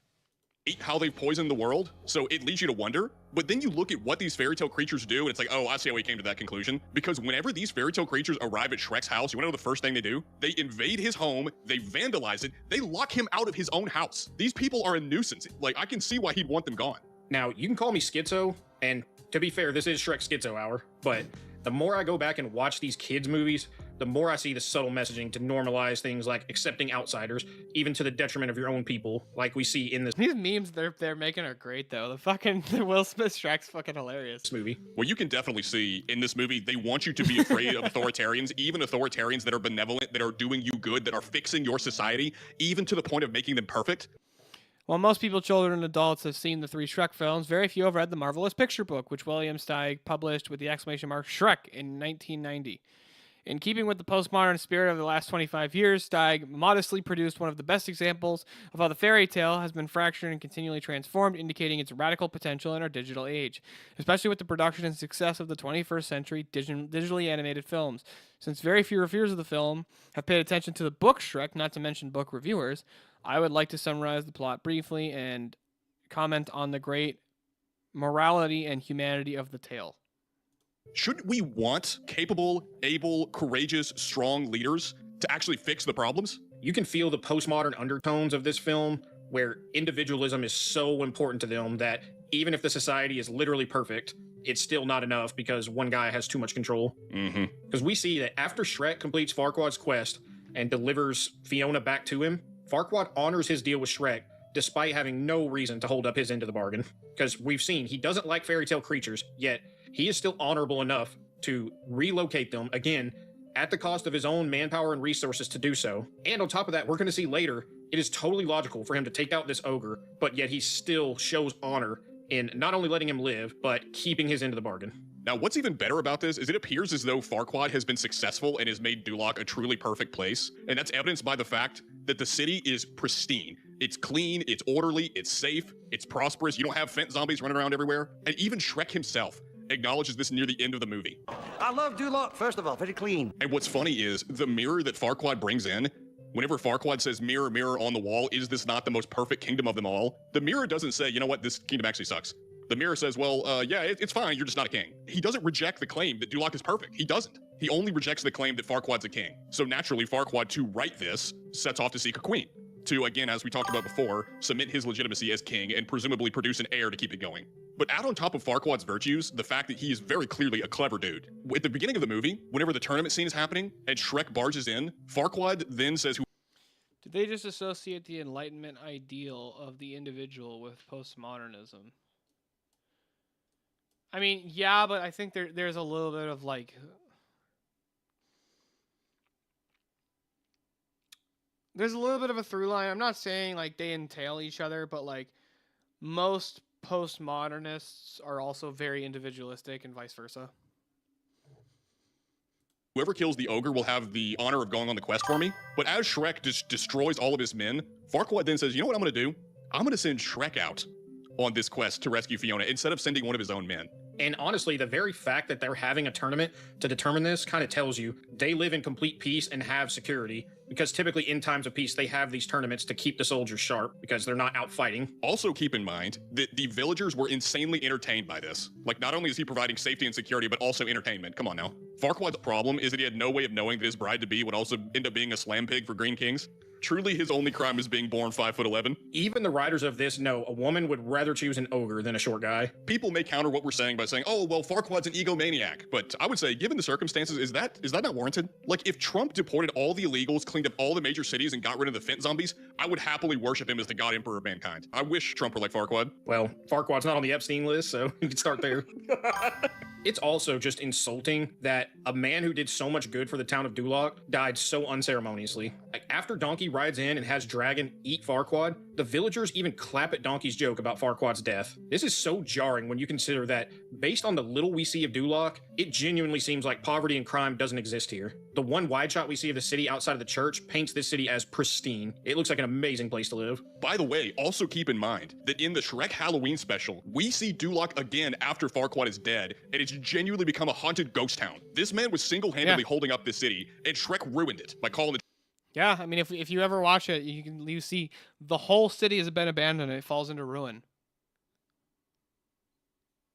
how they've poisoned the world, so it leads you to wonder. But then you look at what these fairy tale creatures do, and it's like, oh, I see how he came to that conclusion. Because whenever these fairy tale creatures arrive at Shrek's house, you wanna know the first thing they do? They invade his home, they vandalize it, they lock him out of his own house. These people are a nuisance. Like, I can see why he'd want them gone. Now, you can call me schizo, and to be fair, this is Shrek Schizo Hour, but the more I go back and watch these kids' movies, the more I see the subtle messaging to normalize things like accepting outsiders, even to the detriment of your own people, like we see in this. These memes they're making are great though. The Will Smith Shrek's fucking hilarious. Movie. Well, you can definitely see in this movie, they want you to be afraid of authoritarians, even authoritarians that are benevolent, that are doing you good, that are fixing your society, even to the point of making them perfect. While most people, children, and adults have seen the 3 Shrek films, very few have read the marvelous picture book, which William Steig published with the exclamation mark Shrek in 1990. In keeping with the postmodern spirit of the last 25 years, Steig modestly produced one of the best examples of how the fairy tale has been fractured and continually transformed, indicating its radical potential in our digital age, especially with the production and success of the 21st century digitally animated films. Since very few reviewers of the film have paid attention to the book Shrek, not to mention book reviewers, I would like to summarize the plot briefly and comment on the great morality and humanity of the tale. Shouldn't we want capable, able, courageous, strong leaders to actually fix the problems? You can feel the postmodern undertones of this film, where individualism is so important to them that even if the society is literally perfect, it's still not enough because one guy has too much control. Because we see that after Shrek completes Farquaad's quest and delivers Fiona back to him, Farquaad honors his deal with Shrek despite having no reason to hold up his end of the bargain. Because we've seen he doesn't like fairy tale creatures, yet he is still honorable enough to relocate them, again, at the cost of his own manpower and resources to do so. And on top of that, we're going to see later, it is totally logical for him to take out this ogre, but yet he still shows honor in not only letting him live, but keeping his end of the bargain. Now, what's even better about this is it appears as though Farquaad has been successful and has made Duloc a truly perfect place. And that's evidenced by the fact that the city is pristine. It's clean, it's orderly, it's safe, it's prosperous. You don't have fent zombies running around everywhere. And even Shrek himself acknowledges this near the end of the movie. I love Duloc, first of all, very clean. And what's funny is the mirror that Farquaad brings in, whenever Farquaad says, mirror, mirror on the wall, is this not the most perfect kingdom of them all? The mirror doesn't say, you know what, this kingdom actually sucks. The mirror says, well, yeah, it's fine, you're just not a king. He doesn't reject the claim that Duloc is perfect. He doesn't. He only rejects the claim that Farquaad's a king. So naturally, Farquaad, to right this, sets off to seek a queen. To, again, as we talked about before, cement his legitimacy as king and presumably produce an heir to keep it going. But add on top of Farquaad's virtues, the fact that he is very clearly a clever dude. At the beginning of the movie, whenever the tournament scene is happening and Shrek barges in, Farquaad then says, Did they just associate the Enlightenment ideal of the individual with postmodernism? I mean, yeah, but I think there's a little bit of like... There's a little bit of a through line. I'm not saying like they entail each other, but like most postmodernists are also very individualistic and vice versa. whoever kills the ogre will have the honor of going on the quest for me. But as Shrek just destroys all of his men, Farquaad then says, you know what I'm going to do? I'm going to send Shrek out on this quest to rescue Fiona instead of sending one of his own men. And honestly, the very fact that they're having a tournament to determine this kind of tells you they live in complete peace and have security, because typically in times of peace, they have these tournaments to keep the soldiers sharp because they're not out fighting. Also keep in mind that the villagers were insanely entertained by this. Like, not only is he providing safety and security, but also entertainment. Come on now. Farquaad's problem is that he had no way of knowing that his bride-to-be would also end up being a slam pig for Green Kings. Truly, his only crime is being born 5'11". Even the writers of this know a woman would rather choose an ogre than a short guy. People may counter what we're saying by saying, oh, well, Farquaad's an egomaniac. But I would say, given the circumstances, is that not warranted? Like, if Trump deported all the illegals, cleaned up all the major cities, and got rid of the fent zombies, I would happily worship him as the god emperor of mankind. I wish Trump were like Farquaad. Well, Farquaad's not on the Epstein list, so you can start there. It's also just insulting that a man who did so much good for the town of Duloc died so unceremoniously. Like, after Donkey rides in and has Dragon eat Farquaad, the villagers even clap at Donkey's joke about Farquaad's death. This is so jarring when you consider that, based on the little we see of Duloc, it genuinely seems like poverty and crime doesn't exist here. The one wide shot we see of the city outside of the church paints this city as pristine. It looks like an amazing place to live. By the way, also keep in mind that in the Shrek Halloween special, we see Duloc again after Farquaad is dead, and it's genuinely become a haunted ghost town. This man was single-handedly holding up this city, and Shrek ruined it by calling it. Yeah, I mean, if you ever watch it, you see the whole city has been abandoned and it falls into ruin.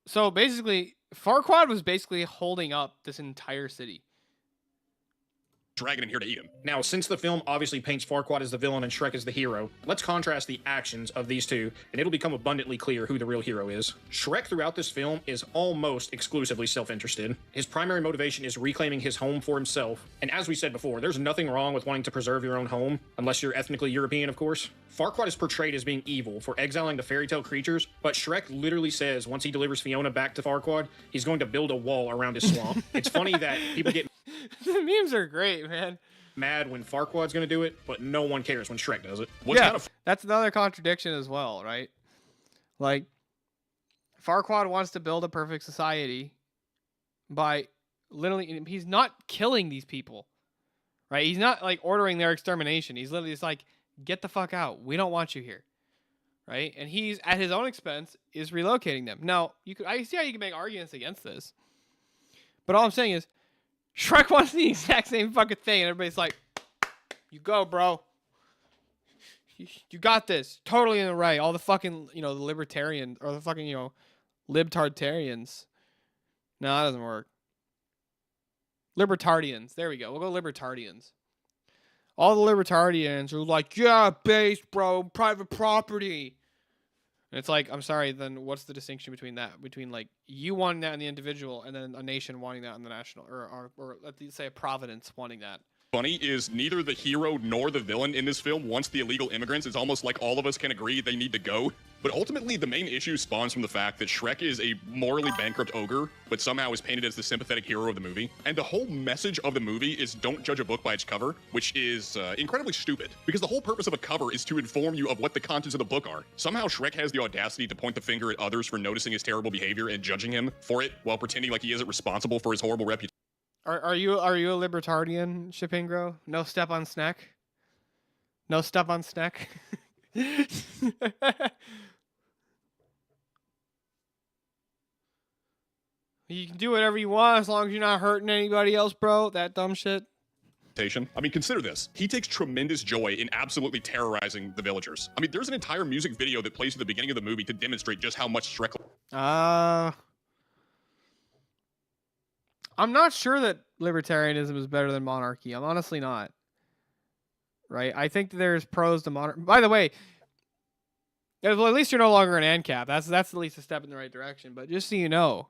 So basically, Farquaad was basically holding up this entire city. Dragging him here to eat him. Now, since the film obviously paints Farquaad as the villain and Shrek as the hero, let's contrast the actions of these two, and it'll become abundantly clear who the real hero is. Shrek throughout this film is almost exclusively self-interested. His primary motivation is reclaiming his home for himself, and as we said before, there's nothing wrong with wanting to preserve your own home, unless you're ethnically European, of course. Farquaad is portrayed as being evil for exiling the fairy tale creatures, but Shrek literally says once he delivers Fiona back to Farquaad, he's going to build a wall around his swamp. It's funny that people get The memes are great, man. mad when Farquaad's going to do it, but no one cares when Shrek does it. That's another contradiction as well, right? Like, Farquaad wants to build a perfect society by literally, he's not killing these people, right? He's not like ordering their extermination. He's literally just like, get the fuck out. We don't want you here, right? And he's at his own expense is relocating them. Now, I see how you can make arguments against this, but all I'm saying is, Shrek wants the exact same fucking thing, and everybody's like, you go, bro. You got this. Totally in the right. All the fucking, the libertarian, or the fucking, libtartarians. No, that doesn't work. Libertarians. There we go. We'll go libertarians. All the libertarians are like, yeah, base, bro, private property. And it's like, I'm sorry, then what's the distinction between that? Between, like, you wanting that in the individual and then a nation wanting that in the national, or let's say a providence wanting that. Funny is neither the hero nor the villain in this film wants the illegal immigrants. It's almost like all of us can agree they need to go. But ultimately, the main issue spawns from the fact that Shrek is a morally bankrupt ogre, but somehow is painted as the sympathetic hero of the movie. And the whole message of the movie is don't judge a book by its cover, which is incredibly stupid. Because the whole purpose of a cover is to inform you of what the contents of the book are. Somehow Shrek has the audacity to point the finger at others for noticing his terrible behavior and judging him for it while pretending like he isn't responsible for his horrible reputation. Are you a libertarian, Shipingro? No step on snack? No step on snack? You can do whatever you want as long as you're not hurting anybody else, bro. That dumb shit. I mean, consider this. He takes tremendous joy in absolutely terrorizing the villagers. I mean, there's an entire music video that plays at the beginning of the movie to demonstrate just how much Shrek... I'm not sure that libertarianism is better than monarchy. I'm honestly not. Right? I think there's pros to monarchy. By the way, well, at least you're no longer an ANCAP. That's at least a step in the right direction. But just so you know,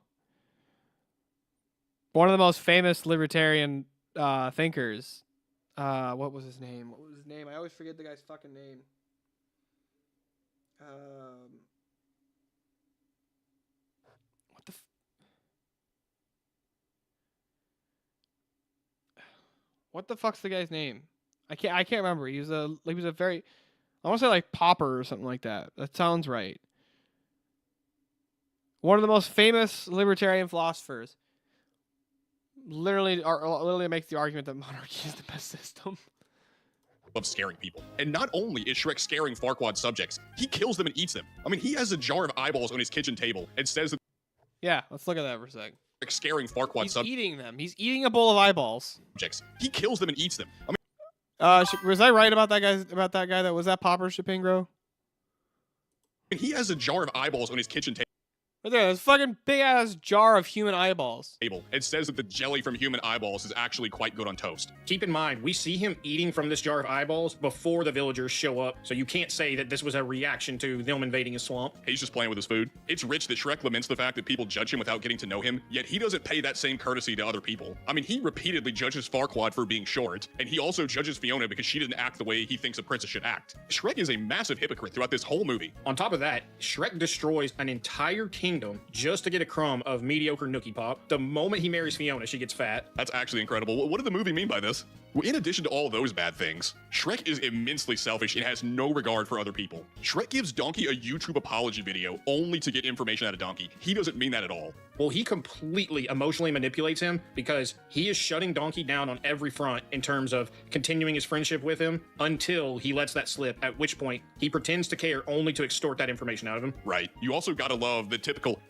one of the most famous libertarian thinkers, what was his name? I always forget the guy's fucking name. What the fuck's the guy's name? I can't remember. He was a very, I want to say like Popper or something like that. That sounds right. One of the most famous libertarian philosophers literally makes the argument that monarchy is the best system. Of scaring people. And not only is Shrek scaring Farquaad's subjects, he kills them and eats them. I mean, he has a jar of eyeballs on his kitchen table and says that... Yeah, let's look at that for a sec. Scaring Farquaad's subjects. He's eating them. He's eating a bowl of eyeballs. He kills them and eats them. I mean, was I right about that guy? That was that Popper Shipingro? He has a jar of eyeballs on his kitchen table. Right there, this fucking big ass jar of human eyeballs. It says that the jelly from human eyeballs is actually quite good on toast. Keep in mind, we see him eating from this jar of eyeballs before the villagers show up, so you can't say that this was a reaction to them invading his swamp. He's just playing with his food. It's rich that Shrek laments the fact that people judge him without getting to know him, yet he doesn't pay that same courtesy to other people. I mean, he repeatedly judges Farquaad for being short, and he also judges Fiona because she didn't act the way he thinks a princess should act. Shrek is a massive hypocrite throughout this whole movie. On top of that, Shrek destroys an entire kingdom just to get a crumb of mediocre Nookie Pop. The moment he marries Fiona, she gets fat. That's actually incredible. What did the movie mean by this? Well, in addition to all those bad things, Shrek is immensely selfish and has no regard for other people. Shrek gives Donkey a YouTube apology video only to get information out of Donkey. He doesn't mean that at all. Well, he completely emotionally manipulates him because he is shutting Donkey down on every front in terms of continuing his friendship with him until he lets that slip, at which point he pretends to care only to extort that information out of him. Right. You also gotta love the typical,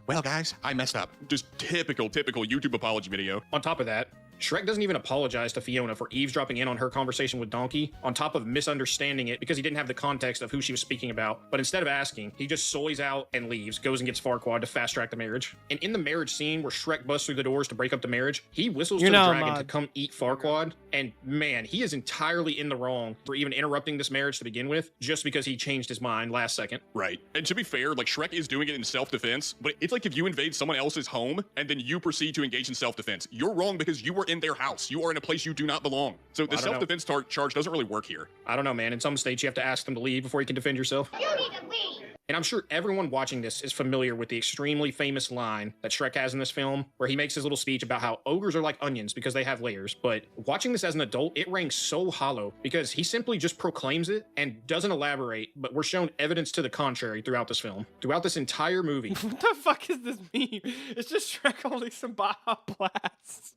well, guys, I messed up. Just typical YouTube apology video. On top of that, Shrek doesn't even apologize to Fiona for eavesdropping in on her conversation with Donkey, on top of misunderstanding it because he didn't have the context of who she was speaking about. But instead of asking, he just soys out and leaves, goes and gets Farquaad to fast track the marriage. And in the marriage scene where Shrek busts through the doors to break up the marriage, he whistles to the dragon to come eat Farquaad. And man, he is entirely in the wrong for even interrupting this marriage to begin with, just because he changed his mind last second. Right. And to be fair, like Shrek is doing it in self-defense, but it's like if you invade someone else's home and then you proceed to engage in self-defense. You're wrong because you were in their house. You are in a place you do not belong. So the self-defense charge doesn't really work here. I don't know, man. In some states, you have to ask them to leave before you can defend yourself. You need to leave. And I'm sure everyone watching this is familiar with the extremely famous line that Shrek has in this film, where he makes his little speech about how ogres are like onions because they have layers. But watching this as an adult, it rang so hollow because he simply just proclaims it and doesn't elaborate, but we're shown evidence to the contrary throughout this film. Throughout this entire movie. What the fuck is this meme? It's just Shrek holding some Baja Blasts.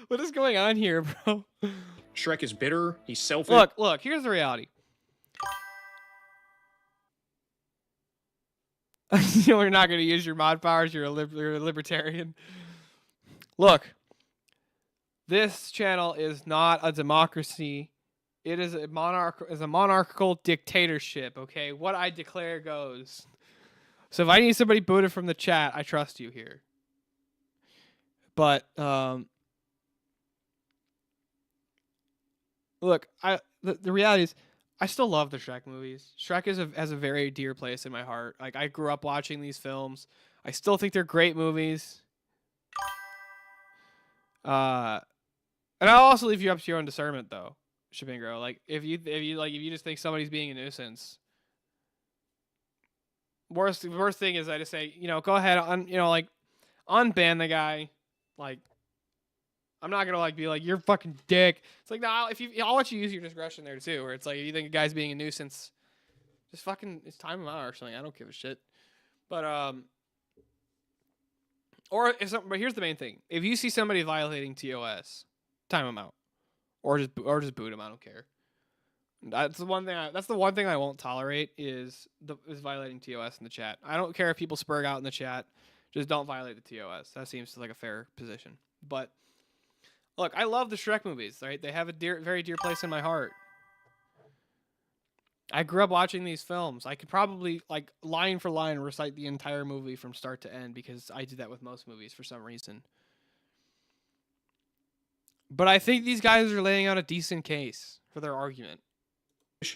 What is going on here, bro? Shrek is bitter. He's selfish. Look, here's the reality. You're not going to use your mod powers. You're a libertarian. Look, this channel is not a democracy. It is a monarchical dictatorship. Okay, what I declare goes. So if I need somebody booted from the chat, I trust you here. But look, the reality is, I still love the Shrek movies. Shrek has a very dear place in my heart. Like, I grew up watching these films. I still think they're great movies. And I'll also leave you up to your own discernment, though, Shipping Girl. Like, if you just think somebody's being a nuisance, worst thing is I just say, go ahead unban the guy. Like, I'm not gonna be like, you're fucking dick. It's like, no, I'll let you use your discretion there too. Where it's like, if you think a guy's being a nuisance, just fucking time him out or something. I don't give a shit. But but here's the main thing: if you see somebody violating TOS, time him out, or just boot him. I don't care. That's the one thing I won't tolerate is violating TOS in the chat. I don't care if people spurg out in the chat. Just don't violate the TOS. That seems like a fair position. But look, I love the Shrek movies, right? They have a very dear place in my heart. I grew up watching these films. I could probably, like, line for line, recite the entire movie from start to end because I do that with most movies for some reason. But I think these guys are laying out a decent case for their argument.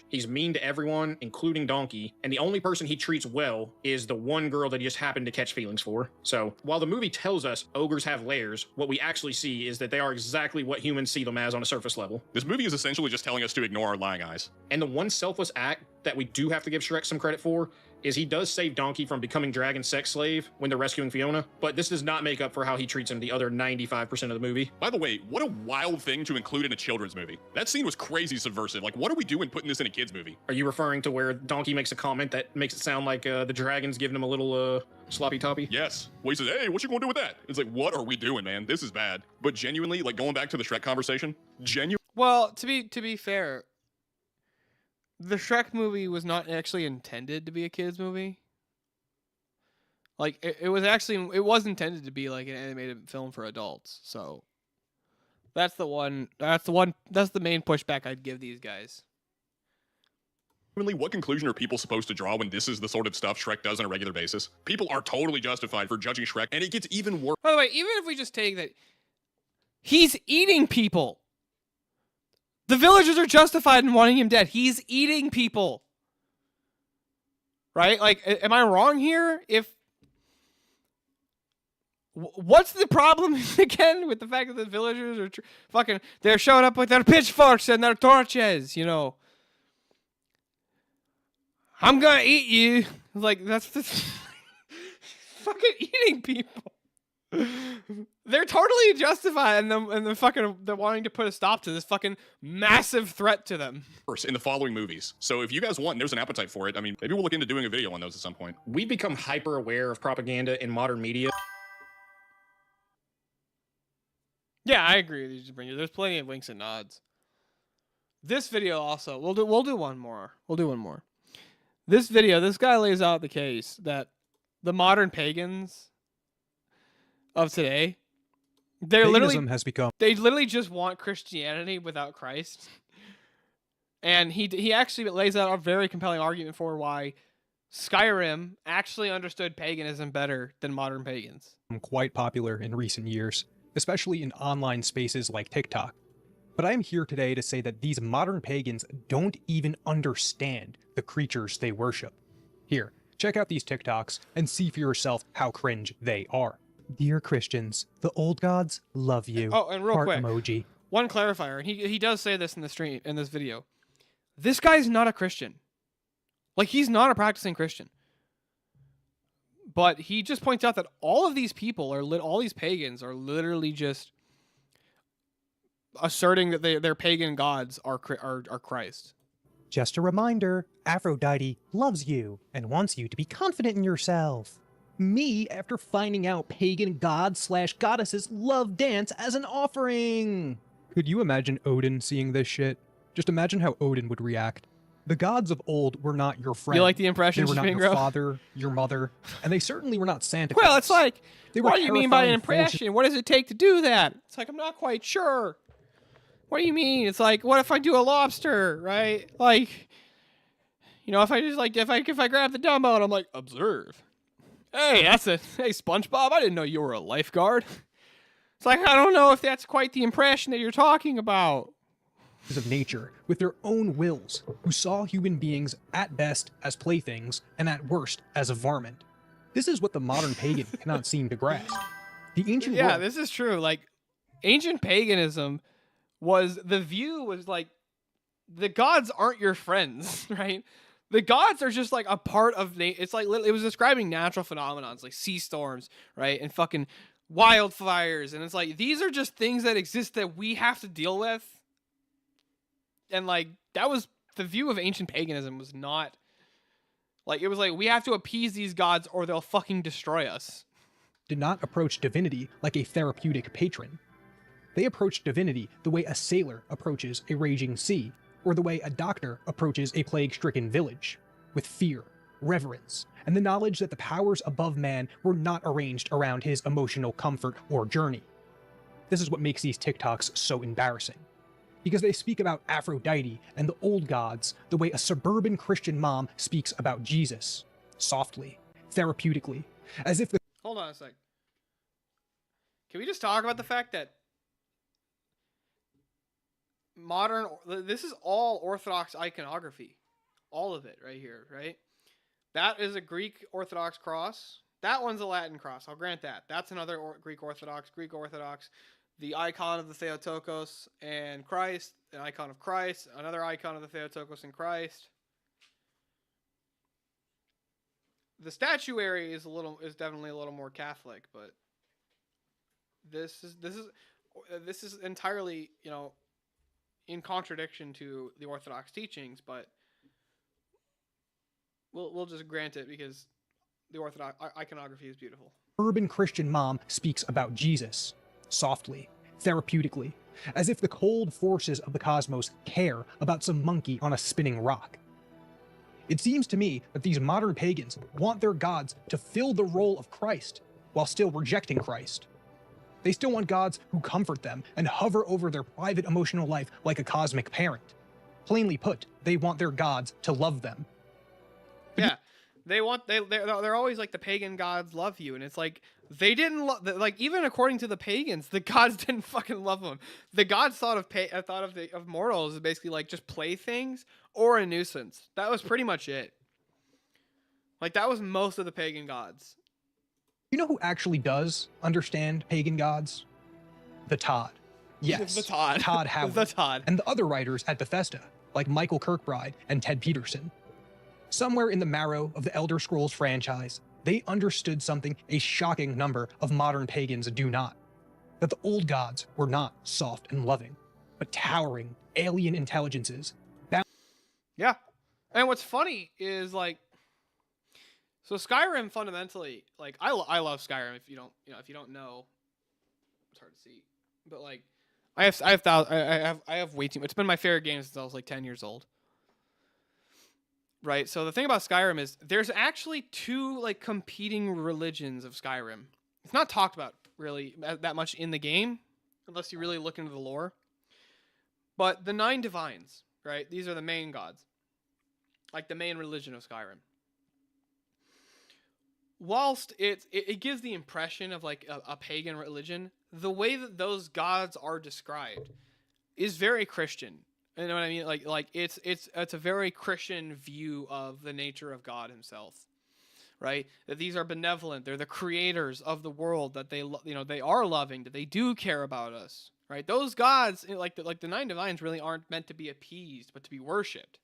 He's mean to everyone, including Donkey, and the only person he treats well is the one girl that he just happened to catch feelings for. So, while the movie tells us ogres have layers, what we actually see is that they are exactly what humans see them as on a surface level. This movie is essentially just telling us to ignore our lying eyes. And the one selfless act that we do have to give Shrek some credit for is he does save Donkey from becoming Dragon's sex slave when they're rescuing Fiona, but this does not make up for how he treats him the other 95% of the movie. By the way, what a wild thing to include in a children's movie. That scene was crazy subversive. Like, what are we doing putting this in a kid's movie? Are you referring to where Donkey makes a comment that makes it sound like the dragon's giving him a little sloppy toppy? Yes. Well, he says, hey, what you gonna do with that? It's like, what are we doing, man? This is bad. But genuinely, like, going back to the Shrek conversation, Well, to be fair, the Shrek movie was not actually intended to be a kid's movie. Like, it was intended to be like an animated film for adults. So that's the main pushback I'd give these guys. What conclusion are people supposed to draw when this is the sort of stuff Shrek does on a regular basis? People are totally justified for judging Shrek, and it gets even worse. By the way, even if we just take that, he's eating people. The villagers are justified in wanting him dead. He's eating people. Right? Like, am I wrong here? What's the problem again with the fact that the villagers are they're showing up with their pitchforks and their torches, I'm gonna eat you. Like, that's fucking eating people. They're totally justified in the wanting to put a stop to this fucking massive threat to them. In the following movies. So if you guys want, and there's an appetite for it, I mean, maybe we'll look into doing a video on those at some point. We've become hyper aware of propaganda in modern media. Yeah, I agree with you. There's plenty of winks and nods. This video also, we'll do one more. This video, this guy lays out the case that the modern pagans of today They're literally Paganism has become they literally just want Christianity without Christ. And he actually lays out a very compelling argument for why Skyrim actually understood paganism better than modern pagans. quite popular in recent years, especially in online spaces like TikTok. But I am here today to say that these modern pagans don't even understand the creatures they worship. Here, check out these TikToks and see for yourself how cringe they are. Dear Christians, the old gods love you. Oh, and real Heart quick, emoji. one clarifier, and he does say this in the stream in this video. This guy's not a Christian. Like, he's not a practicing Christian. But he just points out that all of these people all these pagans are literally just asserting that their pagan gods are Christ. Just a reminder, Aphrodite loves you and wants you to be confident in yourself. Me, after finding out pagan gods/goddesses love dance as an offering. Could you imagine Odin seeing this shit? Just imagine how Odin would react. The gods of old were not your friend. You like the impression, They were not your Shapingro? father, your mother, and they certainly were not Santa Well, Claus. it's like, They were what do you mean by an terrifying forces- impression? What does it take to do that? It's like, I'm not quite sure. What do you mean? It's like, what if I do a lobster, right? Like, you know, if I just like, if I grab the dumbbell and I'm like, observe. Hey, hey, SpongeBob, I didn't know you were a lifeguard. It's like, I don't know if that's quite the impression that you're talking about. Of nature, with their own wills, who saw human beings at best as playthings and at worst as a varmint. This is what the modern pagan cannot seem to grasp. The ancient Yeah, world this is true. Like, ancient paganism the view was like, the gods aren't your friends, right? The gods are just like a part of nature. It's like, it was describing natural phenomenons like sea storms, right? And fucking wildfires. And it's like, these are just things that exist that we have to deal with. And like, that was the view of ancient paganism, was not like, it was like, we have to appease these gods or they'll fucking destroy us. did not approach divinity like a therapeutic patron. They approached divinity the way a sailor approaches a raging sea, or the way a doctor approaches a plague-stricken village, with fear, reverence, and the knowledge that the powers above man were not arranged around his emotional comfort or journey. This is what makes these TikToks so embarrassing, because they speak about Aphrodite and the old gods the way a suburban Christian mom speaks about Jesus, softly, therapeutically, as if the Hold on a sec. Can we just talk about the fact that this is all Orthodox iconography. All of it right here, right? That is a Greek Orthodox cross. That one's a Latin cross. I'll grant that. That's another Greek Orthodox. The icon of the Theotokos and Christ, an icon of Christ, another icon of the Theotokos and Christ. The statuary is definitely a little more Catholic, but this is entirely, you know, in contradiction to the Orthodox teachings, but we'll just grant it because the Orthodox iconography is beautiful. urban Christian mom speaks about Jesus, softly, therapeutically, as if the cold forces of the cosmos care about some monkey on a spinning rock. It seems to me that these modern pagans want their gods to fill the role of Christ, while still rejecting Christ. They still want gods who comfort them and hover over their private emotional life like a cosmic parent. Plainly put, they want their gods to love them. Yeah, they're always like, the pagan gods love you, and it's like, they didn't like, even according to the pagans, the gods didn't fucking love them. The gods thought of mortals as basically like just playthings or a nuisance. That was pretty much it. Like, that was most of the pagan gods. You know who actually does understand pagan gods? The Todd. Yes, The Todd. Todd Howard. The Todd. And the other writers at Bethesda, like Michael Kirkbride and Ted Peterson. Somewhere in the marrow of the Elder Scrolls franchise, they understood something a shocking number of modern pagans do not. That the old gods were not soft and loving, but towering alien intelligences. Yeah. And what's funny is, like, so Skyrim fundamentally, like, I love Skyrim. If you don't know, it's hard to see, but like, I have way too much. It's been my favorite game since I was like 10 years old. Right. So the thing about Skyrim is there's actually two like competing religions of Skyrim. It's not talked about really that much in the game, unless you really look into the lore. But the 9 divines, right? These are the main gods, like the main religion of Skyrim. Whilst it gives the impression of like a pagan religion, the way that those gods are described is very Christian. You know what I mean? Like it's a very Christian view of the nature of God himself, right? That these are benevolent, they're the creators of the world, that they they are loving, that they do care about us, right? Those gods, like the 9 divines, really aren't meant to be appeased, but to be worshipped.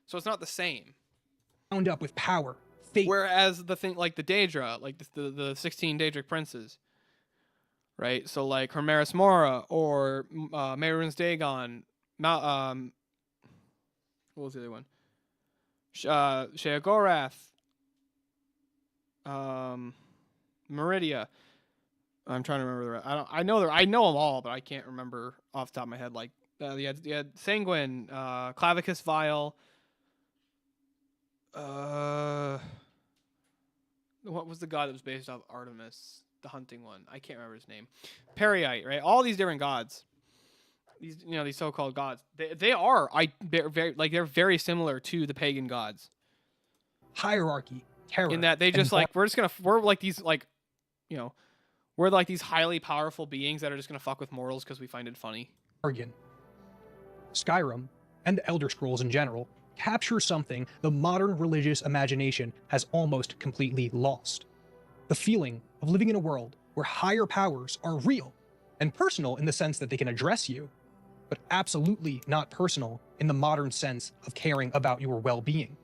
So it's not the same. Bound up with power, fate. Whereas the thing like the Daedra, like the 16 Daedric princes, right? So like Hermaris Mora or Mehrunes Dagon, what was the other one? Sheogorath, Meridia. I'm trying to remember the rest. I know them all, but I can't remember off the top of my head. Like you had Sanguine, Clavicus Vile. What was the god that was based off Artemis, the hunting one? I can't remember his name. Periite, right? All these different gods. These so-called gods. They're very similar to the pagan gods. Hierarchy, terror. In that they just we're like these we're like these highly powerful beings that are just gonna fuck with mortals because we find it funny. Bargain. Skyrim, and the Elder Scrolls in general, capture something the modern religious imagination has almost completely lost. The feeling of living in a world where higher powers are real and personal in the sense that they can address you, but absolutely not personal in the modern sense of caring about your well-being.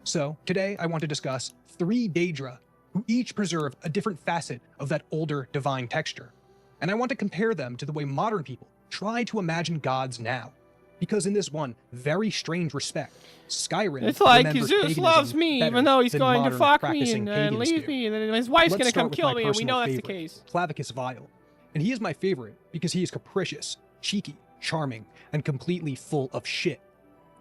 So today I want to discuss 3 Daedra who each preserve a different facet of that older divine texture. And I want to compare them to the way modern people try to imagine gods now. Because in this one very strange respect, Skyrim it's like remembers Zeus paganism loves me, better even though he's than going to modern fuck me practicing and pagans leave do. me, and then his wife's Let's going to start come with kill my me, and we personal know that's the favorite, case. Clavicus Vile. And he is my favorite because he is capricious, cheeky, charming, and completely full of shit.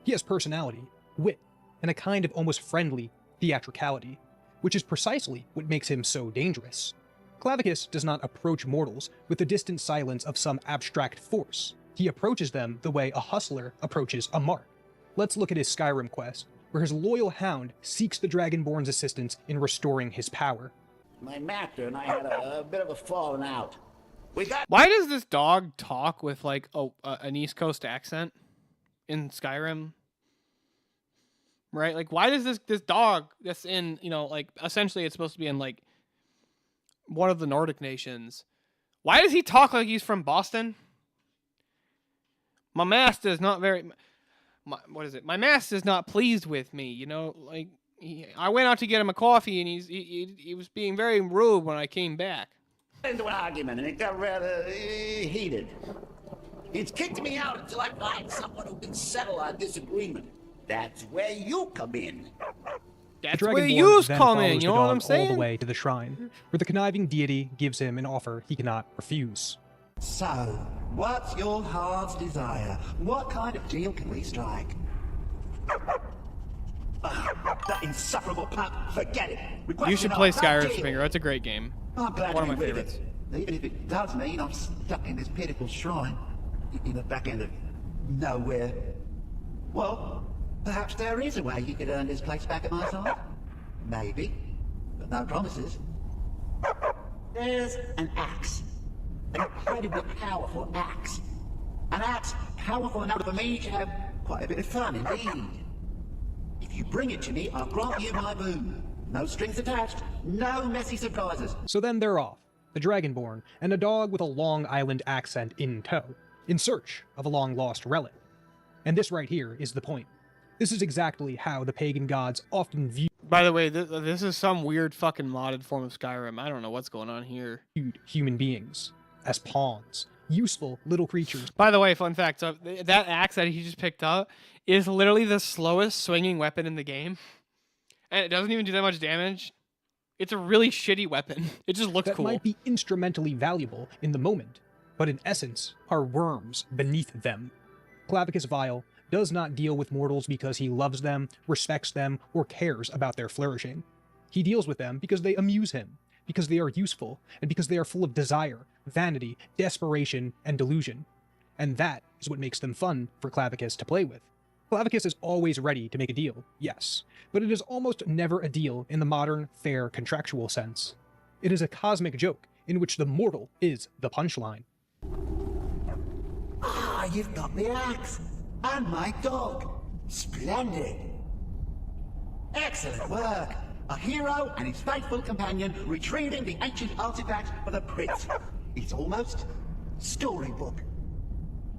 He has personality, wit, and a kind of almost friendly theatricality, which is precisely what makes him so dangerous. Clavicus does not approach mortals with the distant silence of some abstract force. He approaches them the way a hustler approaches a mart. Let's look at his Skyrim quest, where his loyal hound seeks the Dragonborn's assistance in restoring his power. My master and I had a bit of a falling out. Why does this dog talk with like an East Coast accent in Skyrim? Right? Like, why does this dog that's in, like, essentially it's supposed to be in like one of the Nordic nations, why does he talk like he's from Boston? My master is not very... My master is not pleased with me, like... I went out to get him a coffee, and he was being very rude when I came back. Into an argument, and it got rather heated. It's kicked me out until I find someone who can settle our disagreement. That's where you come in. That's the where Dragonborn you then come follows in, the you know what dog I'm saying? all the way to the shrine, where the conniving deity gives him an offer he cannot refuse. So, what's your heart's desire? What kind of deal can we strike? That insufferable pup, forget it. You should play Skyrim, Springer. That's a great game. I'm glad One of to my be with favorites. it, even if it does mean I'm stuck in this pitiful shrine in the back end of nowhere. Well, perhaps there is a way you could earn this place back at my side. Maybe, but no promises. There's an axe. An incredibly powerful axe. An axe powerful enough for me to have quite a bit of fun indeed. If you bring it to me, I'll grant you my boon. No strings attached, no messy surprises. So then they're off, the Dragonborn, and a dog with a Long Island accent in tow, in search of a long-lost relic. And this right here is the point. This is exactly how the pagan gods often viewed By the way, this is some weird fucking modded form of Skyrim. I don't know what's going on here. human beings as pawns, useful little creatures. By the way, fun fact, so that axe that he just picked up is literally the slowest swinging weapon in the game. And it doesn't even do that much damage. It's a really shitty weapon. It just looks that cool. might be instrumentally valuable in the moment, but in essence are worms beneath them. Clavicus Vile does not deal with mortals because he loves them, respects them, or cares about their flourishing. He deals with them because they amuse him, because they are useful, and because they are full of desire, vanity, desperation, and delusion. And that is what makes them fun for Clavicus to play with. Clavicus is always ready to make a deal, yes, but it is almost never a deal in the modern, fair, contractual sense. It is a cosmic joke in which the mortal is the punchline. Ah, you've got the axe. And my dog. Splendid. Excellent work. A hero and his faithful companion retrieving the ancient artifact for the prince. It's almost storybook.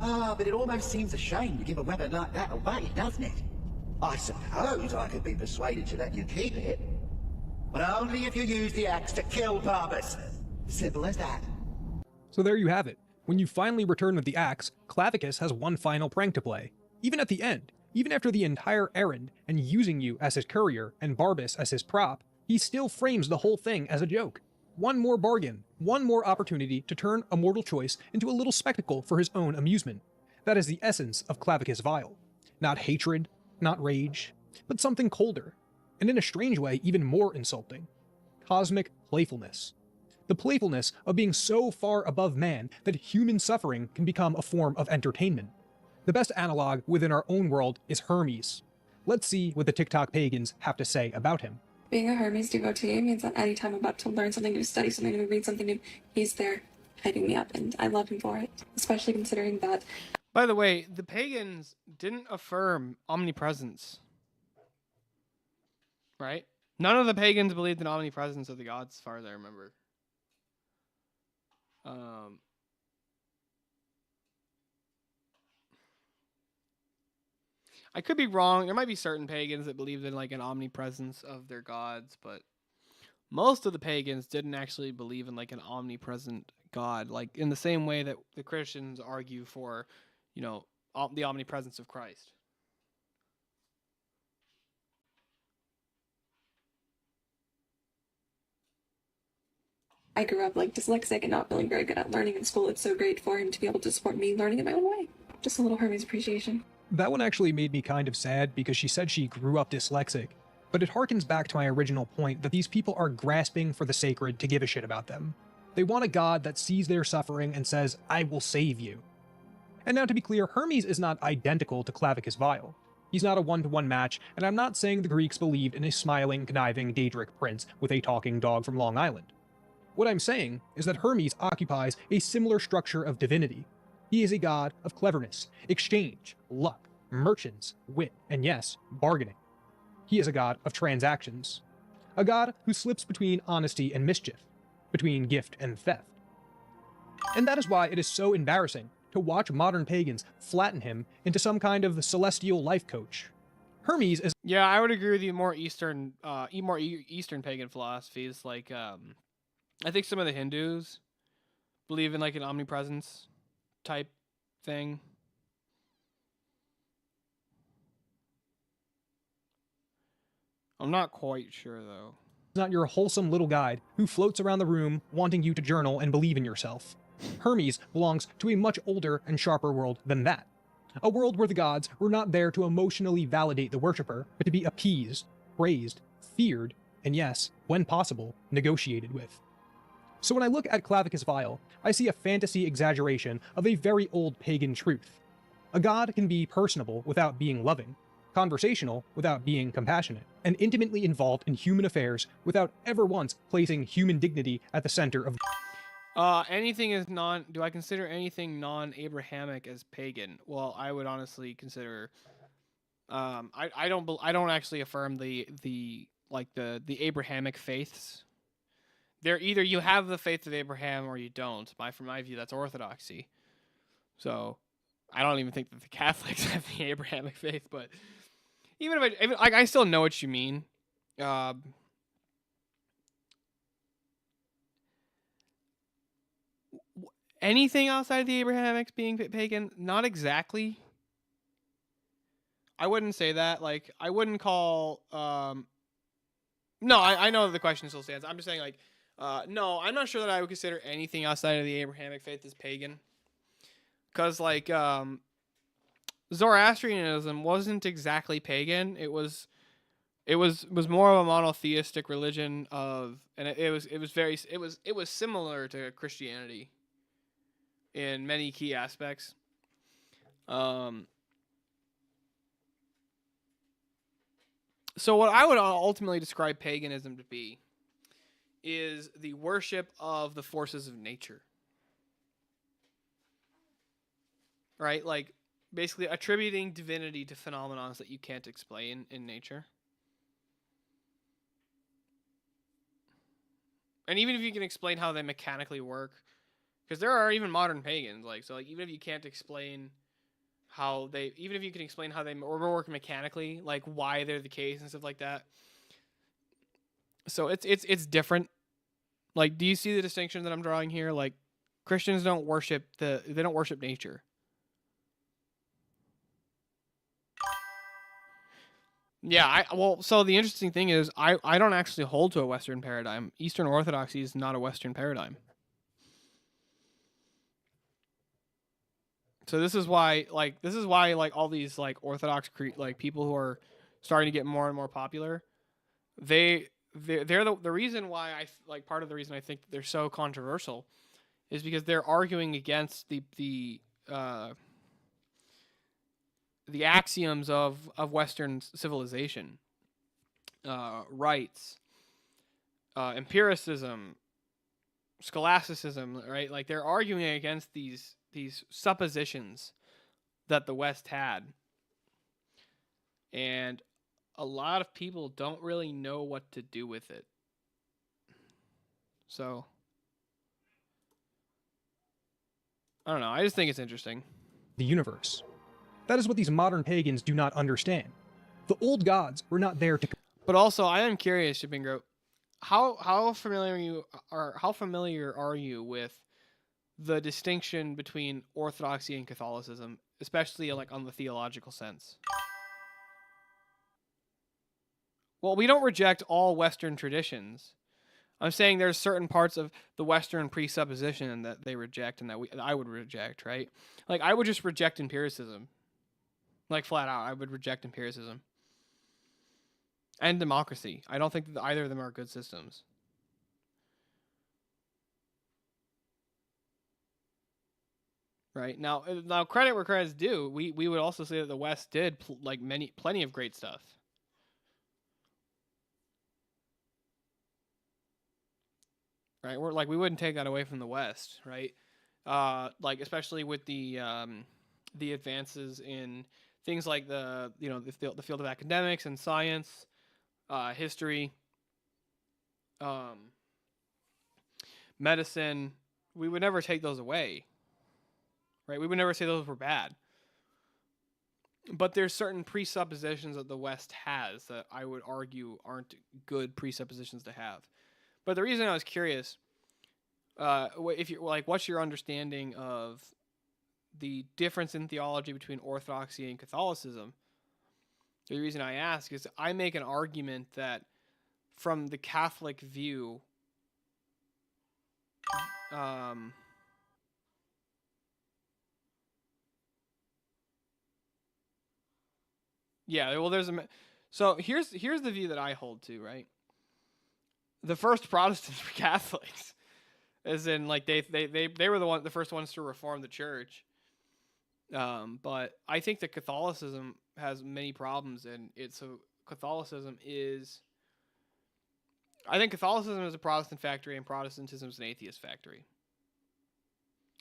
Ah, but it almost seems a shame to give a weapon like that away, doesn't it? I suppose I could be persuaded to let you keep it. But only if you use the axe to kill Barbas. Simple as that. So there you have it. When you finally return with the axe, Clavicus has one final prank to play. Even at the end, even after the entire errand and using you as his courier and Barbas as his prop, he still frames the whole thing as a joke. One more bargain, one more opportunity to turn a mortal choice into a little spectacle for his own amusement. That is the essence of Clavicus Vile. Not hatred, not rage, but something colder, and in a strange way even more insulting. Cosmic playfulness. The playfulness of being so far above man that human suffering can become a form of entertainment. The best analog within our own world is Hermes. Let's see what the TikTok pagans have to say about him. Being a Hermes devotee means that anytime I'm about to learn something new, study something new, read something new, he's there hyping me up, and I love him for it, especially considering that. By the way, the pagans didn't affirm omnipresence. Right? None of the pagans believed in omnipresence of the gods, as far as I remember. I could be wrong. There might be certain pagans that believed in like an omnipresence of their gods, but most of the pagans didn't actually believe in like an omnipresent God, like in the same way that the Christians argue for, you know, the omnipresence of Christ. I grew up like dyslexic and not feeling very good at learning in school. It's so great for him to be able to support me learning in my own way. Just a little Hermes appreciation. That one actually made me kind of sad because she said she grew up dyslexic, but it harkens back to my original point that these people are grasping for the sacred to give a shit about them. They want a god that sees their suffering and says, I will save you. And now to be clear, Hermes is not identical to Clavicus Vile. He's not a one-to-one match, and I'm not saying the Greeks believed in a smiling, conniving Daedric prince with a talking dog from Long Island. What I'm saying is that Hermes occupies a similar structure of divinity. He is a god of cleverness, exchange, luck, merchants, wit, and yes, bargaining. He is a god of transactions. A god who slips between honesty and mischief, between gift and theft. And that is why it is so embarrassing to watch modern pagans flatten him into some kind of celestial life coach. Hermes is— Yeah, I would agree with you. More Eastern pagan philosophies, like I think some of the Hindus believe in like an omnipresence type thing. I'm not quite sure though. Not your wholesome little guide who floats around the room wanting you to journal and believe in yourself. Hermes belongs to a much older and sharper world than that. A world where the gods were not there to emotionally validate the worshipper, but to be appeased, praised, feared, and yes, when possible, negotiated with. So when I look at Clavicus Vile, I see a fantasy exaggeration of a very old pagan truth. A god can be personable without being loving, conversational without being compassionate, and intimately involved in human affairs without ever once placing human dignity at the center of— Anything is do I consider anything non-Abrahamic as pagan? Well, I would honestly consider, I don't actually affirm the Abrahamic faiths. They're either you have the faith of Abraham or you don't. From my view, that's orthodoxy. So I don't even think that the Catholics have the Abrahamic faith, but even if I still know what you mean. Anything outside of the Abrahamics being pagan? Not exactly. I wouldn't say that. Like, I wouldn't call. No, I know the question still stands. I'm just saying, like, no, I'm not sure that I would consider anything outside of the Abrahamic faith as pagan. Because, like, Zoroastrianism wasn't exactly pagan. It was It was more of a monotheistic religion and it was similar to Christianity in many key aspects. So what I would ultimately describe paganism to be is the worship of the forces of nature. Right? Like basically attributing divinity to phenomena that you can't explain in nature. And even if you can explain how they mechanically work, because there are even modern pagans, even if you can't explain even if you can explain how they work mechanically, like why they're the case and stuff like that. So it's different. Like, do you see the distinction that I'm drawing here? Like, Christians don't worship nature. Yeah, so the interesting thing is I don't actually hold to a Western paradigm. Eastern Orthodoxy is not a Western paradigm. So this is why all these like Orthodox people who are starting to get more and more popular, they're the reason why part of the reason I think they're so controversial is because they're arguing against the axioms of Western civilization, rights, empiricism, scholasticism, right? Like they're arguing against these suppositions that the West had. And a lot of people don't really know what to do with it. So, I don't know. I just think it's interesting. The universe. That is what these modern pagans do not understand. The old gods were not there to... But also, I am curious, Shipingro, how familiar are you with the distinction between Orthodoxy and Catholicism, especially like on the theological sense? Well, we don't reject all Western traditions. I'm saying there's certain parts of the Western presupposition that they reject and that I would reject, right? Like, I would just reject empiricism. Like, flat out, I would reject empiricism. And democracy. I don't think that either of them are good systems. Right? Now credit where credit's due. We would also say that the West did plenty of great stuff. Right? We wouldn't take that away from the West, right? Especially with the advances in things like the field of academics and science, history, medicine. We would never take those away. Right? We would never say those were bad. But there's certain presuppositions that the West has that I would argue aren't good presuppositions to have. But the reason I was curious, if you what's your understanding of the difference in theology between Orthodoxy and Catholicism? The reason I ask is I make an argument that from the Catholic view, yeah, well, so here's the view that I hold to, right? The first Protestants were Catholics, as in they were the first ones to reform the church. But I think that Catholicism has many problems, and Catholicism is a Protestant factory, and Protestantism is an atheist factory.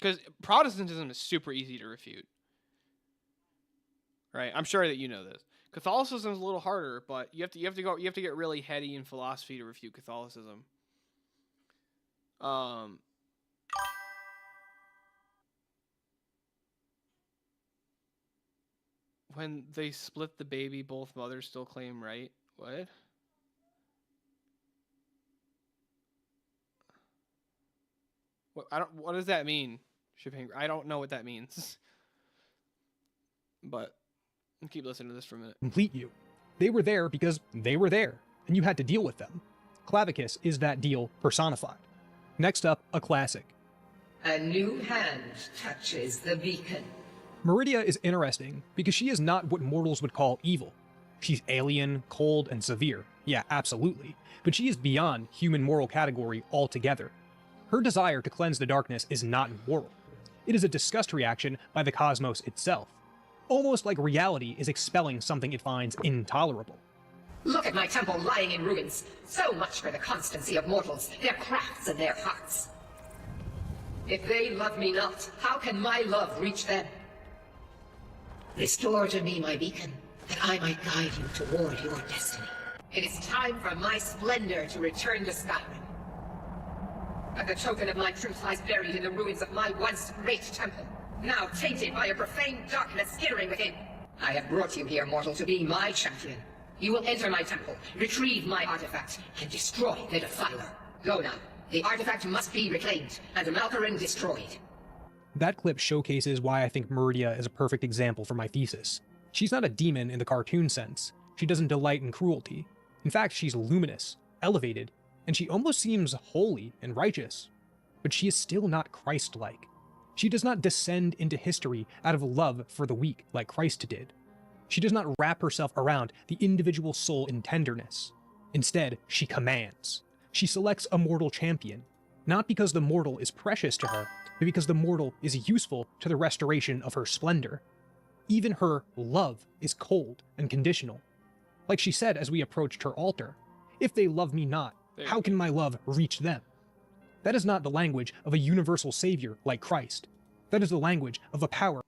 Because Protestantism is super easy to refute, right? I'm sure that you know this. Catholicism is a little harder, but you have to get really heady in philosophy to refute Catholicism. When they split the baby, both mothers still claim right. What? What does that mean? I don't know what that means. But keep listening to this for a minute. Complete you. They were there because they were there, and you had to deal with them. Clavicus is that deal personified. Next up, a classic. A new hand touches the beacon. Meridia is interesting because she is not what mortals would call evil. She's alien, cold, and severe. Yeah, absolutely. But she is beyond human moral category altogether. Her desire to cleanse the darkness is not moral. It is a disgust reaction by the cosmos itself. Almost like reality is expelling something it finds intolerable. Look at my temple lying in ruins. So much for the constancy of mortals, their crafts and their hearts. If they love me not, how can my love reach them? Restore to me my beacon, that I might guide you toward your destiny. It is time for my splendor to return to Skyrim. But the token of my truth lies buried in the ruins of my once great temple, now tainted by a profane darkness skittering within. I have brought you here, mortal, to be my champion. You will enter my temple, retrieve my artifact, and destroy the Defiler. Go now. The artifact must be reclaimed, and Malkarin destroyed. That clip showcases why I think Meridia is a perfect example for my thesis. She's not a demon in the cartoon sense. She doesn't delight in cruelty. In fact, she's luminous, elevated, and she almost seems holy and righteous. But she is still not Christ-like. She does not descend into history out of love for the weak like Christ did. She does not wrap herself around the individual soul in tenderness. Instead, she commands. She selects a mortal champion, not because the mortal is precious to her, but because the mortal is useful to the restoration of her splendor. Even her love is cold and conditional. Like she said as we approached her altar, if they love me not, how can my love reach them? That is not the language of a universal savior like Christ. That is the language of a power.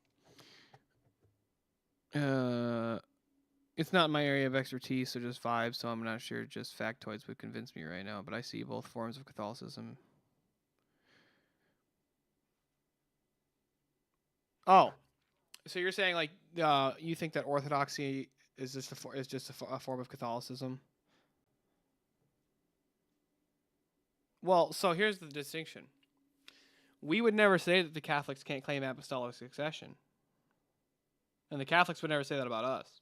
It's not my area of expertise, so just vibes, so I'm not sure just factoids would convince me right now, but I see both forms of Catholicism. Oh, so you're saying like you think that Orthodoxy is just a form of Catholicism? Well, so here's the distinction. We would never say that the Catholics can't claim apostolic succession. And the Catholics would never say that about us.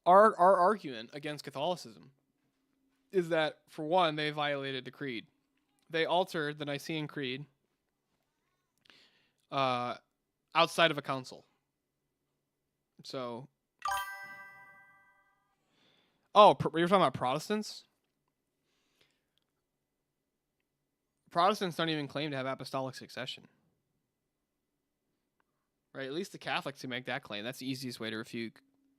Our argument against Catholicism is that, for one, they violated the creed. They altered the Nicene Creed outside of a council. So, you're talking about Protestants? Protestants don't even claim to have apostolic succession. Right? At least the Catholics who make that claim. That's the easiest way to refute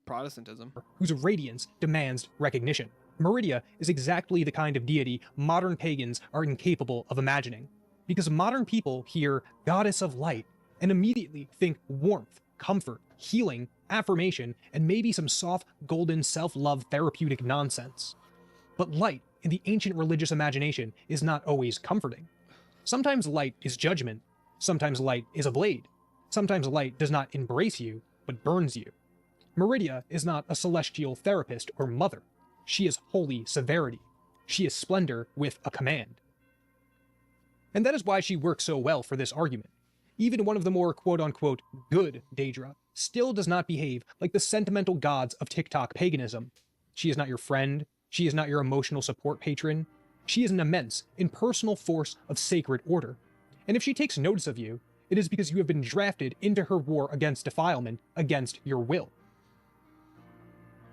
Protestantism. Whose radiance demands recognition. Meridia is exactly the kind of deity modern pagans are incapable of imagining. Because modern people hear goddess of light and immediately think warmth, comfort, healing, affirmation, and maybe some soft, golden self-love therapeutic nonsense. But light in the ancient religious imagination is not always comforting. Sometimes light is judgment. Sometimes light is a blade. Sometimes light does not embrace you, but burns you. Meridia is not a celestial therapist or mother. She is holy severity. She is splendor with a command. And that is why she works so well for this argument. Even one of the more quote-unquote good Daedra still does not behave like the sentimental gods of TikTok paganism. She is not your friend. She is not your emotional support patron. She is an immense, impersonal force of sacred order. And if she takes notice of you, it is because you have been drafted into her war against defilement, against your will.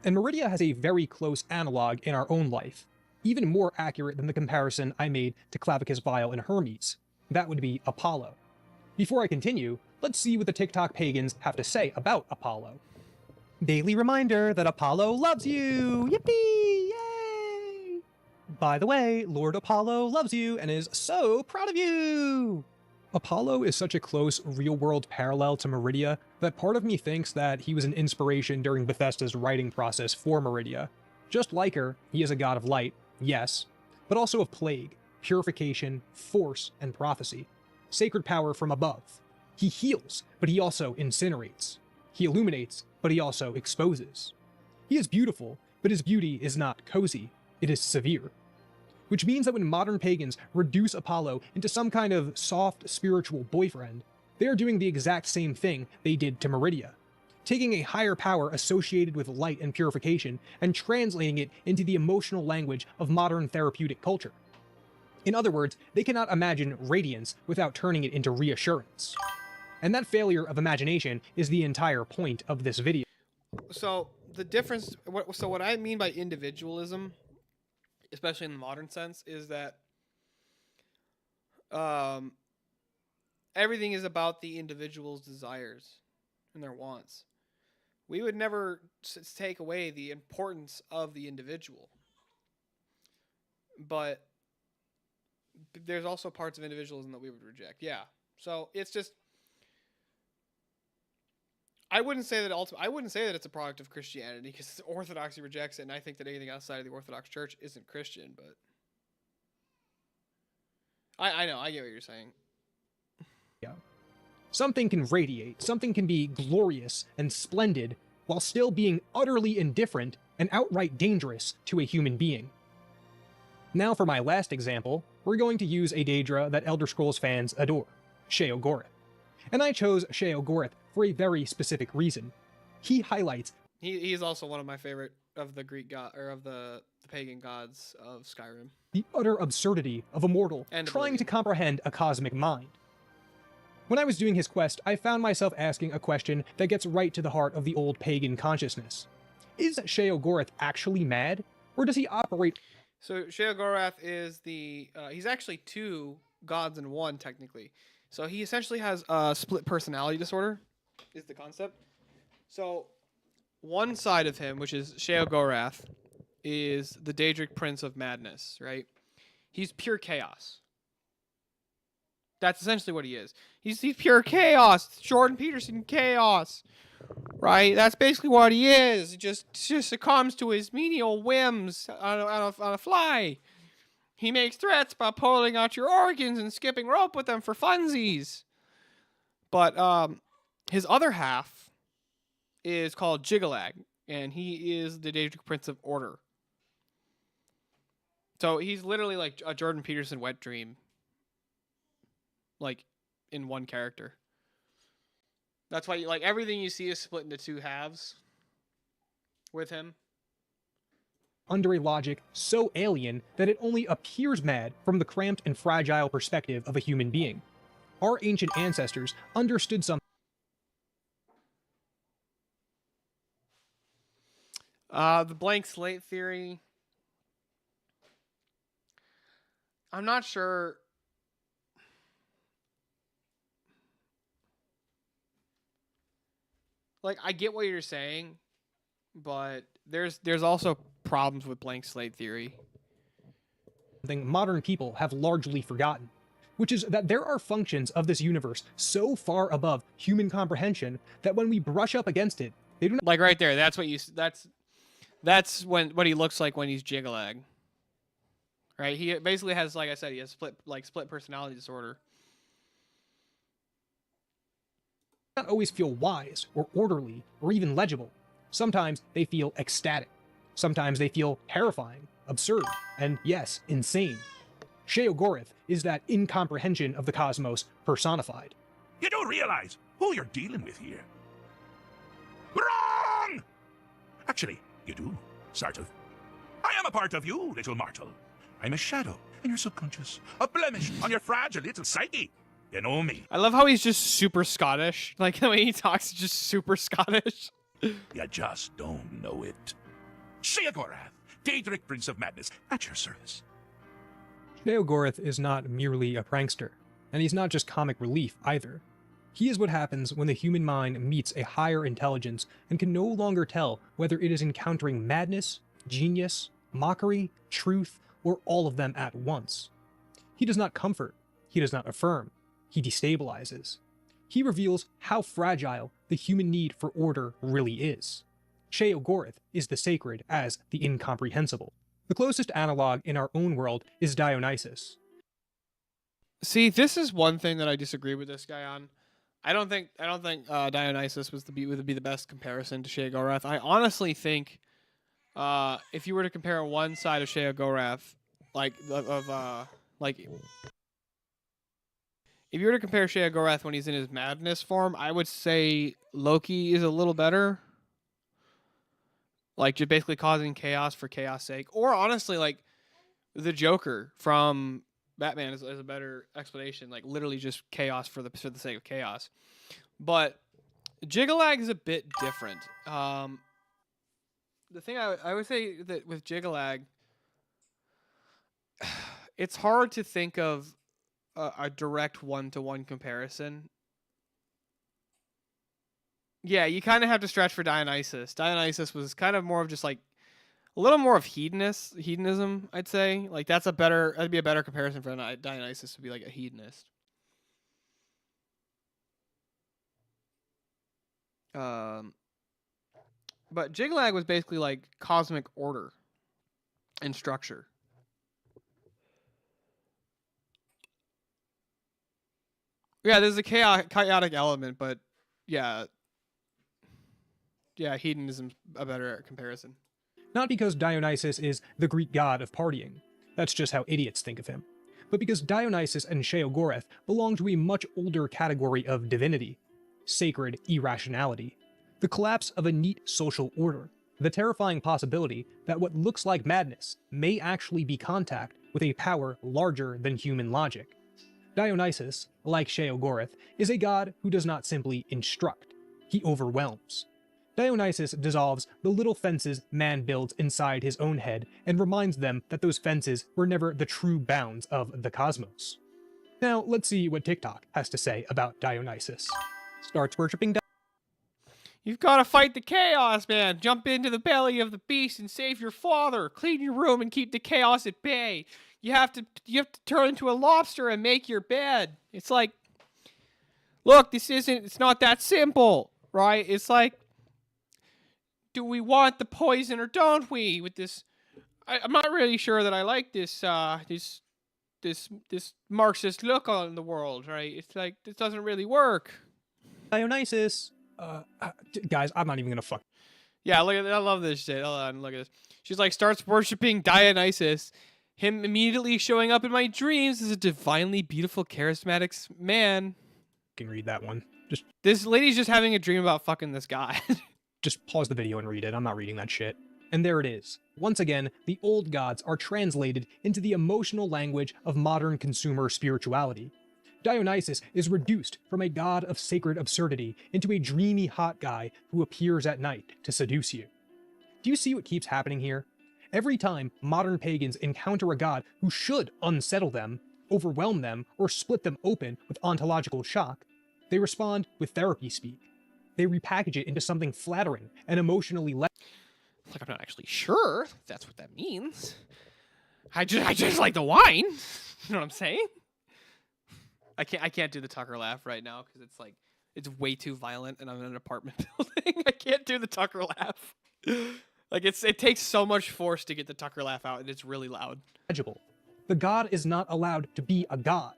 And Meridia has a very close analog in our own life, even more accurate than the comparison I made to Clavicus Vile and Hermes. That would be Apollo. Before I continue, let's see what the TikTok pagans have to say about Apollo. Daily reminder that Apollo loves you! Yippee! Yay! By the way, Lord Apollo loves you and is so proud of you! Apollo is such a close real-world parallel to Meridia that part of me thinks that he was an inspiration during Bethesda's writing process for Meridia. Just like her, he is a god of light, yes, but also of plague, purification, force, and prophecy. Sacred power from above. He heals, but he also incinerates. He illuminates, but he also exposes. He is beautiful, but his beauty is not cozy, it is severe. Which means that when modern pagans reduce Apollo into some kind of soft spiritual boyfriend, they are doing the exact same thing they did to Meridia, taking a higher power associated with light and purification and translating it into the emotional language of modern therapeutic culture. In other words, they cannot imagine radiance without turning it into reassurance. And that failure of imagination is the entire point of this video. So the difference. So what I mean by individualism, especially in the modern sense, is that everything is about the individual's desires and their wants. We would never take away the importance of the individual, but there's also parts of individualism that we would reject. Yeah. So it's just, I wouldn't say that it's a product of Christianity, because Orthodoxy rejects it, and I think that anything outside of the Orthodox Church isn't Christian. But I know, I get what you're saying. Yeah. Something can radiate, something can be glorious and splendid, while still being utterly indifferent and outright dangerous to a human being. Now for my last example, we're going to use a Daedra that Elder Scrolls fans adore, Sheogorath. And I chose Sheogorath for a very specific reason. He highlights... He's also one of my favorite of the Greek god, or of the pagan gods of Skyrim. The utter absurdity of a mortal And trying to comprehend a cosmic mind. When I was doing his quest, I found myself asking a question that gets right to the heart of the old pagan consciousness. Is Sheogorath actually mad, or does he operate... So Sheogorath is he's actually two gods in one, technically. So he essentially has a split personality disorder, is the concept. So one side of him, which is Sheogorath, is the Daedric Prince of Madness, right? He's pure chaos. That's essentially what he is. He's pure chaos. Jordan Peterson chaos. Right? That's basically what he is. He just succumbs to his menial whims on a fly. He makes threats by pulling out your organs and skipping rope with them for funsies. But his other half is called Jiggalag, and he is the Daedric Prince of Order. So he's literally like a Jordan Peterson wet dream. Like, in one character. That's why, like, everything you see is split into two halves with him. Under a logic so alien that it only appears mad from the cramped and fragile perspective of a human being. Our ancient ancestors understood something. The blank slate theory. I'm not sure. Like, I get what you're saying, but there's also problems with blank slate theory. Something modern people have largely forgotten, which is that there are functions of this universe so far above human comprehension that when we brush up against it, they do not... Like right there, that's what he looks like when he's Jiggalag. Right? He basically has, like I said, he has split personality disorder. Not always feel wise or orderly or even legible. Sometimes they feel ecstatic. Sometimes they feel terrifying, absurd, and yes, insane. Sheogorath is that incomprehension of the cosmos personified. You don't realize who you're dealing with here. Wrong! Actually, you do, sort of. I am a part of you, little mortal. I'm a shadow in your subconscious, a blemish on your fragile little psyche. You know me. I love how he's just super Scottish. Like, the way he talks is just super Scottish. You just don't know it. Sheogorath, Daedric Prince of Madness, at your service. Sheogorath is not merely a prankster, and he's not just comic relief either. He is what happens when the human mind meets a higher intelligence and can no longer tell whether it is encountering madness, genius, mockery, truth, or all of them at once. He does not comfort. He does not affirm. He destabilizes. He reveals how fragile the human need for order really is. Sheogorath is the sacred as the incomprehensible. The closest analog in our own world is Dionysus. See, this is one thing that I disagree with this guy on. I don't think Dionysus would be the best comparison to Sheogorath. I honestly think if you were to compare one side of Sheogorath, if you were to compare Sheogorath when he's in his madness form, I would say Loki is a little better. Like, just basically causing chaos for chaos' sake. Or honestly, like, the Joker from Batman is a better explanation. Like, literally just chaos for the sake of chaos. But Jiggalag is a bit different. The thing I would say that with Jigalag, it's hard to think of a direct one-to-one comparison. Yeah, you kind of have to stretch for Dionysus. Dionysus was kind of more of just like a little more of hedonism, I'd say. Like that'd be a better comparison for Dionysus to be like a hedonist. But Jiglag was basically like cosmic order and structure. Yeah, there's a chaotic element, but yeah, hedonism's a better comparison. Not because Dionysus is the Greek god of partying. That's just how idiots think of him. But because Dionysus and Sheogorath belong to a much older category of divinity. Sacred irrationality. The collapse of a neat social order. The terrifying possibility that what looks like madness may actually be contact with a power larger than human logic. Dionysus, like Sheogorath, is a god who does not simply instruct. He overwhelms. Dionysus dissolves the little fences man builds inside his own head and reminds them that those fences were never the true bounds of the cosmos. Now, let's see what TikTok has to say about Dionysus. Starts worshipping You've got to fight the chaos, man. Jump into the belly of the beast and save your father. Clean your room and keep the chaos at bay. You have to turn into a lobster and make your bed. It's like, look, it's not that simple, right? It's like, do we want the poison or don't we? With this, I'm not really sure that I like this Marxist look on the world, right? It's like this doesn't really work. Dionysus, guys, I'm not even gonna fuck. Yeah, look at I love this shit. Hold on, look at this. She's like starts worshiping Dionysus, him immediately showing up in my dreams as a divinely beautiful, charismatic man. Can read that one. This lady's just having a dream about fucking this guy. Just pause the video and read it. I'm not reading that shit. And there it is. Once again, the old gods are translated into the emotional language of modern consumer spirituality. Dionysus is reduced from a god of sacred absurdity into a dreamy hot guy who appears at night to seduce you. Do you see what keeps happening here? Every time modern pagans encounter a god who should unsettle them, overwhelm them, or split them open with ontological shock, they respond with therapy speak. They repackage it into something flattering and emotionally Like, I'm not actually sure if that's what that means. I just like the wine. You know what I'm saying? I can't do the Tucker laugh right now because it's like it's way too violent and I'm in an apartment building. I can't do the Tucker laugh. Like it takes so much force to get the Tucker laugh out and it's really loud. The god is not allowed to be a god.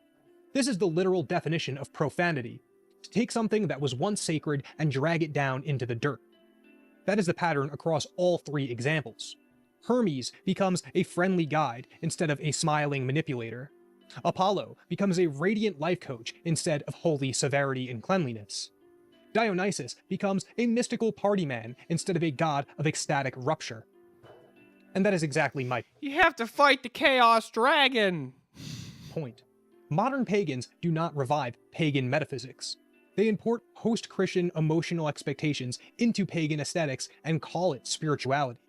This is the literal definition of profanity. To take something that was once sacred and drag it down into the dirt. That is the pattern across all three examples. Hermes becomes a friendly guide instead of a smiling manipulator. Apollo becomes a radiant life coach instead of holy severity and cleanliness. Dionysus becomes a mystical party man instead of a god of ecstatic rupture. And that is exactly my You have to fight the chaos dragon point. Modern pagans do not revive pagan metaphysics. They import post-Christian emotional expectations into pagan aesthetics and call it spirituality.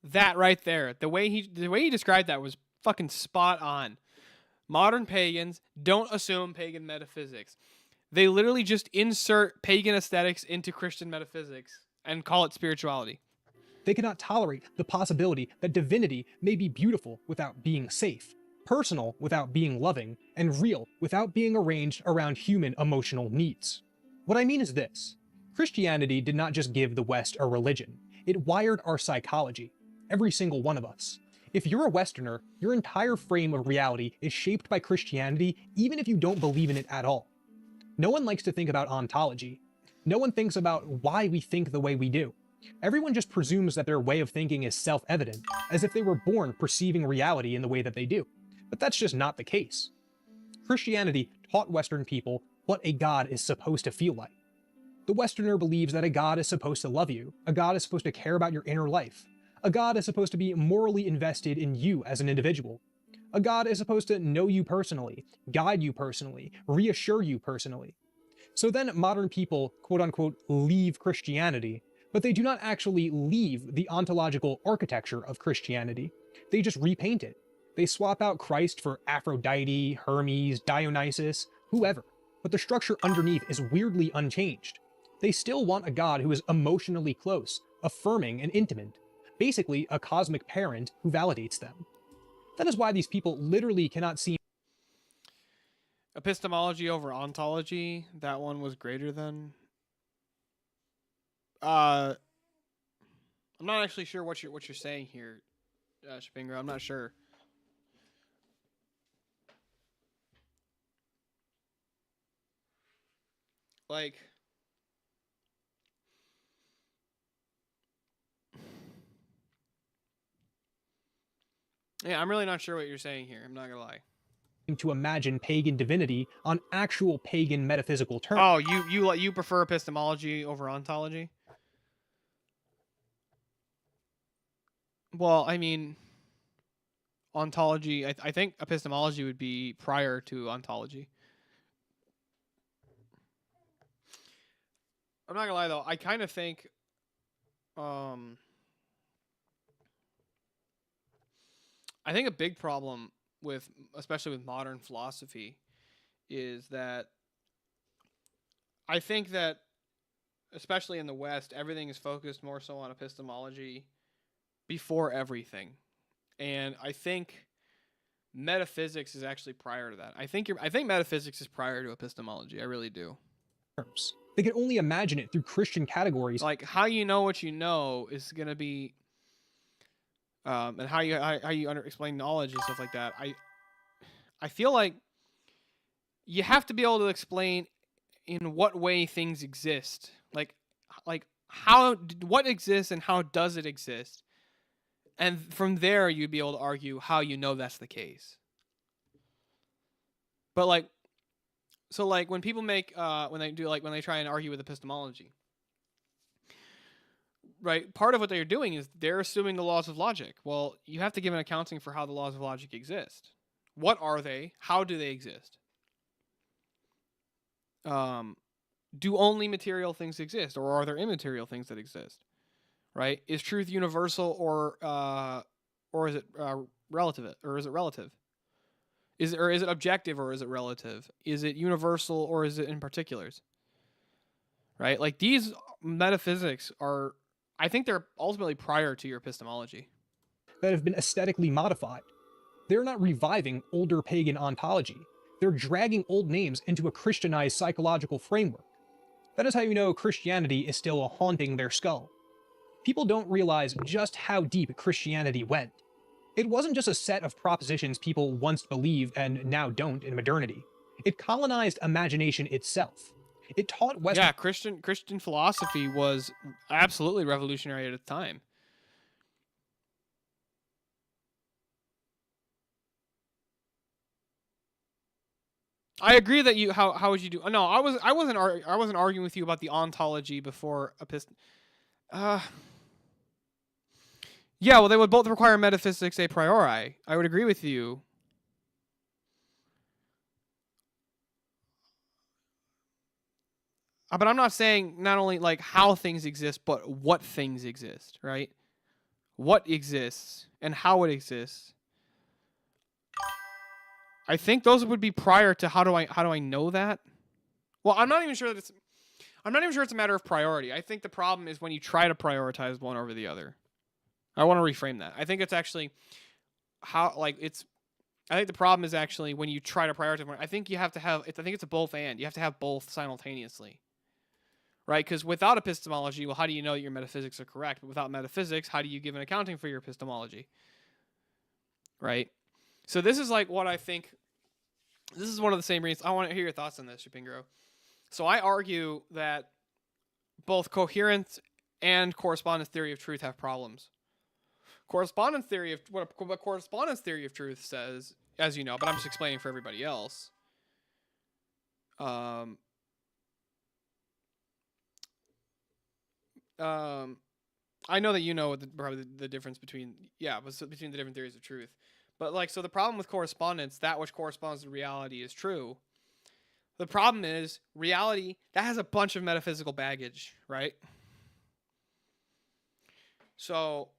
That right there, the way he described that was fucking spot on. Modern pagans don't assume pagan metaphysics. They literally just insert pagan aesthetics into Christian metaphysics and call it spirituality. They cannot tolerate the possibility that divinity may be beautiful without being safe, personal without being loving, and real without being arranged around human emotional needs. What I mean is this. Christianity did not just give the West a religion. It wired our psychology. Every single one of us. If you're a Westerner, your entire frame of reality is shaped by Christianity even if you don't believe in it at all. No one likes to think about ontology. No one thinks about why we think the way we do. Everyone just presumes that their way of thinking is self-evident, as if they were born perceiving reality in the way that they do. But that's just not the case. Christianity taught Western people what a god is supposed to feel like. The Westerner believes that a god is supposed to love you, a god is supposed to care about your inner life, a god is supposed to be morally invested in you as an individual. A god is supposed to know you personally, guide you personally, reassure you personally. So then modern people, quote unquote, leave Christianity, But they do not actually leave the ontological architecture of Christianity. They just repaint it. They swap out Christ for Aphrodite, Hermes, Dionysus, whoever. But the structure underneath is weirdly unchanged. They still want a god who is emotionally close, affirming and intimate. Basically, a cosmic parent who validates them. That is why these people literally cannot seem... Epistemology over ontology, that one was greater than... I'm not actually sure what you're saying here, Shapingo. I'm not sure. Like, yeah, I'm really not sure what you're saying here. I'm not gonna lie. To imagine pagan divinity on actual pagan metaphysical terms. Oh, you prefer epistemology over ontology? Well, I mean, ontology. I think epistemology would be prior to ontology. I'm not gonna lie though. I kind of think, I think a big problem with, especially with modern philosophy, is that I think that, especially in the West, everything is focused more so on epistemology before everything, and I think metaphysics is actually prior to that. I think metaphysics is prior to epistemology. I really do. They can only imagine it through Christian categories. Like, how you know what you know is gonna be, and how you explain knowledge and stuff like that. I feel like you have to be able to explain in what way things exist. Like how, what exists and how does it exist, and from there you'd be able to argue how you know that's the case. But like, so like when people make when they try and argue with epistemology, right? Part of what they're doing is they're assuming the laws of logic. Well, you have to give an accounting for how the laws of logic exist. What are they? How do they exist? Do only material things exist, or are there immaterial things that exist? Right? Is truth universal, or is it relative? Or is it relative? Is it objective, or is it relative? Is it universal, or is it in particulars? Right? Like, these metaphysics are, I think they're ultimately prior to your epistemology. That have been aesthetically modified. They're not reviving older pagan ontology. They're dragging old names into a Christianized psychological framework. That is how you know Christianity is still haunting their skull. People don't realize just how deep Christianity went. It wasn't just a set of propositions people once believed and now don't in modernity. It colonized imagination itself. It taught Western... Yeah, Christian philosophy was absolutely revolutionary at its time. I agree that you how would you do? No, I wasn't arguing with you about the ontology before yeah, well, they would both require metaphysics a priori. I would agree with you. But I'm not saying not only like how things exist, but what things exist, right? What exists and how it exists. I think those would be prior to how do I know that? Well, I'm not even sure it's a matter of priority. I think the problem is when you try to prioritize one over the other. I want to reframe that. I think it's actually I think the problem is actually when you try to prioritize one. I think you have to have I think it's a both and. You have to have both simultaneously. Right? Because without epistemology, well, how do you know that your metaphysics are correct? But without metaphysics, how do you give an accounting for your epistemology? Right? So this is like what I think. This is one of the same reasons. I want to hear your thoughts on this, Shapingro. So I argue that both coherence and correspondence theory of truth have problems. Correspondence theory of what correspondence theory of truth says, as you know, but I'm just explaining for everybody else. I know that you know probably the difference between between the different theories of truth. But like, so the problem with correspondence, that which corresponds to reality is true. The problem is reality that has a bunch of metaphysical baggage, right? So,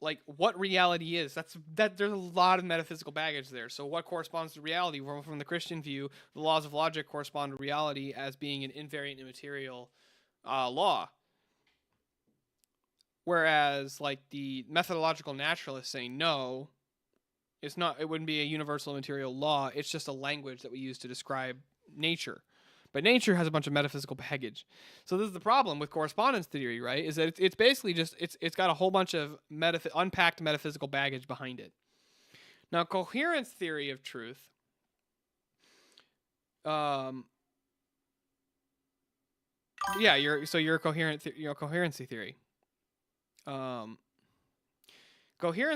like, what reality is? There's a lot of metaphysical baggage there. So, what corresponds to reality? Well, from the Christian view, the laws of logic correspond to reality as being an invariant immaterial law. Whereas, like, the methodological naturalists say no, it's not. It wouldn't be a universal material law. It's just a language that we use to describe nature. But nature has a bunch of metaphysical baggage. So this is the problem with correspondence theory, right? Is that it's basically just it's got a whole bunch of unpacked metaphysical baggage behind it. Now, coherence theory of truth. Yeah, your coherency theory. Coherence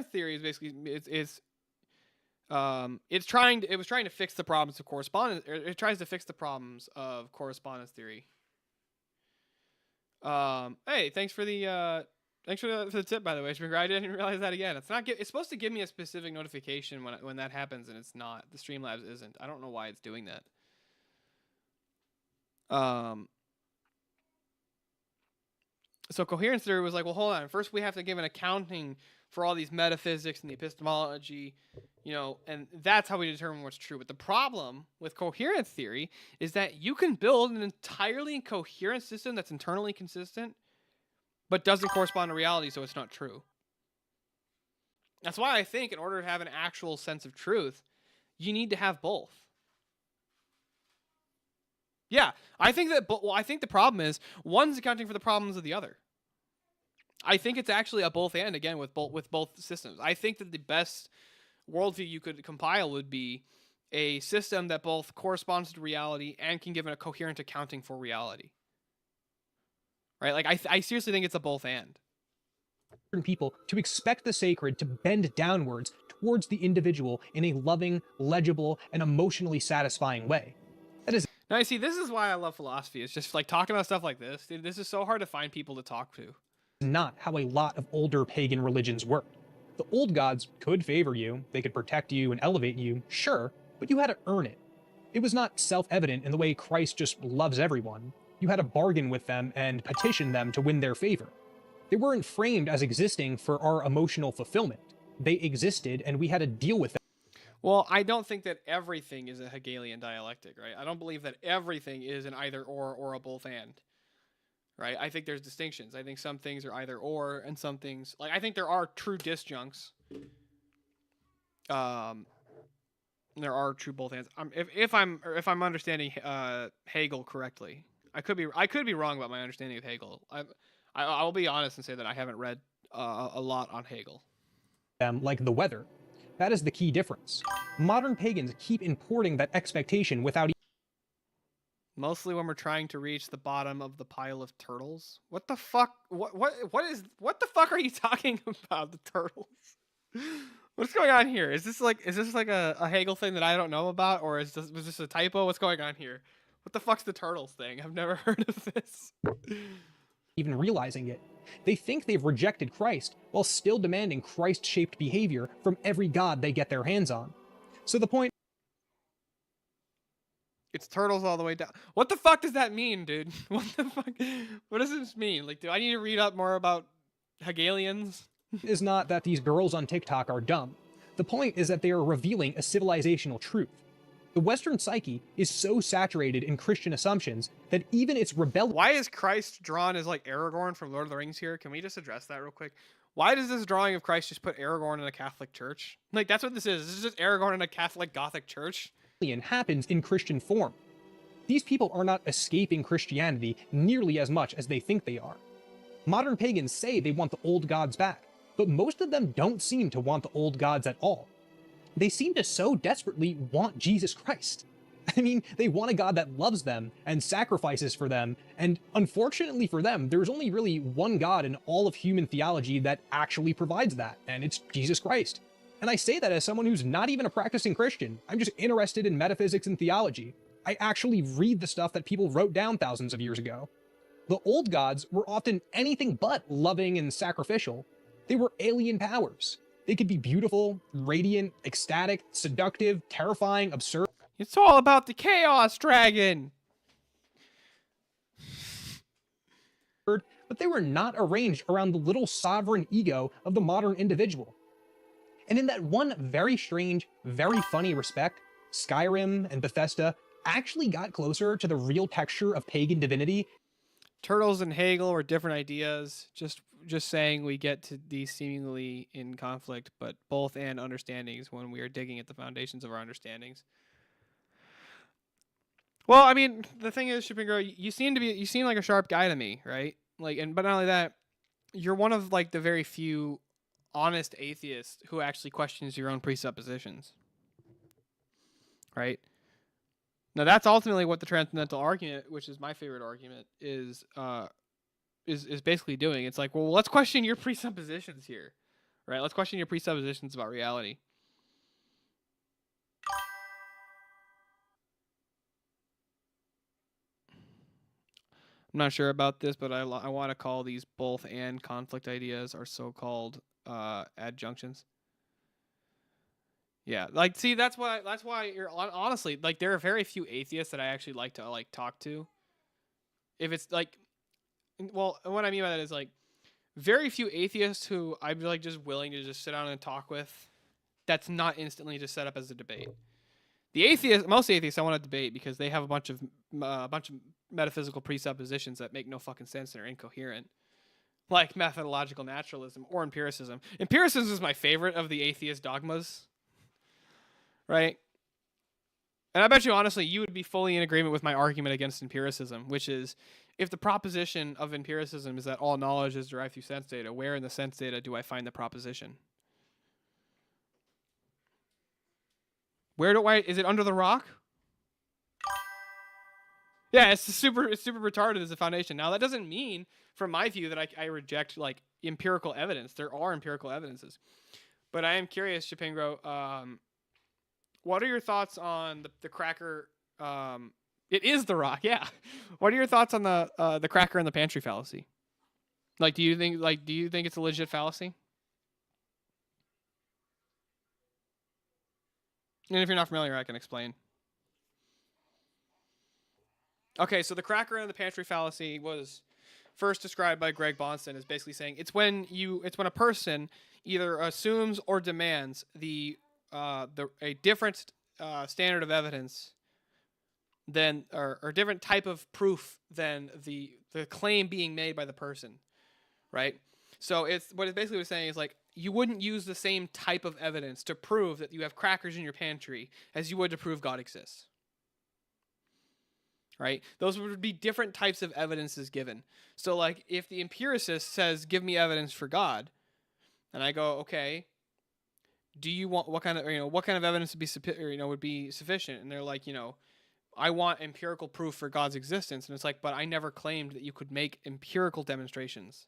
theory is basically it was trying to fix the problems of correspondence. It tries to fix the problems of correspondence theory. Hey, thanks for the tip, by the way. I didn't realize that again. It's supposed to give me a specific notification when that happens, and it's not. The Streamlabs isn't. I don't know why it's doing that. So coherence theory was like, well, hold on. First, we have to give an accounting for all these metaphysics and the epistemology, and that's how we determine what's true. But the problem with coherence theory is that you can build an entirely coherent system that's internally consistent, but doesn't correspond to reality, so it's not true. That's why I think in order to have an actual sense of truth, you need to have both. Yeah, I think the problem is one's accounting for the problems of the other. I think it's actually a both and, again, with both systems. I think that the best worldview you could compile would be a system that both corresponds to reality and can give it a coherent accounting for reality. Right? Like, I seriously think it's a both and. People to expect the sacred to bend downwards towards the individual in a loving, legible, and emotionally satisfying way. That is. Now, you see, this is why I love philosophy. It's just like talking about stuff like this. Dude, this is so hard to find people to talk to. Not how a lot of older pagan religions worked. The old gods could favor you, they could protect you and elevate you, sure, but you had to earn it. It was not self-evident in the way Christ just loves everyone. You had to bargain with them and petition them to win their favor. They weren't framed as existing for our emotional fulfillment. They existed and we had to deal with them. Well, I don't think that everything is a Hegelian dialectic, right? I don't believe that everything is an either or a both and. Right? I think there's distinctions. I think some things are either or, and some things I think there are true disjuncts. There are true both ands. If I'm understanding Hegel correctly, I could be wrong about my understanding of Hegel. I'll be honest and say that I haven't read a lot on Hegel. Like the weather. That is the key difference. Modern pagans keep importing that expectation without. Mostly when we're trying to reach the bottom of the pile of turtles. What the fuck? What the fuck are you talking about? The turtles? What's going on here? Is this like a Hegel thing that I don't know about, or was this a typo? What's going on here? What the fuck's the turtles thing? I've never heard of this. Even realizing it. They think they've rejected Christ while still demanding Christ-shaped behavior from every god they get their hands on. So the point. It's turtles all the way down. What the fuck does that mean, dude? What the fuck? What does this mean? Like, do I need to read up more about Hegelians? Is not that these girls on TikTok are dumb. The point is that they are revealing a civilizational truth. The Western psyche is so saturated in Christian assumptions that even its rebellion. Why is Christ drawn as like Aragorn from Lord of the Rings here? Can we just address that real quick? Why does this drawing of Christ just put Aragorn in a Catholic church? Like, that's what this is. This is just Aragorn in a Catholic Gothic church. Happens in Christian form. These people are not escaping Christianity nearly as much as they think they are. Modern pagans say they want the old gods back, but most of them don't seem to want the old gods at all. They seem to so desperately want Jesus Christ. I mean, they want a God that loves them and sacrifices for them, and unfortunately for them, there's only really one God in all of human theology that actually provides that, and it's Jesus Christ. And I say that as someone who's not even a practicing Christian. I'm just interested in metaphysics and theology. I actually read the stuff that people wrote down thousands of years ago. The old gods were often anything but loving and sacrificial. They were alien powers. They could be beautiful, radiant, ecstatic, seductive, terrifying, absurd. It's all about the Chaos Dragon! but they were not arranged around the little sovereign ego of the modern individual. And in that one very strange, very funny respect, Skyrim and Bethesda actually got closer to the real texture of pagan divinity. Turtles and Hegel were different ideas. Just saying we get to these seemingly in conflict, but both and understandings when we are digging at the foundations of our understandings. Well, I mean, the thing is, Shippingro, you seem like a sharp guy to me, right? Like, but not only that, you're one of like the very few honest atheists who actually questions your own presuppositions, right? Now, that's ultimately what the transcendental argument, which is my favorite argument, is basically doing. It's like, well, let's question your presuppositions here, right? Let's question your presuppositions about reality. I'm not sure about this, but I want to call these both and conflict ideas are so-called adjunctions. Yeah, like, see, that's why you're honestly, like, there are very few atheists that I actually like to like talk to. If it's like, well, what I mean by that is like, very few atheists who I'm like just willing to just sit down and talk with. That's not instantly just set up as a debate. Most atheists I want to debate because they have a bunch of metaphysical presuppositions that make no fucking sense and are incoherent, like methodological naturalism or empiricism. Empiricism is my favorite of the atheist dogmas, right? And I bet you honestly you would be fully in agreement with my argument against empiricism, which is if the proposition of empiricism is that all knowledge is derived through sense data, where in the sense data do I find the proposition? Is it under the rock? Yeah, it's super retarded as a foundation. Now, that doesn't mean, from my view, that I reject, like, empirical evidence. There are empirical evidences. But I am curious, Shapingro, what are your thoughts on the cracker? It is the rock, yeah. What are your thoughts on the cracker and the pantry fallacy? Like, do you think it's a legit fallacy? And if you're not familiar, I can explain. Okay, so the cracker and the pantry fallacy was first described by Greg Bahnsen as basically saying it's when a person either assumes or demands a different standard of evidence than or different type of proof than the claim being made by the person, right? So it's basically saying is like you wouldn't use the same type of evidence to prove that you have crackers in your pantry as you would to prove God exists. Right? Those would be different types of evidences given. So like if the empiricist says, give me evidence for God, and I go, okay, do you want what kind of evidence would be sufficient? And they're like, I want empirical proof for God's existence. And it's like, but I never claimed that you could make empirical demonstrations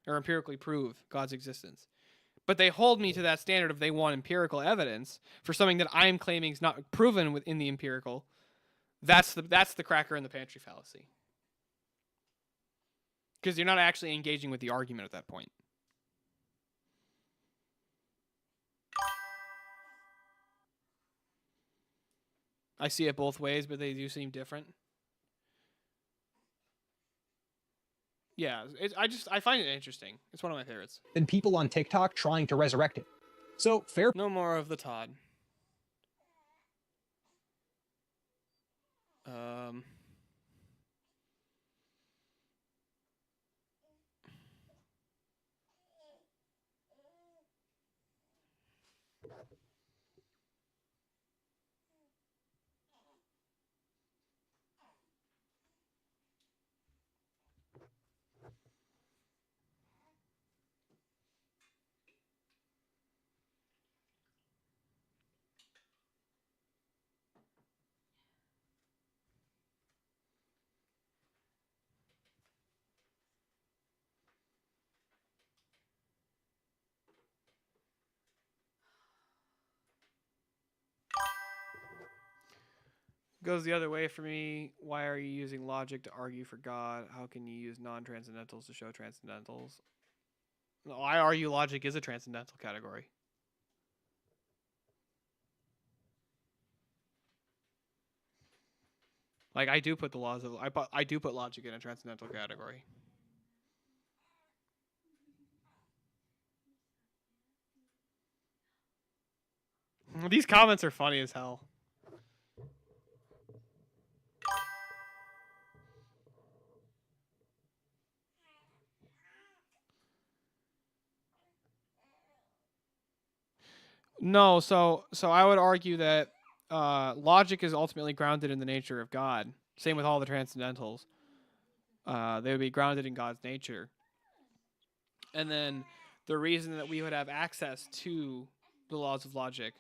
or empirically prove God's existence. But they hold me to that standard of they want empirical evidence for something that I'm claiming is not proven within the empirical. That's the cracker in the pantry fallacy. Because you're not actually engaging with the argument at that point. I see it both ways, but they do seem different. Yeah, I find it interesting. It's one of my favorites. Than people on TikTok trying to resurrect it. So, fair. No more of the Todd. Goes the other way for me. Why are you using logic to argue for God? How can you use non-transcendentals to show transcendentals? No, I argue logic is a transcendental category. Like I do put logic in a transcendental category. These comments are funny as hell. No, so I would argue that logic is ultimately grounded in the nature of God. Same with all the transcendentals. They would be grounded in God's nature. And then the reason that we would have access to the laws of logic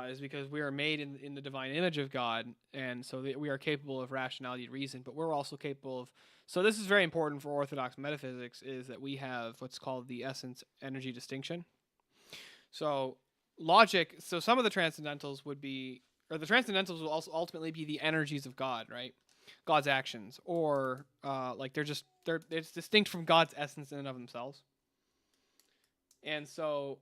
is because we are made in the divine image of God, and so we are capable of rationality and reason, but we're also capable of... So this is very important for Orthodox metaphysics, is that we have what's called the essence-energy distinction. So logic, so some of the transcendentals would be, or the transcendentals will also ultimately be the energies of God, right? God's actions, or like it's distinct from God's essence in and of themselves. And so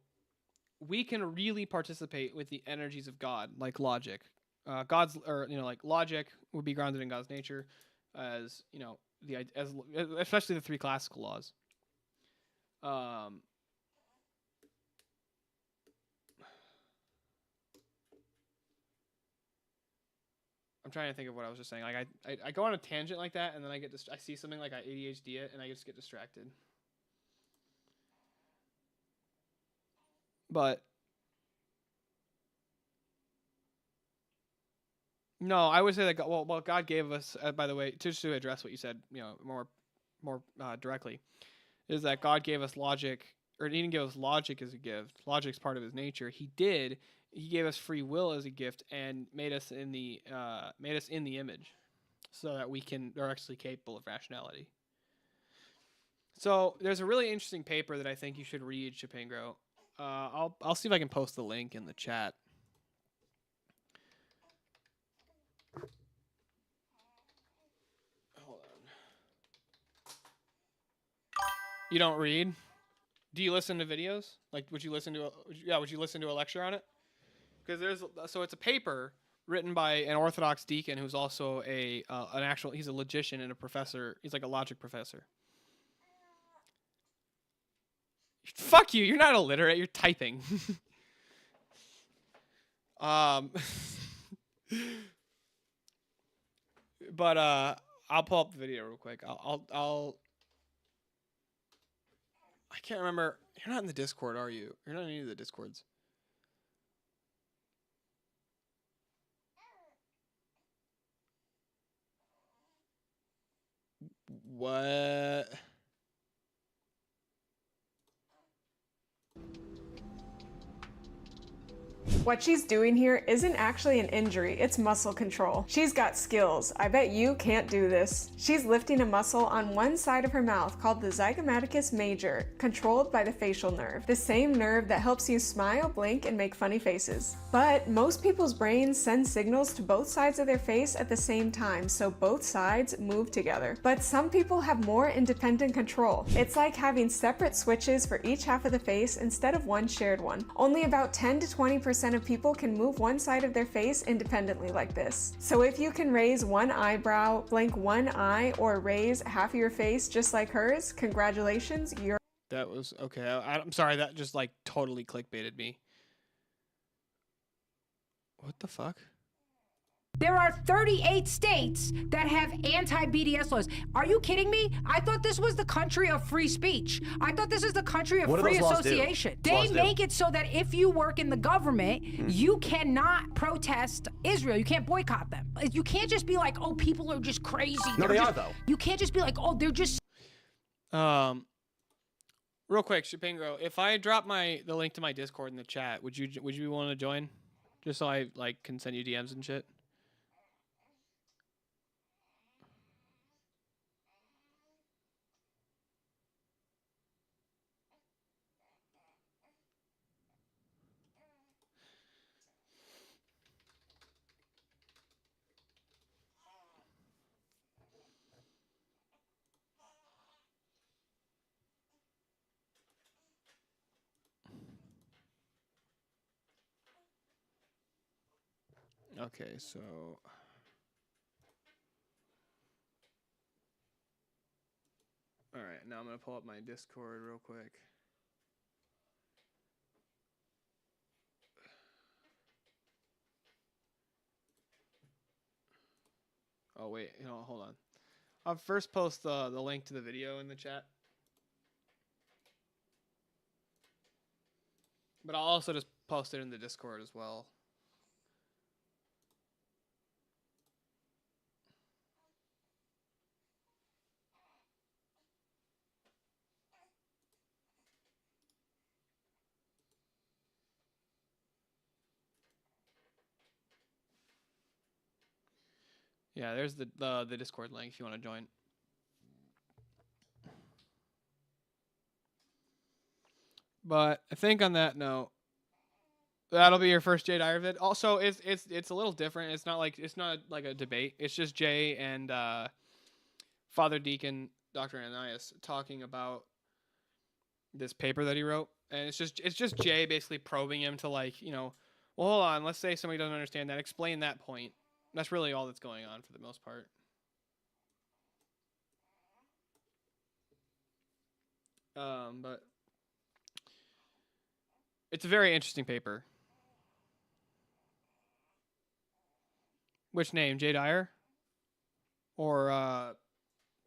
we can really participate with the energies of God, like logic. Like logic would be grounded in God's nature, as especially the three classical laws. I'm trying to think of what I was just saying. Like I go on a tangent like that, and then I see something like I ADHD it, and I just get distracted. But no, I would say that God gave us. By the way, just to address what you said, more directly, is that God gave us logic, or he didn't give us logic as a gift. Logic's part of his nature. He gave us free will as a gift and made us in the image, so that are actually capable of rationality. So there's a really interesting paper that I think you should read, Chipengro. I'll see if I can post the link in the chat. Hold on. You don't read? Do you listen to videos? Like, would you listen to a lecture on it? Because it's a paper written by an Orthodox deacon who's also he's a logician and a professor. He's like a logic professor. Fuck you! You're not illiterate. You're typing. But I'll pull up the video real quick. I can't remember. You're not in the Discord, are you? You're not in any of the Discords. What? What she's doing here isn't actually an injury, it's muscle control. She's got skills. I bet you can't do this. She's lifting a muscle on one side of her mouth called the zygomaticus major, controlled by the facial nerve, the same nerve that helps you smile, blink, and make funny faces. But most people's brains send signals to both sides of their face at the same time, so both sides move together. But some people have more independent control. It's like having separate switches for each half of the face instead of one shared one. Only about 10 to 20% of people can move one side of their face independently like this. So if you can raise one eyebrow, blink one eye, or raise half of your face just like hers, congratulations, you're... That was okay. I'm sorry, that just like totally clickbaited me. What the fuck? There are 38 states that have anti-BDS laws. Are you kidding me? I thought this was the country of free speech. I thought this is the country of free association. They make it so that if you work in the government, you cannot protest Israel. You can't boycott them. You can't just be like, oh, people are just crazy. No, they are, though. You can't just be like, oh, they're just... Real quick, Chipengro, if I drop the link to my Discord in the chat, would you want to join? Just so I can send you DMs and shit. Okay, so all right, now I'm gonna pull up my Discord real quick. Oh wait, hold on. I'll first post the link to the video in the chat. But I'll also just post it in the Discord as well. Yeah, there's the Discord link if you want to join. But I think on that note, that'll be your first Jay Dyer vid. Also, it's a little different. It's not like a debate. It's just Jay and Father Deacon Dr. Ananias talking about this paper that he wrote, and it's just Jay basically probing him to well, hold on, let's say somebody doesn't understand that. Explain that point. That's really all that's going on for the most part. But it's a very interesting paper. Which name? Jay Dyer? Or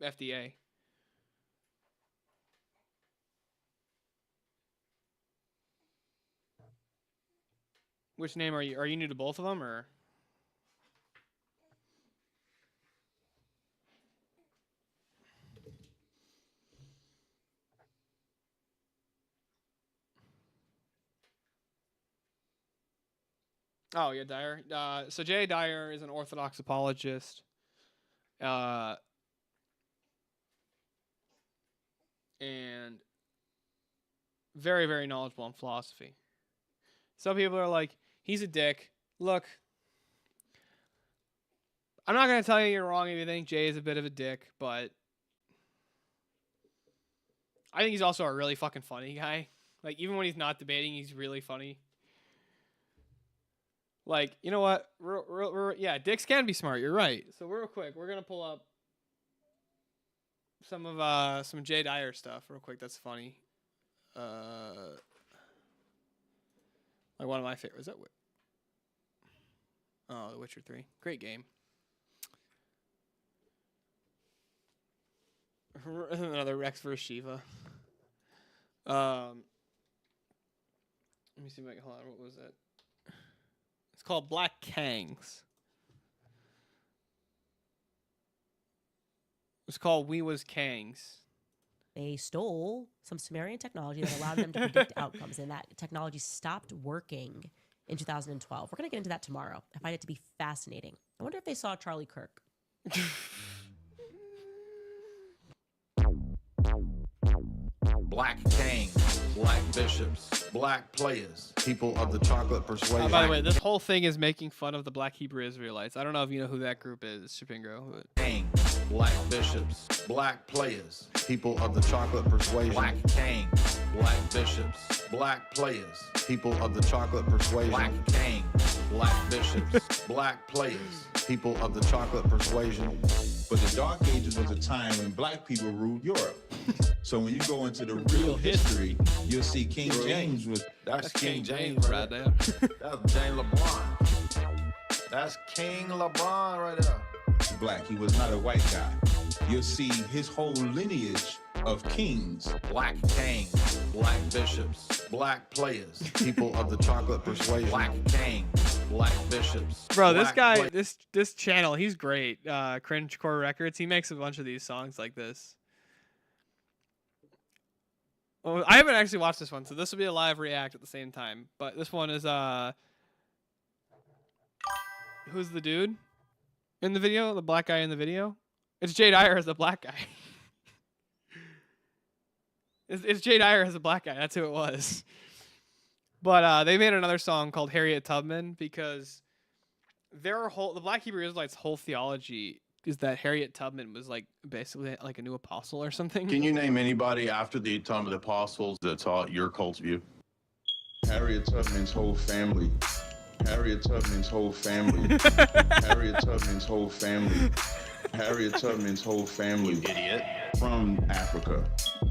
FDA? Which name are you? Are you new to both of them, or? Oh, yeah, Dyer. So Jay Dyer is an Orthodox apologist. And very, very knowledgeable in philosophy. Some people are like, he's a dick. Look, I'm not going to tell you you're wrong if you think Jay is a bit of a dick, but I think he's also a really fucking funny guy. Like, even when he's not debating, he's really funny. Like, you know what? Yeah, dicks can be smart. You're right. So real quick, we're gonna pull up some Jay Dyer stuff real quick. That's funny. Like one of my favorites. Is that The Witcher 3. Great game. Another Rex versus Shiva. Let me see if I can hold on. What was that? It's called Black Kangs. It's called We Was Kangs. They stole some Sumerian technology that allowed them to predict outcomes, and that technology stopped working in 2012. We're going to get into that tomorrow. I find it to be fascinating. I wonder if they saw Charlie Kirk. Black kings, black bishops, black players, people of the chocolate persuasion. By the way, this whole thing is making fun of the Black Hebrew Israelites. I don't know if you know who that group is, Shapingo. But... Kings, black bishops, black players, people of the chocolate persuasion. Black kings, black bishops, black players, people of the chocolate persuasion. Black kings, black bishops, black players, people of the chocolate persuasion. But the Dark Ages was a time when black people ruled Europe. So when you go into the real history, you'll see King James was... That's King James right there. That's James LeBron. That's King LeBron right there. Black, he was not a white guy. You'll see his whole lineage of kings. Black kings, black bishops, black players, people of the chocolate persuasion. Black kings, black bishops. Bro, this guy, this channel, he's great. Cringecore Records, he makes a bunch of these songs like this. Well, I haven't actually watched this one, so this will be a live react at the same time. But this one is who's the dude in the video? The black guy in the video? It's Jay Dyer as the black guy. It's Jay Dyer as a black guy. That's who it was. But they made another song called Harriet Tubman because the Black Hebrew Israelites' whole theology is that Harriet Tubman was like basically like a new apostle or something. Can you name anybody after the time of the apostles that taught your cult's view? Harriet Tubman's whole family. Harriet Tubman's whole family. Harriet Tubman's whole family. Harriet Tubman's whole family. You idiot. From Africa,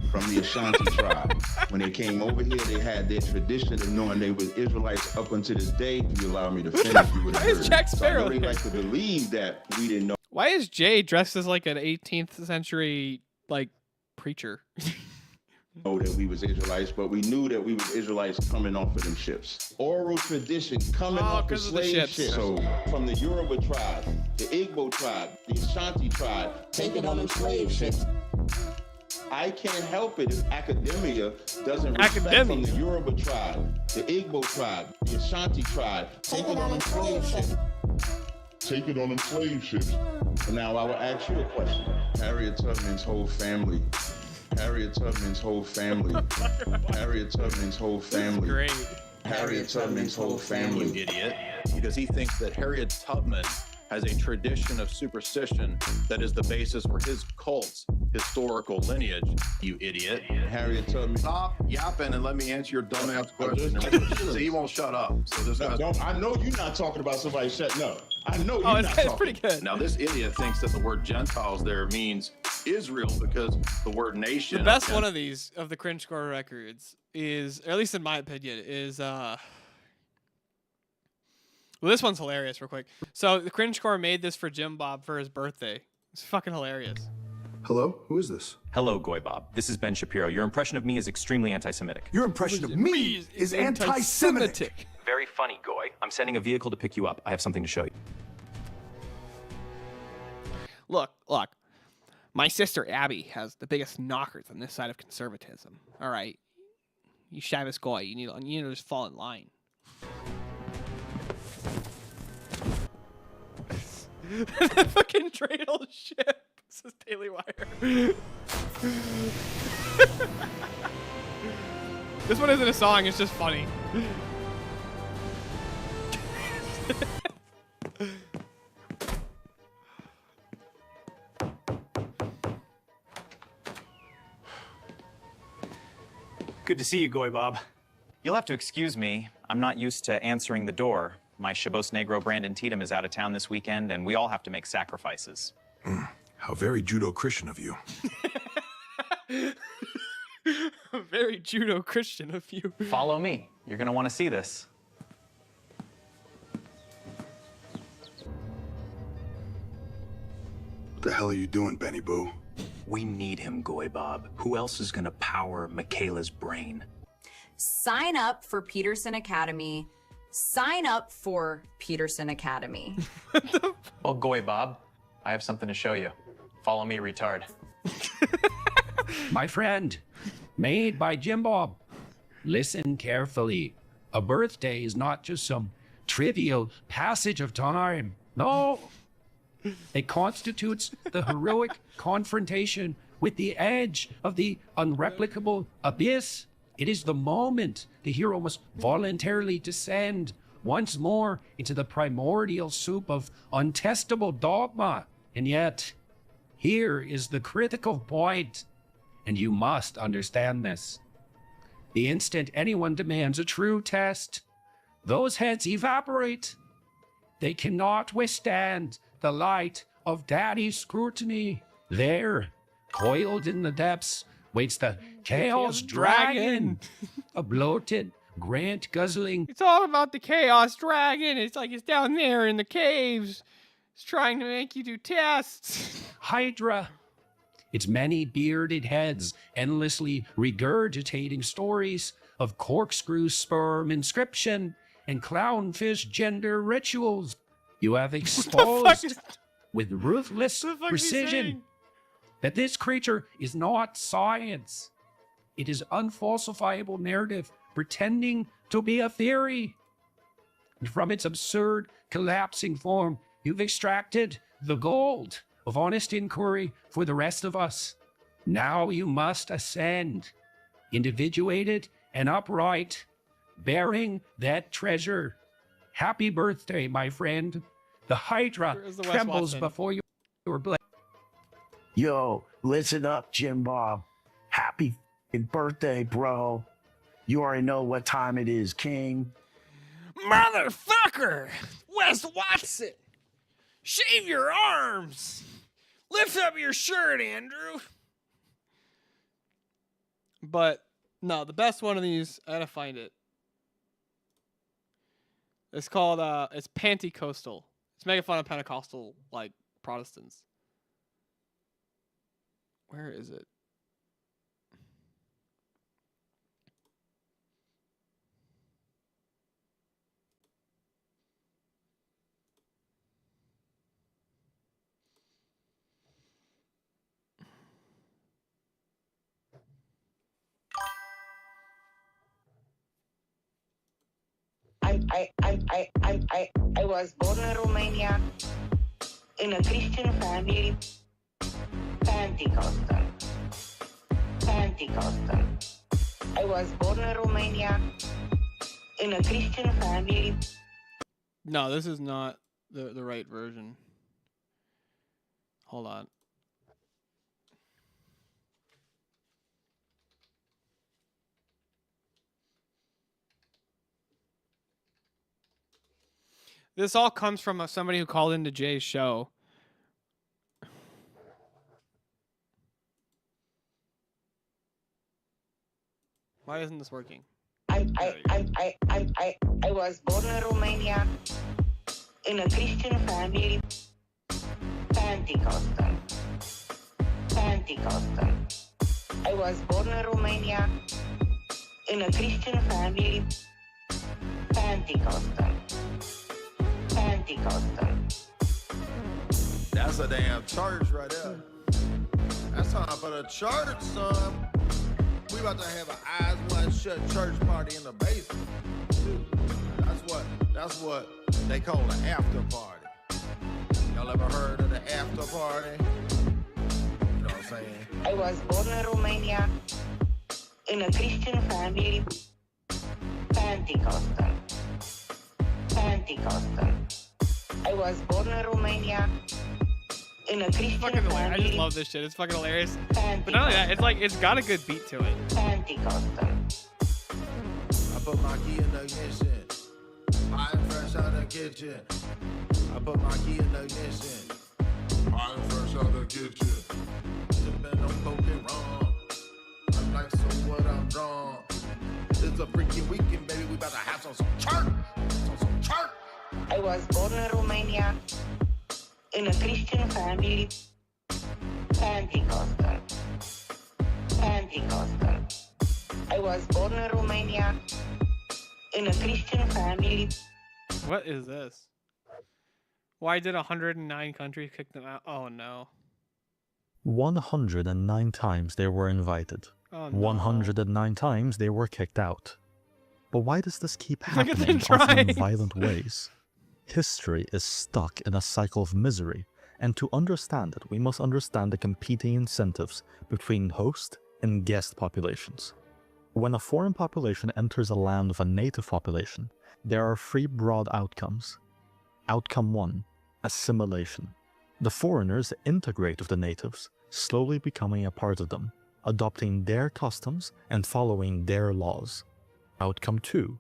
from the Ashanti tribe. When they came over here, they had their tradition of knowing they were Israelites up until this day. If you allow me to finish, you would have heard. Jack So I Sparrow know they like to believe that we didn't know. Why is Jay dressed as like an 18th century like preacher? Know that we was Israelites, but we knew that we was Israelites coming off of them ships. Oral tradition coming off of slave ships. So from the Yoruba tribe, the Igbo tribe, the Ashanti tribe, taking on them slave ships. I can't help it if academia doesn't respect from the Yoruba tribe, the Igbo tribe, the Ashanti tribe, taking on them slave ships. Taking on them slave ships. And now I will ask you a question. Harriet Tubman's whole family. Harriet Tubman's whole family. Harriet Tubman's whole family. Great. Harriet Tubman's whole family. You idiot. Because he thinks that Harriet Tubman has a tradition of superstition that is the basis for his cult's historical lineage, you idiot. Harriet Tubman. Stop yapping and let me answer your dumbass question. So he won't shut up. So this I know you're not talking about somebody shutting up. I know you're not it's talking. pretty good. Now this idiot thinks that the word Gentiles there means Israel because the word nation. The best one of these of the cringe core records is, or at least in my opinion, is well, this one's hilarious real quick. So the cringe core made this for Jim Bob for his birthday. It's fucking hilarious. Hello? Who is this? Hello, Goy Bob. This is Ben Shapiro. Your impression of me is extremely anti-Semitic. Your impression of me is anti-Semitic. Very funny, Goy. I'm sending a vehicle to pick you up. I have something to show you. Look. My sister Abby has the biggest knockers on this side of conservatism. All right, you Shabbos Goy, you need to just fall in line. That fucking dreidel ship. This is Daily Wire. This one isn't a song, it's just funny. Good to see you, Goy Bob. You'll have to excuse me. I'm not used to answering the door. My Chabos Negro Brandon Tatum is out of town this weekend, and we all have to make sacrifices. How very Judo-Christian of you. Very Judo-Christian of you. Follow me. You're going to want to see this. What the hell are you doing, Benny Boo? We need him, Goy Bob. Who else is going to power Michaela's brain? Sign up for Peterson Academy. Sign up for Peterson Academy. Well, Goy Bob, I have something to show you. Follow me, retard. My friend, made by Jim Bob. Listen carefully. A birthday is not just some trivial passage of time. No. It constitutes the heroic confrontation with the edge of the unreplicable abyss. It is the moment the hero must voluntarily descend once more into the primordial soup of untestable dogma. And yet, here is the critical point, and you must understand this. The instant anyone demands a true test, those heads evaporate. They cannot withstand the light of daddy's scrutiny. There, coiled in the depths, waits the Chaos Dragon. A bloated, grant-guzzling... It's all about the Chaos Dragon. It's like it's down there in the caves. It's trying to make you do tests. Hydra. Its many bearded heads endlessly regurgitating stories of corkscrew sperm inscription and clownfish gender rituals. You have exposed with ruthless precision that this creature is not science. It is unfalsifiable narrative pretending to be a theory. And from its absurd, collapsing form, you've extracted the gold of honest inquiry for the rest of us. Now you must ascend, individuated and upright, bearing that treasure. Happy birthday, my friend. The Hydra trembles before your blade. Yo, listen up, Jim Bob. Happy birthday, bro. You already know what time it is, King. Motherfucker! Wes Watson! Shave your arms! Lift up your shirt, Andrew! But, no, the best one of these, I gotta find it. It's called, it's Pantycoastal. It's making fun of Pentecostal, like, Protestants. Where is it? I was born in Romania in a Christian family. Pentecostal. Pentecostal. I was born in Romania in a Christian family. No, this is not the right version. Hold on. This all comes from somebody who called into Jay's show. Why isn't this working? I was born in Romania in a Christian family. Pentecostal. Pentecostal. I was born in Romania in a Christian family. Pentecostal. Pentecostal. That's a damn church right there. That's time for the church, son. We about to have an eyes wide shut church party in the basement. That's what they call an after party. Y'all ever heard of the after party? You know what I'm saying? I was born in Romania in a Christian family. Pentecostal. Pentecostal. I was born in Romania in a Christian family. I just love this shit. It's fucking hilarious. But not only that, it's like it's got a good beat to it. Pentecostal. I put my key in the ignition. I'm fresh out the kitchen. I put my key in the ignition. I'm fresh out the kitchen. Sipping on coke and rum. I'm like, so what? I'm drunk. It's a freaking weekend, baby. We about to have some church. Some church. I was born in Romania in a Christian family. Pentecostal. Pentecostal. I was born in Romania in a Christian family. What is this? Why did 109 countries kick them out? Oh no. 109 times they were invited. Oh, no. 109 times they were kicked out. But why does this keep Look at them happening, often in trying. violent ways? History is stuck in a cycle of misery, and to understand it, we must understand the competing incentives between host and guest populations. When a foreign population enters a land of a native population, there are three broad outcomes. Outcome 1. Assimilation. The foreigners integrate with the natives, slowly becoming a part of them, adopting their customs and following their laws. Outcome 2.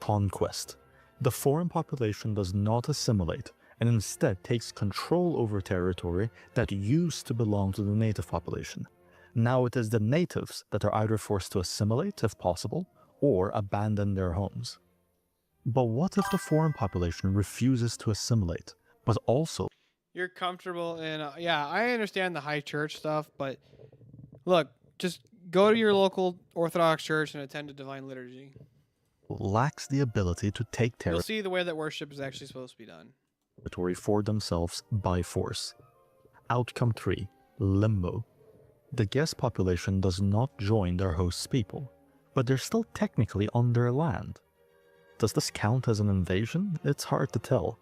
Conquest. The foreign population does not assimilate and instead takes control over territory that used to belong to the native population. Now it is the natives that are either forced to assimilate, if possible, or abandon their homes. But what if the foreign population refuses to assimilate, but also... You're comfortable in... yeah, I understand the high church stuff, but look, just go to your local Orthodox church and attend a divine liturgy. lacks the ability to take You'll see the way that worship is actually supposed to be done. territory for themselves by force. Outcome 3. Limbo. The guest population does not join their host's people, but they're still technically on their land. Does this count as an invasion? It's hard to tell.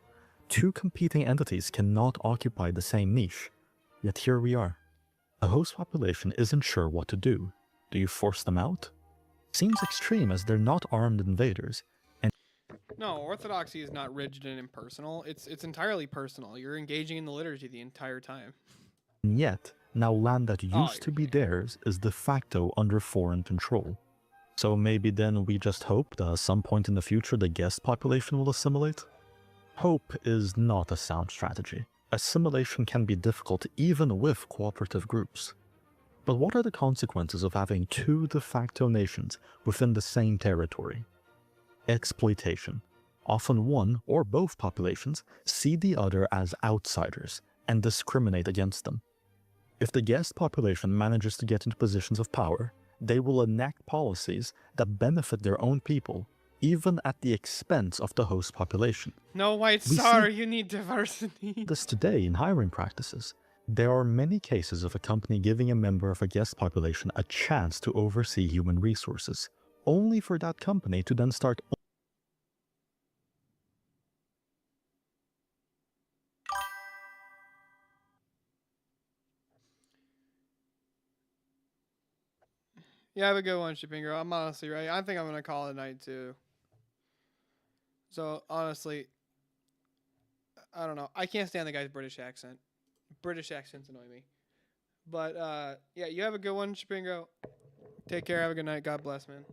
Two competing entities cannot occupy the same niche, yet here we are. A host population isn't sure what to do. Do you force them out? Seems extreme as they're not armed invaders, and No, Orthodoxy is not rigid and impersonal. It's entirely personal. You're engaging in the liturgy the entire time. yet, now land that used to be theirs is de facto under foreign control. So maybe then we just hope that at some point in the future the guest population will assimilate? Hope is not a sound strategy. Assimilation can be difficult even with cooperative groups. But what are the consequences of having two de facto nations within the same territory? Exploitation. Often one or both populations see the other as outsiders, and discriminate against them. If the guest population manages to get into positions of power, they will enact policies that benefit their own people, even at the expense of the host population. No white We star, see you need diversity. this today in hiring practices. There are many cases of a company giving a member of a guest population a chance to oversee human resources, only for that company to then start. You have a good one, Shipping Girl. I'm honestly right. I think I'm going to call it a night, too. So, honestly, I don't know. I can't stand the guy's British accent. British accents annoy me. But, yeah, you have a good one, Shipping Girl. Take care. Have a good night. God bless, man.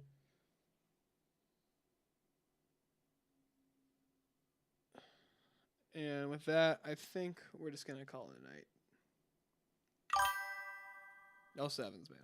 And with that, I think we're just going to call it a night. No sevens, man.